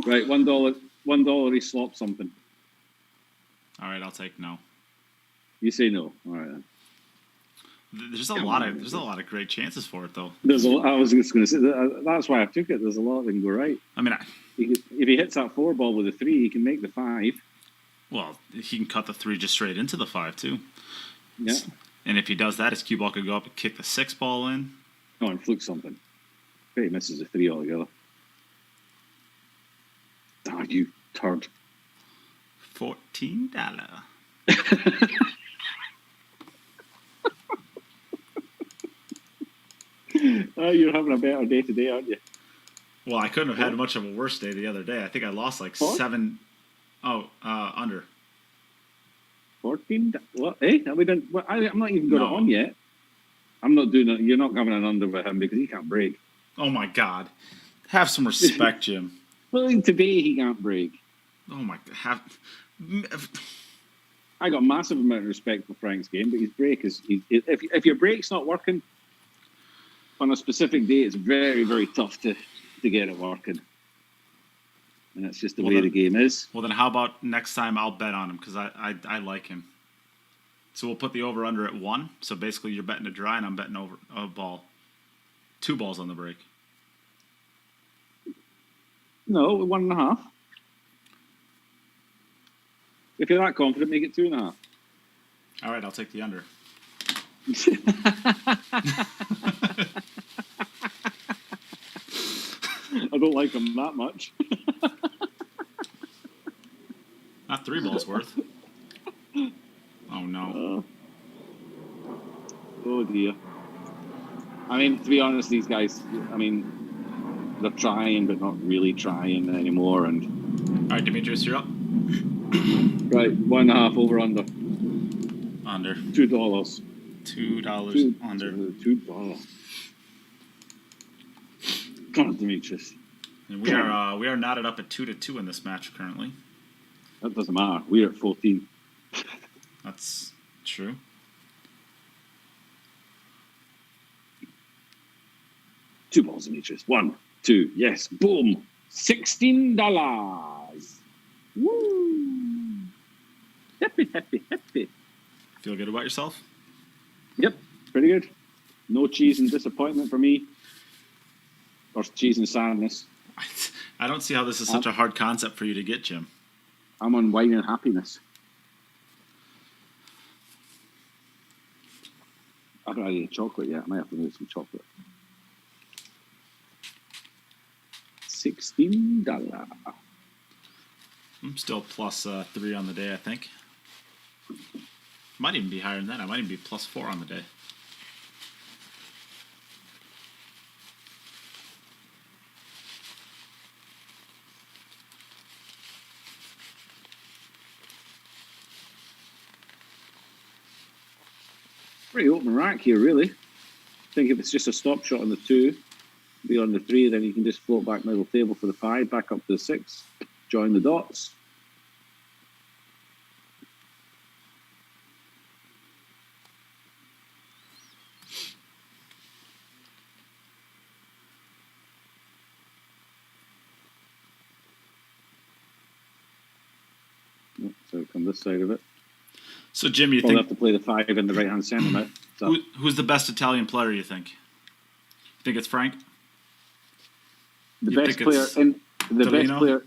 Right, $1 he slopped something. All right, I'll take no. You say no. All right then. There's a lot of great chances for it though. I was just going to say that's why I took it. There's a lot that can go right. I mean, if he hits that 4 ball with a 3, he can make the 5. Well, he can cut the 3 just straight into the 5 too. Yeah. And if he does that, his cue ball could go up and kick the 6 ball in. Oh, and fluke something. But he misses a 3 altogether. Oh, you turd. $14. Oh, you're having a better day today, aren't you? Well, I couldn't have had much of a worse day the other day. I think I lost like 7. Oh, under. 14? What? Eh? Are we done? Well, I'm not even got it No. on yet. I'm not doing it. You're not having an under with him because he can't break. Oh my God. Have some respect, Jim. Well, today he can't break. Oh my God. I got a massive amount of respect for Frank's game, but his break is... If your break's not working on a specific day, it's very, very tough to get it working. And that's just the way the game is. Well, then how about next time I'll bet on him because I like him. So we'll put the over-under at 1. So basically you're betting a dry and I'm betting over a ball. 2 balls on the break. No, 1.5. If you're that confident, make it 2.5. All right, I'll take the under. I don't like him that much. Not 3 balls worth. Oh, no. Oh, dear. I mean, to be honest, these guys, I mean, they're trying, but not really trying anymore. And all right, Demetrius, you're up. Right, 1.5 over under. Under. $2. $2 under. $2. Come on, Demetrius. And we are knotted up at 2-2 in this match currently. That doesn't matter. We're at 14. That's true. $2 balls, Demetrius. 1, 2, yes, boom. $16. Woo! Happy, happy, happy. Feel good about yourself? Yep, pretty good. No cheese and disappointment for me. Or cheese and sadness. I don't see how this is such a hard concept for you to get, Jim. I'm on wine and happiness. I haven't had any chocolate yet. I might have to make some chocolate. $16. I'm still plus 3 on the day, I think. Might even be higher than that. I might even be plus 4 on the day. Pretty open rack here, really. I think if it's just a stop shot on the 2, be on the 3, then you can just float back middle table for the 5, back up to the 6, join the dots. So come this side of it. So, Jim, you We'll think have to play the 5 in the right-hand centre now. So. Who's the best Italian player, you think? You think it's Frenk? The best player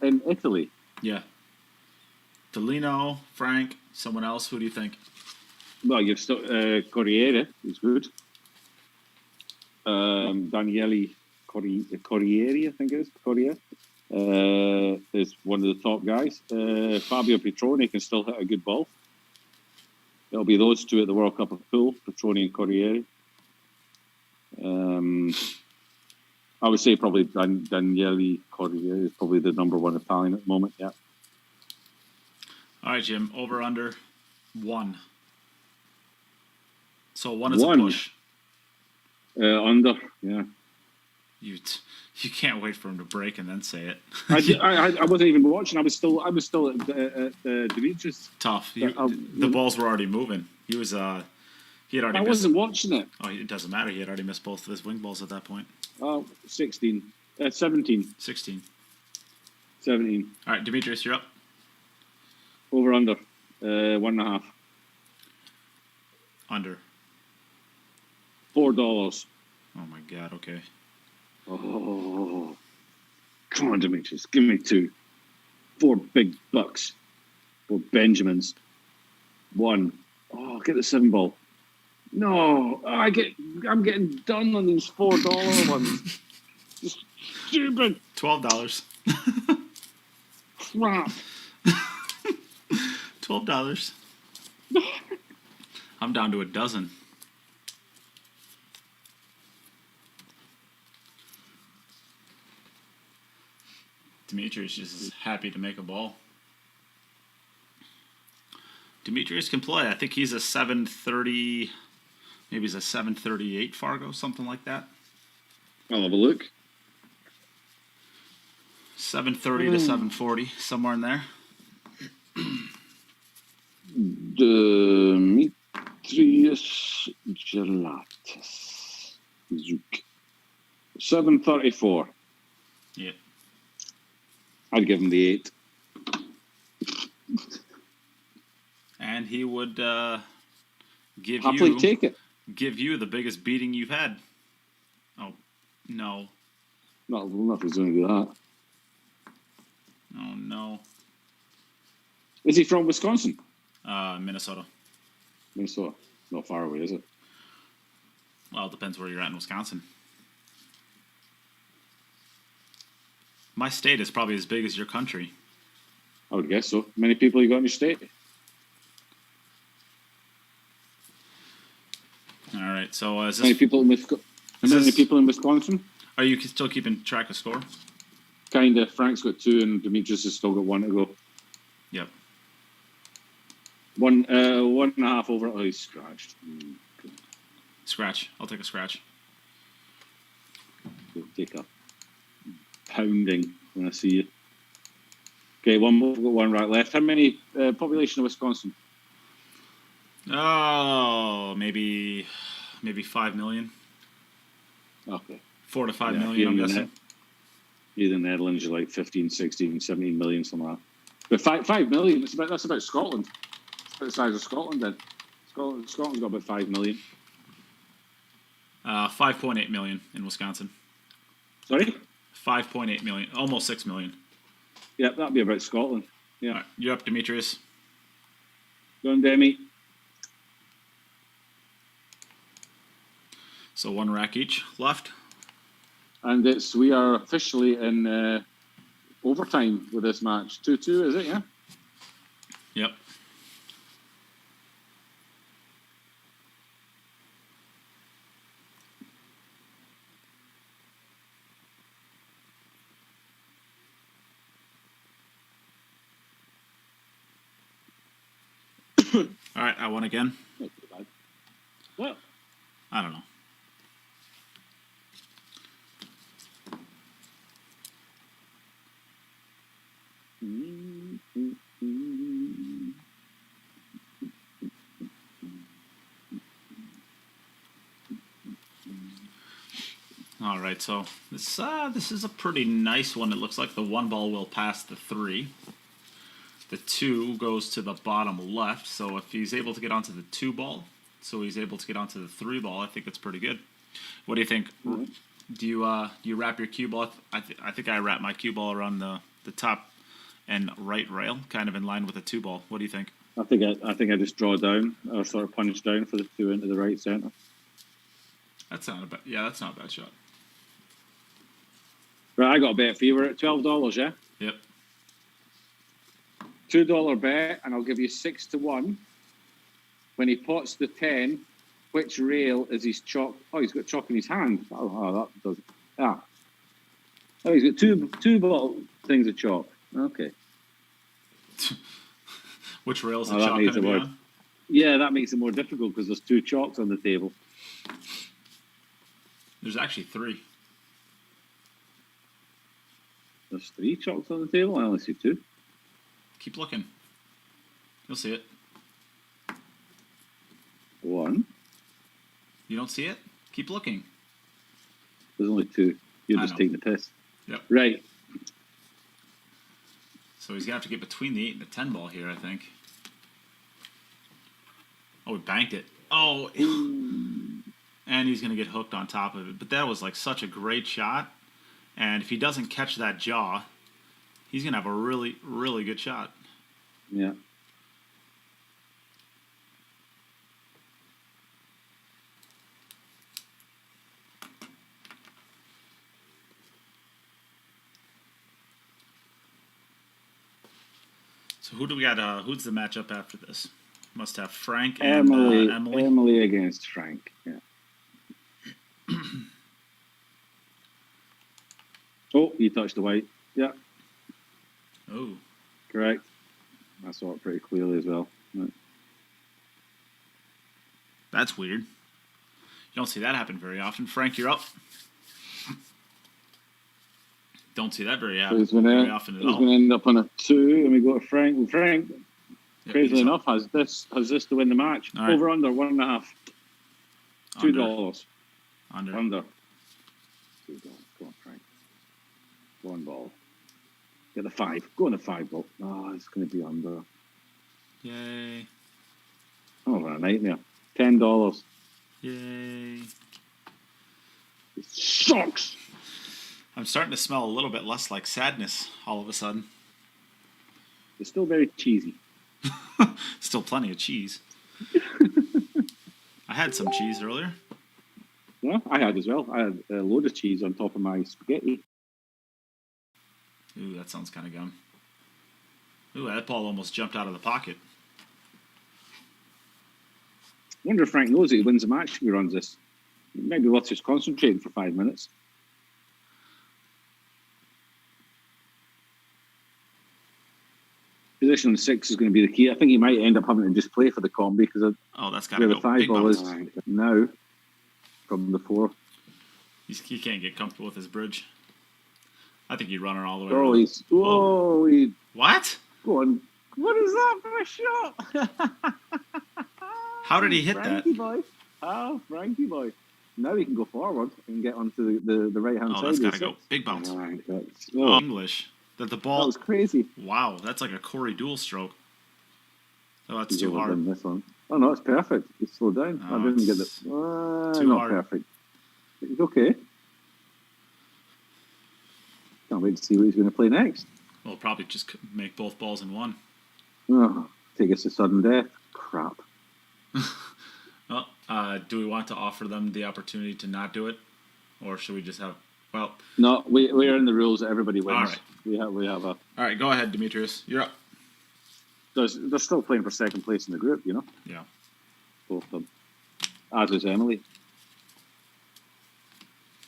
in Italy. Yeah. Delino, Frank, someone else. Who do you think? Well, you've still Corriere is good. Daniele Corriere, I think it is. Corriere. is one of the top guys. Fabio Petroni can still hit a good ball. It'll be those two at the World Cup of Pool, Petroni and Corriere. I would say probably Daniele Corriere is probably the number one Italian at the moment, yeah. All right, Jim, over under 1. So 1 is a 1. push. Under, yeah. You can't wait for him to break and then say it. I wasn't even watching. I was still at Demetrius. Tough. The balls were already moving. He was he had already. I wasn't watching it. Oh, it doesn't matter. He had already missed both of his wing balls at that point. Oh, 16. 17. 16. 17. All right, Demetrius, you're up. Over under. 1.5. Under. $4. Oh my God. Okay. Oh, come on, Demetrius. Give me 2. 4 big bucks. 4 Benjamins. 1. Oh, get the 7 ball. No, I'm getting done on these $4 ones. Just stupid. $12. Crap. $12. I'm down to a dozen. Demetrius is happy to make a ball. Demetrius can play. I think he's a 730, maybe he's a 738 Fargo, something like that. I'll have a look. 730 to 740, somewhere in there. Demetrius Jelatis. Zook. 734. Yeah. I'd give him the 8. And he would give Happily take it. Give you the biggest beating you've had. Oh, no. Nothing's going to do that. Oh, no. Is he from Wisconsin? Minnesota. Minnesota. Not far away, is it? Well, it depends where you're at in Wisconsin. My state is probably as big as your country. I would guess so. Many people you got in your state? All right. So is this, many people in Wisconsin? Are you still keeping track of score? Kind of. Frank's got 2 and Demetrius has still got 1 to go. Yep. 1.5 over. Oh, he's scratched. Scratch. I'll take a scratch. We'll take a pounding when I see you. Okay, we've got 1 right left. How many population of Wisconsin? Oh, maybe 5 million. Okay. 4 to 5 million, I'm guessing. Here in the Netherlands, you're like 15, 16, 17 million, something like that. But 5 million, that's about Scotland. It's about the size of Scotland then. Scotland's got about 5 million. 5.8 million in Wisconsin. Sorry? 5.8 million, almost 6 million. Yeah, that'd be about Scotland. Yeah. All right, you're up, Demetrius. Go on, Demi. So 1 rack each left. And we are officially in overtime with this match. 2-2, is it? Yeah. Yep. All right, I won again. Not too bad. Well, I don't know. All right, so this is a pretty nice one. It looks like the 1 ball will pass the 3. The 2 goes to the bottom left, so if he's able to get onto the 2 ball, so he's able to get onto the 3 ball, I think it's pretty good. What do you think? Do you wrap your cue ball? I think I wrap my cue ball around the top and right rail, kind of in line with the 2 ball. What do you think? I think I just draw down or sort of punch down for the 2 into the right centre. That's not a bad. Yeah, that's not a bad shot. Right, I got a bet for you. We're at $12, yeah? Yep. $2 bet, and I'll give you 6 to 1. When he pots the 10, which rail is his chalk? Oh, he's got chalk in his hand. Oh, that does. Ah. Oh, he's got two bottle things of chalk. Okay. Which rail is the that chalk makes going to it be more- on? Yeah, that makes it more difficult because there's 2 chalks on the table. There's actually 3. There's 3 chalks on the table. I only see 2. Keep looking. You'll see it. 1. You don't see it? Keep looking. There's only 2. You're I just know. taking the piss. Yep. Right. So he's going to have to get between the 8 and the 10 ball here, I think. Oh, he banked it. Oh, and he's going to get hooked on top of it. But that was like such a great shot. And if he doesn't catch that jaw, he's going to have a really, really good shot. Yeah. So who do we got? Who's the matchup after this? Must have Frank and Emily. Emily. Emily against Frank. Yeah. Oh, you touched the white. Yeah, Oh, correct. I saw it pretty clearly as well. Right. that's weird. You don't see that happen very often. Frank, you're up. Don't see that very, So he's going very to often at he's all. going to end up on a 2, and we go to Frank. And Frank, Yep, crazily he's enough, has this to win the match. All right. Over under 1.5. Under. $2. Under. Under. $2. Go on, Frank. 1 ball. Get the 5. Go on the 5 ball. Oh, it's going to be under. Yay. Oh, what a nightmare. $10. Yay. It sucks. I'm starting to smell a little bit less like sadness all of a sudden. It's still very cheesy. Still plenty of cheese. I had some cheese earlier. Yeah, I had as well. I had a load of cheese on top of my spaghetti. Ooh, that sounds kind of gum. Ooh, that ball almost jumped out of the pocket. Wonder if Frank knows that he wins the match if he runs this. It might be worth just concentrating for 5 minutes. Position 6 is going to be the key. I think he might end up having to just play for the combi because Oh, that's got where to the go. 5 Big ball bounce. is now from the 4. He can't get comfortable with his bridge. I think he'd run her all the way Oh, around. he's whoa! He What? going. What is that for a shot? How did he hit Frankie that? boy. Oh, Frankie boy. Now he can go forward and get onto the right hand Oh, side. that's of got to the go. 6. Big bounce. Right, that's, Oh, English. That the that ball. was crazy. Wow, that's like a Corey dual stroke. Oh, that's He's too hard. overdone this one. Oh no, it's perfect. He slowed down. Oh, I didn't get it. it's too Not hard. perfect. It's okay. Can't wait to see what he's going to play next. We'll probably just make both balls in one. Oh, take us to sudden death. Crap. Well, do we want to offer them the opportunity to not do it, or should we just have? Well, No, we're in the rules that everybody wins. All right. We have a. all right. Go ahead, Demetrius. You're up. They're still playing for second place in the group, you know. Yeah. Both of them. As is Emily.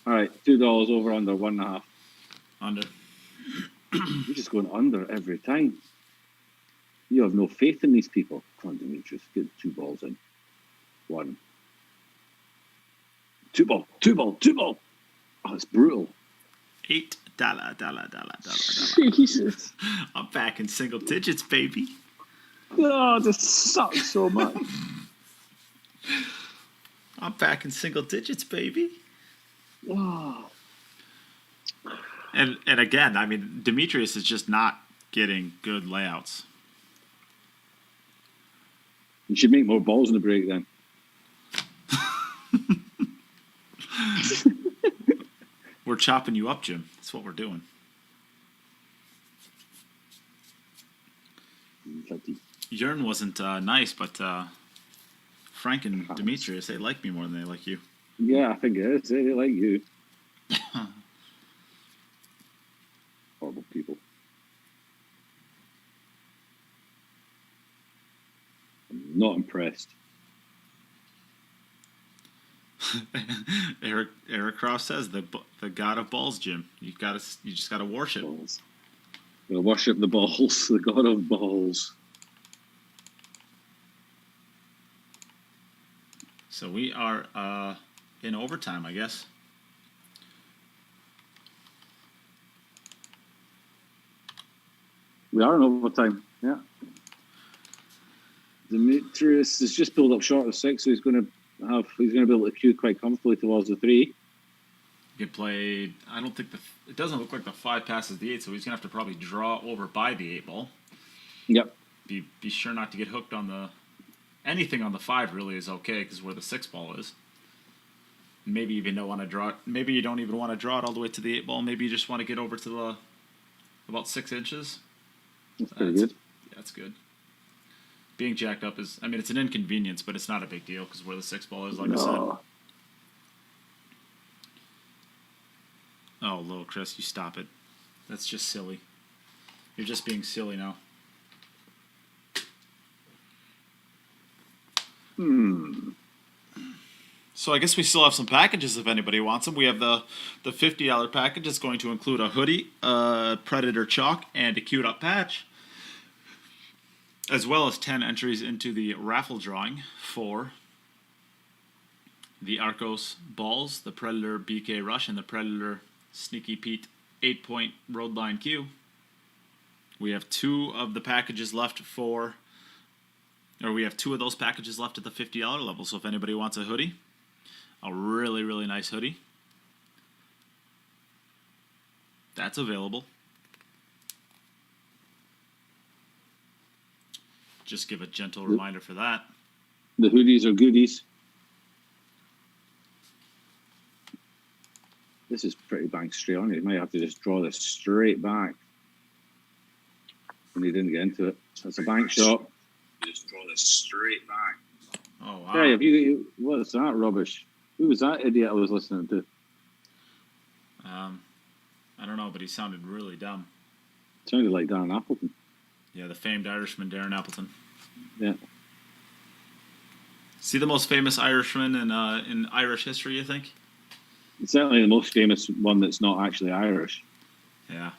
All right, $2 over under 1.5. Under. You're just going under every time. You have no faith in these people. Come on, Demetrius, get 2 balls in. 1. 2 ball. Oh, it's brutal. $8. Jesus. I'm back in single digits, baby. Oh, this sucks so much. I'm back in single digits, baby. Oh. And again, I mean, Demetrius is just not getting good layouts. You should make more balls in the break then. We're chopping you up, Jim. That's what we're doing. Jörn wasn't nice, but Frank and Demetrius, they like me more than they like you. Yeah, I think it is. They like you. Not impressed. Eric Cross says the god of balls, Jim. You just gotta worship. Balls. We'll worship the balls, the god of balls. So we are in overtime, I guess. We are in overtime. Yeah. Demetrius has just pulled up short of 6, so he's going to be able to queue quite comfortably towards the 3. You can play. I don't think it doesn't look like the 5 passes the 8, so he's gonna have to probably draw over by the 8 ball. Yep. Be sure not to get hooked on the anything on the 5. Really is okay because where the 6 ball is. Maybe you even don't want to draw it. Maybe you don't even want to draw it all the way to the 8 ball. Maybe you just want to get over to the about 6 inches. That's pretty good. Yeah, that's good. Being jacked up is, I mean, it's an inconvenience, but it's not a big deal because where the 6 ball is, like I said. Oh, Lil Chris, you stop it. That's just silly. You're just being silly now. So I guess we still have some packages if anybody wants them. We have the $50 package. It's going to include a hoodie, Predator chalk, and a queued up patch, as well as 10 entries into the raffle drawing for the Arcos balls, the Predator BK Rush, and the Predator Sneaky Pete 8-point road line Q. We have 2 of the packages left we have 2 of those packages left at the $50 level. So if anybody wants a hoodie, a really, really nice hoodie, that's available. Just give a gentle reminder for that. The hoodies are goodies. This is pretty bang straight on. You might have to just draw this straight back. When he didn't get into it. That's a bank shot. Just draw this straight back. Oh, wow. Hey, what's that rubbish? Who was that idiot I was listening to? I don't know, but he sounded really dumb. Sounded like Darren Appleton. Yeah, the famed Irishman, Darren Appleton. Yeah. Is he the most famous Irishman in Irish history, you think? It's certainly the most famous one that's not actually Irish. Yeah.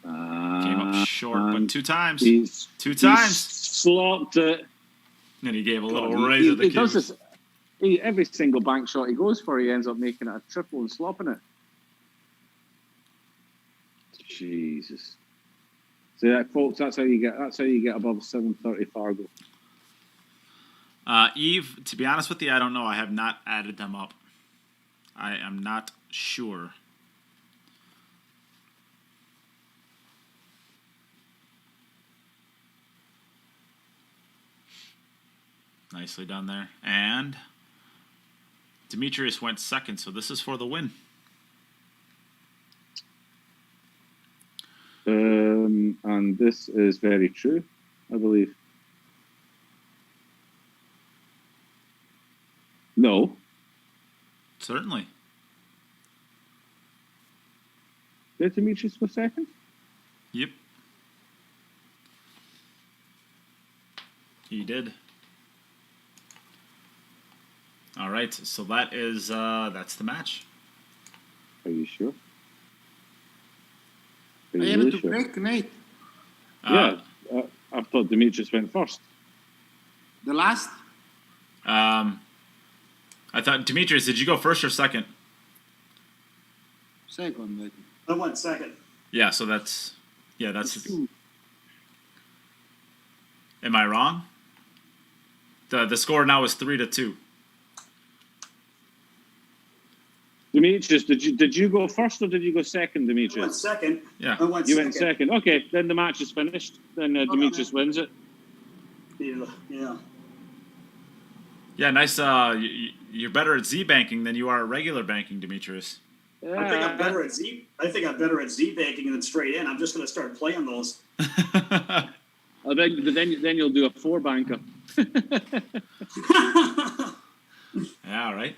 Came up short, but 2 times. 2 times. Slopped it. And he gave a little raise at the kid. Every single bank shot he goes for, he ends up making it a triple and slopping it. Jesus. See that, folks? That's how you get above 730 Fargo. Eve, to be honest with you, I don't know. I have not added them up. I am not sure. Nicely done there. And Demetrius went second, so this is for the win. And this is very true, I believe. No. Certainly. Did Demetrius go second? Yep. He did. All right, so that is that's the match. Are you sure? Are you able to break, Nate? Yeah, I thought Demetrius went first. The last? I thought, Demetrius, did you go first or second? Second, Nate. I went second. Yeah, so that's. Am I wrong? The score now is 3-2. Demetrius, did you go first or did you go second, Demetrius? I went second. Yeah. You went second. Okay, then the match is finished. Then Demetrius wins it. Yeah. Yeah, nice. You're better at Z banking than you are at regular banking, Demetrius. I think I'm better at Z banking than straight in. I'm just going to start playing those. Then you'll do a 4 banker. Yeah, all right.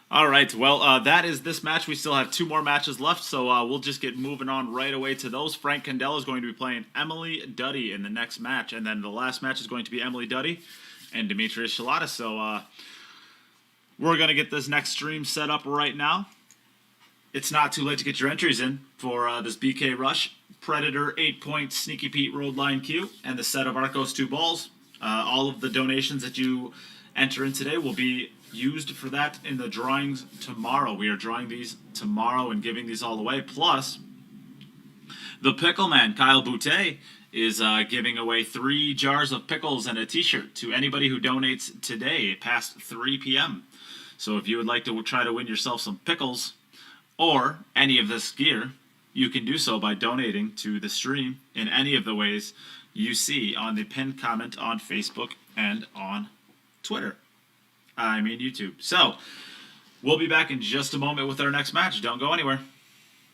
All right. Well, that is this match. We still have 2 more matches left, so we'll just get moving on right away to those. Frenk Candela is going to be playing Emily Duddy in the next match, and then the last match is going to be Emily Duddy and Demetrius Jelatis. So we're going to get this next stream set up right now. It's not too late to get your entries in for this BK Rush, Predator 8-point Sneaky Pete Road Line Q, and the set of Arcos 2 balls. All of the donations that you enter in today will be used for that in the drawings tomorrow. We are drawing these tomorrow and giving these all away. Plus, the Pickle Man, Kyle Boutte, is giving away 3 jars of pickles and a t-shirt to anybody who donates today past 3 p.m. So if you would like to try to win yourself some pickles or any of this gear, you can do so by donating to the stream in any of the ways you see on the pinned comment on Facebook and on Twitter. I mean YouTube. So, we'll be back in just a moment with our next match. Don't go anywhere.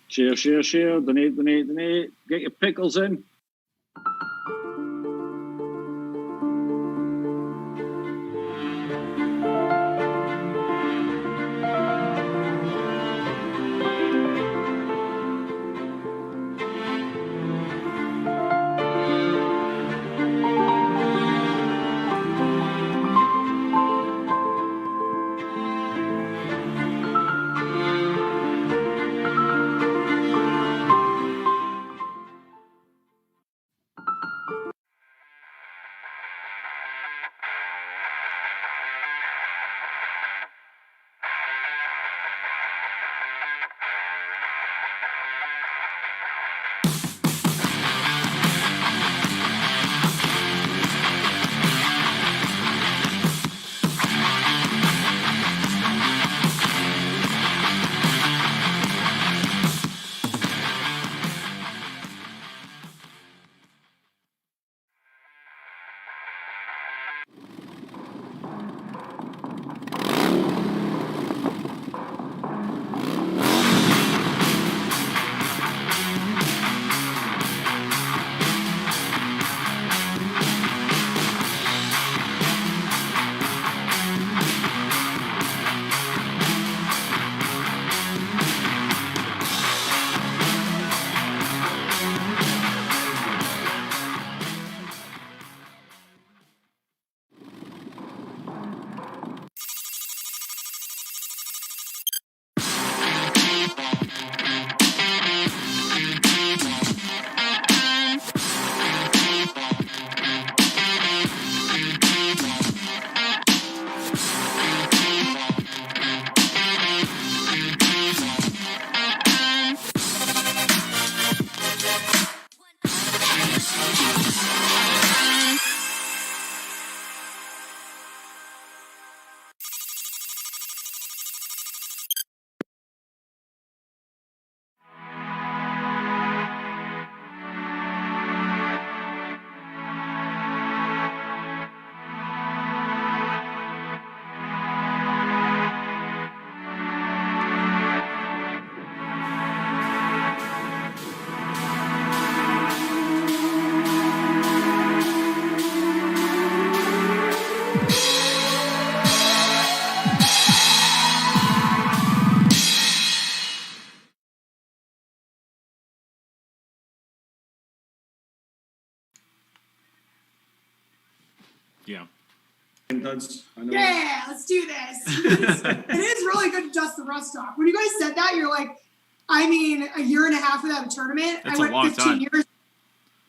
Share, share, share. Donate, donate, donate. Get your pickles in. Yeah. Yeah, let's do this. It is really good to dust the rust off. When you guys said that, you're like, I mean, a year and a half without a tournament. That's I went a long 15 time. years.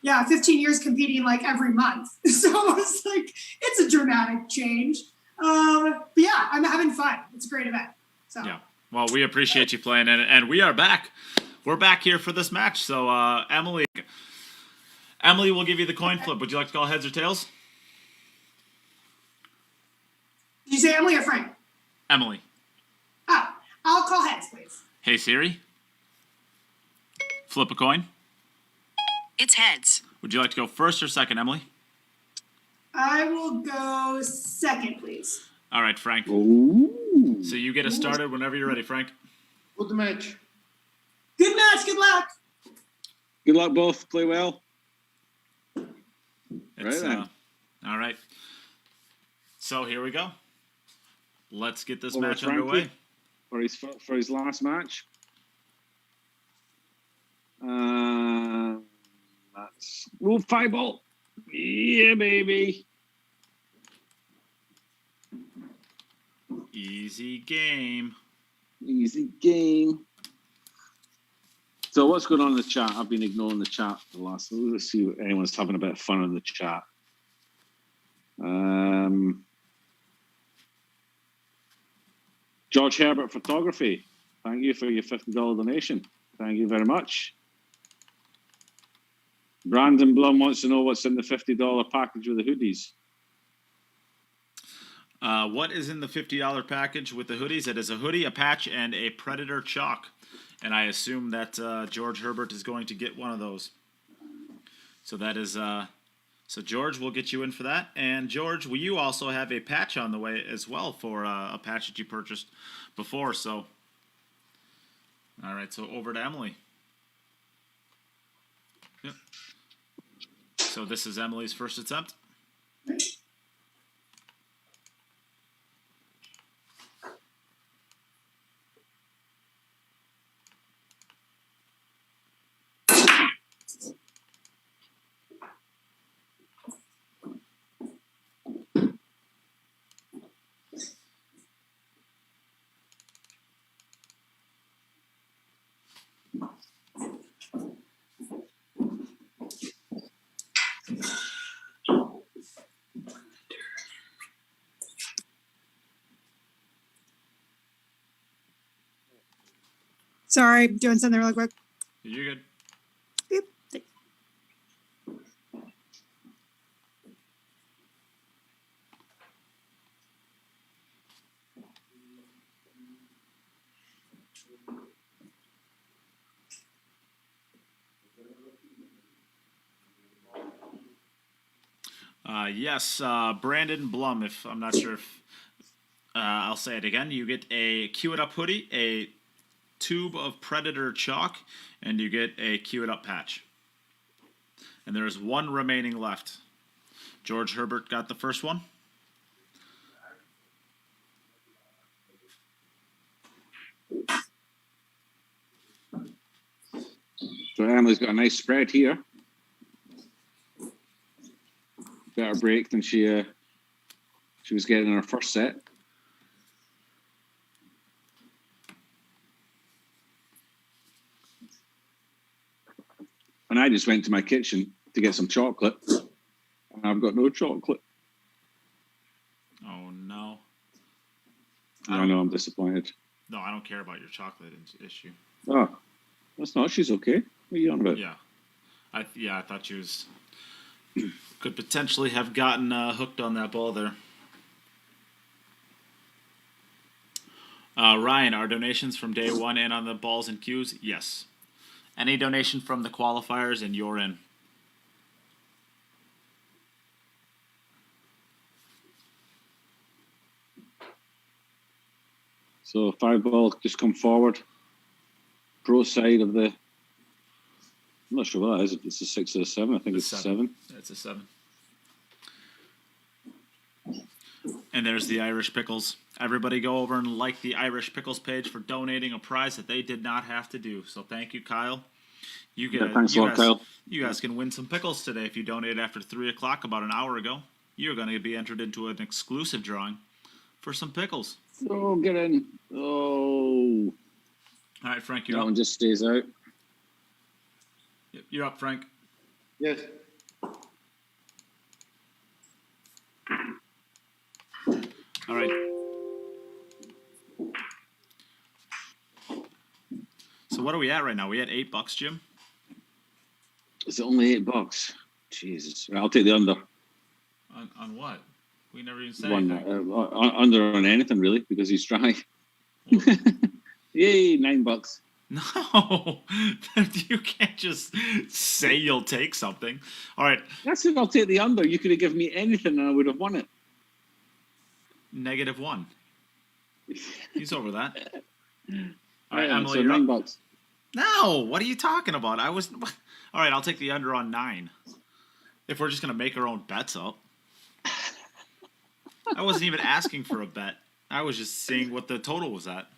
Yeah, 15 years competing like every month. So it's like, it's a dramatic change. But yeah, I'm having fun. It's a great event. So Yeah. Well, we appreciate you playing, and we are back. We're back here for this match. So, Emily will give you the coin flip. Would you like to call heads or tails? Did you say Emily or Frank? Emily. Oh, I'll call heads, please. Hey, Siri. Flip a coin. It's heads. Would you like to go first or second, Emily? I will go second, please. All right, Frank. Ooh. So you get us started whenever you're ready, Frank. Good match. Good match. Good luck. Good luck, both. Play well. It's, Right then. all right. So here we go. Let's get this Over match Frankie. underway. for his last match. That's 5-ball. Yeah, baby. Easy game. Easy game. So what's going on in the chat? I've been ignoring the chat for the last. Let's see if anyone's having a bit of fun in the chat. George Herbert Photography. Thank you for your $50 donation. Thank you very much. Brandon Blum wants to know what's in the $50 package with the hoodies. What is in the $50 package with the hoodies? It is a hoodie, a patch, and a Predator chalk. And I assume that George Herbert is going to get one of those. So that is... So George, we'll get you in for that. And George, will you also have a patch on the way as well for a patch that you purchased before? So, all right. So over to Emily. Yep. So this is Emily's first attempt. Sorry, doing something really quick. You're good. Beep. Yes, Brandon Blum, if I'm not sure if I'll say it again. You get a Cue It Up hoodie, a tube of Predator chalk, and you get a Cue It Up patch. And there's one remaining left. George Herbert got the first one. So Emily's got a nice spread here. Better break than she was getting in her first set. And I just went to my kitchen to get some chocolate, and I've got no chocolate. Oh, no. I know, I'm disappointed. No, I don't care about your chocolate issue. Oh, that's not. She's okay. What are you on about? Yeah. I thought she was... could potentially have gotten hooked on that ball there. Ryan, are donations from day one in on the balls and cues? Yes. Any donation from the qualifiers and you're in. So 5-ball, just come forward. Pro side of the... I'm not sure what that is. If it's a 6 or a 7. I think it's a 7. It's a 7. And there's the Irish Pickles. Everybody go over and like the Irish Pickles page for donating a prize that they did not have to do. So thank you, Kyle. Thanks a lot, Kyle. You guys can win some pickles today if you donate after 3 o'clock about an hour ago. You're going to be entered into an exclusive drawing for some pickles. Oh, get in. Oh. All right, Frank, you're that up. One just stays out. Yep, you're up, Frank. Yes. All right. So what are we at right now? We at $8, Jim? Is it only $8? Jesus. I'll take the under. On what? We never even said One, anything. under on anything, really, because he's trying. Yay, $9. No, you can't just say you'll take something. All right. That's it. I'll take the under. You could have given me anything and I would have won it. -1. He's over that. All right, right, Emily, so you're $9. up. No, what are you talking about? All right, I'll take the under on 9. If we're just going to make our own bets up. I wasn't even asking for a bet. I was just seeing what the total was at.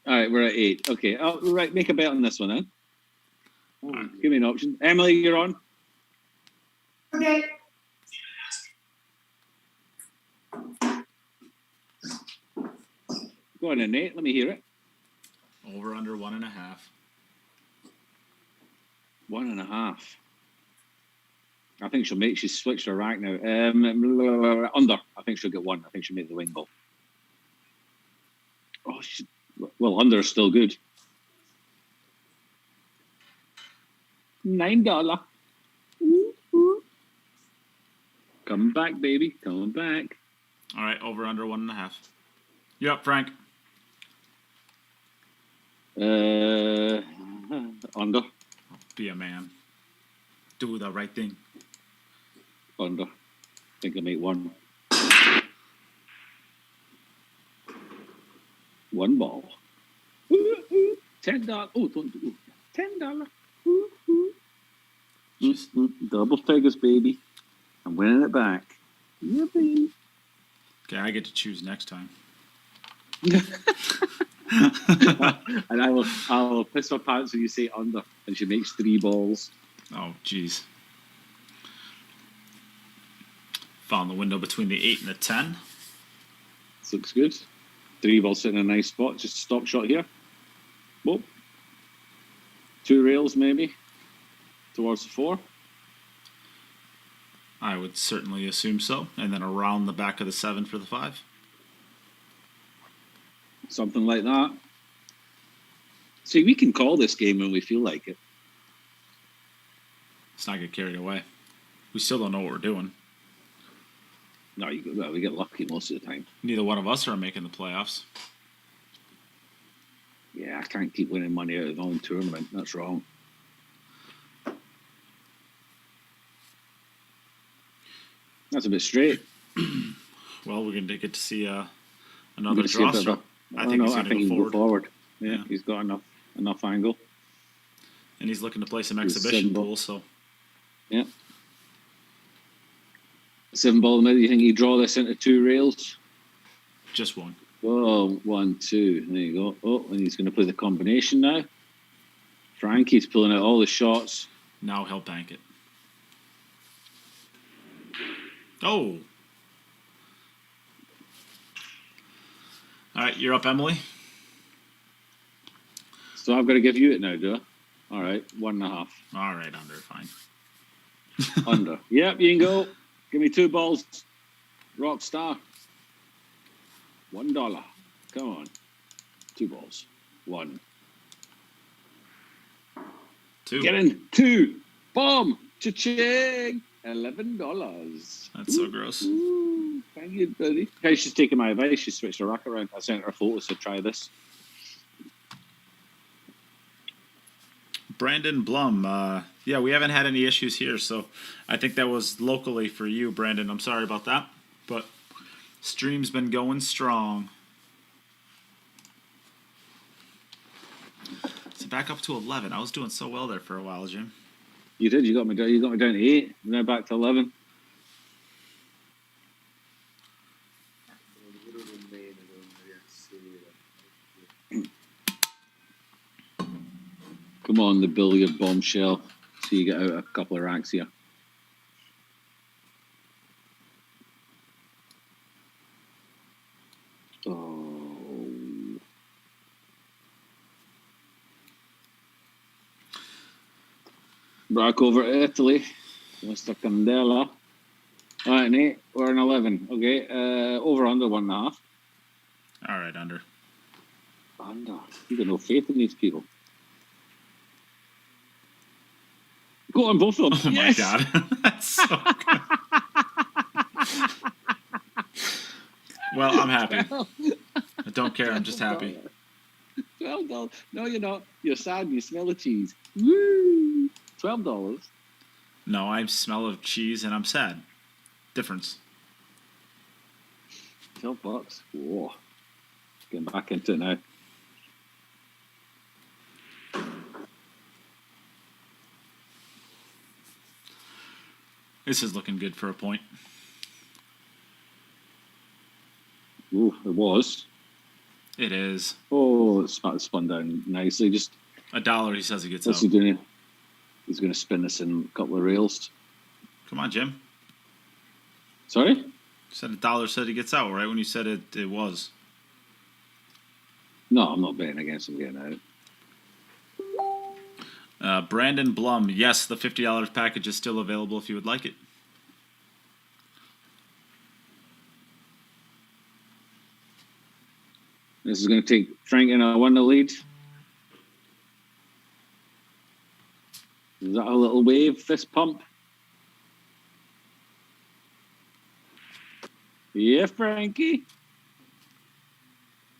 All right, we're at 8. Okay, right, make a bet on this one then. Give me an option. Emily, you're on. Okay. Go on then, Nate. Let me hear it. Over under 1.5. 1.5. I think she's switched her rack now. Under. I think she'll get 1. I think she'll make the wing ball. Oh, well, under is still good. $9. Come back, baby. Come back. All right, over under 1.5. You up, Frank? Under. Be a man. Do the right thing. Under. I think I'll make 1. 1 ball. $10. Oh, don't do $10. Double figures, baby. I'm winning it back. Yippee. Okay, I get to choose next time. And I will piss my pants when you say under, and she makes 3 balls. Oh, jeez. Found the window between the 8 and the 10. This looks good. 3 balls sitting in a nice spot. Just a stop shot here. Whoop. 2 rails maybe towards the 4. I would certainly assume so. And then around the back of the 7 for the 5. Something like that. See, we can call this game when we feel like it. Let's not get carried away. We still don't know what we're doing. No, we get lucky most of the time. Neither one of us are making the playoffs. Yeah, I can't keep winning money out of the own tournament. That's wrong. That's a bit straight. Well, we're going to get to see another draw stroke. I think he's going to go forward. Yeah, he's got enough angle. And he's looking to play some exhibition pools, so. Yeah. 7 ball in the middle. You think he draw this into 2 rails? Just 1. Oh, 1, 2. There you go. Oh, and he's going to play the combination now. Frankie's pulling out all the shots. Now he'll bank it. Oh. All right, you're up, Emily. So I've got to give you it now, do I? All right, 1.5. All right, under, fine. Under. Yep, you can go. Give me 2 balls. Rock star. $1. Come on. 2 balls. 1. 2. Get in. 2. Bomb. Cha-ching. $11. That's so gross. Ooh, thank you, buddy. Hey, she's taking my advice. She switched her rack around. I sent her photos to try this. Brandon Blum. Yeah, we haven't had any issues here, so I think that was locally for you, Brandon. I'm sorry about that, but stream's been going strong. So back up to 11. I was doing so well there for a while, Jim. You did. You got me down. You got me down to 8. Now back to 11. Come on, the billiard bombshell. So you get out a couple of racks here. Oh. Back over to Italy. Mr. Candela. All right, Nate. We're in 11. Okay. Over under 1.5. All right, under. Under. You got no faith in these people. Go on, both of them. Oh, yes! my God. That's so good. Well, I'm happy. I don't care. I'm just happy. $12. No, you're not. You're sad. You smell the cheese. Woo! $12. No, I smell of cheese and I'm sad. Difference. $12. Whoa. Getting back into it now. This is looking good for a point. Ooh, it was. It is. Oh, it's spun down nicely. Just $1. He says he gets what's out. he doing? He's going to spin this in a couple of rails. Come on, Jim. Sorry? You said $1 said he gets out, right? When you said it was. No, I'm not betting against him getting out. Brandon Blum. Yes, the $50 package is still available if you would like it. This is going to take Frank in a 1-0 lead. Is that a little wave, fist pump? Yeah, Frankie.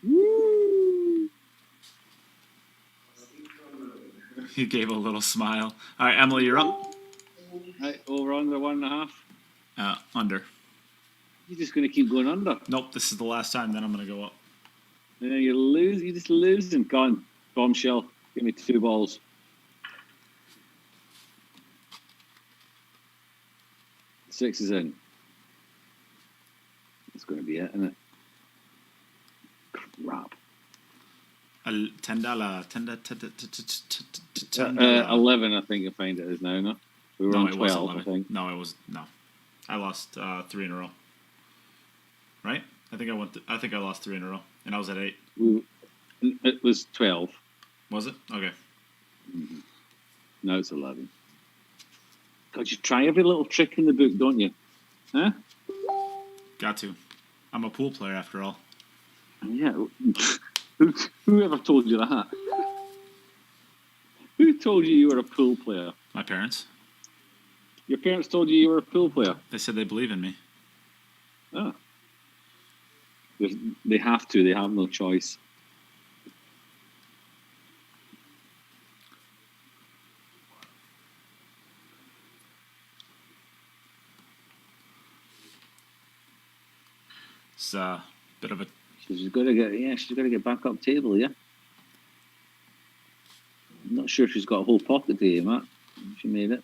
Woo! He gave a little smile. All right, Emily, you're up. Right, over under 1.5. Under. You're just going to keep going under. Nope, this is the last time. Then I'm going to go up. And then you're just losing. Go on, Bombshell. Give me 2 balls. Six is in. That's going to be it, isn't it? Crap. $10. 11, I think you'll find it is now, no? We were on 12, I think. No, it was no. I lost 3 in a row. Right? I think I lost 3 in a row, and I was at 8. It was 12. Was it? Okay. Mm-hmm. No, it's 11. God, you try every little trick in the book, don't you? Huh? Got to. I'm a pool player after all. Yeah. Who ever told you that? Who told you were a pool player? My parents. Your parents told you were a pool player? They said they believe in me. Oh. They have to. They have no choice. It's a bit of a... She's got to get back up table, yeah? I'm not sure if she's got a whole pocket there, Matt. She made it.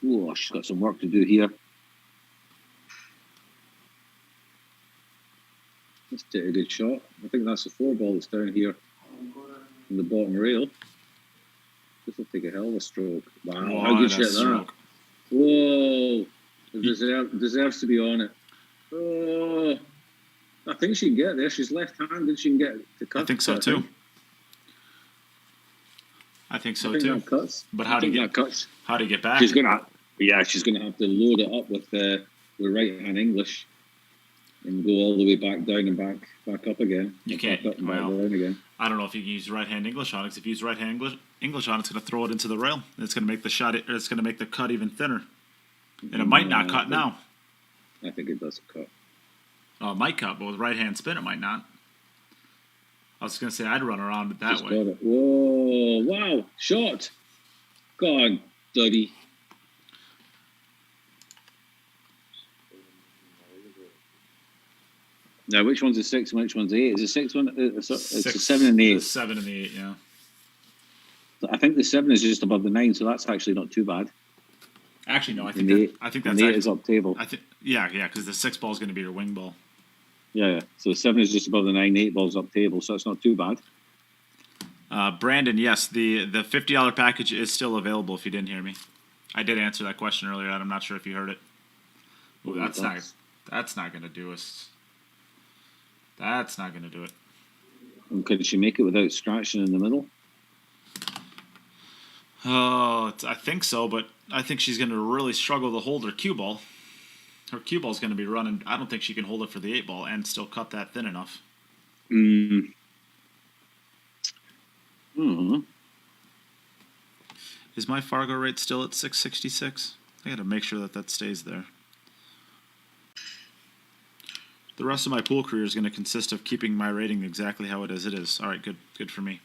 Oh, she's got some work to do here. Let's take a good shot. I think that's the 4 ball that's down here on the bottom rail. This will take a hell of a stroke. Wow, how good shit that. Whoa. It deserves to be on it. Oh, I think she can get there. She's left-handed. She can get to cut. I think so too. I think so too. That cuts. But how to get back? She's gonna have to load it up with the right-hand English and go all the way back down and back up again. You can't. Back up and back down again. I don't know if you can use right-hand English on it. 'Cause if you use right-hand English on it, it's going to throw it into the rail. It's going to make the shot. It's going to make the cut even thinner. And it might not cut now. I think it does cut. Oh, it might cut, but with right-hand spin, it might not. I was going to say I'd run around it that way. Got it. Whoa! Wow! Shot. Go on, Duddy. Now, which one's a 6 and which one's 8? Is the 6 one? It's a 7 and 8. The 7 and the 8, yeah. I think the 7 is just above the 9, so that's actually not too bad. Actually, no, I think that's the 8 is up table. Yeah, because the 6 ball is going to be your wing ball. Yeah. So the 7 is just above the 9, 8 ball's up table, so it's not too bad. Brandon, yes, the $50 package is still available. If you didn't hear me, I did answer that question earlier, and I'm not sure if you heard it. Ooh, that's not going to do us. That's not going to do it. And can she make it without scratching in the middle? Oh, I think so, but I think she's going to really struggle to hold her cue ball. Her cue ball is going to be running. I don't think she can hold it for the 8 ball and still cut that thin enough. Is my Fargo rate still at 666? I got to make sure that stays there. The rest of my pool career is going to consist of keeping my rating exactly how it is. All right, good for me.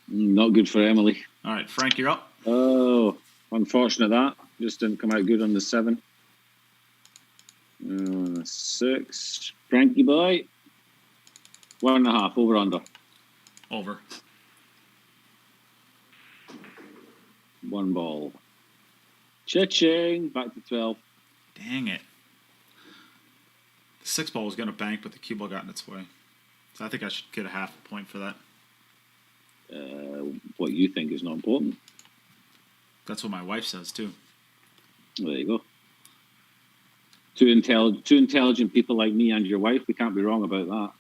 Not good for Emily. All right, Frank, you're up. Oh, unfortunate that. Just didn't come out good on the 7. 6. Frankie boy. 1.5, over under. Over. 1 ball. Cha-ching, back to 12. Dang it. The 6 ball was going to bank, but the cue ball got in its way. So I think I should get a half a point for that. What you think is not important. That's what my wife says, too. There you go. Two intelligent people like me and your wife, we can't be wrong about that.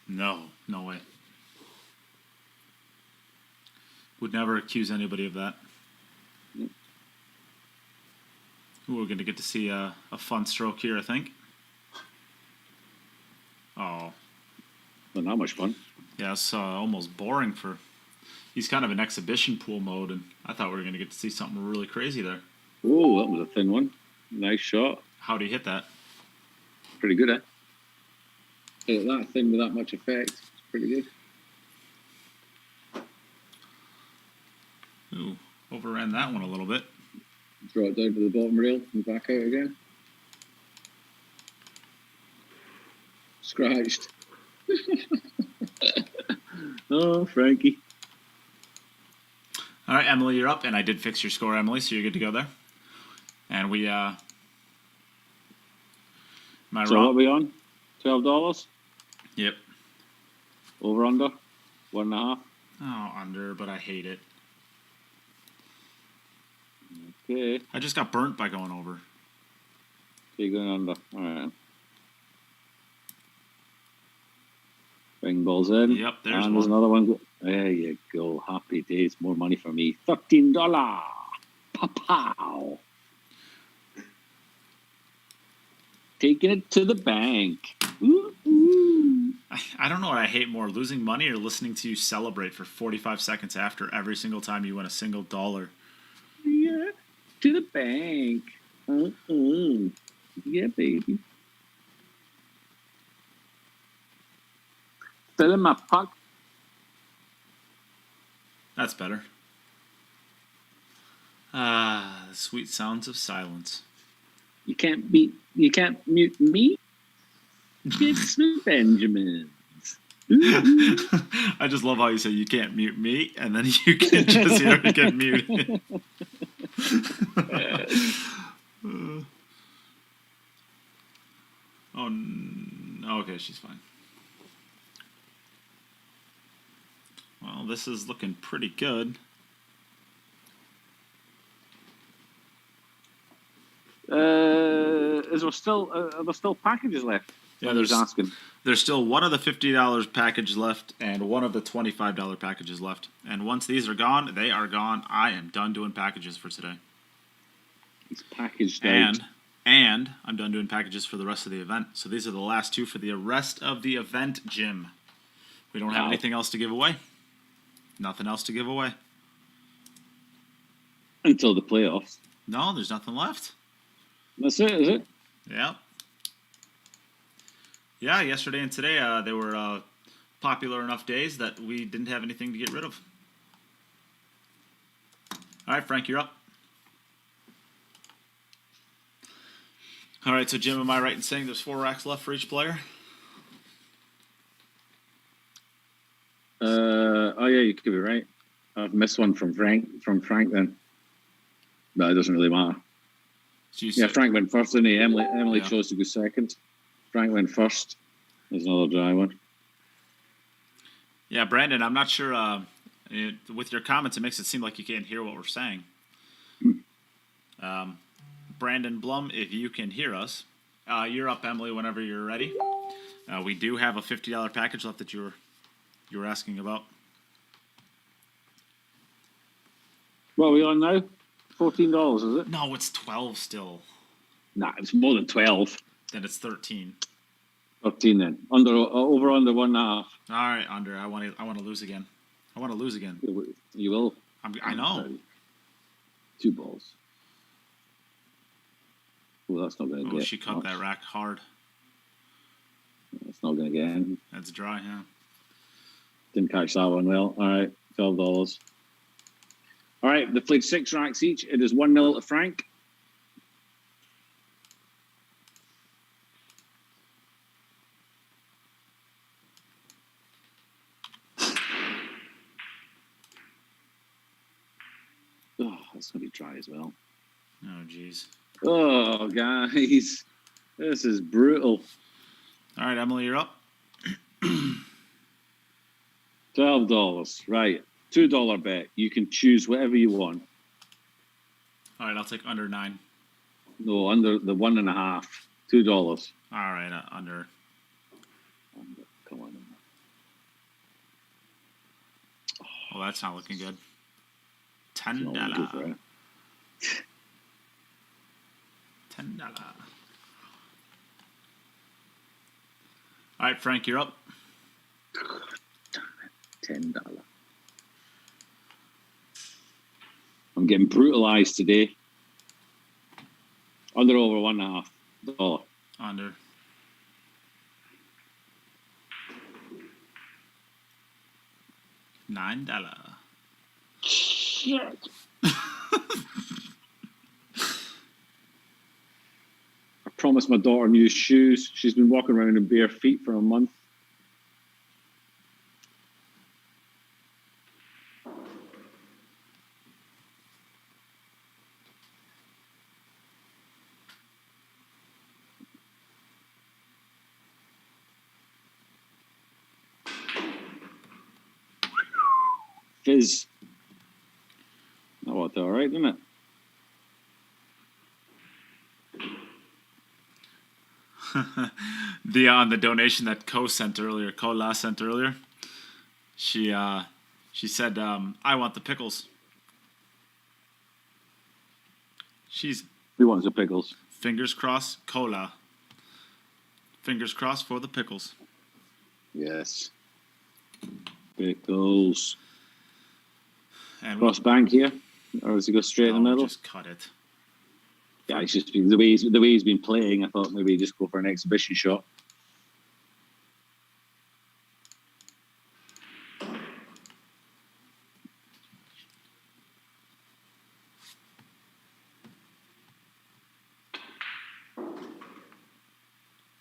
No way. Would never accuse anybody of that. Yep. Ooh, we're going to get to see a fun stroke here, I think. Oh. Not that much fun. Yeah, it's almost boring for... He's kind of in exhibition pool mode, and I thought we were going to get to see something really crazy there. Oh, that was a thin one. Nice shot. How'd he hit that? Pretty good, eh? Hit that thin with that much effect. It's pretty good. Ooh, overran that one a little bit. Throw it down to the bottom rail and back out again. Scratched. Oh, Frankie. All right, Emily, you're up, and I did fix your score, Emily, so you're good to go there. And we, So what are we on? $12? Yep. Over, under? 1.5? Oh, under, but I hate it. Okay. I just got burnt by going over. Okay, going under. All right. Bring balls in. Yep, there's and one. There's another one. There you go. Happy days. More money for me. $13. Pow. Taking it to the bank. Ooh. I don't know what I hate more, losing money or listening to you celebrate for 45 seconds after every single time you win a single dollar. Yeah. To the bank. Yeah, baby. Fill in my pocket. That's better. Ah, the sweet sounds of silence. You can't mute me. It's the Benjamins. I just love how you say you can't mute me, and then you can just hear it get muted. Okay, she's fine. Well, this is looking pretty good. Is there still are there still packages left? Yeah, there's asking. There's still one of the $50 package left and one of the $25 packages left. And once these are gone, they are gone. I am done doing packages for today. It's packaged out. And I'm done doing packages for the rest of the event. So these are the last two for the rest of the event, Jim. We don't have anything else to give away. Nothing else to give away. Until the playoffs. No, there's nothing left. That's it, is it? Yeah. Yeah, yesterday and today they were popular enough days that we didn't have anything to get rid of. All right, Frank, you're up. All right, so Jim, am I right in saying there's 4 racks left for each player? Oh yeah, you could be right. I've missed one from Frank then. But it doesn't really matter. So yeah, Frank went first, didn't he? Emily chose to go second. Frank went first. There's another dry one. Yeah, Brandon, I'm not sure. With your comments, it makes it seem like you can't hear what we're saying. Brandon Blum, if you can hear us, you're up, Emily, whenever you're ready. We do have a $50 package left that you were asking about. What are we on now? $14, is it? No, it's 12 still. Nah, it's more than 12. Then it's 13. 13 then. Over under 1.5. All right, under. I want to lose again. I want to lose again. You will. I know. 2 balls. Oh, that's not going to get. She cut that rack hard. It's not going to get in. That's dry, yeah. Didn't catch that one well. All right, $12. All right, they played 6 racks each. It is 1-0 to Frank. Oh, that's going to be dry as well. Oh, jeez. Oh, guys. This is brutal. All right, Emily, you're up. $12. Right. $2 bet. You can choose whatever you want. All right, I'll take under 9. No, under the 1.5. $2. All right, under. Come on. Well, that's not looking good. $10. $10. All right, Frank, you're up. $10. I'm getting brutalized today. Under over $1.5. Under. $9. Shit. I promised my daughter new shoes. She's been walking around in bare feet for a month. Fizz. That worked all right, didn't it? The donation that Cola sent earlier, she said, I want the pickles. Who wants the pickles? Fingers crossed, Cola. Fingers crossed for the pickles. Yes. Pickles. And cross bank here, or does he go straight in the middle? Just cut it. Yeah, it's just the way he's been playing. I thought maybe he'd just go for an exhibition shot.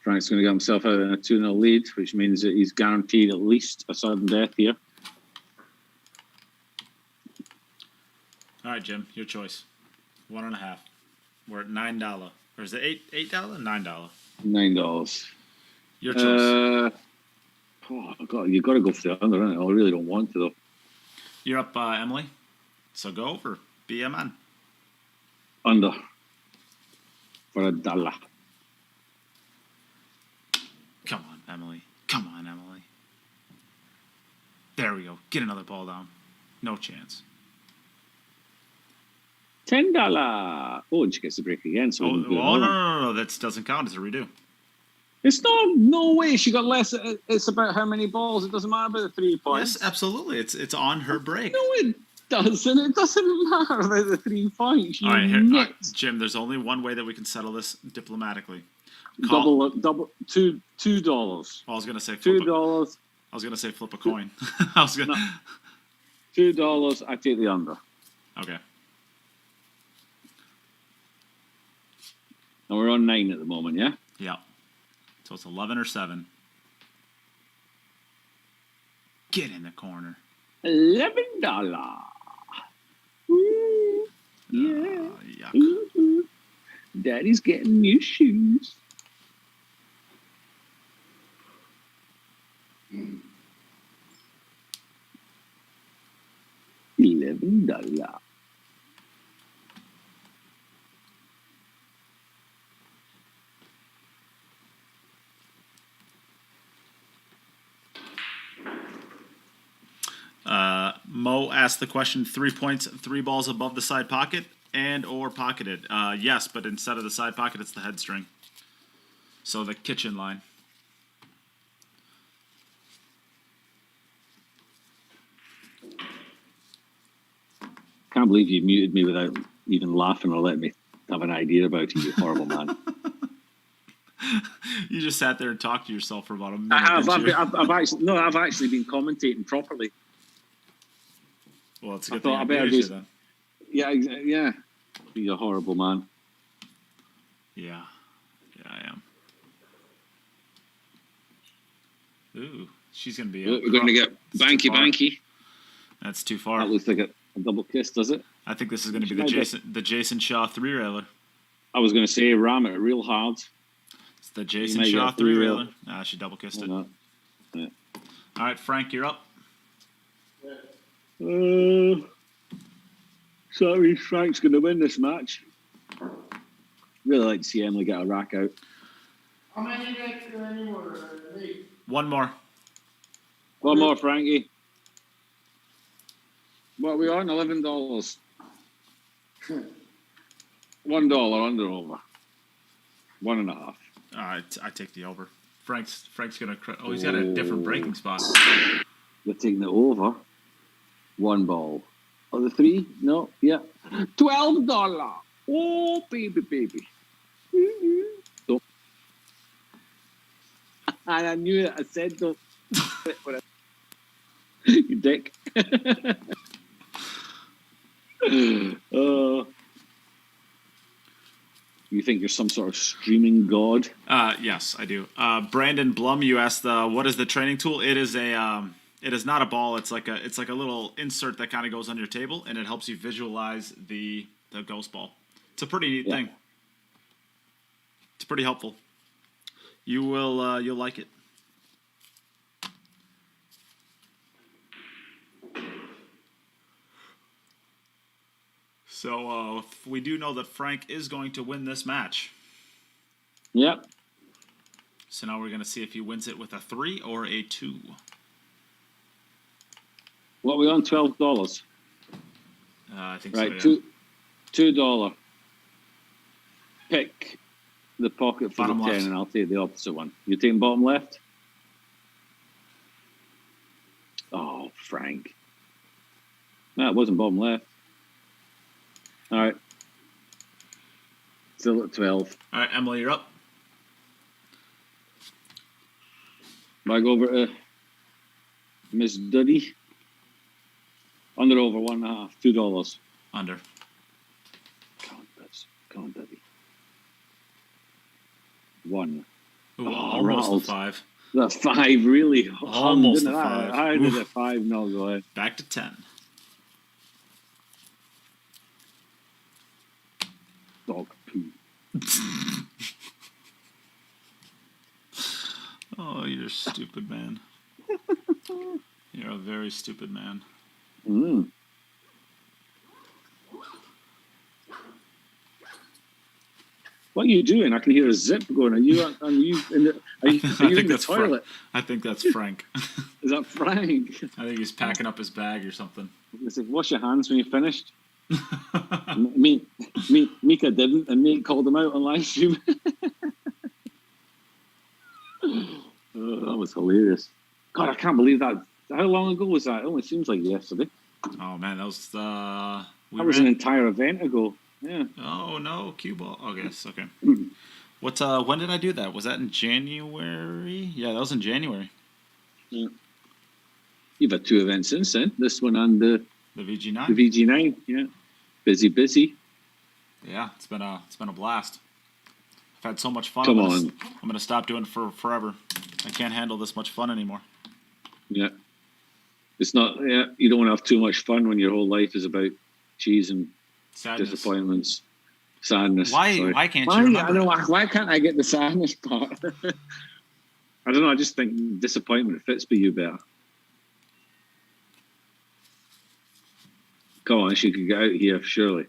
Frank's going to get himself out in a 2-0 lead, which means that he's guaranteed at least a sudden death here. All right, Jim, your choice. 1.5. We're at $9. Or is it $8? $9. $9. Your choice. You've got to go for the under, isn't it? I really don't want to, though. You're up, Emily. So go over. Be a man. Under. For $1. Come on, Emily. Come on, Emily. There we go. Get another ball down. No chance. $10. Oh, and she gets the break again. So no. That doesn't count. It's a redo. It's no way. She got less. It's about how many balls. It doesn't matter about the 3 points. Yes, absolutely. It's on her break. No, it doesn't. It doesn't matter about the 3 points. All right, Jim. There's only one way that we can settle this diplomatically. Double $2. I was gonna say $2. I was gonna say flip a coin. $2. I take the under. Okay. And we're on 9 at the moment, yeah? Yeah. So it's 11 or 7. Get in the corner. $11. Ooh, yeah. Yuck. Ooh. Daddy's getting new shoes. $11. Mo asked the question: 3 points, 3 balls above the side pocket and or pocketed. Yes, but instead of the side pocket, it's the head string. So the kitchen line. Can't believe you muted me without even laughing or letting me have an idea about it, you horrible man. You just sat there and talked to yourself for about a minute. I've actually been commentating properly. Well, it's a good thing I better do then. Yeah. You're a horrible man. Yeah, I am. Ooh, she's gonna be. We're going to get banky. That's too far. That looks like a double kiss, does it? I think this is going to be the Jason Shaw 3-railer. I was going to say ram it real hard. the Jason might Shaw get three three-railer. She double kissed it. Why not? Yeah. All right, Frank, you're up. So that means Frank's going to win this match. Really like to see Emily get a rack out. How many next anymore? One more. One more, Frankie. What are we on? $11. $1 under over. 1.5. I take the over. Frank's gonna. Oh, he's got a different breaking spot. You're taking it over. One ball. Oh, the three? No. Yeah. $12. Oh, baby. Don't. I knew it. I said don't. You dick. You think you're some sort of streaming god? Yes, I do. Brandon Blum, you asked, what is the training tool? It is not a ball. It's like a little insert that kind of goes on your table, and it helps you visualize the ghost ball. It's a pretty neat thing. It's pretty helpful. You'll like it. So we do know that Frank is going to win this match. Yep. So now we're going to see if he wins it with a 3 or a 2. What are we on? $12. I think right, so, yeah. $2. Pick the pocket for bottom the 10 left. and I'll take the opposite one. You taking bottom left? Oh, Frank. No, it wasn't bottom left. All right. Still at 12. All right, Emily, you're up. Back over to Miss Duddy. Under over 1.5. $2. Under. Come on, Duddy. 1. Ooh, Oh, almost rattled. a 5. That's 5, really. Almost a didn't I? 5. I did a 5. No, go ahead. Back to 10. Dog poo. Oh, you're a stupid man. You're a very stupid man. Mm. What are you doing? I can hear a zip going. Are you in the toilet? I think that's Frank. Is that Frank? I think he's packing up his bag or something. It's like, wash your hands when you're finished. Mika didn't, and Nate called him out on live stream. Oh, that was hilarious. God, I can't believe that. How long ago was that? It only seems like yesterday. Oh man, that was that was an entire event ago. Yeah. Oh no, cue ball. Oh yes, okay. What? When did I do that? Was that in January? Yeah, that was in January. Yeah. You've had 2 events since then. This one and the VG9. The VG9. Yeah. Busy. Yeah, it's been a blast. I've had so much fun. Come I'm on. gonna stop doing it for forever. I can't handle this much fun anymore. Yeah. It's not. Yeah. You don't want to have too much fun when your whole life is about cheese and Sadness. disappointments, sadness. Why can't you remember? I don't know. Why can't I get the sadness part? I don't know. I just think disappointment fits with you better. Come on, she could get out here, surely.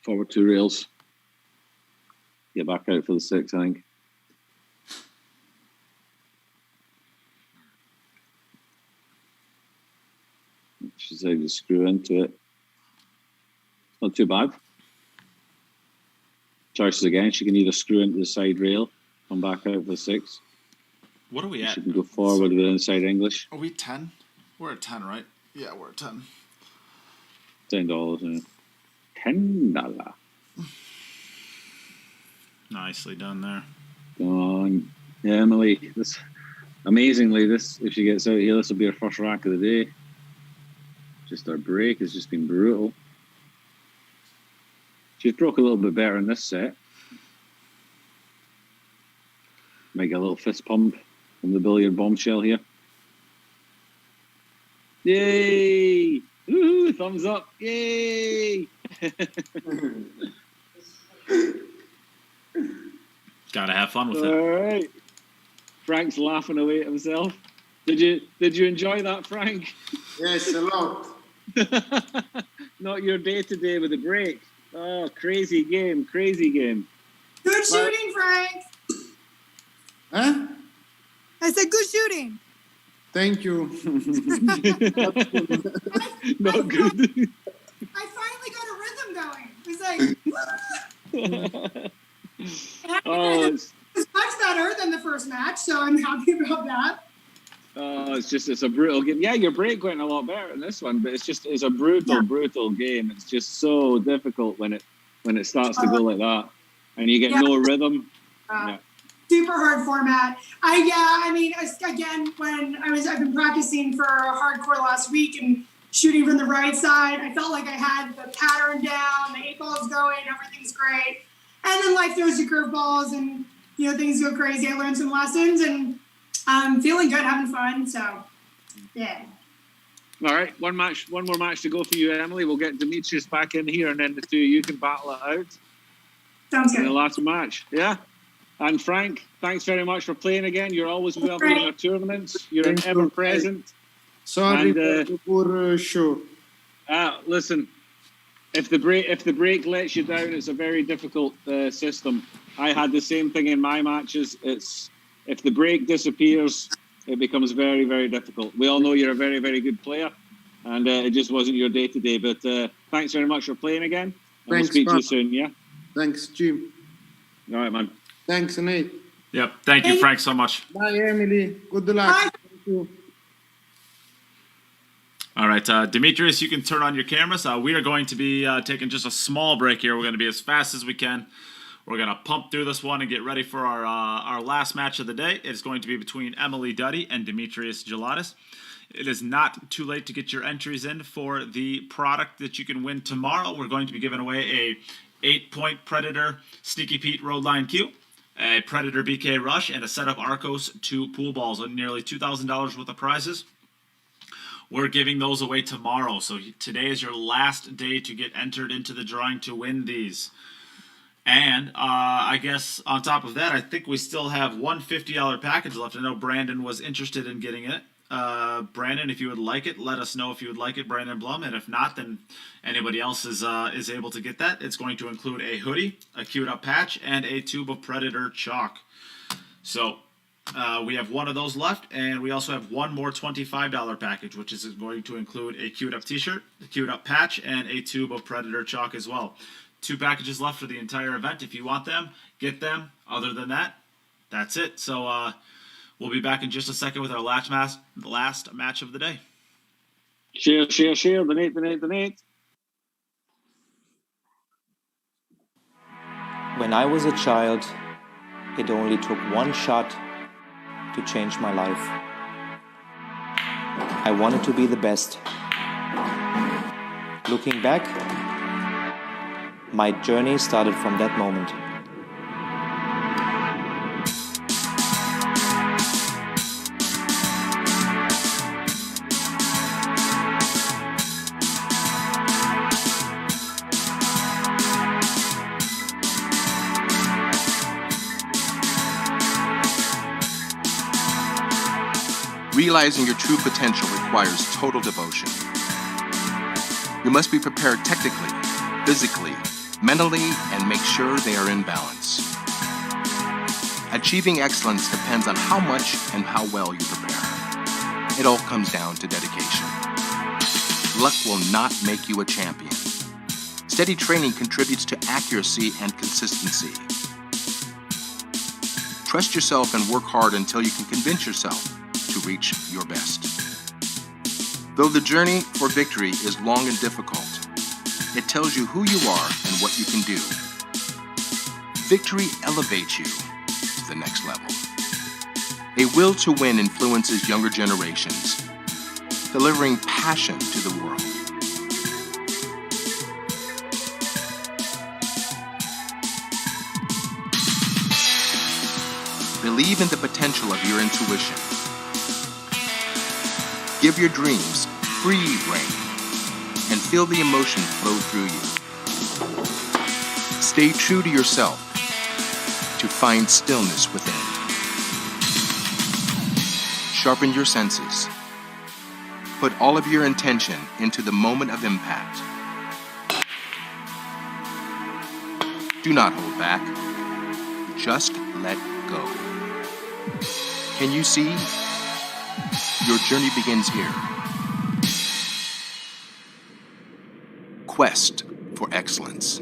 Forward 2 rails. Get back out for the 6, I think. She's able to screw into it. Not too bad. Choices again. She can either screw into the side rail, come back out for the 6. What are we at? She can go forward with inside English. Are we 10? We're at 10, right? Yeah, we're at 10. $10. Yeah. $10. Nicely done there. Go on, Emily. This amazingly, this if she gets out here, this will be her first rack of the day. Just her break has just been brutal. She's broke a little bit better in this set. Might get a little fist pump from the Billiard Bombshell here. Yay! Woo-hoo, thumbs up! Yay! Gotta have fun with it. All right. Frank's laughing away at himself. Did you enjoy that, Frank? Yes, a lot. Not your day today with a break. Oh, crazy game, crazy game. Good shooting, Frank. Huh? I said good shooting. Thank you. Not good. I finally got a rhythm going. It was like, It's much better than the first match, so I'm happy about that. It's a brutal game. Yeah, your break went a lot better in this one, but it's a brutal game. It's just so difficult when it starts to go like that, and you get no rhythm. Super hard format. I mean, again, when I've been practicing for hardcore last week and shooting from the right side, I felt like I had the pattern down, the 8-ball's going, everything's great. And then life throws you curveballs and, things go crazy. I learned some lessons and I'm feeling good, having fun. So, yeah. All right, one more match to go for you, Emily. We'll get Demetrius back in here and then the two of you can battle it out. Sounds good. In the last match. Yeah. And Frank, thanks very much for playing again. You're always welcome in our tournaments. You're an ever present. Sorry for the poor show. Listen, if the break lets you down, it's a very difficult system. I had the same thing in my matches. If the break disappears, it becomes very, very difficult. We all know you're a very, very good player, and it just wasn't your day today. But thanks very much for playing again. And we'll speak to you soon. Yeah. Thanks, Jim. All right, man. Thanks, Nate. Yep. Thank you, Frank, so much. Bye, Emily. Good luck. Bye. Thank you. All right, Demetrius, you can turn on your cameras. We are going to be taking just a small break here. We're going to be as fast as we can. We're going to pump through this one and get ready for our last match of the day. It's going to be between Emily Duddy and Demetrius Jelatis. It is not too late to get your entries in for the product that you can win tomorrow. We're going to be giving away a 8-point Predator Sneaky Pete Roadline Q, a Predator BK Rush, and a set of Arcos 2 pool balls with nearly $2,000 worth of prizes. We're giving those away tomorrow, so today is your last day to get entered into the drawing to win these. And I guess on top of that, I think we still have one $50 package left. I know Brandon was interested in getting it. Brandon, if you would like it, let us know if you would like it, Brandon Blum. And if not, then anybody else is able to get that. It's going to include a hoodie, a queued up patch, and a tube of Predator chalk. So we have one of those left, and we also have one more $25 package, which is going to include a queued up t-shirt, a queued up patch, and a tube of Predator chalk as well. 2 packages left for the entire event. If you want them, get them. Other than that, that's it. So we'll be back in just a second with our last match of the day. Share. Donate. When I was a child, it only took one shot to change my life. I wanted to be the best. Looking back, my journey started from that moment. Realizing your true potential requires total devotion. You must be prepared technically, physically, mentally, and make sure they are in balance. Achieving excellence depends on how much and how well you prepare. It all comes down to dedication. Luck will not make you a champion. Steady training contributes to accuracy and consistency. Trust yourself and work hard until you can convince yourself to reach your best. Though the journey for victory is long and difficult, it tells you who you are and what you can do. Victory elevates you. to the next level. A will to win influences younger generations, delivering passion to the world. Believe in the potential of your intuition. Give your dreams free rein and feel the emotion flow through you. Stay true to yourself to find stillness within. Sharpen your senses. Put all of your intention into the moment of impact. Do not hold back. Just let go. Can you see? Your journey begins here. Quest for excellence.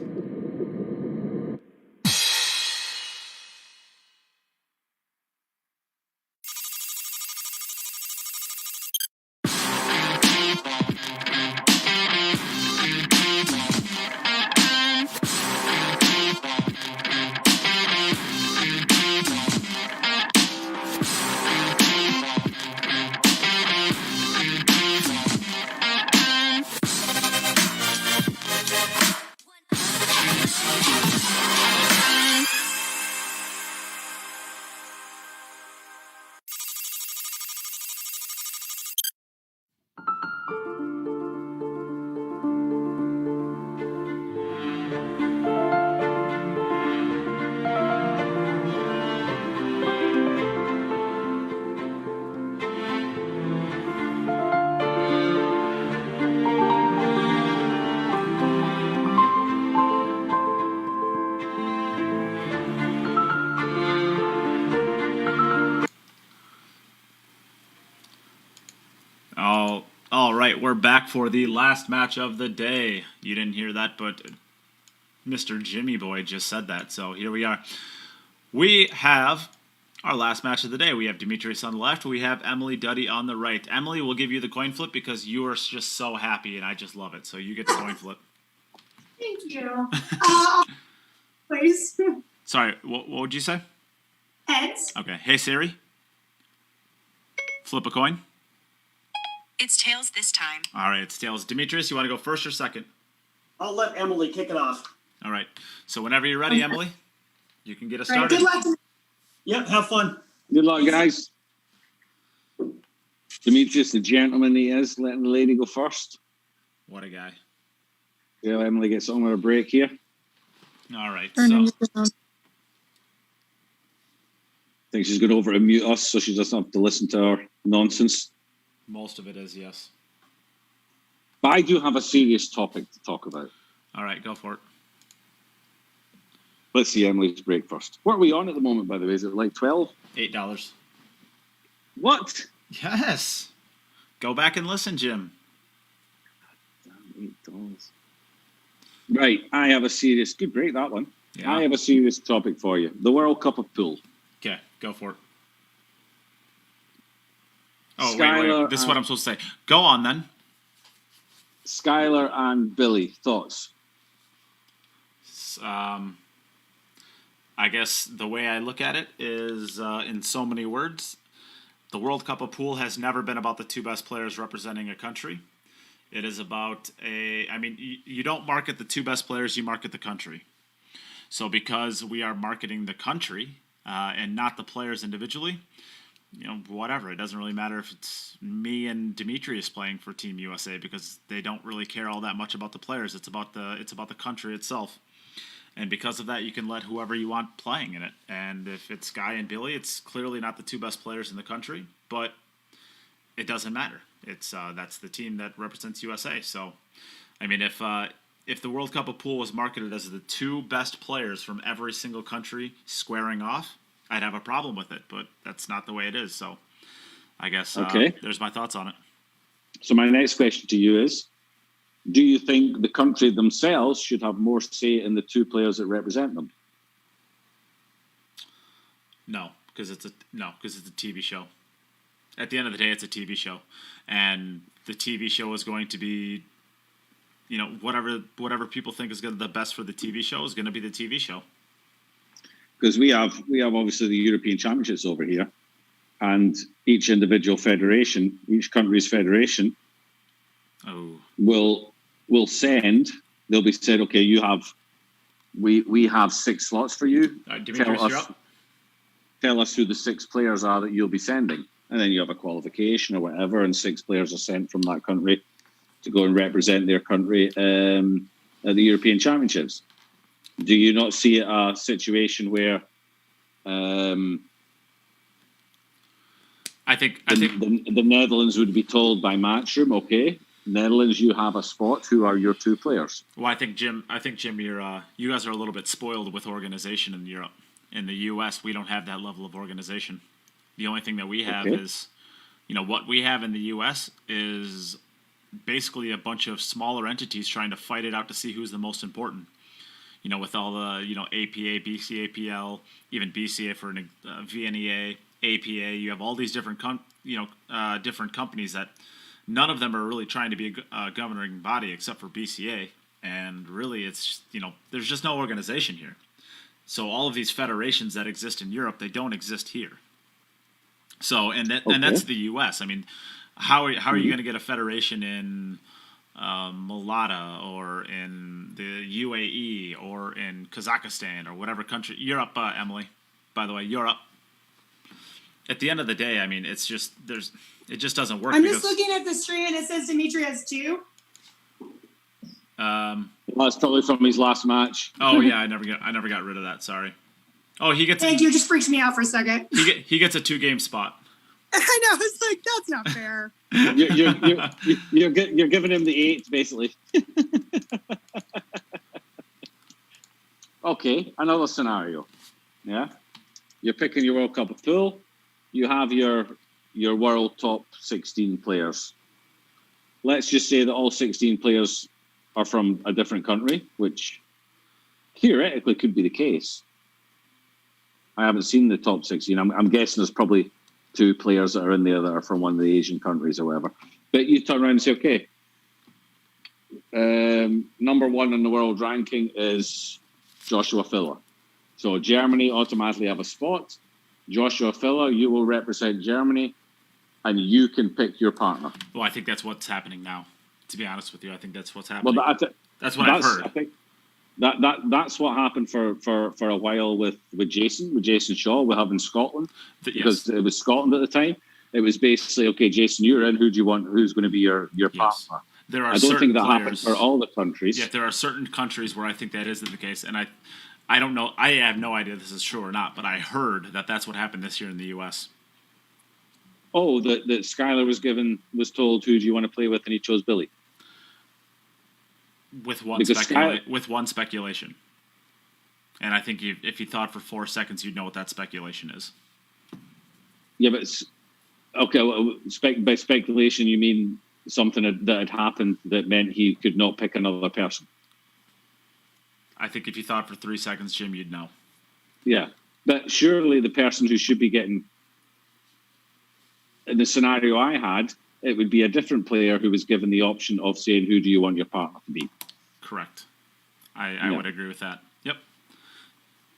All right, we're back for the last match of the day. You didn't hear that, but Mr. Jimmy Boy just said that, so here we are. We have our last match of the day. We have Demetrius on the left. We have Emily Duddy on the right. Emily, we'll give you the coin flip because you are just so happy, and I just love it. So you get the coin flip. Thank you. Please. Sorry, what would you say? Heads. Okay. Hey, Siri. Flip a coin. It's tails this time. All right, it's tails. Demetrius, you want to go first or second? I'll let Emily kick it off. All right. So whenever you're ready, Emily, you can get us All right, started. good luck. Yep, have fun. Good luck, guys. Demetrius, the gentleman he is, letting the lady go first. What a guy. Yeah, Emily gets on with a break here. All right. So I think she's going over to mute us so she doesn't have to listen to our nonsense. most of it is, yes. But I do have a serious topic to talk about. All right, go for it. Let's see Emily's break first. What are we on at the moment, by the way? Is it like 12? $8. What? Yes. Go back and listen, Jim. Damn, $8. Right, I have a serious... Good break, that one. Yeah. I have a serious topic for you. The World Cup of Pool. Okay, go for it. Oh, Skylar, wait. This is what I'm supposed to say. Go on, then. Skylar and Billy, thoughts? I guess the way I look at it is, in so many words, the World Cup of Pool has never been about the two best players representing a country. It is about you don't market the two best players, you market the country. So because we are marketing the country and not the players individually, whatever. It doesn't really matter if it's me and Demetrius playing for Team USA because they don't really care all that much about the players. It's about the country itself. And because of that, you can let whoever you want playing in it. And if it's Guy and Billy, it's clearly not the two best players in the country, but it doesn't matter. It's that's the team that represents USA. So, if the World Cup of Pool was marketed as the two best players from every single country squaring off, I'd have a problem with it. But that's not the way it is. So, I guess there's my thoughts on it. So my next question to you is, do you think the country themselves should have more say in the two players that represent them? No, because it's a TV show. At the end of the day, it's a TV show, and the TV show is going to be, whatever people think is the best for the TV show is going to be the TV show. because we have obviously the European Championships over here, and each individual federation, each country's federation, will send. They'll be said, okay, you have, we have 6 slots for you. Tell us who the 6 players are that you'll be sending, and then you have a qualification or whatever, and 6 players are sent from that country to go and represent their country at the European Championships. Do you not see a situation where I think the Netherlands would be told by Matchroom, okay, Netherlands, you have a spot. Who are your 2 players? Well, I think Jim, you guys are a little bit spoiled with organization in Europe. In the U.S., we don't have that level of organization. The only thing that we have is, what we have in the U.S. is basically a bunch of smaller entities trying to fight it out to see who's the most important. With all the, APA, BCAPL, even BCA for VNEA, APA, you have all these different, different companies that none of them are really trying to be a governing body except for BCA. And really, it's, there's just no organization here. So all of these federations that exist in Europe, they don't exist here. So, and that's the U.S. I mean, how are you going to get a federation in Malta or in the UAE or in Kazakhstan or whatever country? Europe, Emily, by the way, Europe. At the end of the day, I mean, it just doesn't work. I'm just looking at the stream and it says Demetrius has 2. That's probably from his last match. Oh yeah, I never got rid of that. Sorry. Oh, he gets. Thank you. Just freaked me out for a second. He gets a 2-game spot. I know. It's like that's not fair. You're giving him the 8 basically. Okay, another scenario. Yeah, you're picking your World Cup pool. You have your world top 16 players. Let's just say that all 16 players are from a different country, which theoretically could be the case. I haven't seen the top 16. I'm guessing there's probably 2 players that are in there that are from one of the Asian countries or whatever. But you turn around and say, okay, number 1 in the world ranking is Joshua Filler. So Germany automatically have a spot. Joshua Filler, you will represent Germany, and you can pick your partner. Well, I think that's what's happening now. To be honest with you, I think that's what's happening. Well, that's what I've heard. I think that's what happened for a while with Jason Shaw. We have in Scotland because it was Scotland at the time. It was basically, okay, Jason, you're in. Who do you want? Who's going to be your partner? I don't think that happened for all the countries. Yeah, there are certain countries where I think that isn't the case, and I don't know. I have no idea if this is true or not, but I heard that that's what happened this year in the U.S. Oh, that Skylar was told, who do you want to play with, and he chose Billy. With one speculation. And I think if you thought for 4 seconds, you'd know what that speculation is. Yeah, but by speculation, you mean something that had happened that meant he could not pick another person? I think if you thought for 3 seconds, Jim, you'd know. Yeah, but surely the person who should be getting, in the scenario I had, it would be a different player who was given the option of saying, who do you want your partner to be? Correct. I would agree with that. Yep.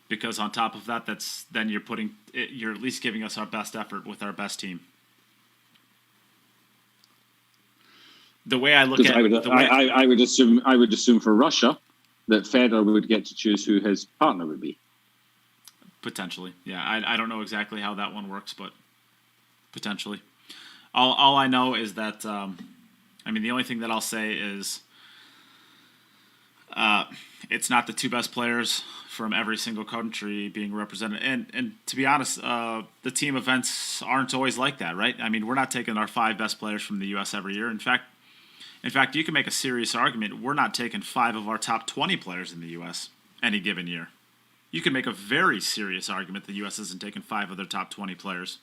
Because on top of that, then you're at least giving us our best effort with our best team. The way I look at it, I would assume for Russia that Federer would get to choose who his partner would be. Potentially, yeah. I don't know exactly how that one works, but potentially. All I know is that the only thing that I'll say is it's not the 2 best players from every single country being represented. And to be honest, the team events aren't always like that, right? I mean, we're not taking our 5 best players from the U.S. every year. In fact, you can make a serious argument. We're not taking 5 of our top 20 players in the U.S. any given year. You can make a very serious argument the U.S. isn't taking 5 of their top 20 players.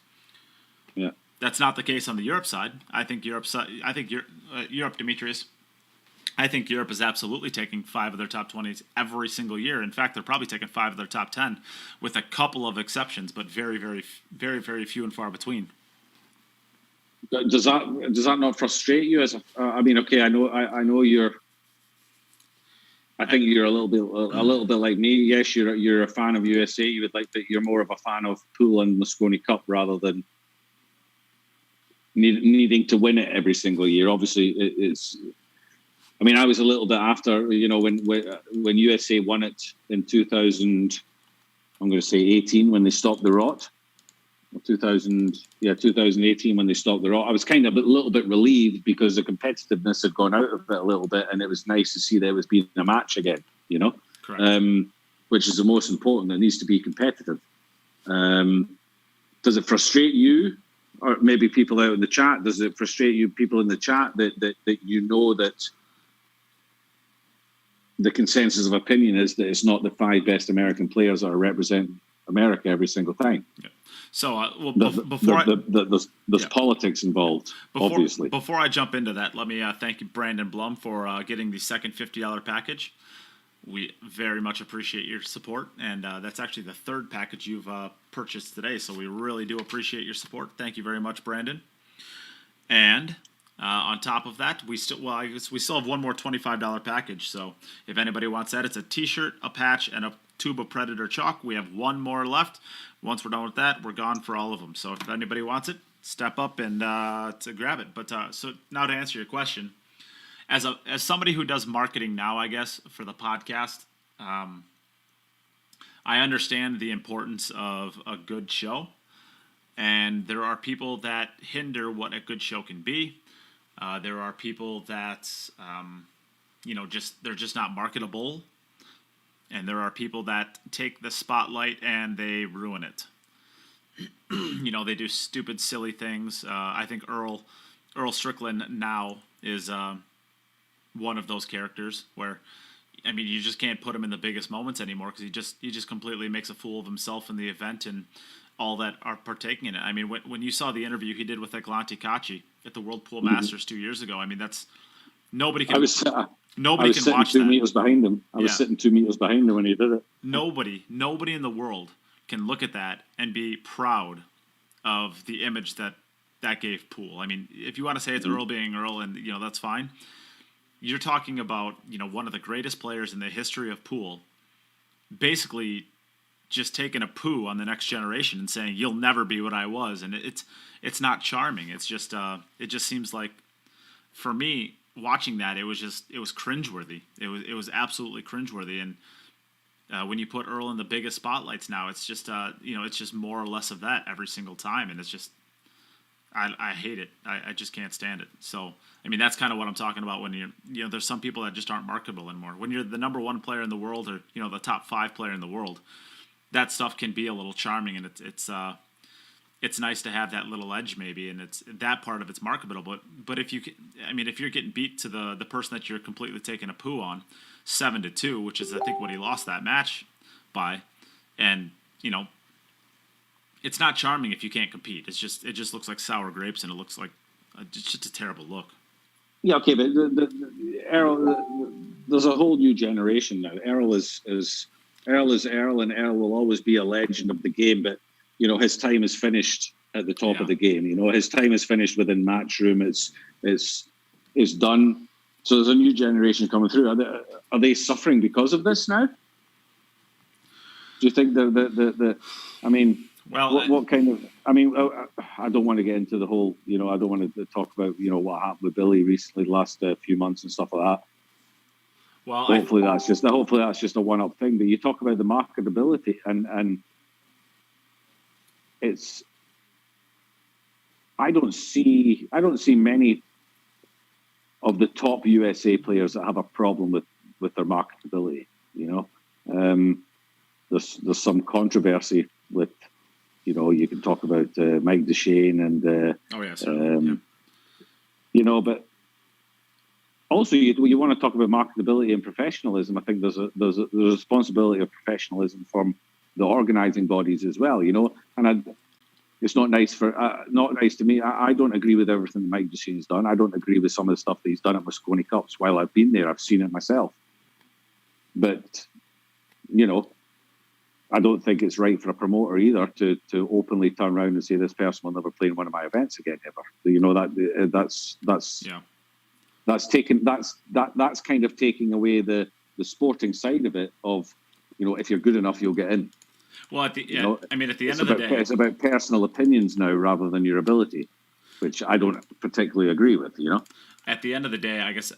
Yeah. That's not the case on the Europe side. Europe, Demetrius. I think Europe is absolutely taking 5 of their top 20s every single year. In fact, they're probably taking 5 of their top 10, with a couple of exceptions, but very, very, very, very few and far between. Does that not frustrate you? I know I think you're a little bit like me. Yes, you're a fan of USA. You would like that. You're more of a fan of Pool and Mosconi Cup rather than needing to win it every single year. Obviously, it's. I mean, I was a little bit after, when USA won it in 2000. I'm going to say 18 when they stopped the rot. 2018 when they stopped the rot. I was kind of a little bit relieved because the competitiveness had gone out of it a little bit, and it was nice to see there was being a match again. Correct. Which is the most important. It needs to be competitive. Does it frustrate you, or maybe people out in the chat? Does it frustrate you, people in the chat, that that the consensus of opinion is that it's not the 5 best American players that represent America every single time? Yeah. So, there's politics involved, obviously. Before I jump into that, let me thank you, Brandon Blum, for getting the second $50 package. We very much appreciate your support, and that's actually the third package you've purchased today, so we really do appreciate your support. Thank you very much, Brandon. And on top of that, we still have one more $25 package, so if anybody wants that, it's a t-shirt, a patch, and a tube of Predator chalk. We have one more left. Once we're done with that, we're gone for all of them. So if anybody wants it, step up and to grab it. But so now to answer your question, as somebody who does marketing now, I guess, for the podcast, I understand the importance of a good show, and there are people that hinder what a good show can be. There are people that they're just not marketable. And there are people that take the spotlight and they ruin it. They do stupid, silly things. I think Earl Strickland now is one of those characters where, I mean, you just can't put him in the biggest moments anymore because he just completely makes a fool of himself in the event and all that are partaking in it. I mean, when you saw the interview he did with Eglante Kaci at the World Pool Masters 2 years ago, I mean, that's nobody can. Nobody can watch that. I was sitting 2 meters behind him. I was sitting 2 meters behind him when he did it. Nobody in the world can look at that and be proud of the image that gave Pool. I mean, if you want to say it's Earl being Earl, and that's fine. You're talking about one of the greatest players in the history of Pool, basically just taking a poo on the next generation and saying you'll never be what I was, and it's not charming. It's just it just seems like, for me, watching that, it was cringeworthy. It was absolutely cringeworthy. And when you put Earl in the biggest spotlights now, it's just it's just more or less of that every single time, and it's just I hate it. I just can't stand it. So I mean, that's kind of what I'm talking about when there's some people that just aren't marketable anymore. When you're the number 1 player in the world, or the top 5 player in the world, that stuff can be a little charming, and it's nice to have that little edge maybe, and it's that part of it's marketable. But if you're getting beat to the person that you're completely taking a poo on, 7-2, which is I think what he lost that match by, and it's not charming if you can't compete. It just looks like sour grapes, and it looks like it's just a terrible look. Yeah, okay, but Errol, there's a whole new generation now. Errol is Errol, and Errol will always be a legend of the game, but his time is finished at the top of the game. His time is finished within Matchroom. It's done. So there's a new generation coming through. Are they suffering because of this now? Do you think I mean, well, what kind of? I mean, I don't want to get into the whole. I don't want to talk about what happened with Billy recently, the last few months and stuff like that. Well, hopefully that's just a one-up thing. But you talk about the marketability and. I don't see many of the top USA players that have a problem with their marketability. There's some controversy with, you can talk about Mike Duchesne and but also you want to talk about marketability and professionalism. I think there's a responsibility of professionalism from the organizing bodies as well, and it's not nice to me. I don't agree with everything Mike Duchesne's done. I don't agree with some of the stuff that he's done at Mosconi Cups. While I've been there, I've seen it myself. But, I don't think it's right for a promoter either to openly turn around and say this person will never play in one of my events again ever. That's kind of taking away the the sporting side of it. Of if you're good enough, you'll get in. Well, at the end of the day, it's about personal opinions now rather than your ability, which I don't particularly agree with. At the end of the day, I guess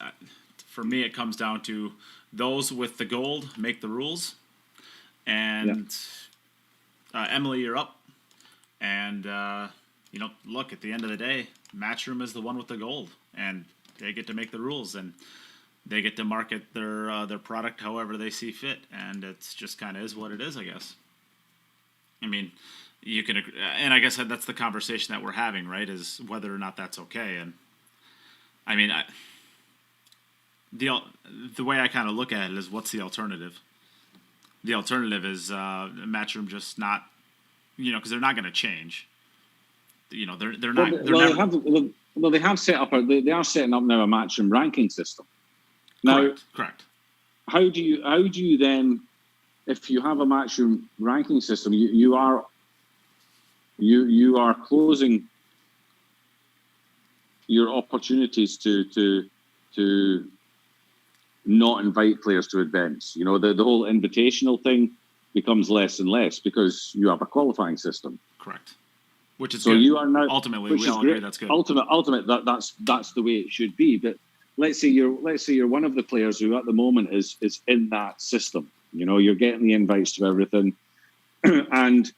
for me it comes down to those with the gold make the rules, and Emily, you're up, and look, at the end of the day, Matchroom is the one with the gold, and they get to make the rules, and they get to market their product however they see fit, and it's just kind of is what it is, I guess. I mean, you can, and I guess that's the conversation that we're having, right? Is whether or not that's okay. And I mean, the way I kind of look at it is, what's the alternative? The alternative is Matchroom just not, because they're not going to change. They're not. They have set up. They are setting up now a Matchroom ranking system. Now, correct. How do you then? If you have a Matchroom ranking system, you are closing your opportunities to not invite players to events. The whole invitational thing becomes less and less because you have a qualifying system. Correct. Which is so good. You are now ultimately we all agree that's good. Ultimate that's the way it should be. But let's say you're one of the players who at the moment is in that system. You're getting the invites to everything, and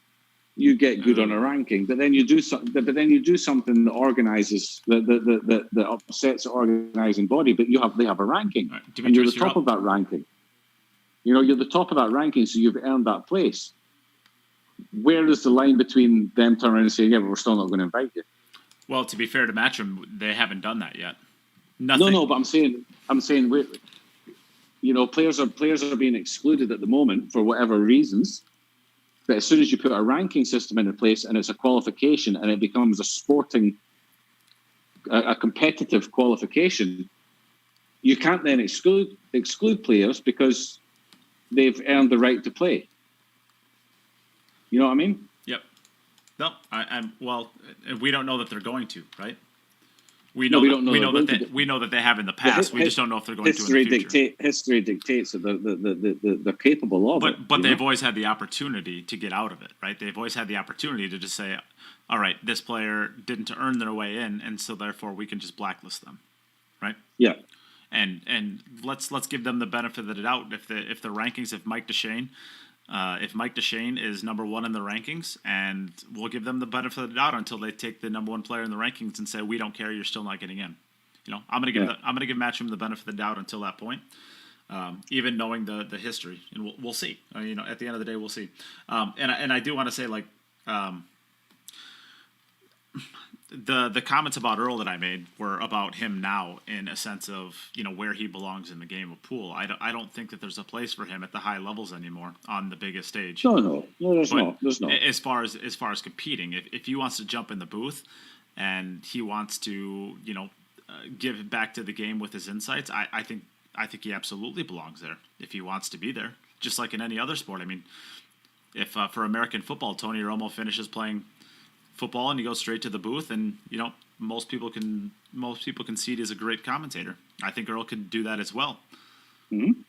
you get good on a ranking. But then you do something that organizes that upsets the organizing body. But they have a ranking, and you're the top of that ranking. You're the top of that ranking, so you've earned that place. Where is the line between them turning around and saying, "Yeah, but we're still not going to invite you"? Well, to be fair to Matchroom, they haven't done that yet. Nothing. No, but I'm saying, players are being excluded at the moment for whatever reasons. But as soon as you put a ranking system into place and it's a qualification and it becomes a competitive qualification, you can't then exclude players because they've earned the right to play. You know what I mean? Yep. No, well, we don't know that they're going to, right? We know that they have in the past. We just don't know if they're going to in the future. History dictates that they're capable of it. But they've always had the opportunity to get out of it, right? They've always had the opportunity to just say, all right, this player didn't earn their way in, and so therefore we can just blacklist them, right? Yeah. And let's give them the benefit of the doubt. If the rankings, if Mike Deshane is number one in the rankings, and we'll give them the benefit of the doubt until they take the number one player in the rankings and say, we don't care, you're still not getting in. I'm gonna give Matchroom the benefit of the doubt until that point, even knowing the history, and we'll see. At the end of the day, we'll see. And I do want to say, like, the comments about Earl that I made were about him now, in a sense of where he belongs in the game of pool. I don't think that there's a place for him at the high levels anymore on the biggest stage. No, there's not. As far as competing, if he wants to jump in the booth and he wants to give back to the game with his insights, I think he absolutely belongs there if he wants to be there, just like in any other sport. I mean, if for American football, Tony Romo finishes playing football and he goes straight to the booth, and most people can see it as a great commentator. I think Earl could do that as well. Mm-hmm.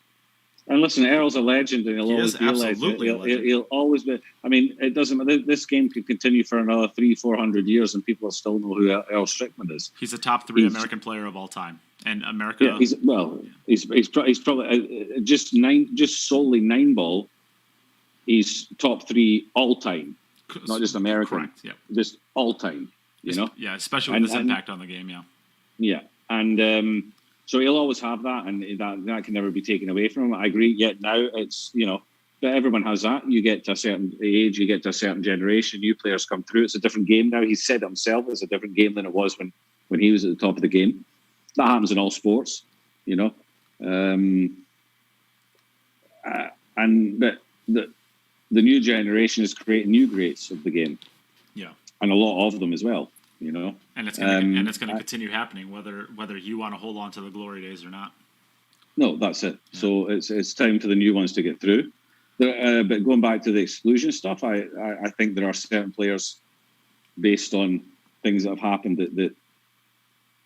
And listen, Earl's a legend, and he'll always be a legend. He'll always be. I mean, it doesn't matter. This game could continue for another 300-400 years, and people will still know who Earl Strickland is. He's a top 3 American player of all time, and America. Yeah, he's probably just solely 9-ball. He's top 3 all time. Not just American, correct, yeah. Just all time, Yeah, especially with his impact on the game, yeah. Yeah, and so he'll always have that, and that can never be taken away from him. I agree, yet now it's, but everyone has that. You get to a certain age, you get to a certain generation, new players come through. It's a different game now. He said himself it's a different game than it was when he was at the top of the game. That happens in all sports, but the new generation is creating new greats of the game. Yeah. And a lot of them as well, And it's going to continue happening, whether you want to hold on to the glory days or not. No, that's it. Yeah. So it's time for the new ones to get through. But going back to the exclusion stuff, I think there are certain players, based on things that have happened, that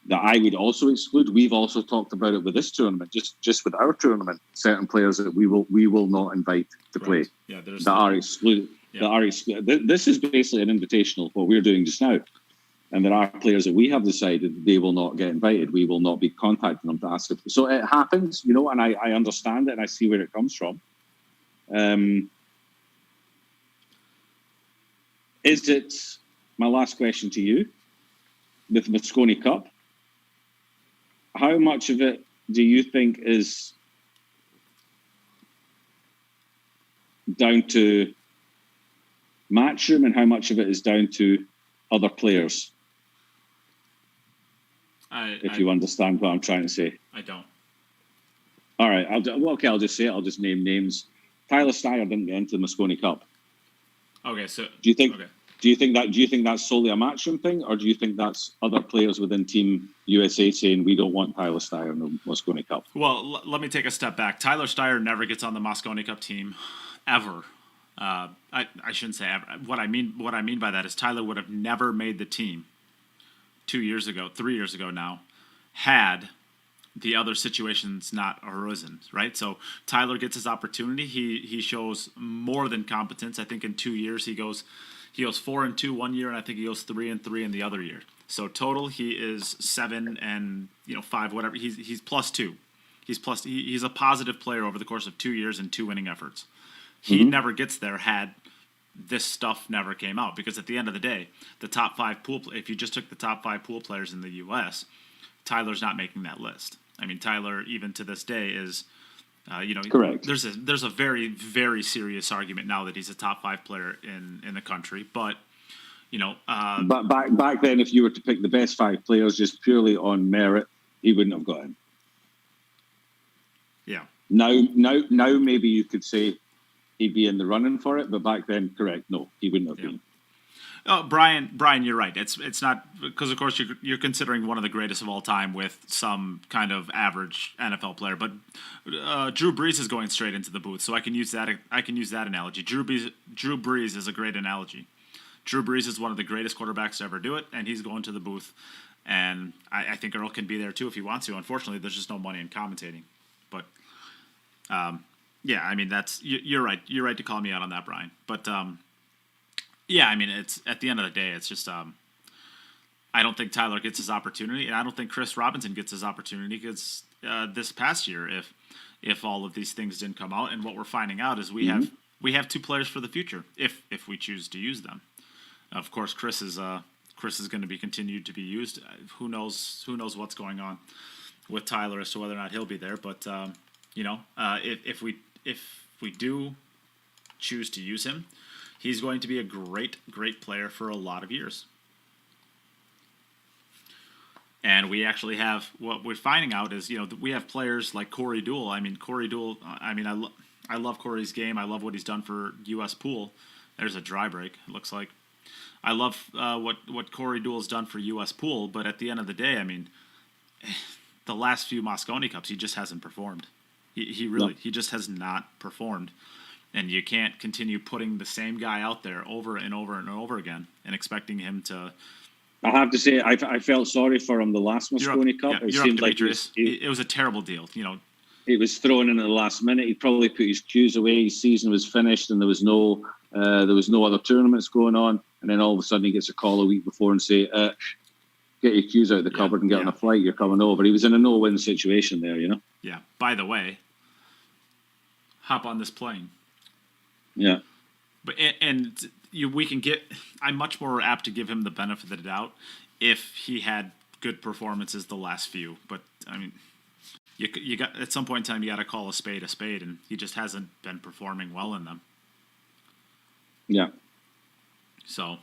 that I would also exclude. We've also talked about it with this tournament, just with our tournament, certain players that we will not invite to play. Yeah, that are excluded. Yeah. That are excluded. This is basically an invitational, what we're doing just now. And there are players that we have decided they will not get invited. We will not be contacting them to ask them. So it happens, you know, and I understand it and I see where it comes from. Is it, my last question to you, with the Mosconi Cup, how much of it do you think is down to Matchroom and how much of it is down to other players? If you understand what I'm trying to say. I don't. All right, I'll just say it. I'll just name names. Tyler Steyer didn't get into the Mosconi Cup. Okay, so do you think that's solely a Matchroom thing, or do you think that's other players within Team USA saying we don't want Tyler Steyer in the Mosconi Cup? Well, let me take a step back. Tyler Steyer never gets on the Mosconi Cup team, ever. I shouldn't say ever. What I mean by that is Tyler would have never made the team 3 years ago now, had the other situations not arisen, right? So Tyler gets his opportunity. He shows more than competence. I think in 2 years he goes 4-2 1 year, and I think he goes 3-3 in the other year. So total he is 7 and 5, whatever. He's +2. He's a positive player over the course of 2 years and 2 winning efforts. He never gets there had this stuff never came out, because at the end of the day, the top 5 if you just took the top 5 pool players in the U.S., Tyler's not making that list. I mean, Tyler, even to this day, is, correct. There's a very, very serious argument now that he's a top 5 player in the country. But, but back then, if you were to pick the best 5 players just purely on merit, he wouldn't have got in. Yeah. Now, maybe you could say he'd be in the running for it, but back then, correct, no, he wouldn't have been. Oh, Brian, you're right. It's not because, of course, you're considering one of the greatest of all time with some kind of average NFL player. But Drew Brees is going straight into the booth, so I can use that. I can use that analogy. Drew Brees is a great analogy. Drew Brees is one of the greatest quarterbacks to ever do it, and he's going to the booth. And I think Earl can be there too if he wants to. Unfortunately, there's just no money in commentating. But yeah, I mean you're right. You're right to call me out on that, Brian. But yeah, I mean, it's at the end of the day, it's just I don't think Tyler gets his opportunity, and I don't think Chris Robinson gets his opportunity because this past year, if all of these things didn't come out, and what we're finding out is we have 2 players for the future if we choose to use them. Of course, Chris is going to be continued to be used. Who knows what's going on with Tyler as to whether or not he'll be there, but if we do choose to use him, he's going to be a great player for a lot of years. And we actually have, what we're finding out is, we have players like Corey Deuel. I mean, I love Corey's game. I love what he's done for U.S. Pool. There's a dry break, it looks like. I love what Corey Deuel's done for U.S. Pool, but at the end of the day, I mean, the last few Mosconi Cups, he just hasn't performed. He just has not performed. And you can't continue putting the same guy out there over and over and over again and expecting him to. I have to say, I felt sorry for him the last Mosconi Cup. Yeah, it seemed like it was a terrible deal. It was thrown in at the last minute. He probably put his cues away. His season was finished, and there was no other tournaments going on. And then all of a sudden, he gets a call a week before and say, "Get your cues out of the cupboard and get on a flight. You're coming over." He was in a no-win situation there, Yeah. By the way, hop on this plane. Yeah, but we can get. I'm much more apt to give him the benefit of the doubt if he had good performances the last few. But I mean, you got at some point in time you got to call a spade, and he just hasn't been performing well in them. Yeah. So,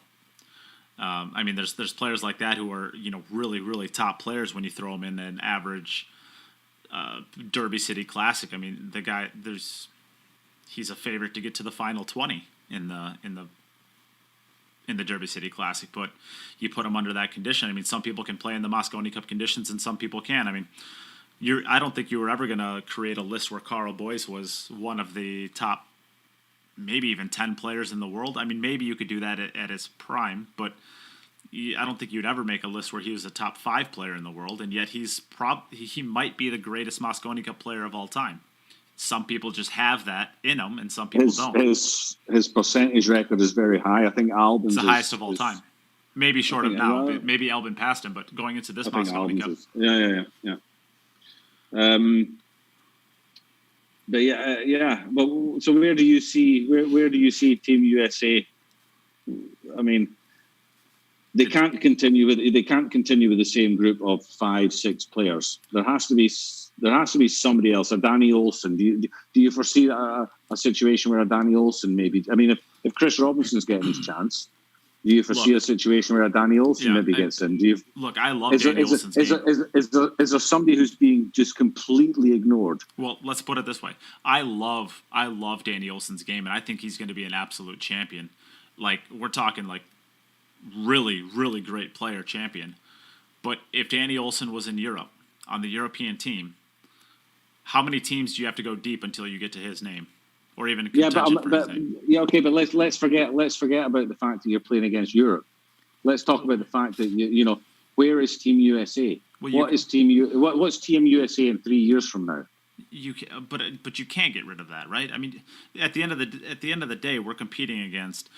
I mean, there's players like that who are really, really top players when you throw them in an average Derby City Classic. I mean, the guy he's a favorite to get to the final 20 in the Derby City Classic, but you put him under that condition. I mean, some people can play in the Mosconi Cup conditions, and some people can. I mean, I don't think you were ever going to create a list where Carl Boyce was one of the top, maybe even 10 players in the world. I mean, maybe you could do that at his prime, but I don't think you'd ever make a list where he was a top 5 player in the world, and yet he might be the greatest Mosconi Cup player of all time. Some people just have that in them, and some people don't. His percentage record is very high. I think Albin's it's the highest of all time. Maybe short of now. Maybe Albin passed him, but going into this Mosconi Cup. Yeah. But yeah. But so where do you see Team USA? I mean, they can't continue with the same group of 5-6 players. There has to be somebody else. A Danny Olsen. Do you foresee a situation where a Danny Olsen maybe? I mean, if Chris Robinson's getting his chance, do you foresee a situation where a Danny Olsen maybe gets in? I love Danny Olsen's game. Is there somebody who's being just completely ignored? Well, let's put it this way. I love Danny Olsen's game, and I think he's going to be an absolute champion. Like, we're talking like really, really great player champion. But if Danny Olsen was in Europe, on the European team, how many teams do you have to go deep until you get to his name? Or even a contention for his name? Yeah, okay, but let's forget about the fact that you're playing against Europe. Let's talk about the fact that you know, where is Team USA? What's Team USA in 3 years from now? You can, but you can't get rid of that, right? I mean, at the end of the day, we're competing against,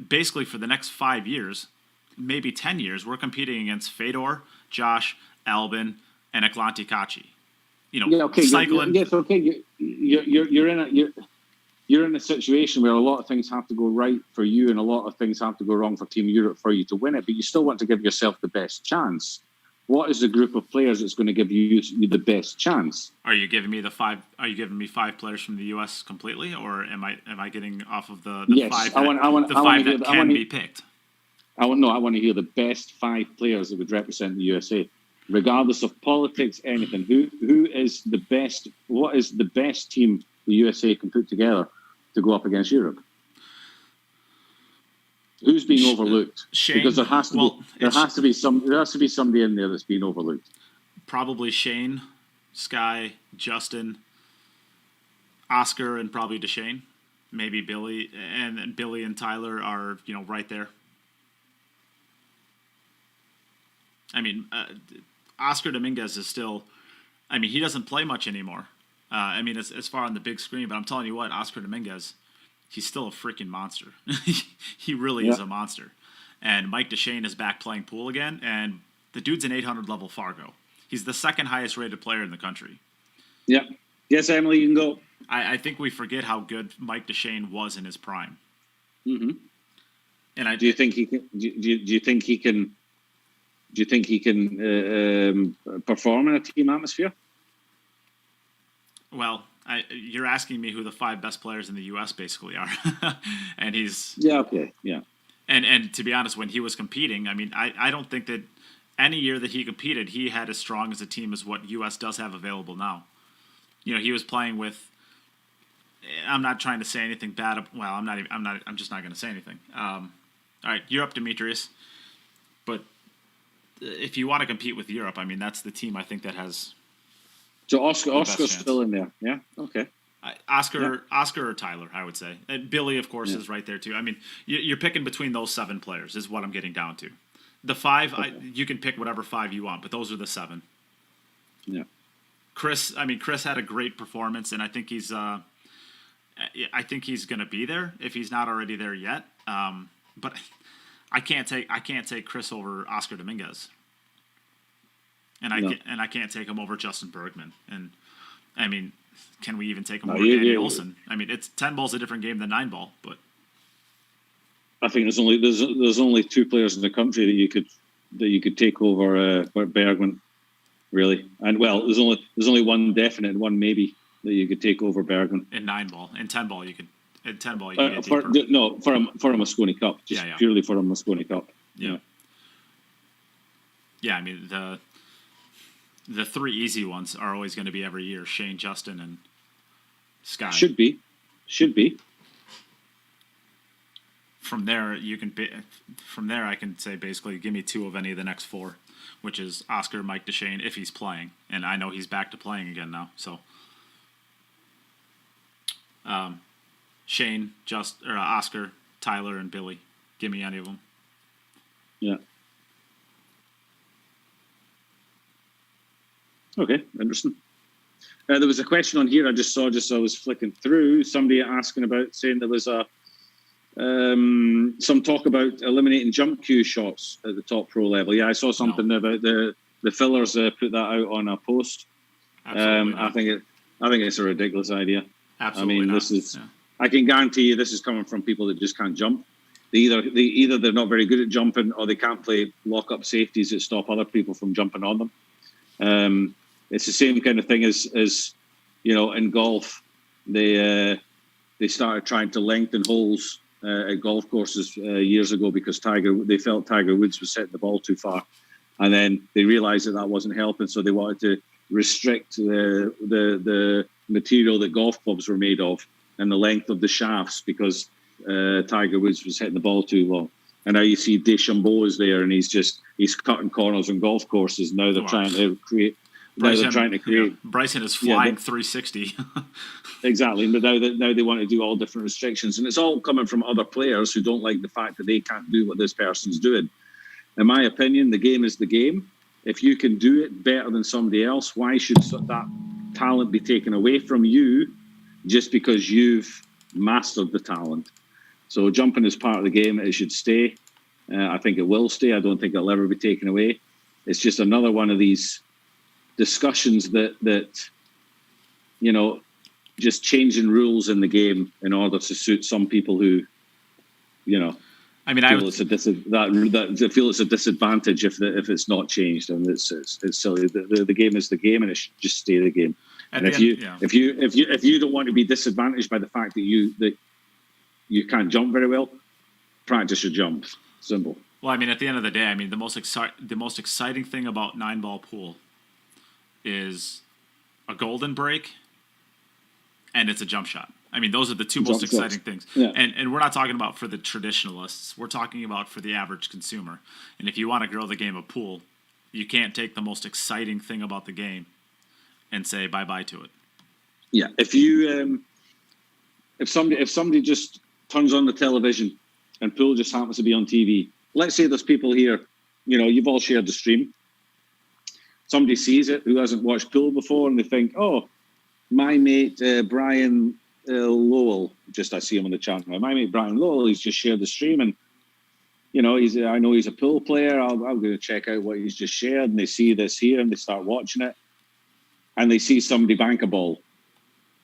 basically for the next 5 years, maybe 10 years, we're competing against Fedor, Josh, Albin, and Eklanti Kachi. You know, cycling. Yes, okay. You're in a situation where a lot of things have to go right for you, and a lot of things have to go wrong for Team Europe for you to win it. But you still want to give yourself the best chance. What is the group of players that's going to give you the best chance? Are you giving me 5 players from the US completely, or am I getting off of the yes, 5 that can be picked? I want to hear the best 5 players that would represent the USA, regardless of politics, anything. Who is the best? What is the best team the USA can put together to go up against Europe? Who's being overlooked? Shane, because there has to be somebody in there that's being overlooked. Probably Shane, Sky, Justin, Oscar, and probably DeShane. Maybe Billy, and Billy and Tyler are right there. I mean, Oscar Dominguez is still. I mean, he doesn't play much anymore. I mean, as far on the big screen, but I'm telling you what, Oscar Dominguez, he's still a freaking monster. He really is a monster. And Mike DeShane is back playing pool again, and the dude's an 800 level Fargo. He's the second highest rated player in the country. Yeah. Yes, Emily, you can go. I think we forget how good Mike DeShane was in his prime. Mm-hmm. And do you think he can? Do you think he can? Do you think he can perform in a team atmosphere? Well, you're asking me who the 5 best players in the U.S. basically are, and he's okay. And to be honest, when he was competing, I mean, I don't think that any year that he competed, he had as strong as a team as what U.S. does have available now. He was playing with. I'm not trying to say anything bad. Well, I'm just not going to say anything. All right, you're up, Demetrius. But if you want to compete with Europe, I mean, that's the team I think that has. So Oscar's still in there, yeah. Okay. Oscar or Tyler, I would say. And Billy, of course, is right there too. I mean, you're picking between those 7 players is what I'm getting down to. The 5, okay. You can pick whatever 5 you want, but those are the 7. Yeah. Chris had a great performance, and I think he's going to be there if he's not already there yet. But I can't take Chris over Oscar Dominguez. And I can't take him over Justin Bergman. And I mean, can we even take him over Danny Olsen? I mean, 10 ball's a different game than 9 ball, but I think there's only 2 players in the country that you could take over Bergman, really. And well, there's only one definite and one maybe that you could take over Bergman. In 9 ball, in 10 ball you could. In 10 ball you could for a Mosconi Cup, purely for a Mosconi Cup. Yeah. Yeah, I mean the 3 easy ones are always going to be every year: Shane, Justin, and Sky. Should be. From there, I can say basically, give me 2 of any of the next 4, which is Oscar, Mike DeShane, if he's playing, and I know he's back to playing again now. So, Shane, Oscar, Tyler, and Billy. Give me any of them. Yeah. Okay, interesting. There was a question on here I just saw, just as I was flicking through, somebody asking about, saying there was some talk about eliminating jump cue shots at the top pro level. Yeah, I saw something about the fillers put that out on a post. I think it's a ridiculous idea. Absolutely this is. Yeah. I can guarantee you, this is coming from people that just can't jump. Either they're not very good at jumping, or they can't play lock-up safeties that stop other people from jumping on them. It's the same kind of thing as in golf. They started trying to lengthen holes at golf courses years ago because they felt Tiger Woods was setting the ball too far, and then they realised that wasn't helping, so they wanted to restrict the material that golf clubs were made of and the length of the shafts because Tiger Woods was hitting the ball too long. And now you see DeChambeau is there, and he's cutting corners on golf courses. Now they're trying to create. Bryson is flying 360. Exactly, but now they want to do all different restrictions, and it's all coming from other players who don't like the fact that they can't do what this person's doing. In my opinion, the game is the game. If you can do it better than somebody else, why should that talent be taken away from you just because you've mastered the talent? So jumping is part of the game. It should stay. I think it will stay. I don't think it'll ever be taken away. It's just another one of these discussions that just changing rules in the game in order to suit some people who, feel it's a disadvantage if it's not changed, and it's silly. The game is the game, and it should just stay the game. And if you don't want to be disadvantaged by the fact that you can't jump very well, practice your jumps. Simple. Well, at the end of the day, the most exciting thing about 9-ball pool is a golden break, and it's a jump shot. Those are the two most exciting things. Yeah. And we're not talking about for the traditionalists. We're talking about for the average consumer. And if you want to grow the game of pool, you can't take the most exciting thing about the game and say bye-bye to it. Yeah. If you if somebody just turns on the television and pool just happens to be on TV, let's say there's people here, you've all shared the stream. Somebody sees it who hasn't watched pool before, and they think, oh, my mate Brian Lowell, I see him on the chat now. My mate Brian Lowell, he's just shared the stream, and I know he's a pool player. I'm going to check out what he's just shared, and they see this here, and they start watching it, and they see somebody bank a ball,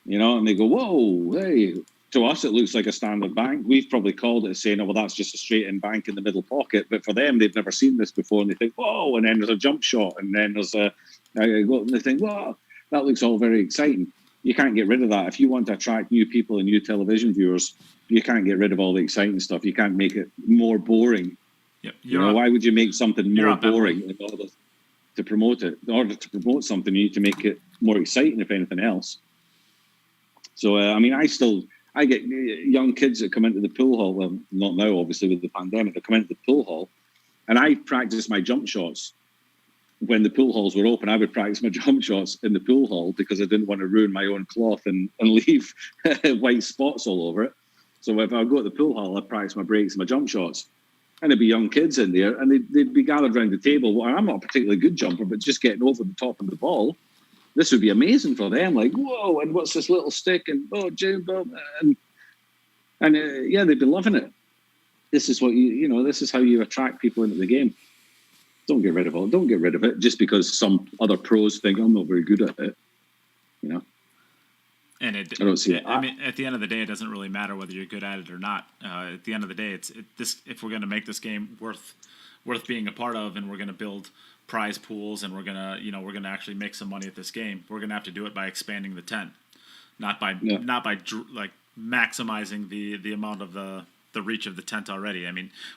and they go, whoa, hey. To us, it looks like a standard bank. We've probably called it saying, oh, well, that's just a straight-in bank in the middle pocket. But for them, they've never seen this before, and they think, whoa, and then there's a jump shot, and then there's and they think, well, that looks all very exciting. You can't get rid of that. If you want to attract new people and new television viewers, you can't get rid of all the exciting stuff. You can't make it more boring. Yep. Why would you make something more boring in order to promote it? In order to promote something, you need to make it more exciting, if anything else. So, I get young kids that come into the pool hall. Well, not now, obviously, with the pandemic. They come into the pool hall, and I practice my jump shots. When the pool halls were open, I would practice my jump shots in the pool hall because I didn't want to ruin my own cloth and leave white spots all over it. So if I go to the pool hall, I'd practice my breaks and my jump shots. And there'd be young kids in there, and they'd be gathered around the table. Well, I'm not a particularly good jumper, but just getting over the top of the ball, this would be amazing for them. Like, whoa, and what's this little stick? And they'd be loving it. This is what this is how you attract people into the game. Don't get rid of it. Don't get rid of it just because some other pros think I'm not very good at it. And I don't see it. At the end of the day, it doesn't really matter whether you're good at it or not. At the end of the day, if we're going to make this game worth being a part of, and we're going to build prize pools, and we're gonna actually make some money at this game, we're gonna have to do it by expanding the tent, not by like maximizing the amount of the reach of the tent already.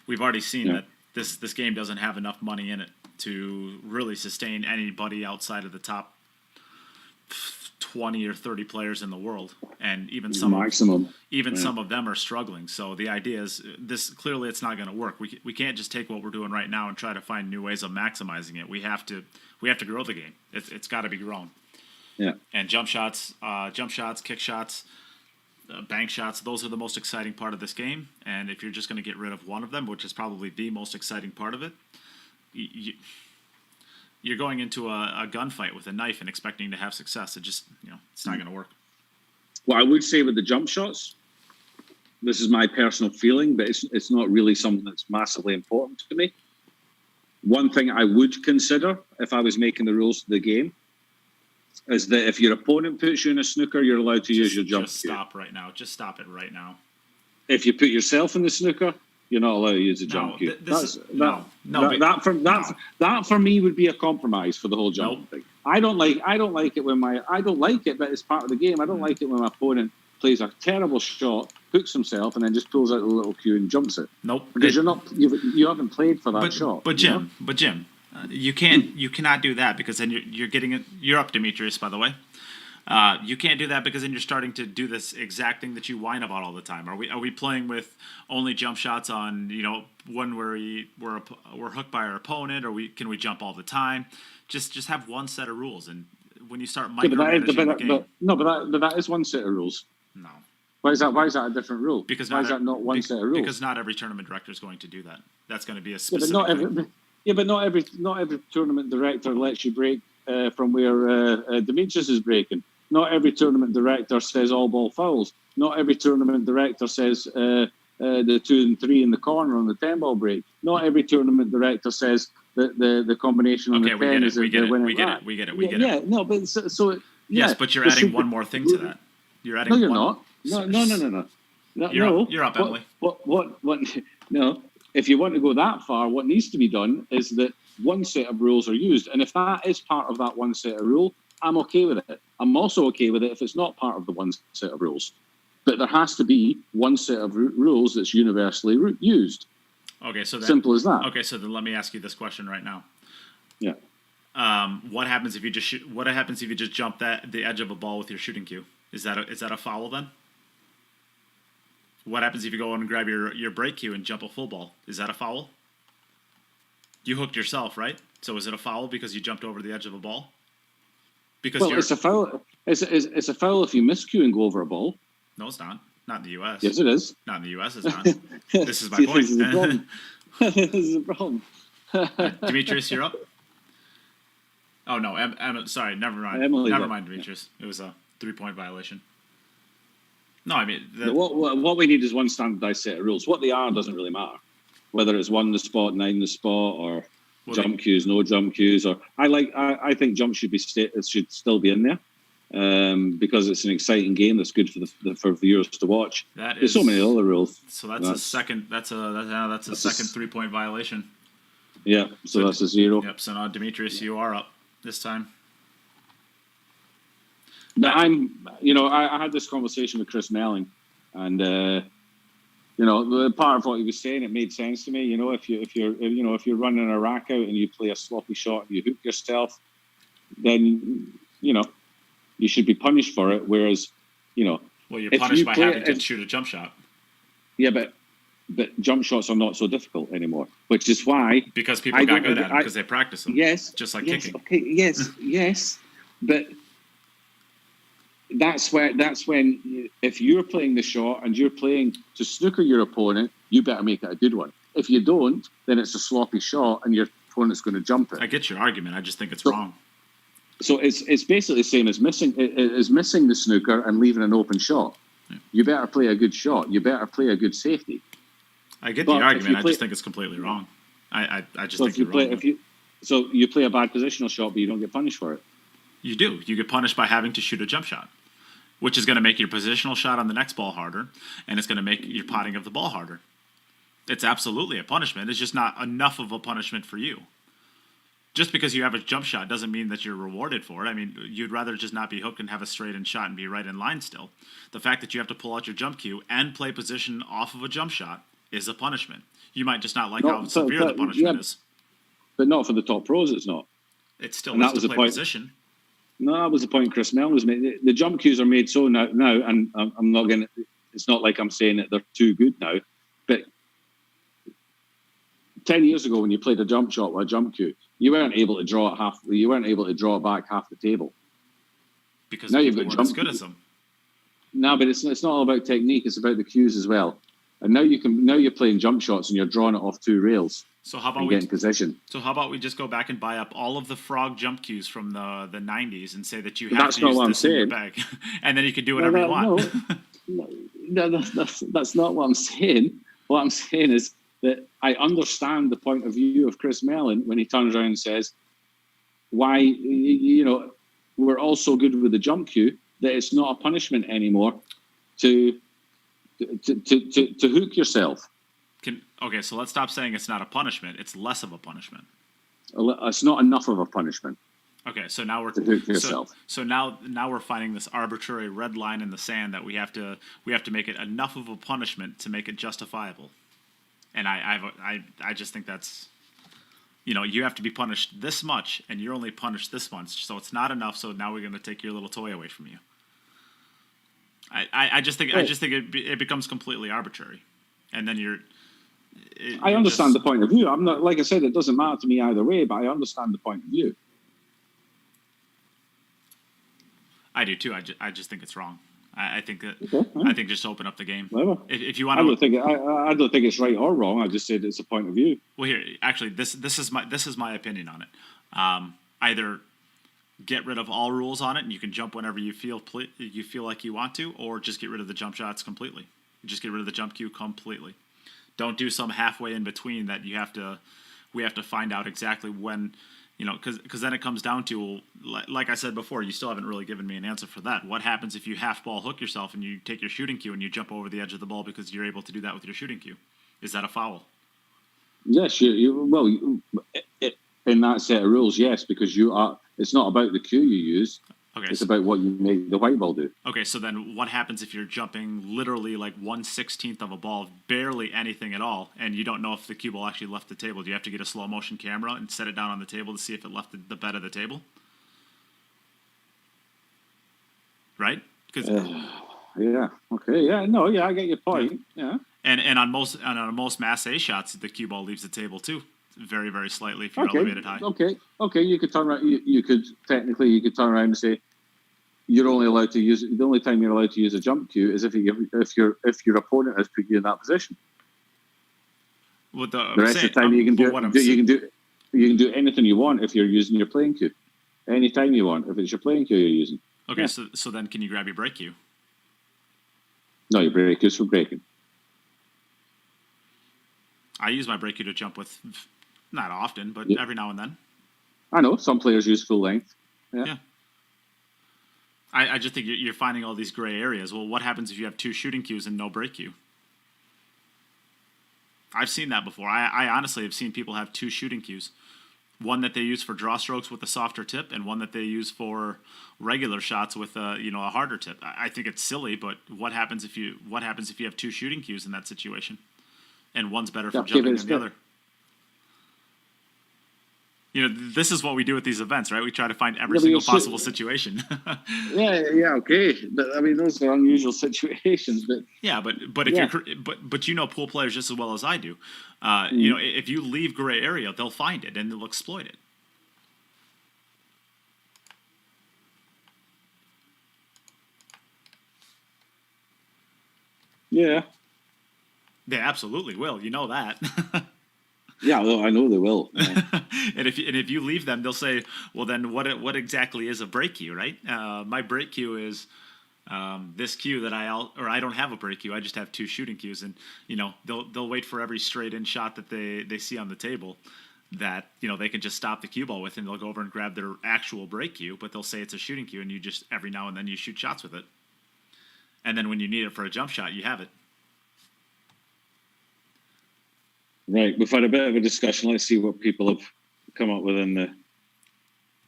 We've already seen that this game doesn't have enough money in it to really sustain anybody outside of the top 20 or 30 players in the world, and even some of them are struggling. So the idea is clearly it's not going to work. We can't just take what we're doing right now and try to find new ways of maximizing it. We have to grow the game. It's got to be grown. Yeah. And jump shots, kick shots, bank shots, those are the most exciting part of this game. And if you're just going to get rid of one of them, which is probably the most exciting part of it, you're going into a gunfight with a knife and expecting to have success. It just, it's not going to work. What I would say with the jump shots, this is my personal feeling, but it's not really something that's massively important to me. One thing I would consider if I was making the rules to the game is that if your opponent puts you in a snooker, you're allowed to use your jump cue. Just stop right now. Just stop it right now. If you put yourself in the snooker, you're not allowed to use a jump cue. That for me would be a compromise for the whole jump thing. I don't like it, but it's part of the game. I don't like it when my opponent plays a terrible shot, hooks himself, and then just pulls out the little cue and jumps it. Nope. Because you haven't played for that shot. But Jim, you cannot do that because then you're getting it. You're up, Demetrius, by the way. You can't do that because then you're starting to do this exact thing that you whine about all the time. Are we playing with only jump shots on one where we're hooked by our opponent, or can we jump all the time? Just have one set of rules, and when you start micromanaging the game, but that is one set of rules. No. Why is that a different rule? Because why is that not one set of rules? Because not every tournament director is going to do that. That's going to be a specific. But not every tournament director lets you break from where Demetrius is breaking. Not every tournament director says all ball fouls. Not every tournament director says the 2 and 3 in the corner on the 10 ball break. Not every tournament director says that the combination on the 10 is the winning rack. We get it. Yeah, no, but yes, but you're adding one more thing to that. You're adding. No, you're not. No. You're up, Emily. What? No. If you want to go that far, what needs to be done is that one set of rules are used, and if that is part of that one set of rule, I'm okay with it. I'm also okay with it if it's not part of the one set of rules. But there has to be one set of rules that's universally used. Okay, so simple as that. Okay, so then let me ask you this question right now. Yeah. What happens if you just shoot? What happens if you just jump the edge of a ball with your shooting cue? Is that a foul then? What happens if you go in and grab your break cue and jump a full ball? Is that a foul? You hooked yourself, right? So is it a foul because you jumped over the edge of a ball? Because it's a foul. It's a foul if you miscue and go over a ball. No, it's not. Not in the U.S. Yes, it is. Not in the U.S. It's not. This is my point. This is the problem. This is the problem. Demetrius, you're up. Oh no, sorry. Never mind. Never mind, Demetrius. It was a 3-point violation. No, I mean what we need is one standardized set of rules. What they are doesn't really matter. Whether it's 1 the spot, 9 the spot, or jump cues, no jump cues, or I think jump should still be in there because it's an exciting game that's good for viewers to watch. There's so many other rules. So that's a second 3-point violation. Yeah, so that's a 0. Yep. So now Demetrius, you are up this time. But I had this conversation with Chris Melling, and the part of what he was saying, it made sense to me. If you're running a rack out and you play a sloppy shot and you hook yourself, then you should be punished for it. Whereas, well, you're punished by having to shoot a jump shot. Yeah, but jump shots are not so difficult anymore, which is why because people got good at it because they practice them. Yes, just like yes, kicking. Okay, yes, but. That's when if you're playing the shot and you're playing to snooker your opponent, you better make it a good one. If you don't, then it's a sloppy shot and your opponent's going to jump it. I get your argument. I just think it's wrong. So it's basically the same as missing the snooker and leaving an open shot. Yeah. You better play a good shot. You better play a good safety. I get the argument. I just think it's completely wrong. I just think you're wrong. So you play a bad positional shot, but you don't get punished for it. You do. You get punished by having to shoot a jump shot, which is going to make your positional shot on the next ball harder, and it's going to make your potting of the ball harder. It's absolutely a punishment. It's just not enough of a punishment for you. Just because you have a jump shot doesn't mean that you're rewarded for it. I mean, you'd rather just not be hooked and have a straight-in shot and be right in line still. The fact that you have to pull out your jump cue and play position off of a jump shot is a punishment. You might just not like how severe the punishment is. But not for the top pros, it's not. It still has to play position. No, that was the point Chris Mellon was making. The jump cues are made so now, and I'm not going to. It's not like I'm saying that they're too good now, but 10 years ago when you played a jump shot with a jump cue, you weren't able to draw it You weren't able to draw it back half the table. Because now you've got jump as good as them. No, but it's not all about technique. It's about the cues as well. And now you're playing jump shots and you're drawing it off 2 rails. So how about and getting position? So how about we just go back and buy up all of the frog jump cues from the 90s and say that you have That's to not use what I'm this in your saying. bag, and then you can do whatever you want. No, that's not what I'm saying. What I'm saying is that I understand the point of view of Chris Mellon when he turns around and says, "Why, we're all so good with the jump cue that it's not a punishment anymore to hook yourself." Okay, so let's stop saying it's not a punishment. It's less of a punishment. It's not enough of a punishment. Okay, so now we're to hook yourself. So now we're finding this arbitrary red line in the sand that we have to make it enough of a punishment to make it justifiable. And I just think that's, you have to be punished this much, and you're only punished this much, so it's not enough. So now we're going to take your little toy away from you. I just think it becomes completely arbitrary, and then I understand the point of view. I'm not, like I said, it doesn't matter to me either way, but I understand the point of view. I do too. I just think it's wrong. I think that Okay. I think just open up the game. Whatever. If you want I to, don't think it's right or wrong. I just said it's a point of view. well, here actually this is my opinion on it. Either get rid of all rules on it and you can jump whenever you feel like you want to, or just get rid of the jump shots completely. Just get rid of the jump cue completely. Don't do some halfway in between that we have to find out exactly when, because then it comes down to, like I said before, you still haven't really given me an answer for that. What happens if you half ball hook yourself and you take your shooting cue and you jump over the edge of the ball because you're able to do that with your shooting cue? Is that a foul? Yes, in that set of rules, yes, because it's not about the cue you use. Okay, it's about what you make the white ball do. Okay, so then what happens if you're jumping literally like 1/16 of a ball, barely anything at all, and you don't know if the cue ball actually left the table? Do you have to get a slow motion camera and set it down on the table to see if it left the bed of the table? Right? Yeah. Okay. Yeah. No. Yeah. I get your point. Yeah. And on most mass A shots, the cue ball leaves the table too, very very slightly if you're elevated high. Okay. You could turn around. You could technically turn around and say you're only allowed to use. The only time you're allowed to use a jump cue is if your opponent has put you in that position. The rest of the time you can do anything you want if you're using your playing cue. Anytime you want if it's your playing cue you're using. Okay, so then can you grab your break cue? No, your break cue's for breaking. I use my break cue to jump with, not often, but every now and then. I know some players use full length. Yeah. I just think you're finding all these gray areas. Well, what happens if you have 2 shooting cues and no break cue? I've seen that before. I honestly have seen people have 2 shooting cues. One that they use for draw strokes with a softer tip, and one that they use for regular shots with a harder tip. I think it's silly, but what happens if you have 2 shooting cues in that situation, and one's better for jumping than the other? This is what we do at these events, right? We try to find every single possible situation. Yeah, okay. But, I mean, those are unusual situations. But yeah, but if you're pool players just as well as I do. If you leave gray area, they'll find it and they'll exploit it. Yeah. They absolutely will. You know that. Yeah, well, I know they will. Yeah. and if you leave them, they'll say, "Well, then what exactly is a break cue?" Right? My break cue is this cue that I don't have a break cue. I just have 2 shooting cues, and they'll wait for every straight in shot that they see on the table that they can just stop the cue ball with, and they'll go over and grab their actual break cue, but they'll say it's a shooting cue, and you just every now and then you shoot shots with it, and then when you need it for a jump shot, you have it. Right, we've had a bit of a discussion. Let's see what people have come up with in the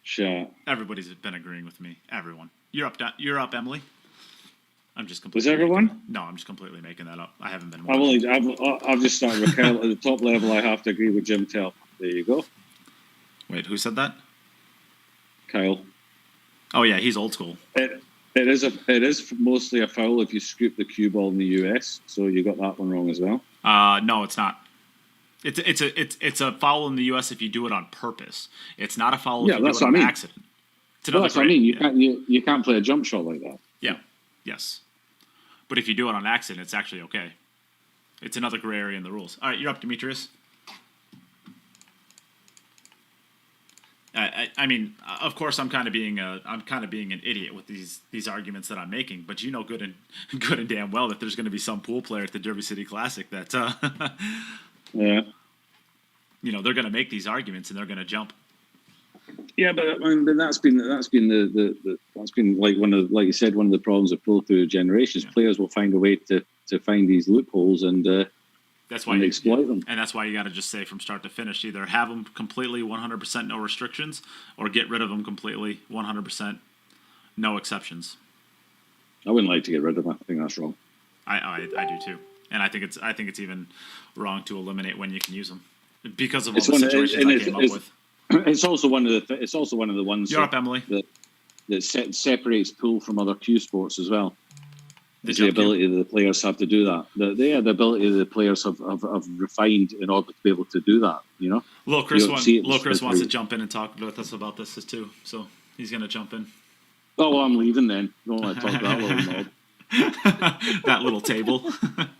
chat. Everybody's been agreeing with me. Everyone, you're up, Emily. I'm just completely. Was everyone? No, I'm just completely making that up. I haven't been. I've just started with Kyle at the top level. I have to agree with Jim Tell. There you go. Wait, who said that? Kyle. Oh yeah, he's old school. It is mostly a foul if you scoop the cue ball in the US. So you got that one wrong as well. No, it's not. It's a foul in the U.S. if you do it on purpose. It's not a foul if you do it on accident. That's what I mean. You can't play a jump shot like that. Yeah. Yes. But if you do it on accident, it's actually okay. it's another gray area in the rules. All right, you're up, Demetrius. I mean, of course, I'm kind of being an idiot with these arguments that I'm making, but you know good and damn well that there's going to be some pool player at the Derby City Classic that yeah, you know, they're going to make these arguments and they're going to jump. Yeah, but I mean, that's been like like you said, one of the problems of pool through generations. Yeah. Players will find a way to find these loopholes and that's why you exploit them. And that's why you got to just say from start to finish, either have them completely 100% no restrictions, or get rid of them completely 100% no exceptions. I wouldn't like to get rid of them. I think that's wrong. I do too, and I think it's even wrong to eliminate when you can use them because of all the situations I came up with. It's also one of the ones. You're up, Emily. That separates pool from other cue sports as well. The ability that the players have to do that. The ability that the players have refined in order to be able to do that. You know. Lil Chris wants to jump in and talk with us about this too, so he's going to jump in. Oh, well, I'm leaving then. Don't want to talk to that little mob. That little table.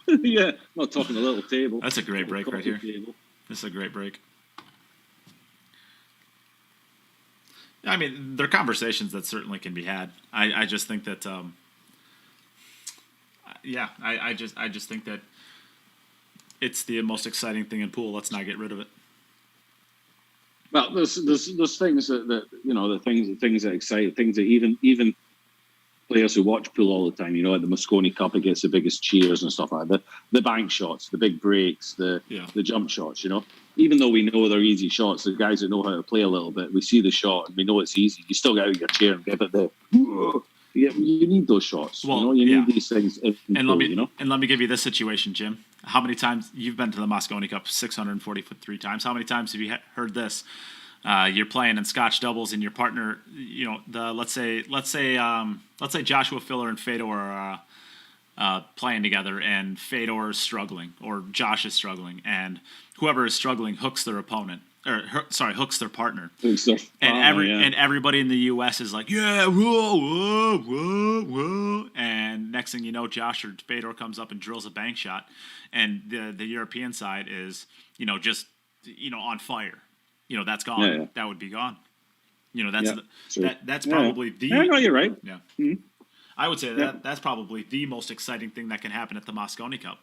Yeah, not talking a little table. That's a great break right here. This is a great break. I mean, there are conversations that certainly can be had. I just think that, I just think that it's the most exciting thing in pool. Let's not get rid of it. Well, there's things that you know, the things that excite, things that even players who watch pool all the time, you know, at the Moscone Cup, it gets the biggest cheers and stuff like that. The bank shots, the big breaks, the jump shots, you know. Even though we know they're easy shots, the guys that know how to play a little bit, we see the shot and we know it's easy. You still get out of your chair and give it the. You need those shots. Well, you know, you need these things. And let me give you this situation, Jim. How many times you've been to the Moscone Cup? 643 times. How many times have you heard this? You're playing in Scotch doubles, and your partner, you know, let's say Joshua Filler and Fedor are playing together, and Fedor is struggling, or Josh is struggling, and whoever is struggling hooks their opponent, hooks their partner, and everybody in the U.S. is like, yeah, whoa, whoa, whoa, whoa, and next thing you know, Josh or Fedor comes up and drills a bank shot, and the European side is, you know, just, you know, on fire. You know, that's gone. Yeah. That would be gone. You know, that's probably the. Yeah, no, you're right. Yeah, mm-hmm. I would say that's probably the most exciting thing that can happen at the Moscone Cup,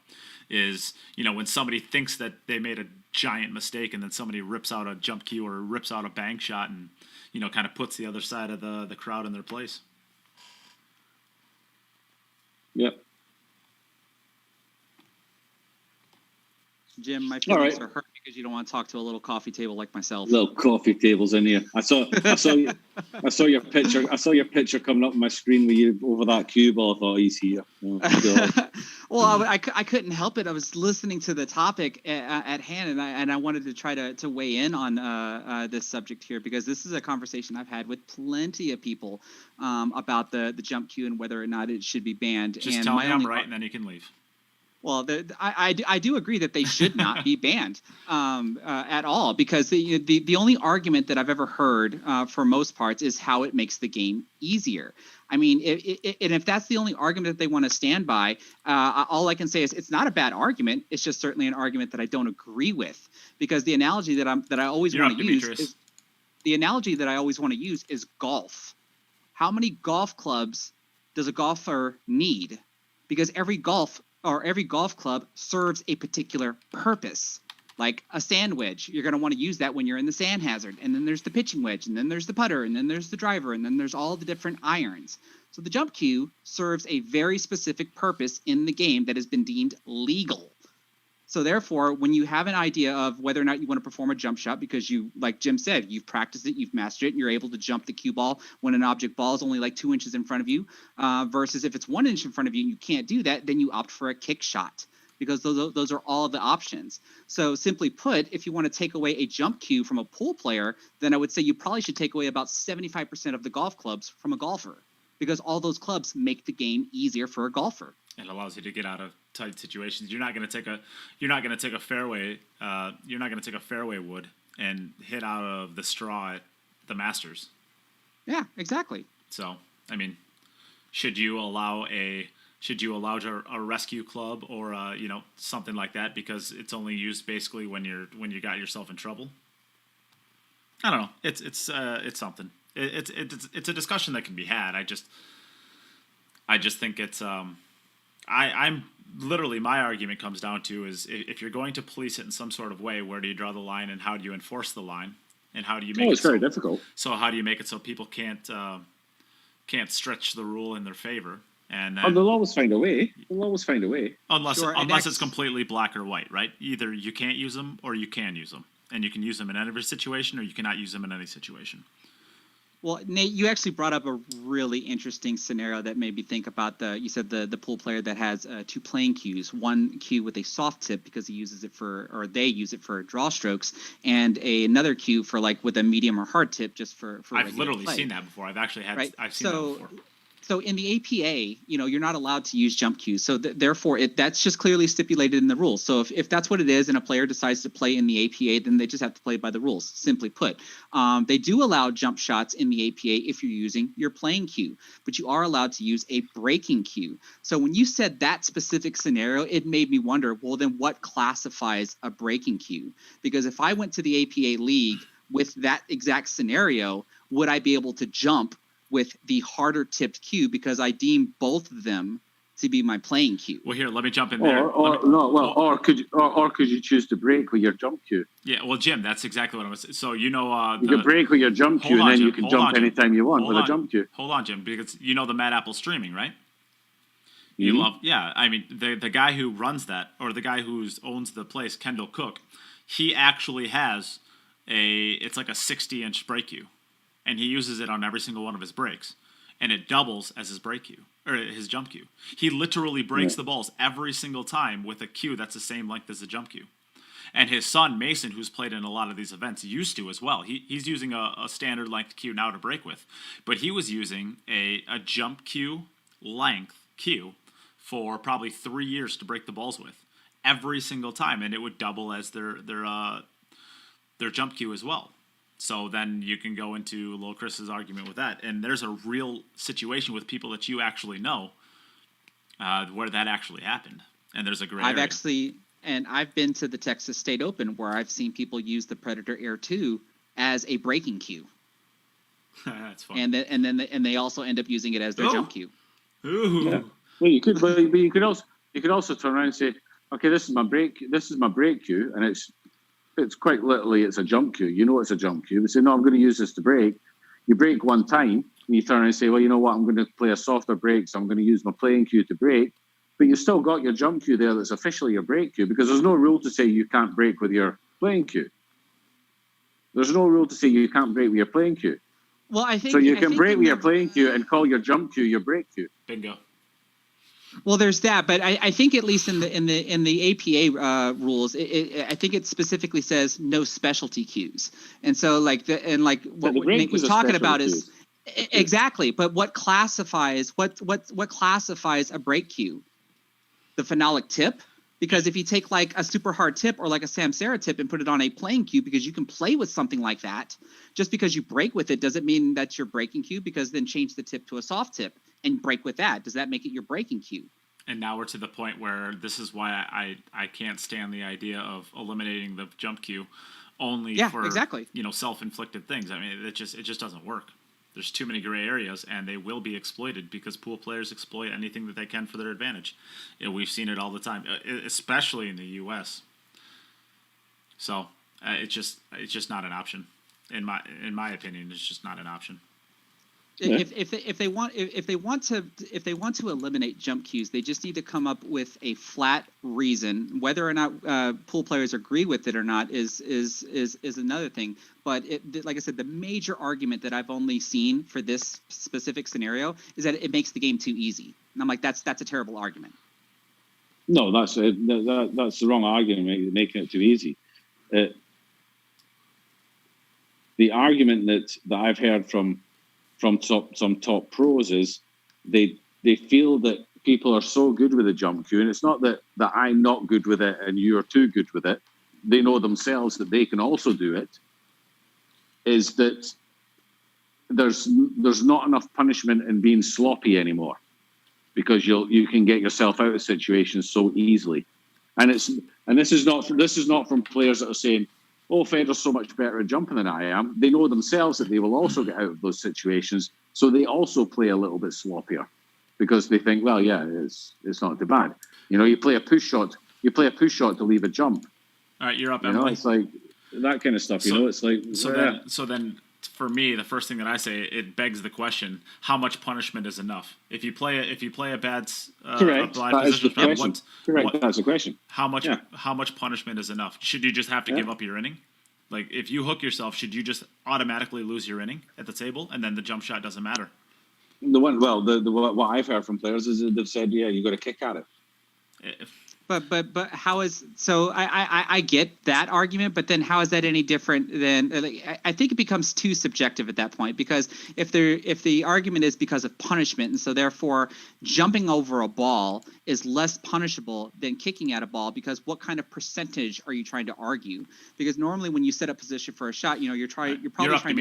is, you know, when somebody thinks that they made a giant mistake and then somebody rips out a jump cue or rips out a bank shot and, you know, kind of puts the other side of the crowd in their place. Yep. Jim, my feelings are hurt because you don't want to talk to a little coffee table like myself. Little coffee tables in here. I saw your picture. I saw your picture coming up on my screen with you over that cue ball. I thought, he's here. Well, I couldn't help it. I was listening to the topic at hand, and I wanted to try to weigh in on this subject here, because this is a conversation I've had with plenty of people about the jump cue and whether or not it should be banned. Just tell me I'm right, and then you can leave. Well, I do agree that they should not be banned at all, because the only argument that I've ever heard for most parts is how it makes the game easier. I mean, if that's the only argument that they want to stand by, all I can say is it's not a bad argument. It's just certainly an argument that I don't agree with, because the analogy that I always want to use is golf. How many golf clubs does a golfer need? Because every golf club serves a particular purpose. Like a sand wedge, you're going to want to use that when you're in the sand hazard. And then there's the pitching wedge, and then there's the putter, and then there's the driver, and then there's all the different irons. So the jump cue serves a very specific purpose in the game that has been deemed legal. So therefore, when you have an idea of whether or not you want to perform a jump shot, because you, like Jim said, you've practiced it, you've mastered it, and you're able to jump the cue ball when an object ball is only like 2 inches in front of you, versus if it's 1 inch in front of you and you can't do that, then you opt for a kick shot, because those are all the options. So simply put, if you want to take away a jump cue from a pool player, then I would say you probably should take away about 75% of the golf clubs from a golfer, because all those clubs make the game easier for a golfer. It allows you to get out of tight situations. You're not going to take a fairway wood and hit out of the straw at the Masters. Yeah, exactly. So, I mean, should you allow a should you allow a rescue club or something like that because it's only used basically when you got yourself in trouble? I don't know. It's something. It's a discussion that can be had. I just think it's I'm literally, my argument comes down to is if you're going to police it in some sort of way, where do you draw the line and how do you enforce the line and how do you make it's very difficult. So how do you make it so people can't stretch the rule in their favor? And they'll always find a way. They'll always find a way. Unless it's completely black or white, right? Either you can't use them or you can use them. And you can use them in every situation or you cannot use them in any situation. Well, Nate, you actually brought up a really interesting scenario that made me think about you said the pool player that has 2 playing cues, one cue with a soft tip because they use it for draw strokes, and another cue for like with a medium or hard tip just for I've literally play. seen that before. I've seen that before. So in the APA, you're not allowed to use jump cues. So therefore, that's just clearly stipulated in the rules. So if that's what it is and a player decides to play in the APA, then they just have to play by the rules, simply put. They do allow jump shots in the APA if you're using your playing cue, but you are allowed to use a breaking cue. So when you said that specific scenario, it made me wonder, well, then what classifies a breaking cue? Because if I went to the APA league with that exact scenario, would I be able to jump with the harder tipped cue because I deem both of them to be my playing cue? Well, here, let me jump in there. Or could you choose to break with your jump cue? Yeah, well, Jim, that's exactly what I was. So you can break with your jump cue, and then you can jump anytime you want with a jump cue. Hold on, Jim, because you know the Mad Apple streaming, right? You love, yeah. I mean, the guy who runs that, or the guy who owns the place, Kendall Cook, he actually has it's like a 60-inch break cue. And he uses it on every single one of his breaks, and it doubles as his break cue or his jump cue. He literally breaks the balls every single time with a cue that's the same length as the jump cue. And his son Mason, who's played in a lot of these events, used to as well. He's using a standard length cue now to break with, but he was using a jump cue length cue for probably 3 years to break the balls with every single time, and it would double as their jump cue as well. So then you can go into Lil Chris's argument with that. And there's a real situation with people that you actually know where that actually happened. And there's a gray area. I've been to the Texas State Open where I've seen people use the Predator Air 2 as a breaking cue. That's fun. And they also end up using it as their jump cue. Ooh. Yeah. Well, you could, but you could also turn around and say, okay, this is my break cue, and it's quite literally it's a jump cue. You know it's a jump cue. They say, no, I'm going to use this to break. You break one time, and you turn around and say, well, you know what, I'm going to play a softer break, so I'm going to use my playing cue to break. But you've still got your jump cue there that's officially your break cue, because there's no rule to say you can't break with your playing cue. There's no rule to say you can't break with your playing cue. Well, I think so. You can break with your playing cue and call your jump cue your break cue. Bingo. Well, there's that, but I think at least in the APA rules, I think it specifically says no specialty cues, and so what Nate was talking about is exactly. But what classifies a break cue? The phenolic tip, because if you take like a super hard tip or like a Samsara tip and put it on a playing cue, because you can play with something like that, just because you break with it doesn't mean that's your breaking cue. Because then change the tip to a soft tip and break with that. Does that make it your breaking cue? And now we're to the point where this is why I can't stand the idea of eliminating the jump cue only for self-inflicted things. I mean, it just doesn't work. There's too many gray areas, and they will be exploited because pool players exploit anything that they can for their advantage. And we've seen it all the time, especially in the U.S. So it's just not an option. In my opinion, it's just not an option. If they want to eliminate jump cues, they just need to come up with a flat reason. Whether or not pool players agree with it or not is another thing. But like I said, the major argument that I've only seen for this specific scenario is that it makes the game too easy. And I'm like, that's a terrible argument. No, that's the wrong argument, making it too easy. The argument that I've heard from some top pros is they feel that people are so good with the jump cue, and it's not that I'm not good with it and you're too good with it. They know themselves that they can also do it. Is that there's not enough punishment in being sloppy anymore. because you can get yourself out of situations so easily. And this is not from players that are saying, "Oh, Federer's so much better at jumping than I am." They know themselves that they will also get out of those situations, so they also play a little bit sloppier because they think, "Well, yeah, it's not too bad." You play a push shot. You play a push shot to leave a jump. All right, you're up, Emily. It's like that kind of stuff. It's like so then. For me, the first thing that I say, it begs the question: how much punishment is enough? If you play a bad correct, a blind that is the position, question. Correct, that's the question. How much punishment is enough? Should you just have to give up your inning? Like if you hook yourself, should you just automatically lose your inning at the table, and then the jump shot doesn't matter? What I've heard from players is that they've said, yeah, you got to kick at it. But how is so? I get that argument, but then how is that any different than? I think it becomes too subjective at that point, because if the argument is because of punishment, and so therefore jumping over a ball is less punishable than kicking at a ball, because what kind of percentage are you trying to argue? Because normally when you set up position for a shot, you're probably trying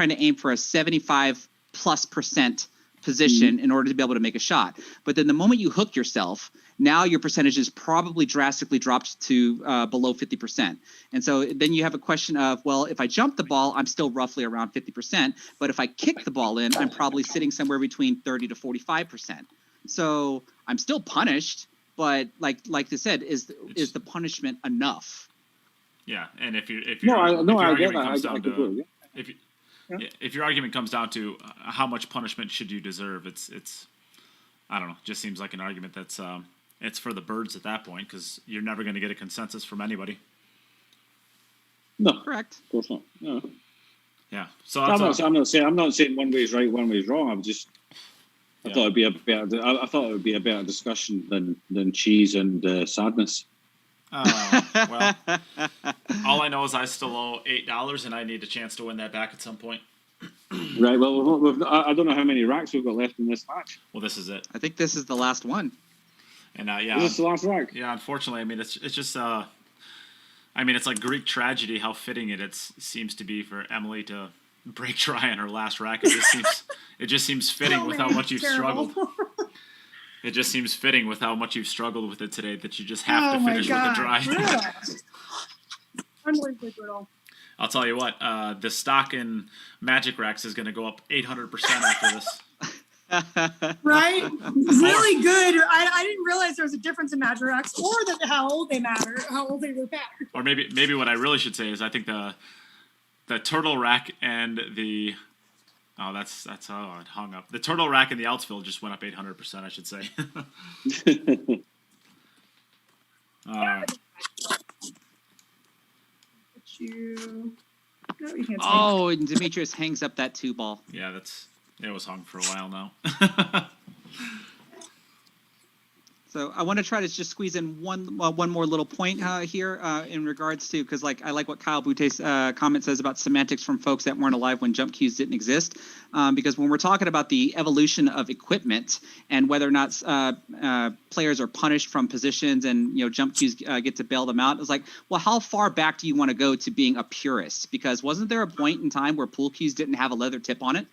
to aim for a 75+% position in order to be able to make a shot. But then the moment you hook yourself, now your percentage is probably drastically dropped to below 50%. And so then you have a question of, well, if I jump the ball, I'm still roughly around 50%. But if I kick the ball in, I'm probably sitting somewhere between 30 to 45%. So I'm still punished, but like I said, is the punishment enough? Yeah, and if your argument comes down to how much punishment should you deserve, it's I don't know, just seems like an argument that's it's for the birds at that point, because you're never going to get a consensus from anybody. No, correct. Of course not. No. Yeah. So I'm not saying one way is right, one way is wrong. I thought it would be a better discussion than cheese and sadness. Well, all I know is I still owe $8, and I need a chance to win that back at some point. Right. Well, I don't know how many racks we've got left in this match. Well, this is it. I think this is the last one. And this is the last rack. Yeah, unfortunately, I mean, it's just it's like Greek tragedy how fitting it seems to be for Emily to break try on her last rack. It just seems fitting with how much you've struggled. It just seems fitting with how much you've struggled with it today that you just have to finish with a dry. Unbelievable. I'll tell you what, the stock in Magic Racks is going to go up 800% after this. Right? Really good. I didn't realize there was a difference in Magic Racks, or that how old they were matter. Or maybe what I really should say is I think the turtle rack and the that's how it hung up. The turtle rack and the outsfield just went up 800%, I should say. And Demetrius hangs up that 2-ball. Yeah, it was hung for a while now. So I want to try to just squeeze in one more little point here in regards to, because I like what Kyle Boute's comment says about semantics from folks that weren't alive when jump cues didn't exist. Because when we're talking about the evolution of equipment and whether or not players are punished from positions and jump cues get to bail them out, it's like, well, how far back do you want to go to being a purist? Because wasn't there a point in time where pool cues didn't have a leather tip on it?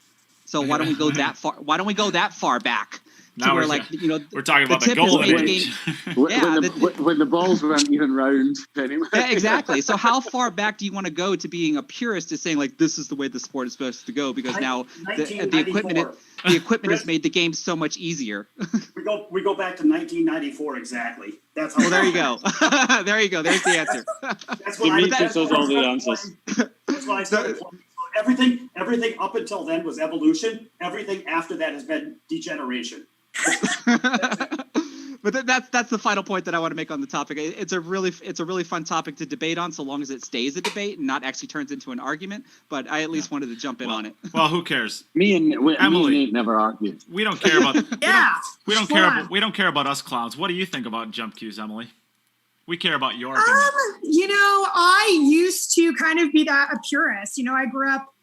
So why don't we go that far? Why don't we go that far back? Now we're talking about the golden age. When the balls weren't even round anyway. Yeah, exactly. So how far back do you want to go to being a purist, to saying this is the way the sport is supposed to go? Because now the equipment has made the game so much easier. We go back to 1994 exactly. That's how. Well, there you go. There you go. There's the answer. That's what all the answers. That's why I started playing. Everything up until then was evolution. Everything after that has been degeneration. But that's the final point that I want to make on the topic. It's a really fun topic to debate on, so long as it stays a debate and not actually turns into an argument. But I at least wanted to jump in on it. Well, who cares? Emily never argued. We don't care about. We don't care about us clowns. What do you think about jump cues, Emily? We care about your opinion. I used to kind of be a purist. I grew up,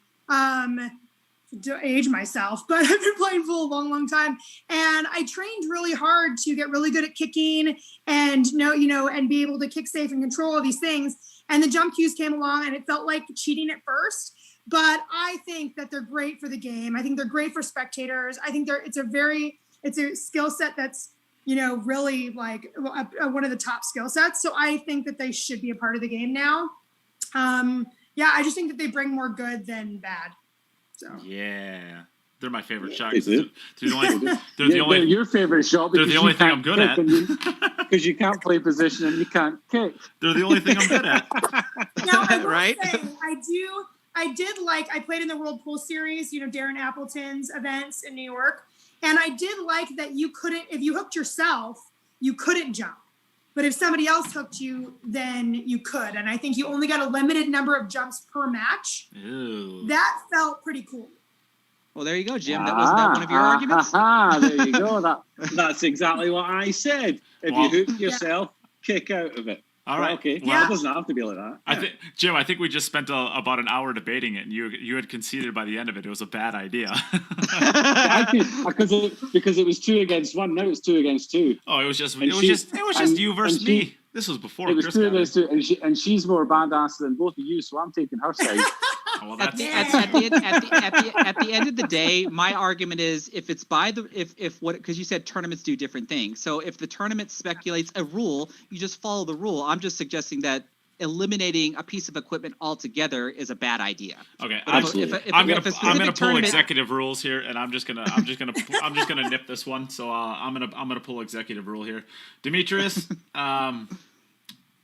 to age myself, but I've been playing for a long, long time. And I trained really hard to get really good at kicking and and be able to kick safe and control all these things. And the jump cues came along and it felt like cheating at first. But I think that they're great for the game. I think they're great for spectators. I think it's a very it's a skill set that's, really like one of the top skill sets. So I think that they should be a part of the game now. I just think that they bring more good than bad. So yeah, they're my favorite shot. They're your favorite shot. They're the only thing I'm good at. Because you can't play position and you can't kick. They're the only thing I'm good at. Now, I will say, I played in the World Pool Series, Darren Appleton's events in New York. And I did like that if you hooked yourself, you couldn't jump. But if somebody else hooked you, then you could. And I think you only got a limited number of jumps per match. Ew. That felt pretty cool. Well, there you go, Jim. That wasn't that one of your arguments? There you go. That's exactly what I said. If you hook yourself, kick out of it. All right. Okay. Well, it doesn't have to be like that. Jim, I think we just spent about an hour debating it, and you had conceded by the end of it. It was a bad idea. Because it was 2 against 1. Now it's 2 against 2. Oh, it was just you versus me. This was before. It was Chris 2 against 2, and she's more badass than both of you, so I'm taking her side. Well, at the end of the day, my argument is if it's because you said tournaments do different things. So if the tournament speculates a rule, you just follow the rule. I'm just suggesting that eliminating a piece of equipment altogether is a bad idea. Okay, absolutely. I'm gonna pull executive rules here, and I'm just gonna nip this one. So I'm gonna pull executive rule here, Demetrius.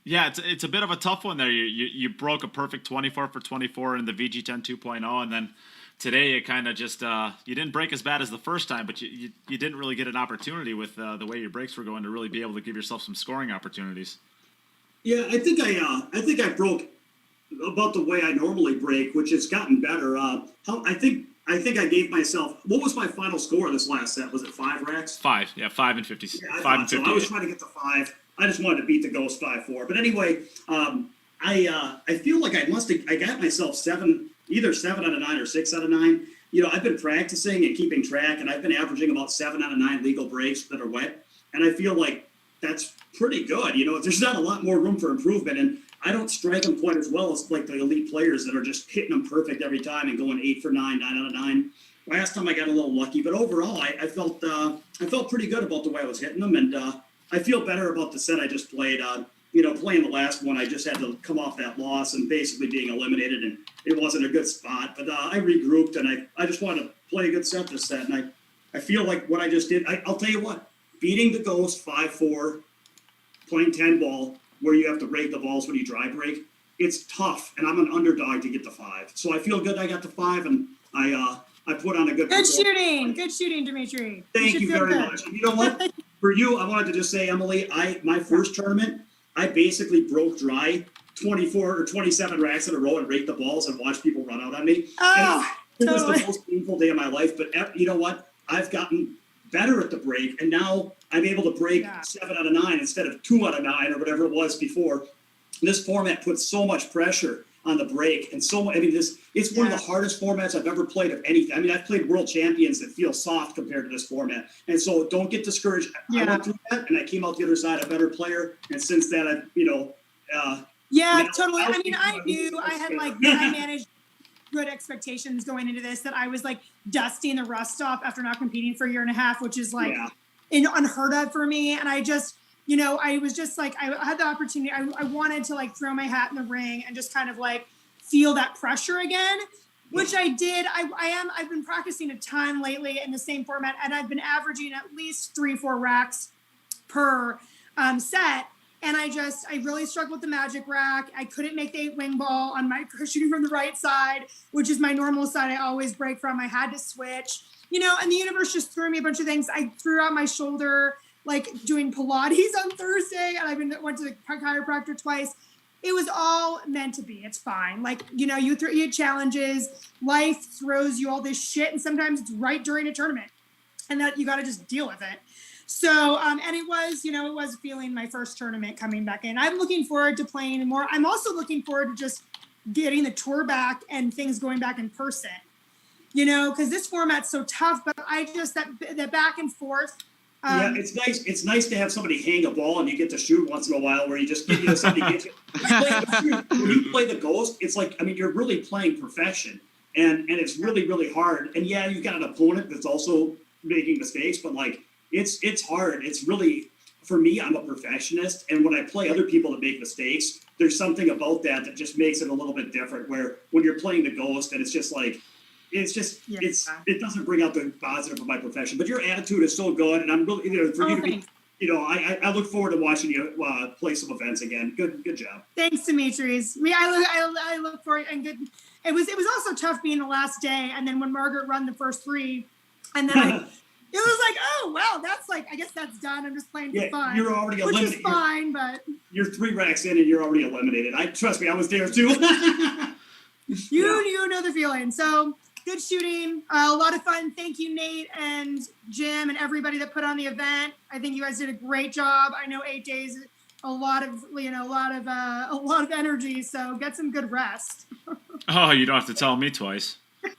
Yeah, it's a bit of a tough one there. You broke a perfect 24 for 24 in the VG10 2.0, and then today it kind of just you didn't break as bad as the first time, but you didn't really get an opportunity with the way your breaks were going to really be able to give yourself some scoring opportunities. Yeah, I think I broke about the way I normally break, which has gotten better. I think I gave myself, what was my final score this last set? Was it 5 racks? 5, yeah, 5 and 50. Yeah, 5 and 50. So I was trying to get to 5. I just wanted to beat the Ghost 5-4. But anyway, I feel like I got myself either 7 out of 9 or 6 out of 9. I've been practicing and keeping track, and I've been averaging about 7 out of 9 legal breaks that are wet. And I feel like that's pretty good. There's not a lot more room for improvement, and I don't strike them quite as well as like the elite players that are just hitting them perfect every time and going 8 for 9, 9 out of 9. Last time I got a little lucky, but overall I felt pretty good about the way I was hitting them, and I feel better about the set I just played. Playing the last one, I just had to come off that loss and basically being eliminated, and it wasn't a good spot. But I regrouped, and I just wanted to play a good set this set, and I feel like what I just did. I'll tell you what, beating the Ghost 5-4, playing 10 ball where you have to rate the balls when you dry break, it's tough, and I'm an underdog to get to 5. So I feel good I got to 5, and I put on a good shooting, Dimitri. Thank you very much. And you know what? For you, I wanted to just say, Emily, my first tournament, I basically broke dry 24 or 27 racks in a row and raked the balls and watched people run out on me. It was the most painful day of my life, but you know what? I've gotten better at the break, and now I'm able to break 7 out of 9 instead of 2 out of 9 or whatever it was before. This format puts so much pressure on the break, and it's one of the hardest formats I've ever played of anything. I mean, I've played world champions that feel soft compared to this format, and so don't get discouraged. I went through that, and I came out the other side a better player, and since then I've totally. I mean, I knew I had I managed good expectations going into this, that I was like dusting the rust off after not competing for a year and a half, which is unheard of for me. And I just, I was just like, I had the opportunity. I wanted to like throw my hat in the ring and just kind of like feel that pressure again, which I did. I've been practicing a ton lately in the same format, and I've been averaging at least 3-4 racks per set. And I really struggled with the magic rack. I couldn't make the 8-wing ball on my shooting from the right side, which is my normal side I always break from. I had to switch, and the universe just threw me a bunch of things. I threw out my shoulder, like doing Pilates on Thursday, and went to the chiropractor twice. It was all meant to be. It's fine. Like, you had challenges. Life throws you all this shit, and sometimes it's right during a tournament, and that you got to just deal with it. So, and it was feeling my first tournament coming back in. I'm looking forward to playing more. I'm also looking forward to just getting the tour back and things going back in person, because this format's so tough, but I just, that back and forth. It's nice. It's nice to have somebody hang a ball and you get to shoot once in a while where you just somebody gets you. When you play the Ghost, it's like, you're really playing perfection, and it's really, really hard. And you've got an opponent that's also making mistakes, but like it's hard. It's really, for me, I'm a perfectionist, and when I play other people that make mistakes, there's something about that just makes it a little bit different. Where when you're playing the ghost, and it's just like, it doesn't bring out the positive of my profession. But your attitude is so good, and I'm really, for you to be, I look forward to watching you play some events again. Good job. Thanks, Demetrius. I look for it, and good. It was also tough being the last day, and then when Margaret run the first 3, and then it was like, oh well, that's like, I guess that's done. I'm just playing for fun. You're already eliminated. Which is fine, but you're 3 racks in and you're already eliminated. Trust me, I was there too. you know the feeling. So good shooting, a lot of fun. Thank you, Nate and Jim and everybody that put on the event. I think you guys did a great job. I know 8 days, a lot of energy. So get some good rest. Oh, you don't have to tell me twice.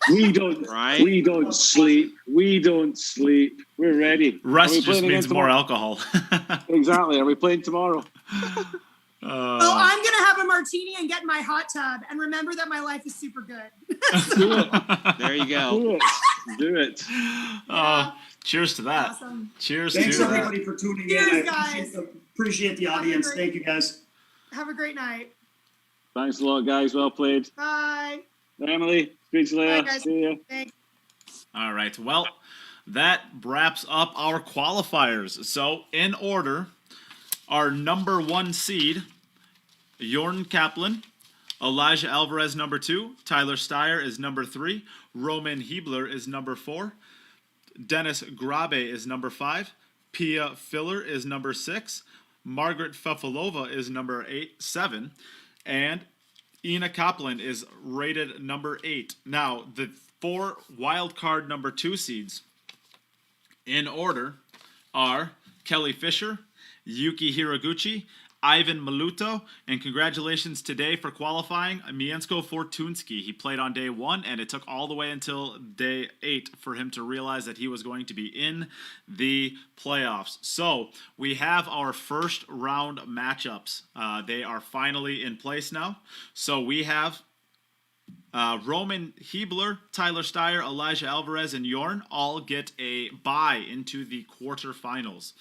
We don't sleep. We're ready. Rest just means more alcohol. Exactly. Are we playing tomorrow? Well, I'm going to have a martini and get in my hot tub and remember that my life is super good. Do it. There you go. Do it. Cheers to that. Awesome. Cheers. Thanks to everybody for tuning Cheers, in. guys. Appreciate the audience. Thank you, guys. Have a great night. Thanks a lot, guys. Well played. Bye. Emily, speak to you later. Bye, guys. See ya. Thanks. All right. Well, that wraps up our qualifiers. So, in order, our number 1 seed, Jorn Kaplan, Elijah Alvarez, number 2, Tyler Steyer is number 3, Roman Hebler is number 4, Dennis Grabe is number 5, Pia Filler is number 6, Margaret Fefilova is number 7, and Ina Kaplan is rated number 8. Now, the 4 wild card number 2 seeds in order are Kelly Fisher, Yuki Hiraguchi, Ivan Maluto, and congratulations today for qualifying Miensko Fortunski. He played on day 1, and it took all the way until day 8 for him to realize that he was going to be in the playoffs. So we have our first round matchups. They are finally in place now. So we have Roman Hebler, Tyler Steyer, Elijah Alvarez, and Jorn all get a bye into the quarterfinals,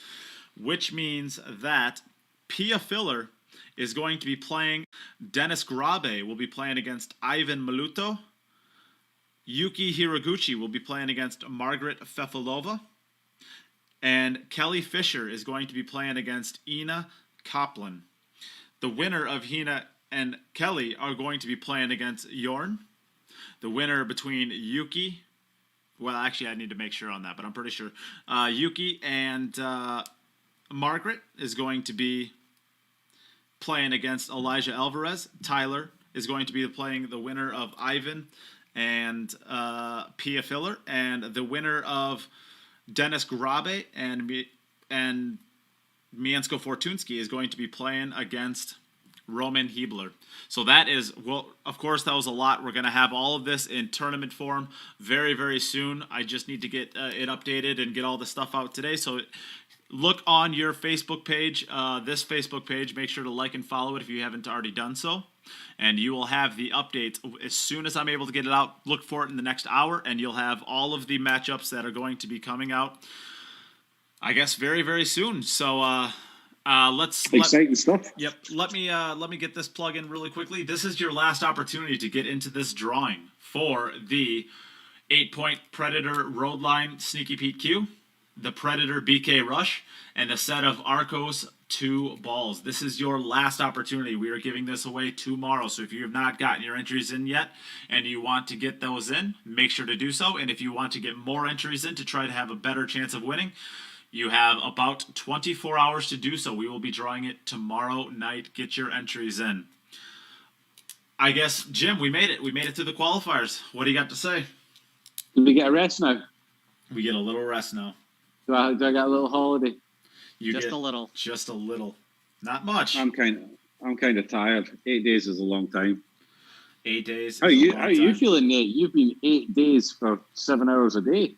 which means that Pia Filler is going to be playing. Dennis Grabe will be playing against Ivan Maluto. Yuki Hiraguchi will be playing against Margaret Fefilova. And Kelly Fisher is going to be playing against Ina Kaplan. The winner of Hina and Kelly are going to be playing against Jorn. The winner between Yuki, well, actually, I need to make sure on that, but I'm pretty sure. Yuki and Margaret is going to be playing against Elijah Alvarez. Tyler is going to be playing the winner of Ivan and Pia Filler, and the winner of Dennis Grabe and Miensko Fortunski is going to be playing against Roman Hebler. So that is, well, of course, that was a lot. We're going to have all of this in tournament form very, very soon. I just need to get it updated and get all the stuff out today. So look on your Facebook page, this Facebook page. Make sure to like and follow it if you haven't already done so. And you will have the updates as soon as I'm able to get it out. Look for it in the next hour, and you'll have all of the matchups that are going to be coming out, I guess, very, very soon. So exciting stuff. Yep. Let me get this plug in really quickly. This is your last opportunity to get into this drawing for the 8-point Predator Roadline Sneaky Pete Q, the Predator BK Rush, and the set of Arcos 2 balls. This is your last opportunity. We are giving this away tomorrow. So if you have not gotten your entries in yet and you want to get those in, make sure to do so. And if you want to get more entries in to try to have a better chance of winning, you have about 24 hours to do so. We will be drawing it tomorrow night. Get your entries in. I guess, Jim, we made it. We made it to the qualifiers. What do you got to say? Do we get a rest now? We get a little rest now. Do I get a little holiday? Just a little. Just a little. Not much. I'm kind of tired. 8 days is a long time. 8 days. How are you feeling, Nate? You've been 8 days for 7 hours a day.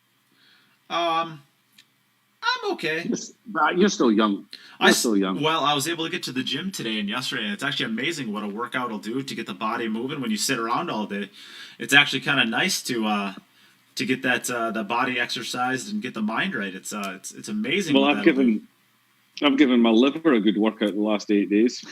I'm okay. But you're still young. Still young. Well, I was able to get to the gym today and yesterday, and it's actually amazing what a workout will do to get the body moving when you sit around all day. It's actually kind of nice to to get that the body exercised and get the mind right. It's amazing. Well, what I've given my liver a good workout the last 8 days.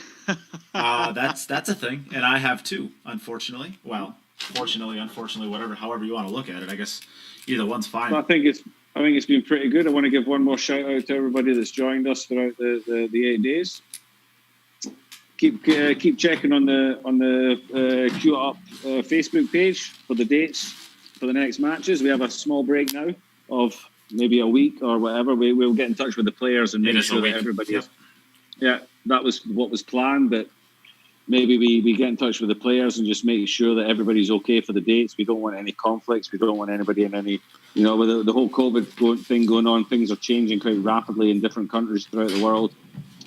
that's a thing, and I have too. Unfortunately, well, fortunately, unfortunately, however you want to look at it. I guess either one's fine. I think it's been pretty good. I want to give one more shout out to everybody that's joined us throughout the 8 days. Keep checking on the Queue Up Facebook page for the dates for the next matches. We have a small break now of maybe a week or whatever. We'll get in touch with the players and make sure that everybody is. Yeah, that was what was planned, but maybe we get in touch with the players and just make sure that everybody's okay for the dates. We don't want any conflicts. We don't want anybody in any, with the whole COVID thing going on, things are changing quite rapidly in different countries throughout the world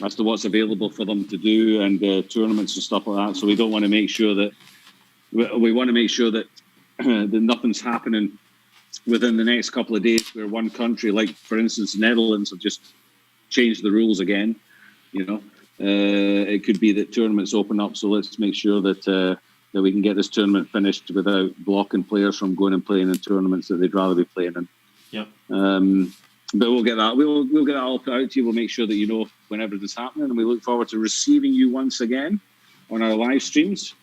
as to what's available for them to do and tournaments and stuff like that. So we don't want to make sure that we want to make sure that that nothing's happening within the next couple of days where one country, like for instance Netherlands, have just changed the rules again. It could be that tournaments open up, so let's make sure that we can get this tournament finished without blocking players from going and playing in tournaments that they'd rather be playing in. Yep. But we'll get that. We'll get that all put out to you. We'll make sure that you know whenever this is happening, and we look forward to receiving you once again on our live streams.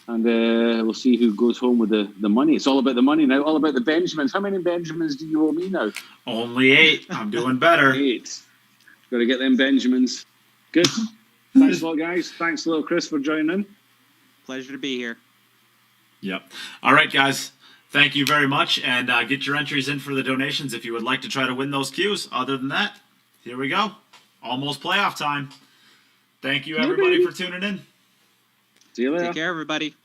And we'll see who goes home with the money. It's all about the money now, all about the Benjamins. How many Benjamins do you owe me now? Only 8. I'm doing better. 8. Got to get them Benjamins. Good. Thanks a lot, guys. Thanks, Lil Chris, for joining in. Pleasure to be here. Yep. All right, guys. Thank you very much. And get your entries in for the donations if you would like to try to win those cues. Other than that, here we go. Almost playoff time. Thank you, everybody, for tuning in. See you later. Take care, everybody.